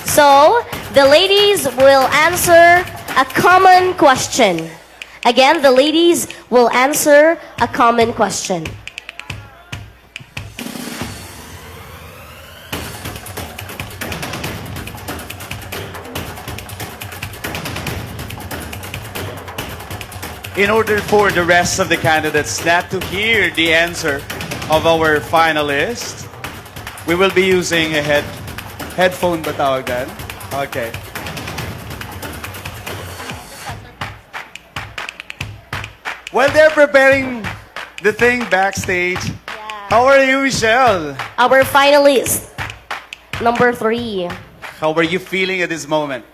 So, the ladies will answer a common question. Again, the ladies will answer a common question.
In order for the rest of the candidates not to hear the answer of our finalist, we will be using a headphone ba tawag dan? Okay. While they're preparing the thing backstage, how are you, Michelle?
Our finalist, number 3.
How are you feeling at this moment?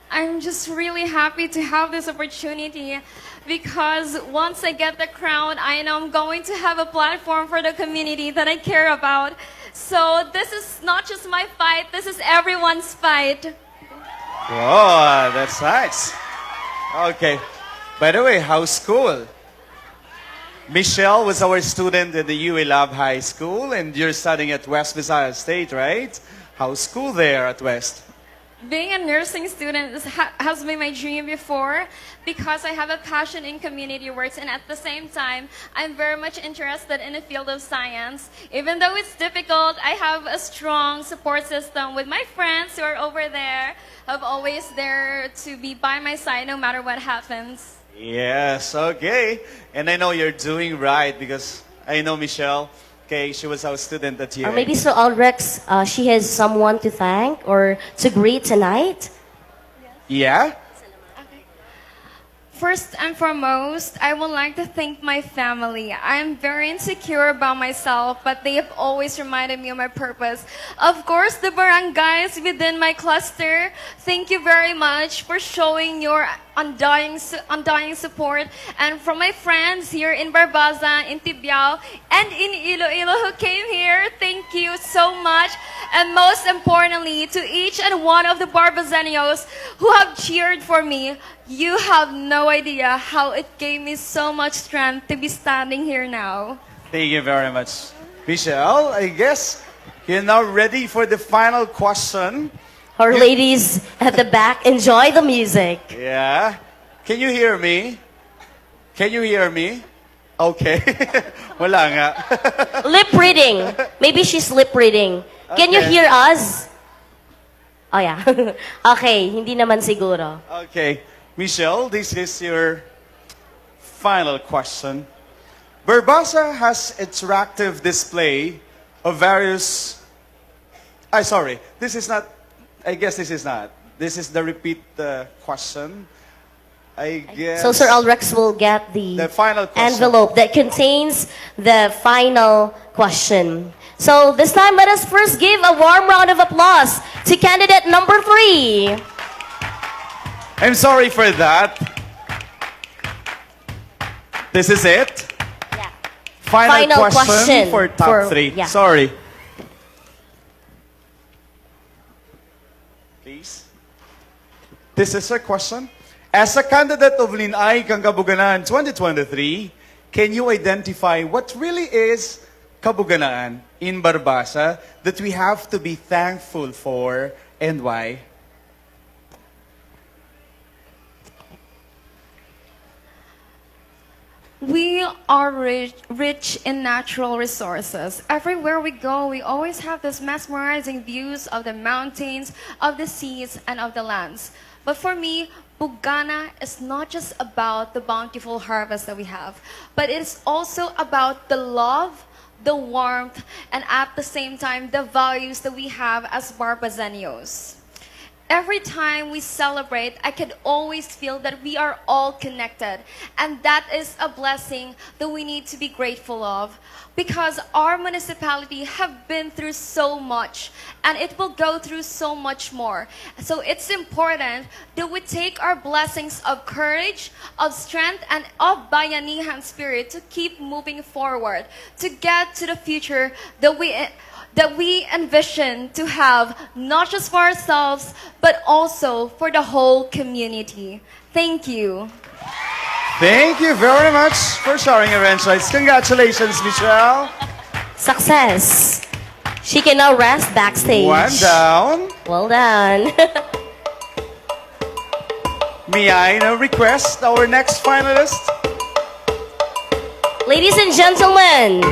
I'm just really happy to have this opportunity because once I get the crown, I know I'm going to have a platform for the community that I care about. So this is not just my fight, this is everyone's fight.
Oh, that's nice. Okay. By the way, how's school? Michelle was our student in the UA Lab High School and you're studying at West Visayas State, right? How's school there at West?
Being a nursing student has been my dream before because I have a passion in community works and at the same time, I'm very much interested in the field of science. Even though it's difficult, I have a strong support system with my friends who are over there, who are always there to be by my side no matter what happens.
Yes, okay. And I know you're doing right because I know Michelle. Okay, she was our student that year.
Or maybe so Alrex, she has someone to thank or to greet tonight?
Yeah?
First and foremost, I would like to thank my family. I'm very insecure about myself, but they have always reminded me of my purpose. Of course, the barangays within my cluster, thank you very much for showing your undying support. And from my friends here in Barbaza, in Tibiao, and in Iloilo who came here, thank you so much. And most importantly, to each and one of the Barbazeños who have cheered for me, you have no idea how it gave me so much strength to be standing here now.
Thank you very much. Michelle, I guess you're now ready for the final question.
Our ladies at the back, enjoy the music.
Yeah. Can you hear me? Can you hear me? Okay. Wala nga.
Lip reading. Maybe she's lip reading. Can you
Okay.
hear us? Oh yeah. Okay, hindi naman siguro.
Okay. Michelle, this is your final question. Barbasa has interactive display of various... sorry, this is not... I guess this is not. This is the repeat question. I guess...
So Sir Aldrex will get the
final question.
envelope that contains the final question. So this time, let us first give a warm round of applause to candidate number 3.
I'm sorry for that. This is it?
Yeah.
Final question for top 3.
Yeah.
Sorry. Please. This is her question. As a candidate of Lin-Ay Kang Kabuganaan 2023, can you identify what really is Kabuganaan in Barbasa that we have to be thankful for and why?
We are rich in natural resources. Everywhere we go, we always have these mesmerizing views of the mountains, of the seas, and of the lands. But for me, Bugana is not just about the bountiful harvest that we have, but it is also about the love, the warmth, and at the same time, the values that we have as Barbazeños. Every time we celebrate, I can always feel that we are all connected. And that is a blessing that we need to be grateful of. Because our municipality have been through so much. And it will go through so much more. So it's important that we take our blessings of courage, of strength, and of bayanihan spirit to keep moving forward. To get to the future that we envision to have, not just for ourselves, but also for the whole community. Thank you.
Thank you very much for sharing your insights. Congratulations, Michelle.
Success. She can now rest backstage.
One down.
Well done.
May I now request our next finalist?
Ladies and gentlemen,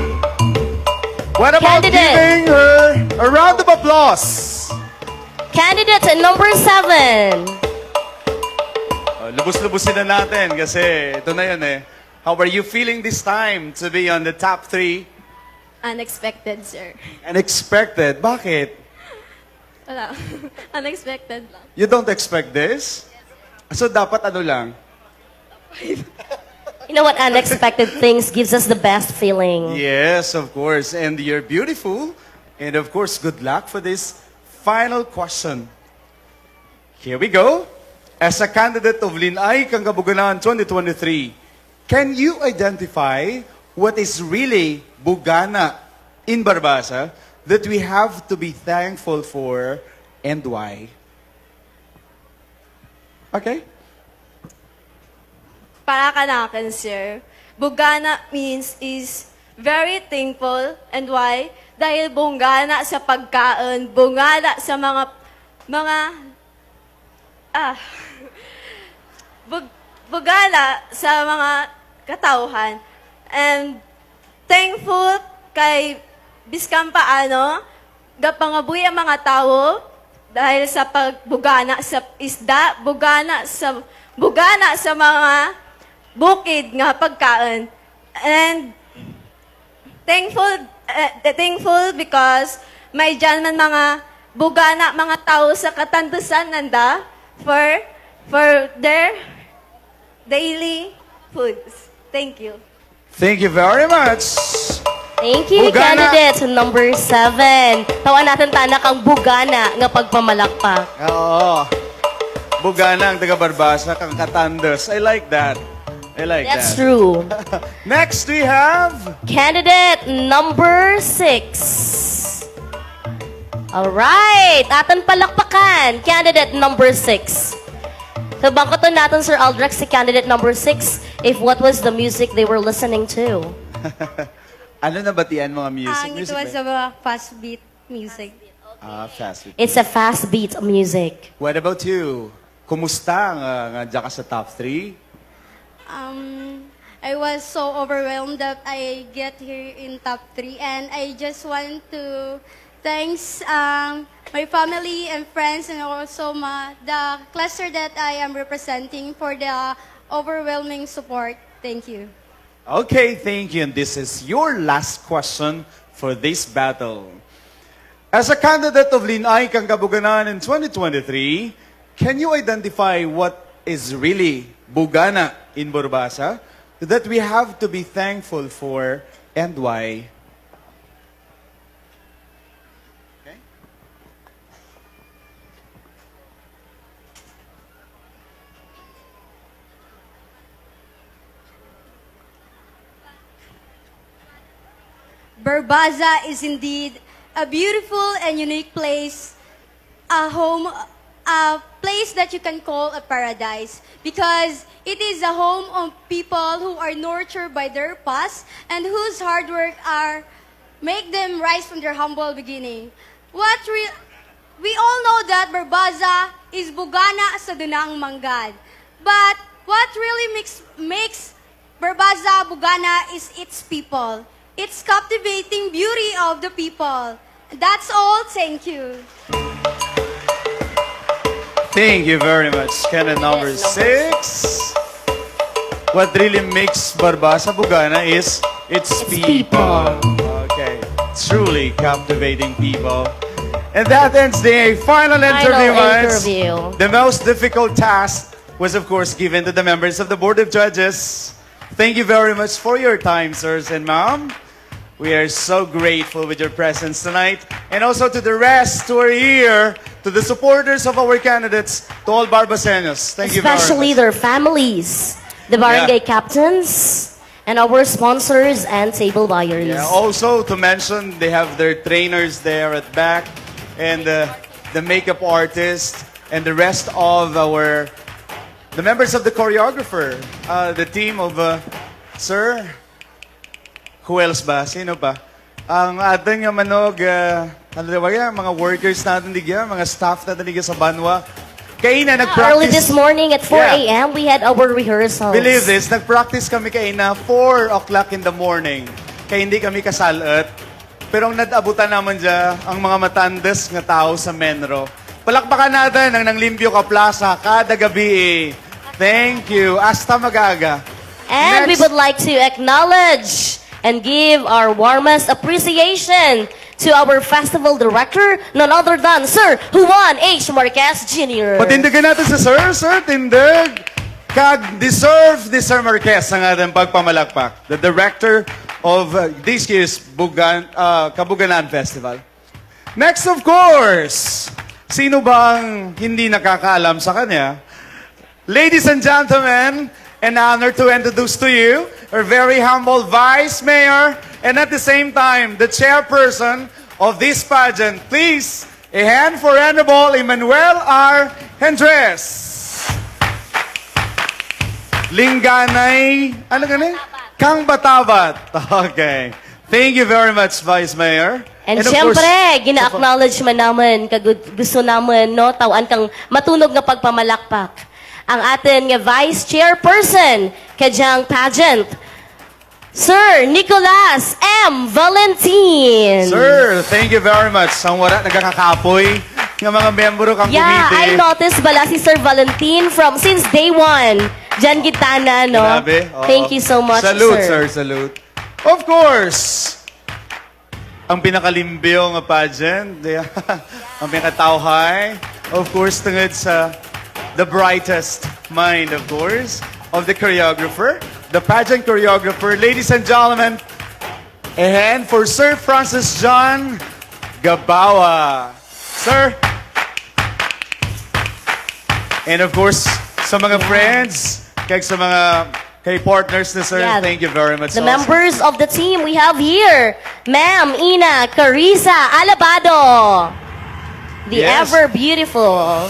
what about giving her a round of applause?
Candidate at number 7.
Lubos-lubusin na natin kasi ito na yun eh. How are you feeling this time to be on the top 3?
Unexpected, sir.
Unexpected? Bakit?
Wala. Unexpected lang.
You don't expect this? So dapat ano lang?
You know what? Unexpected things gives us the best feeling.
Yes, of course. And you're beautiful. And of course, good luck for this final question. Here we go. As a candidate of Lin-Ay Kang Kabuganaan 2023, can you identify what is really Bugana in Barbasa that we have to be thankful for and why? Okay?
Para kanakin, sir. Bugana means is very thankful. And why? Dahil bungana sa pagkaon, bungana sa bugana sa mga katauhan. And thankful kay biskang paano, gapangabuhi ang mga tao dahil sa pagbugana sa isda, bugana sa mga bukid nga pagkaon. And thankful because may dyan man mga bugana, mga tao sa katandusan nanda for their daily foods. Thank you.
Thank you very much.
Thank you,
Bugana.
candidate number 7. Tawan natin tanak ang bugana nga pagpamalakpak.
Oo. Bugana ang taga-Barbasa, kang katandos. I like that.
That's true.
Next, we have...
Candidate number 6. Alright, atin palakpakan. Candidate number 6. So, bangkoton natin, Sir Aldrex, si candidate number 6, if what was the music they were listening to.
Ano na batian mga music?
It was a fast beat music.
Fast beat.
It's a fast beat music.
What about you? Kumusta nga dyan ka sa top 3?
I was so overwhelmed that I get here in top 3, and I just want to thanks my family and friends, and also the cluster that I am representing for the overwhelming support. Thank you.
Okay, thank you. And this is your last question for this battle. As a candidate of Lin-Ay Kang Kabuganaan in 2023, can you identify what is really Bugana in Burbasa that we have to be thankful for and why?
Barbaza is indeed a beautiful and unique place, a home, a place that you can call a paradise because it is a home of people who are nurtured by their past and whose hard work make them rise from their humble beginning. We all know that Barbaza is Bugana sa Dunang Mangad. But what really makes Barbaza Bugana is its people. It's captivating beauty of the people. That's all. Thank you.
Thank you very much. Candidate number 6. What really makes Barbasa Bugana is its people. Okay. Truly captivating people. And that ends the final interview. The most difficult task was, of course, given to the members of the Board of Judges. Thank you very much for your time, sirs and ma'am. We are so grateful with your presence tonight. And also to the rest who are here, to the supporters of our candidates, to all Barbaseños. Thank you very much.
Especially their families, the barangay captains, and our sponsors and table buyers.
Yeah, also to mention, they have their trainers there at back, and the makeup artist, and the rest of the members of the choreographer, the team of, Sir, who else ba? Sino pa? Ang ating manog, mga workers natin digya, mga staff natin digya sa Banwa. Kaina, nag-practice.
Early this morning at 4 a.m., we had our rehearsals.
Believe this, nag-practice kami kaina 4 o'clock in the morning. Kaya hindi kami kasalat. Pero ang nadabutan naman dyan, ang mga matandes nga tao sa Menro. Palakpakan natin ang Nanglimpyo Ka Plaza kada gabi. Thank you. Hasta magaga.
And we would like to acknowledge and give our warmest appreciation to our festival director, none other than Sir Juan H. Marquez Jr.
Patindigan natin si Sir. Sir, tindig. Deserve ni Sir Marquez ang ating pagpamalakpak. The director of this year's Kabuganaan Festival. Next, of course, sino bang hindi nakakaalam sa kanya? Ladies and gentlemen, an honor to introduce to you our very humble Vice Mayor and at the same time, the chairperson of this pageant. Please, a hand for Honorable Emmanuel R. Hendres. Lin-Ay Kang Batabat. Okay. Thank you very much, Vice Mayor.
And syempre, gina-acknowledge man naman, gusto naman, no, tawan kang matunog na pagpamalakpak. Ang atin nga Vice Chairperson, kadyang pageant, Sir Nicolas M. Valentin.
Sir, thank you very much. Ang wala nagkakapoy ng mga membro kang
Yeah,
committee.
I noticed bala si Sir Valentin since day one. Diyan gitana, no?
Grabe. Oo.
Thank you so much,
Salute,
sir.
Salute. Of course, ang pinakalimbyo nga pageant, ang pinakatauhay, of course, tungod sa the brightest mind, of course, of the choreographer, the pageant choreographer. Ladies and gentlemen, a hand for Sir Francis John Gabawa. Sir. And of course, sa mga friends, kaya sa mga partners na sir, thank you very much.
The members of the team we have here, Ma'am Ina Carissa Alabado, the ever beautiful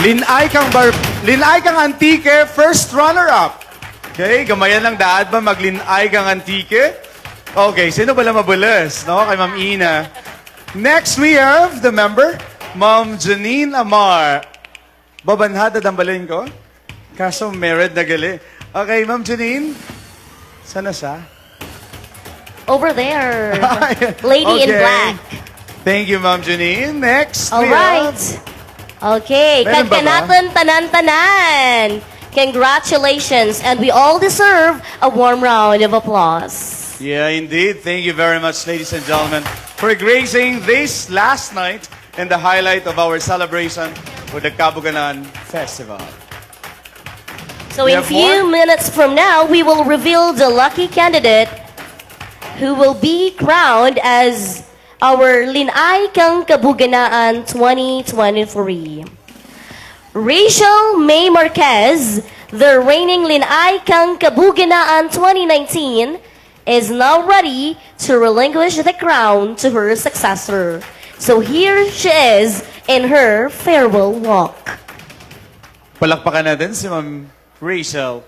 Lin-Ay Kang Antique, first runner-up. Okay, gamayan lang daad ba mag-Lin-Ay Kang Antique? Okay, sino ba lang mabulas? No? Kay Ma'am Ina. Next, we have the member, Ma'am Janine Amar. Babanhada dambalin ko? Kaso married na gali. Okay, Ma'am Janine. Sana siya?
over there, lady in black.
Thank you, Ma'am Janine. Next,
All
we
right.
have...
Okay,
Meron ba ba?
kagkanatan tanan-tanan. Congratulations, and we all deserve a warm round of applause.
Yeah, indeed. Thank you very much, ladies and gentlemen, for gracing this last night and the highlight of our celebration for the Kabuganaan Festival.
So
We
in a
have
few
more?
minutes from now, we will reveal the lucky candidate who will be crowned as our Lin-Ay Kang Kabuganaan 2023. Rachel May Marquez, the reigning Lin-Ay Kang Kabuganaan 2019, is now ready to relinquish the crown to her successor. So here she is in her farewell walk.
Palakpakan natin si Ma'am Rachel.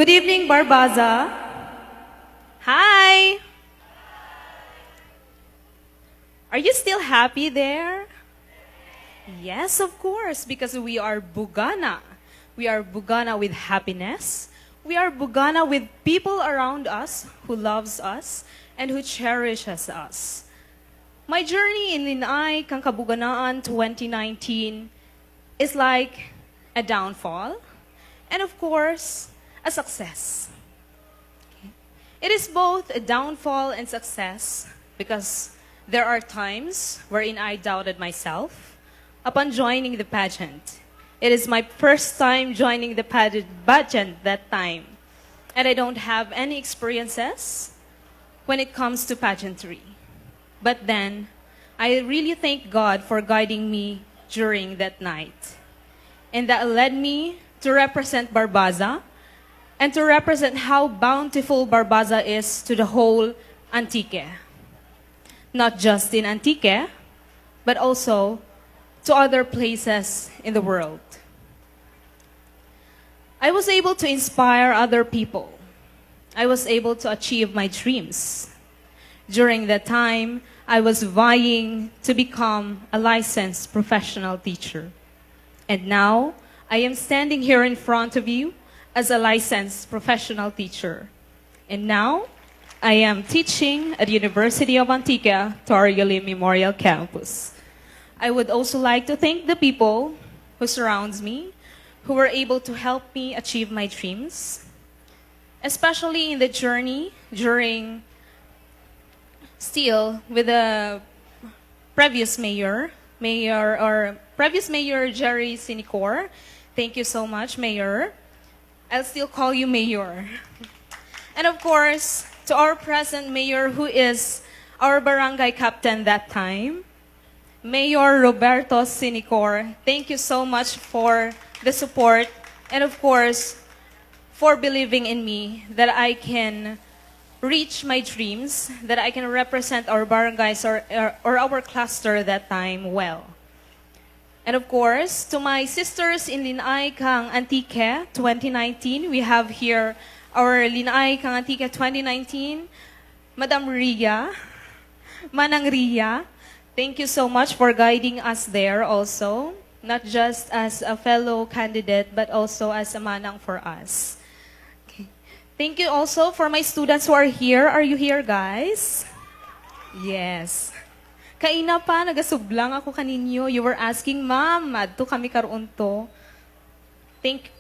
Good evening, Barbaza. Hi. Are you still happy there? Yes, of course, because we are Bugana. We are Bugana with happiness. We are Bugana with people around us who loves us and who cherishes us. My journey in Lin-Ay Kang Kabuganaan 2019 is like a downfall and of course, a success. It is both a downfall and success because there are times wherein I doubted myself upon joining the pageant. It is my first time joining the pageant that time, and I don't have any experiences when it comes to pageantry. But then, I really thank God for guiding me during that night. And that led me to represent Barbaza and to represent how bountiful Barbaza is to the whole Antique. Not just in Antique, but also to other places in the world. I was able to inspire other people. I was able to achieve my dreams. During that time, I was vying to become a licensed professional teacher. And now, I am standing here in front of you as a licensed professional teacher. And now, I am teaching at the University of Antigua, Torioli Memorial Campus. I would also like to thank the people who surrounds me, who were able to help me achieve my dreams, especially in the journey during still with the previous mayor Jerry Sinicor. Thank you so much, Mayor. I'll still call you Mayor. And of course, to our present mayor who is our barangay captain that time, Mayor Roberto Sinicor. Thank you so much for the support and of course, for believing in me that I can reach my dreams, that I can represent our barangays or our cluster that time well. And of course, to my sisters in Lin-Ay Kang Antique 2019, we have here our Lin-Ay Kang Antique 2019, Madam Ria, Manang Ria. Thank you so much for guiding us there also, not just as a fellow candidate, but also as a manang for us. Okay. Thank you also for my students who are here. Are you here, guys? Yes. Kaina pa, nagasublang ako kaninyo. You were asking, Ma'am, adto kami karon to. Thank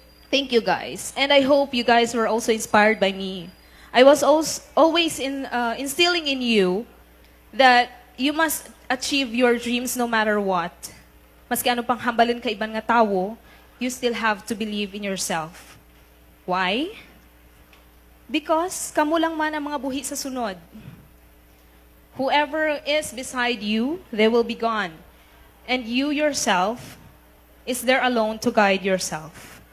you, guys. And I hope you guys were also inspired by me. I was always instilling in you that you must achieve your dreams no matter what. Maski ano pang hambalin ka ibang nga tawo, you still have to believe in yourself. Why? Because kamo lang man ang mga buhi sa sunod. Whoever is beside you, they will be gone. And you yourself is there alone to guide yourself.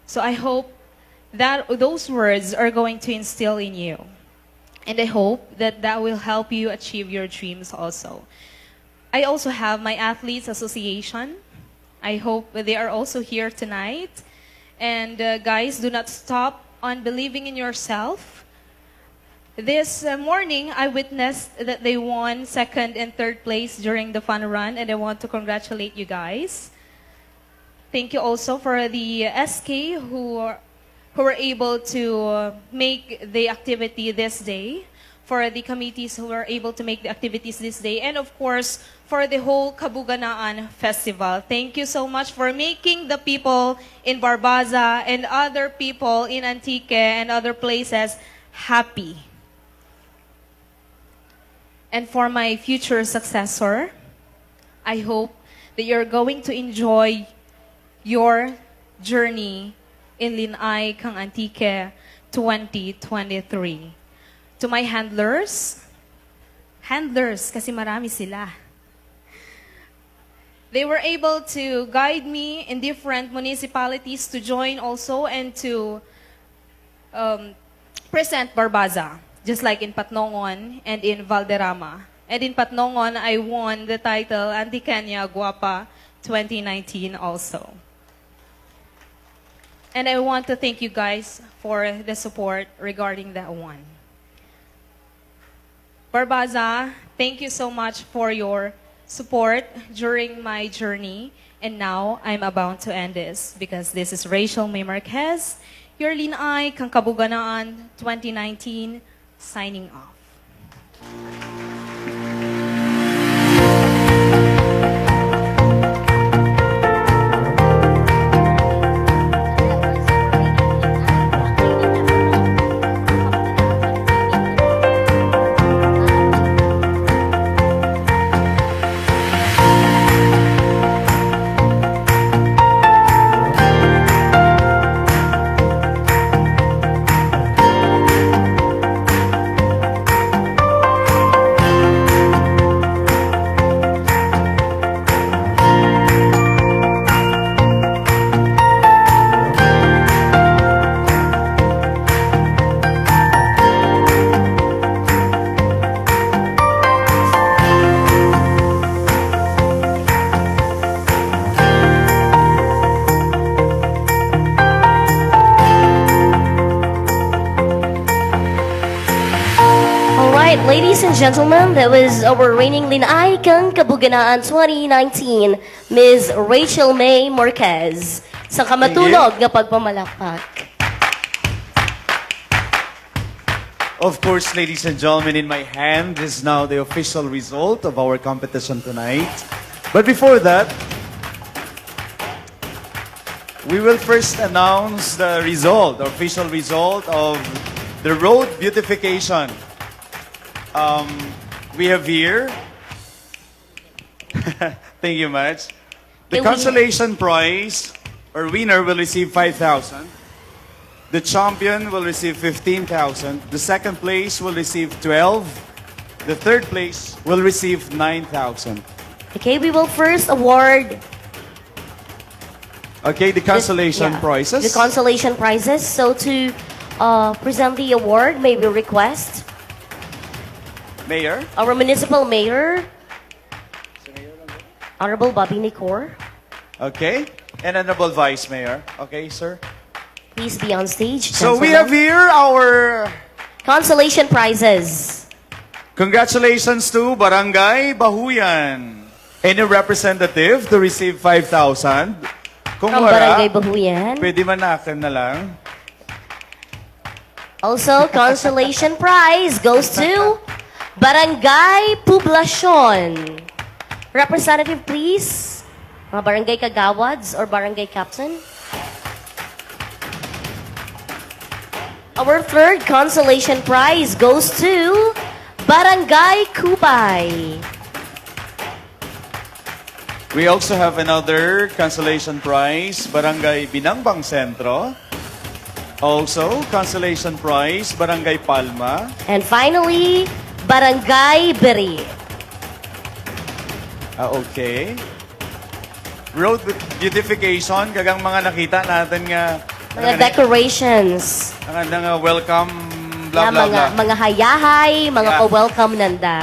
So I hope that those words are going to instill in you. And I hope that that will help you achieve your dreams also. I also have my Athletes Association. I hope they are also here tonight. And guys, do not stop on believing in yourself. This morning, I witnessed that they won 2nd and 3rd place during the fun run, and I want to congratulate you guys. Thank you also for the SK who were able to make the activity this day, for the committees who were able to make the activities this day, and of course, for the whole Kabuganaan Festival. Thank you so much for making the people in Barbaza and other people in Antique and other places happy. And for my future successor, I hope that you're going to enjoy your journey in Lin-Ay Kang Antique 2023. To my handlers kasi marami sila. They were able to guide me in different municipalities to join also and to present Barbaza. Just like in Patnongon and in Valderrama. And in Patnongon, I won the title Antikenya Guapa 2019 also. And I want to thank you guys for the support regarding that one. Barbaza, thank you so much for your support during my journey. And now, I'm about to end this because this is Rachel May Marquez, your Lin-Ay Kang Kabuganaan 2019, signing off.
Ladies and gentlemen, that was our reigning Lin-Ay Kang Kabuganaan 2019, Ms. Rachel May Marquez. Sa kamatunog nga pagpamalakpak.
Of course, ladies and gentlemen, in my hand is now the official result of our competition tonight. But before that, we will first announce the result, the official result of the road beautification. We have here, thank you much. The consolation prize or winner will receive 5,000. The champion will receive 15,000. The second place will receive 12. The third place will receive 9,000.
Okay, we will first award.
Okay, the consolation prizes.
The consolation prizes. So to present the award, may we request
Mayor?
our municipal mayor. Honorable Bobby Nicor.
Okay. And Honorable Vice Mayor. Okay, sir.
Please be on stage.
So we
gentlemen.
have here our
consolation prizes.
congratulations to Barangay Bahuyan. Any representative to receive 5,000? Kung
From
wala,
Barangay Bahuyan.
pwede man na akin na lang.
Also, consolation prize goes to Barangay Poblacion. Representative, please. Mga barangay kagawads or barangay captain. Our third consolation prize goes to Barangay Kubay.
We also have another consolation prize, Barangay Binangbang Sentro. Also, consolation prize, Barangay Palma.
And finally, Barangay Beri.
Okay. Road beautification, kagang mga nakita natin nga.
Mga decorations.
Mga welcome, blah,
Na
blah, blah.
mga hayahay, mga
Yeah.
pa-welcome nanda.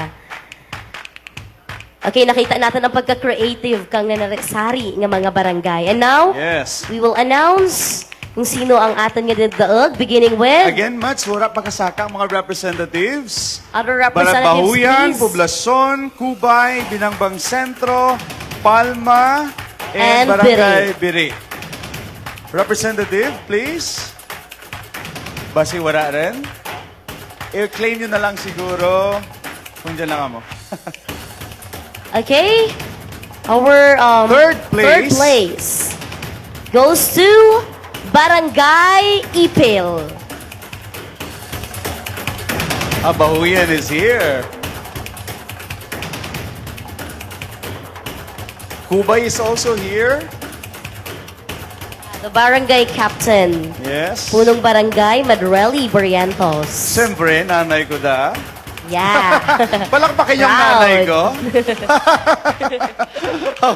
Okay, nakita natin ang pagka-creative kang sari nga mga barangay. And now,
Yes.
we will announce kung sino ang atin nga daog, beginning with
Again, Mats, wala pa kasaka ang mga representatives.
other representatives,
Bahuyan,
please.
Poblacion, Kubay, Binangbang Sentro, Palma, and
And
Barangay Biri. Representative, please. Basi wala rin. I-claim nyo na lang siguro kung dyan lang mo.
Okay. Our
Third
third
place.
place goes to Barangay Ipil.
Bahuyan is here. Kubay is also here.
The barangay captain.
Yes.
Punong barangay, Madreli Barrientos.
Siyempre, nanay ko da.
Yeah.
Palakpakin yung
Proud.
nanay ko.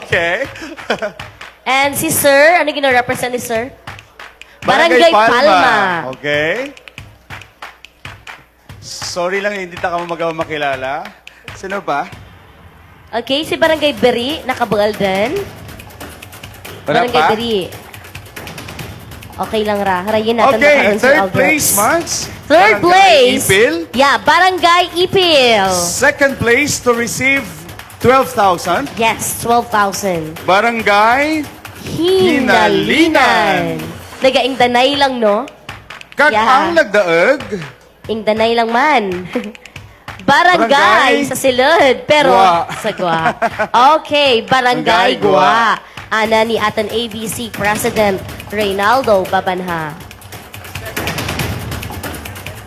Okay.
And si Sir, ano gina-represent ni Sir? Barangay Palma.
Okay. Sorry lang, hindi ta ka makilala. Sino ba?
Okay, si Barangay Beri, nakabual din.
Wala
Barangay
pa?
Beri. Okay lang ra. Harayin natin
Okay,
nakaroon si
third
Aldrich.
place, Max.
Third
Barangay
place.
Ipil.
Yeah, Barangay Ipil.
Second place to receive 12,000.
Yes, 12,000.
Barangay
Hinalinan. Nagaing danay lang, no?
Kag ang nagdaog.
Ing danay lang man. Barangay sa silod, pero
Gwa.
sa Gwa. Okay, Barangay
Barangay Gwa.
Gwa. Ana ni atan ABC President Reynaldo Babanha.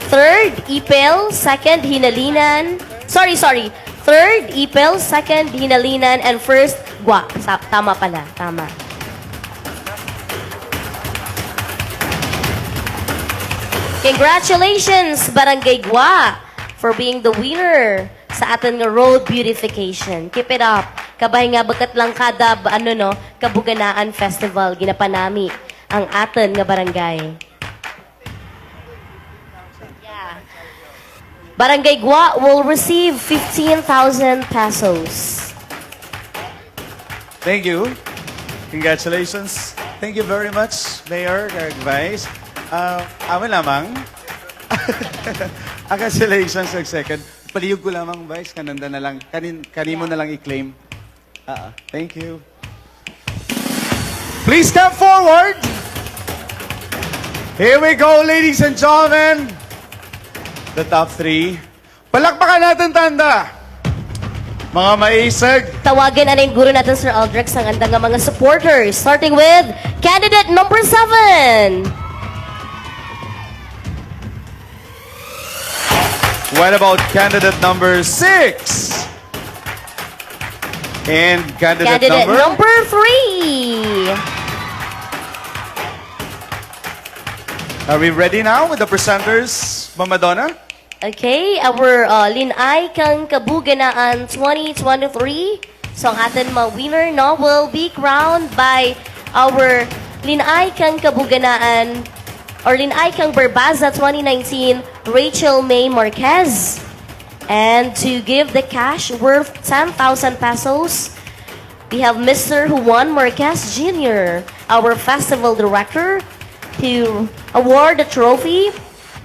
Third, Ipil. Second, Hinalinan. Sorry. Third, Ipil. Second, Hinalinan. And first, Gwa. Tama pala. Tama. Congratulations, Barangay Gwa, for being the winner sa atin nga road beautification. Keep it up. Kabay nga bakat lang kada Kabuganaan Festival ginapanami ang atin nga barangay. Yeah. Barangay Gwa will receive 15,000 pesos.
Thank you. Congratulations. Thank you very much, Mayor, Vice. Amin lamang. Congratulations, second. Paliyog ko lamang, Vice. Kananda na lang. Kanimo na lang i-claim. Thank you. Please come forward. Here we go, ladies and gentlemen. The top 3. Palakpakan natin, tanda. Mga maisag.
Tawagan na yung guro natin, Sir Aldrich, ang andang nga mga supporters. Starting with candidate number 7.
What about candidate number 6? And candidate
number 3.
Are we ready now with the presenters, Mama Donna?
Okay, our Lin-Ay Kang Kabuganaan 2023. So ang atin mga winner will be crowned by our Lin-Ay Kang Kabuganaan or Lin-Ay Kang Barbaza 2019, Rachel May Marquez. And to give the cash worth 10,000 pesos, We have Mr. Juan Marquez Jr., our festival director, to award the trophy.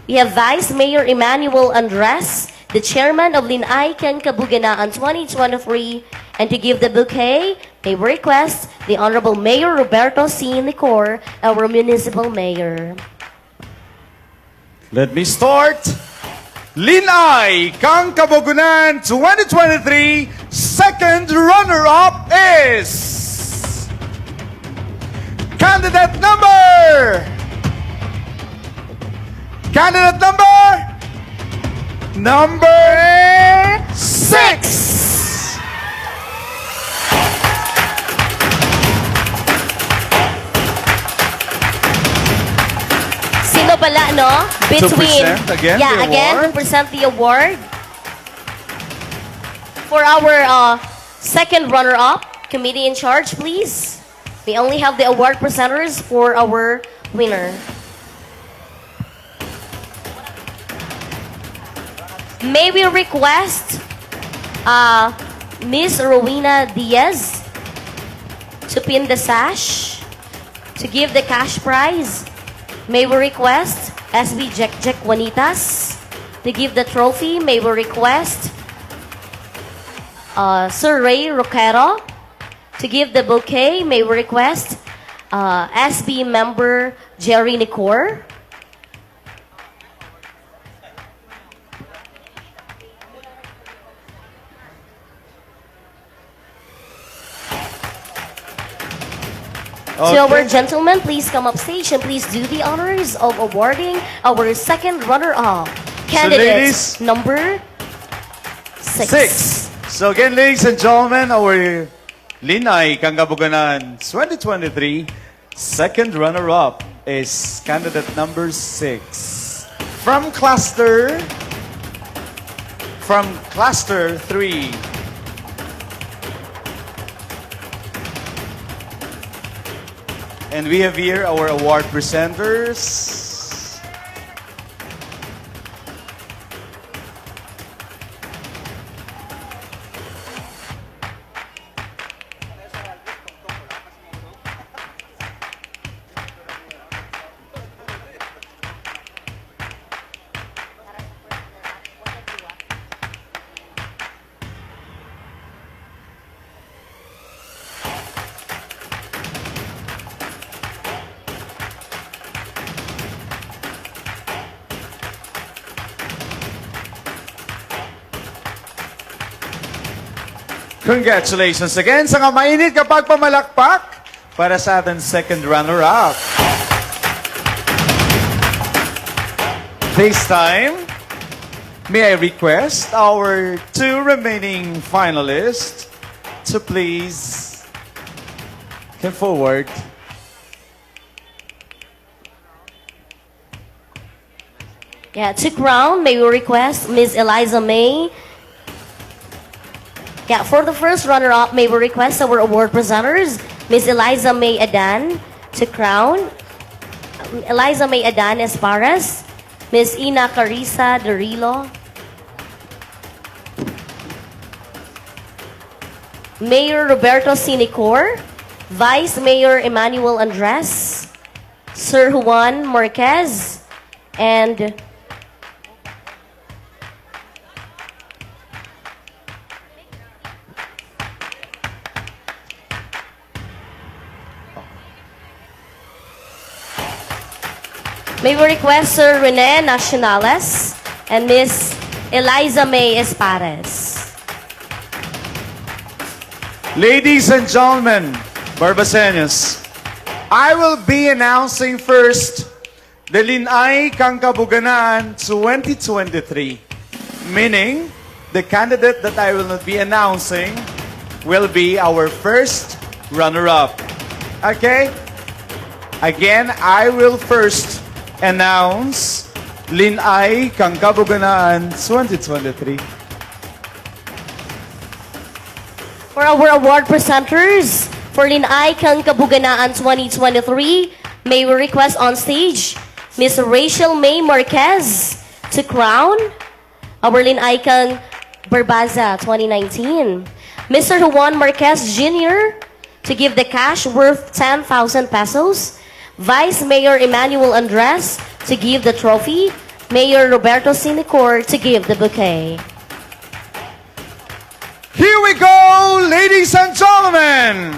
We have Vice Mayor Emmanuel Andres, the chairman of Lin-Ay Kang Kabuganaan 2023, and to give the bouquet, they request the Honorable Mayor Roberto C. Nicor, our municipal mayor.
Let me start. Lin-Ay Kang Kabuganaan 2023 second runner-up is candidate number 6.
Sino pala, no? Between,
present again
yeah,
the
again, to
award.
present the award for our second runner-up. Committee in charge, please. We only have the award presenters for our winner. May we request Miss Rowena Diaz to pin the sash to give the cash prize. May we request SB Jack Juanitas to give the trophy. May we request Sir Ray Roquero to give the bouquet. May we request SB member Jerry Nicor. To our gentlemen, please come up stage and please do the honors of awarding our second runner-up. Candidate number 6.
So again, ladies and gentlemen, our Lin-Ay Kang Kabuganaan 2023 second runner-up is candidate number 6 from cluster 3. And we have here our award presenters. Congratulations again sa mga mainit kapag pamalakpak para sa ating second runner-up. This time, may I request our 2 remaining finalists to please come forward.
Yeah, to crown, may we request Ms. Eliza May. Yeah, for the first runner-up, may we request our award presenters, Ms. Eliza May Adan, to crown. Eliza May Adan Esparras, Ms. Ina Carissa Derilo, Mayor Roberto Sinicor, Vice Mayor Emmanuel Andres, Sir Juan Marquez, and may we request Sir Rene Nacionales and Miss Eliza May Espares.
Ladies and gentlemen, Barbaseños, I will be announcing first the Lin-Ay Kang Kabuganaan 2023, meaning the candidate that I will not be announcing will be our first runner-up. Okay? Again, I will first announce Lin-Ay Kang Kabuganaan 2023.
For our award presenters, for Lin-Ay Kang Kabuganaan 2023, may we request on stage Miss Rachel May Marquez to crown our Lin-Ay Kang Barbaza 2019. Mr. Juan Marquez Jr. to give the cash worth 10,000 pesos. Vice Mayor Emmanuel Andres to give the trophy. Mayor Roberto Sinicor to give the bouquet.
Here we go, ladies and gentlemen!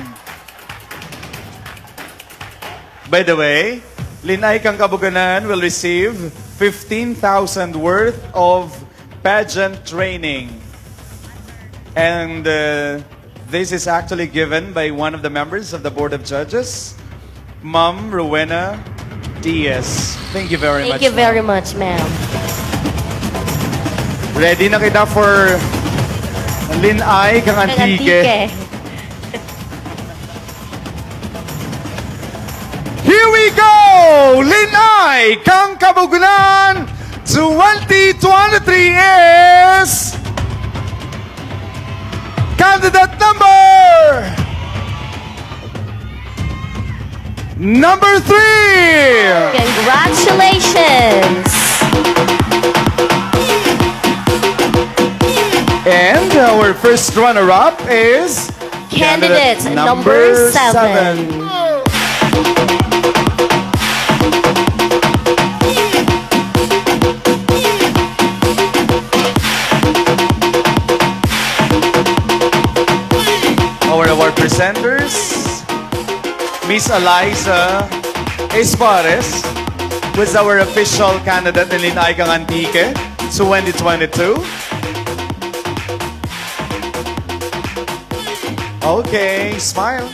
By the way, Lin-Ay Kang Kabuganaan will receive 15,000 worth of pageant training. And this is actually given by one of the members of the Board of Judges, Ma'am Rowena Diaz. Thank you very much.
Thank you very much, ma'am.
Ready na kita for Lin-Ay Kang Antique. Here we go! Lin-Ay Kang Kabuganaan 2023 is candidate number 3.
Congratulations!
And our first runner-up is
Candidate number 7.
Our award presenters, Miss Eliza Espares, was our official candidate in Lin-Ay Kang Antique 2022. Okay, smile.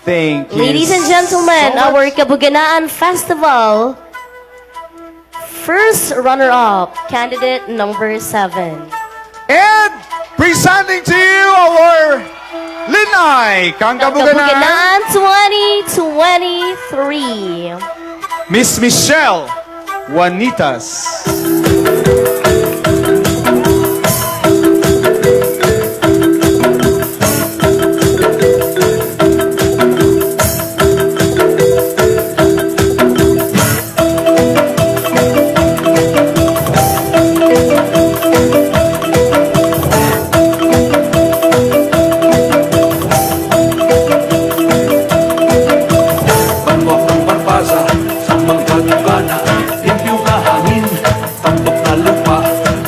Thank you.
Ladies and gentlemen,
so
our
much.
Kabuganaan Festival first runner-up, candidate number 7.
And presenting to you our Lin-Ay Kang Kabuganaan,
Kabuganaan 2023.
Miss Michelle Juanitas.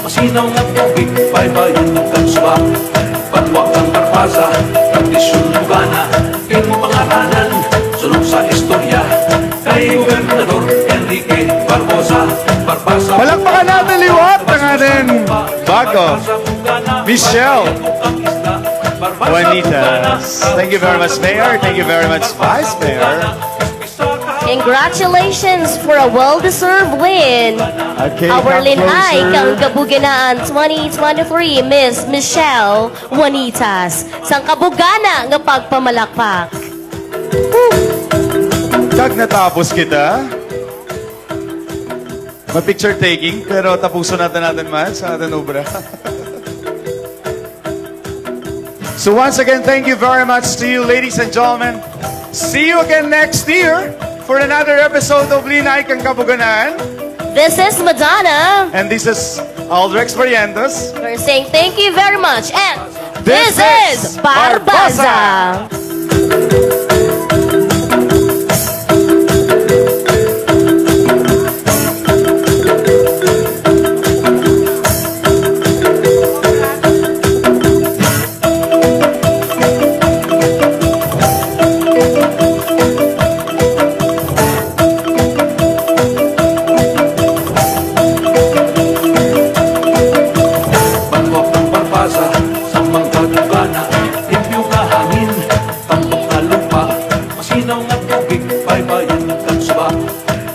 Masinaw nga tubig, baybayin kang suba. Patwa kang barbaza, tradisyon bugana. King mo pangaranan, sunod sa istorya. Kay Gobernador Enrique Barbosa, Barbosa.
Palakpakan natin liwat ng ating bago, Michelle Juanitas. Thank you very much, Mayor. Thank you very much, Vice Mayor.
Congratulations for a well-deserved win.
Okay,
Our
come
Lin-Ay
closer.
Kang Kabuganaan 2023, Miss Michelle Juanitas. Sang kabugana nga pagpamalakpak.
Kag natapos kita, ma-picture taking, pero tapuso natin man sa ating obra. So once again, thank you very much to you, ladies and gentlemen. See you again next year for another episode of Lin-Ay Kang Kabuganaan.
This is Madonna.
And this is Aldrex Barrientos.
We're saying thank you very much. And
This
this is
is
Barbaza.
Banwak ng barbaza, sa mga dugana. Limpyo nga hangin, tambok na lupa. Masinaw nga tubig, baybayin kang suba.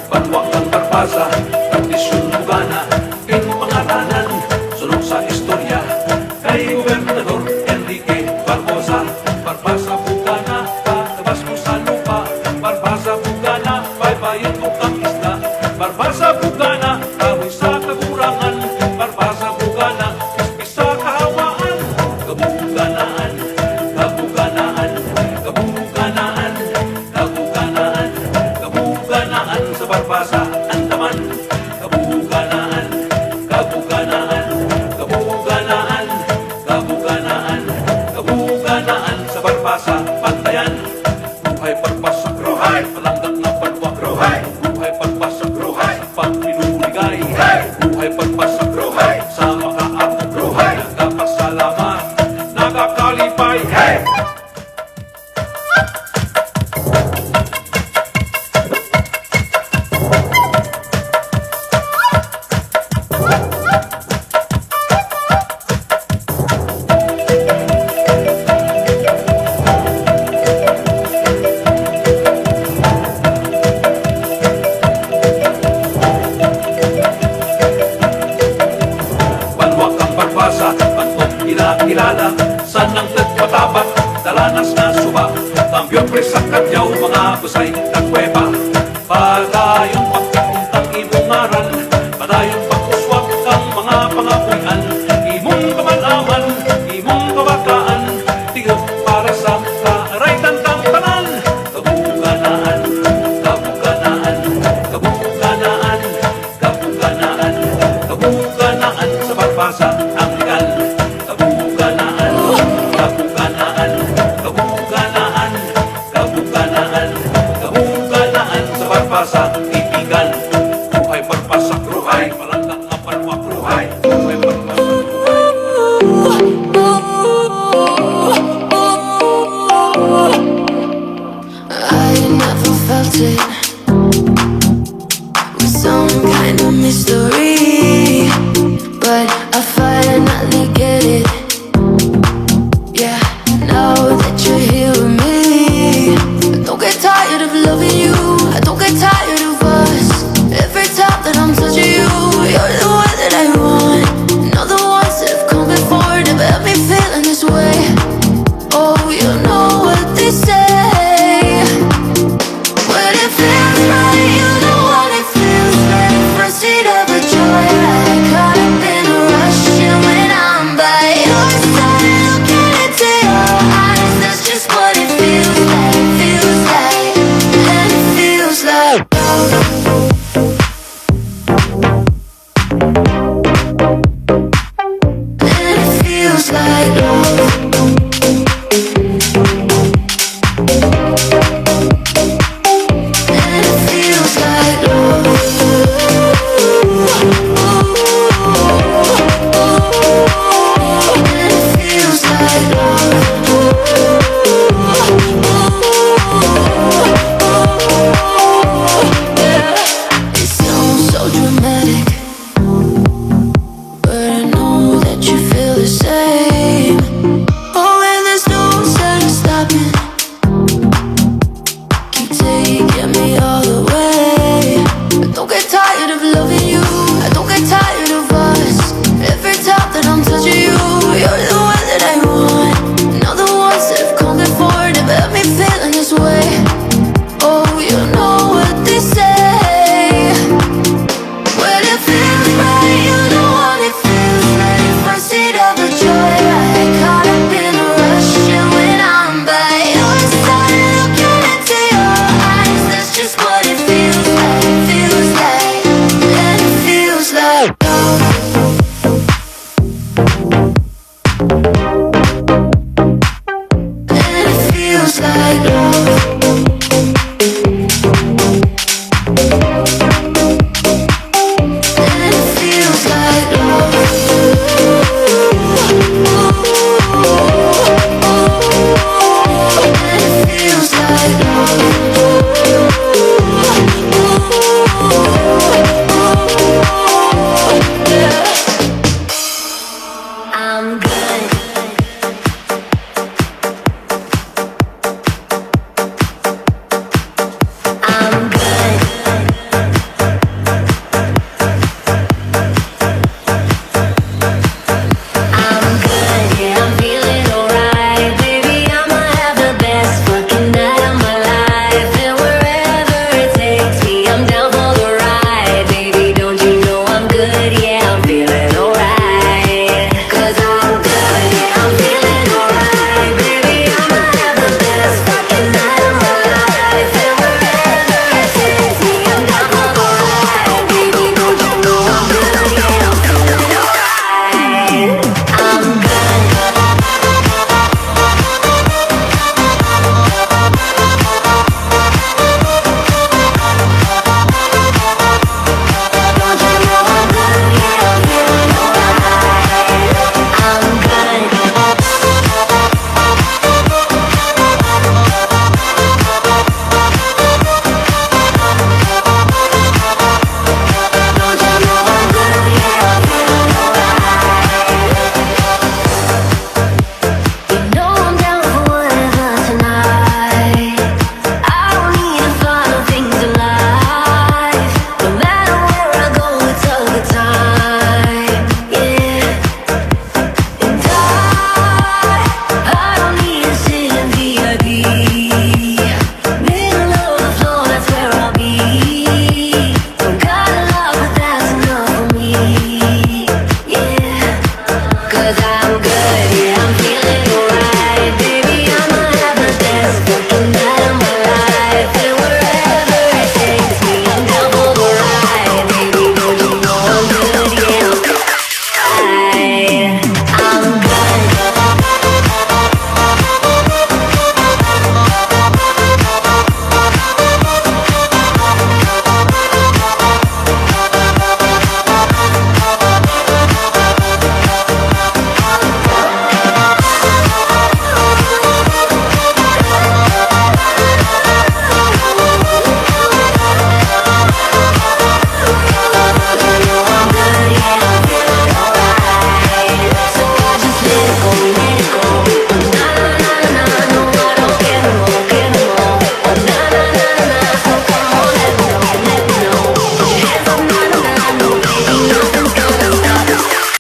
Banwak ng barbaza, tradisyon bugana. King mo pangaranan, sunod sa istorya. Kay Gobernador Enrique Barbosa, Barbaza bugana, patabas mo sa lupa. Barbaza bugana, baybayin mo kang isla. Barbaza bugana, kahoy sa kagurangan. Barbaza bugana, isa kahawaan. Kabuganaan, kabuganaan, kabuganaan, kabuganaan, kabuganaan sa Barbaza, Andaman. Kabuganaan, kabuganaan, kabuganaan, kabuganaan. palanggang na palwa, buhay pagpasak, sa pagpinuligay, buhay pagpasak, sa makaako, nagkapasalamat, nakakalipay, Banwak ang barbasa, bantok kilala, sanang nagpatapak, dalanas na suba, tambyo presak kadyaw, mga busay, nagkweba. Padayon pagkikuntang imong ngaran, padayon pagkuswag ang mga pangapuyan, imong kamalaman, imong kabataan, tigap para sa kaaraytan kang tanan. Kabuganaan, kabuganaan, kabuganaan, kabuganaan, kabuganaan sa barbasa ang legal. Kabuganaan, kabuganaan, kabuganaan, kabuganaan, kabuganaan sa barbasa ipigan. Buhay barbasa, buhay palanggang ang palwak, buhay barbasa,
I never felt it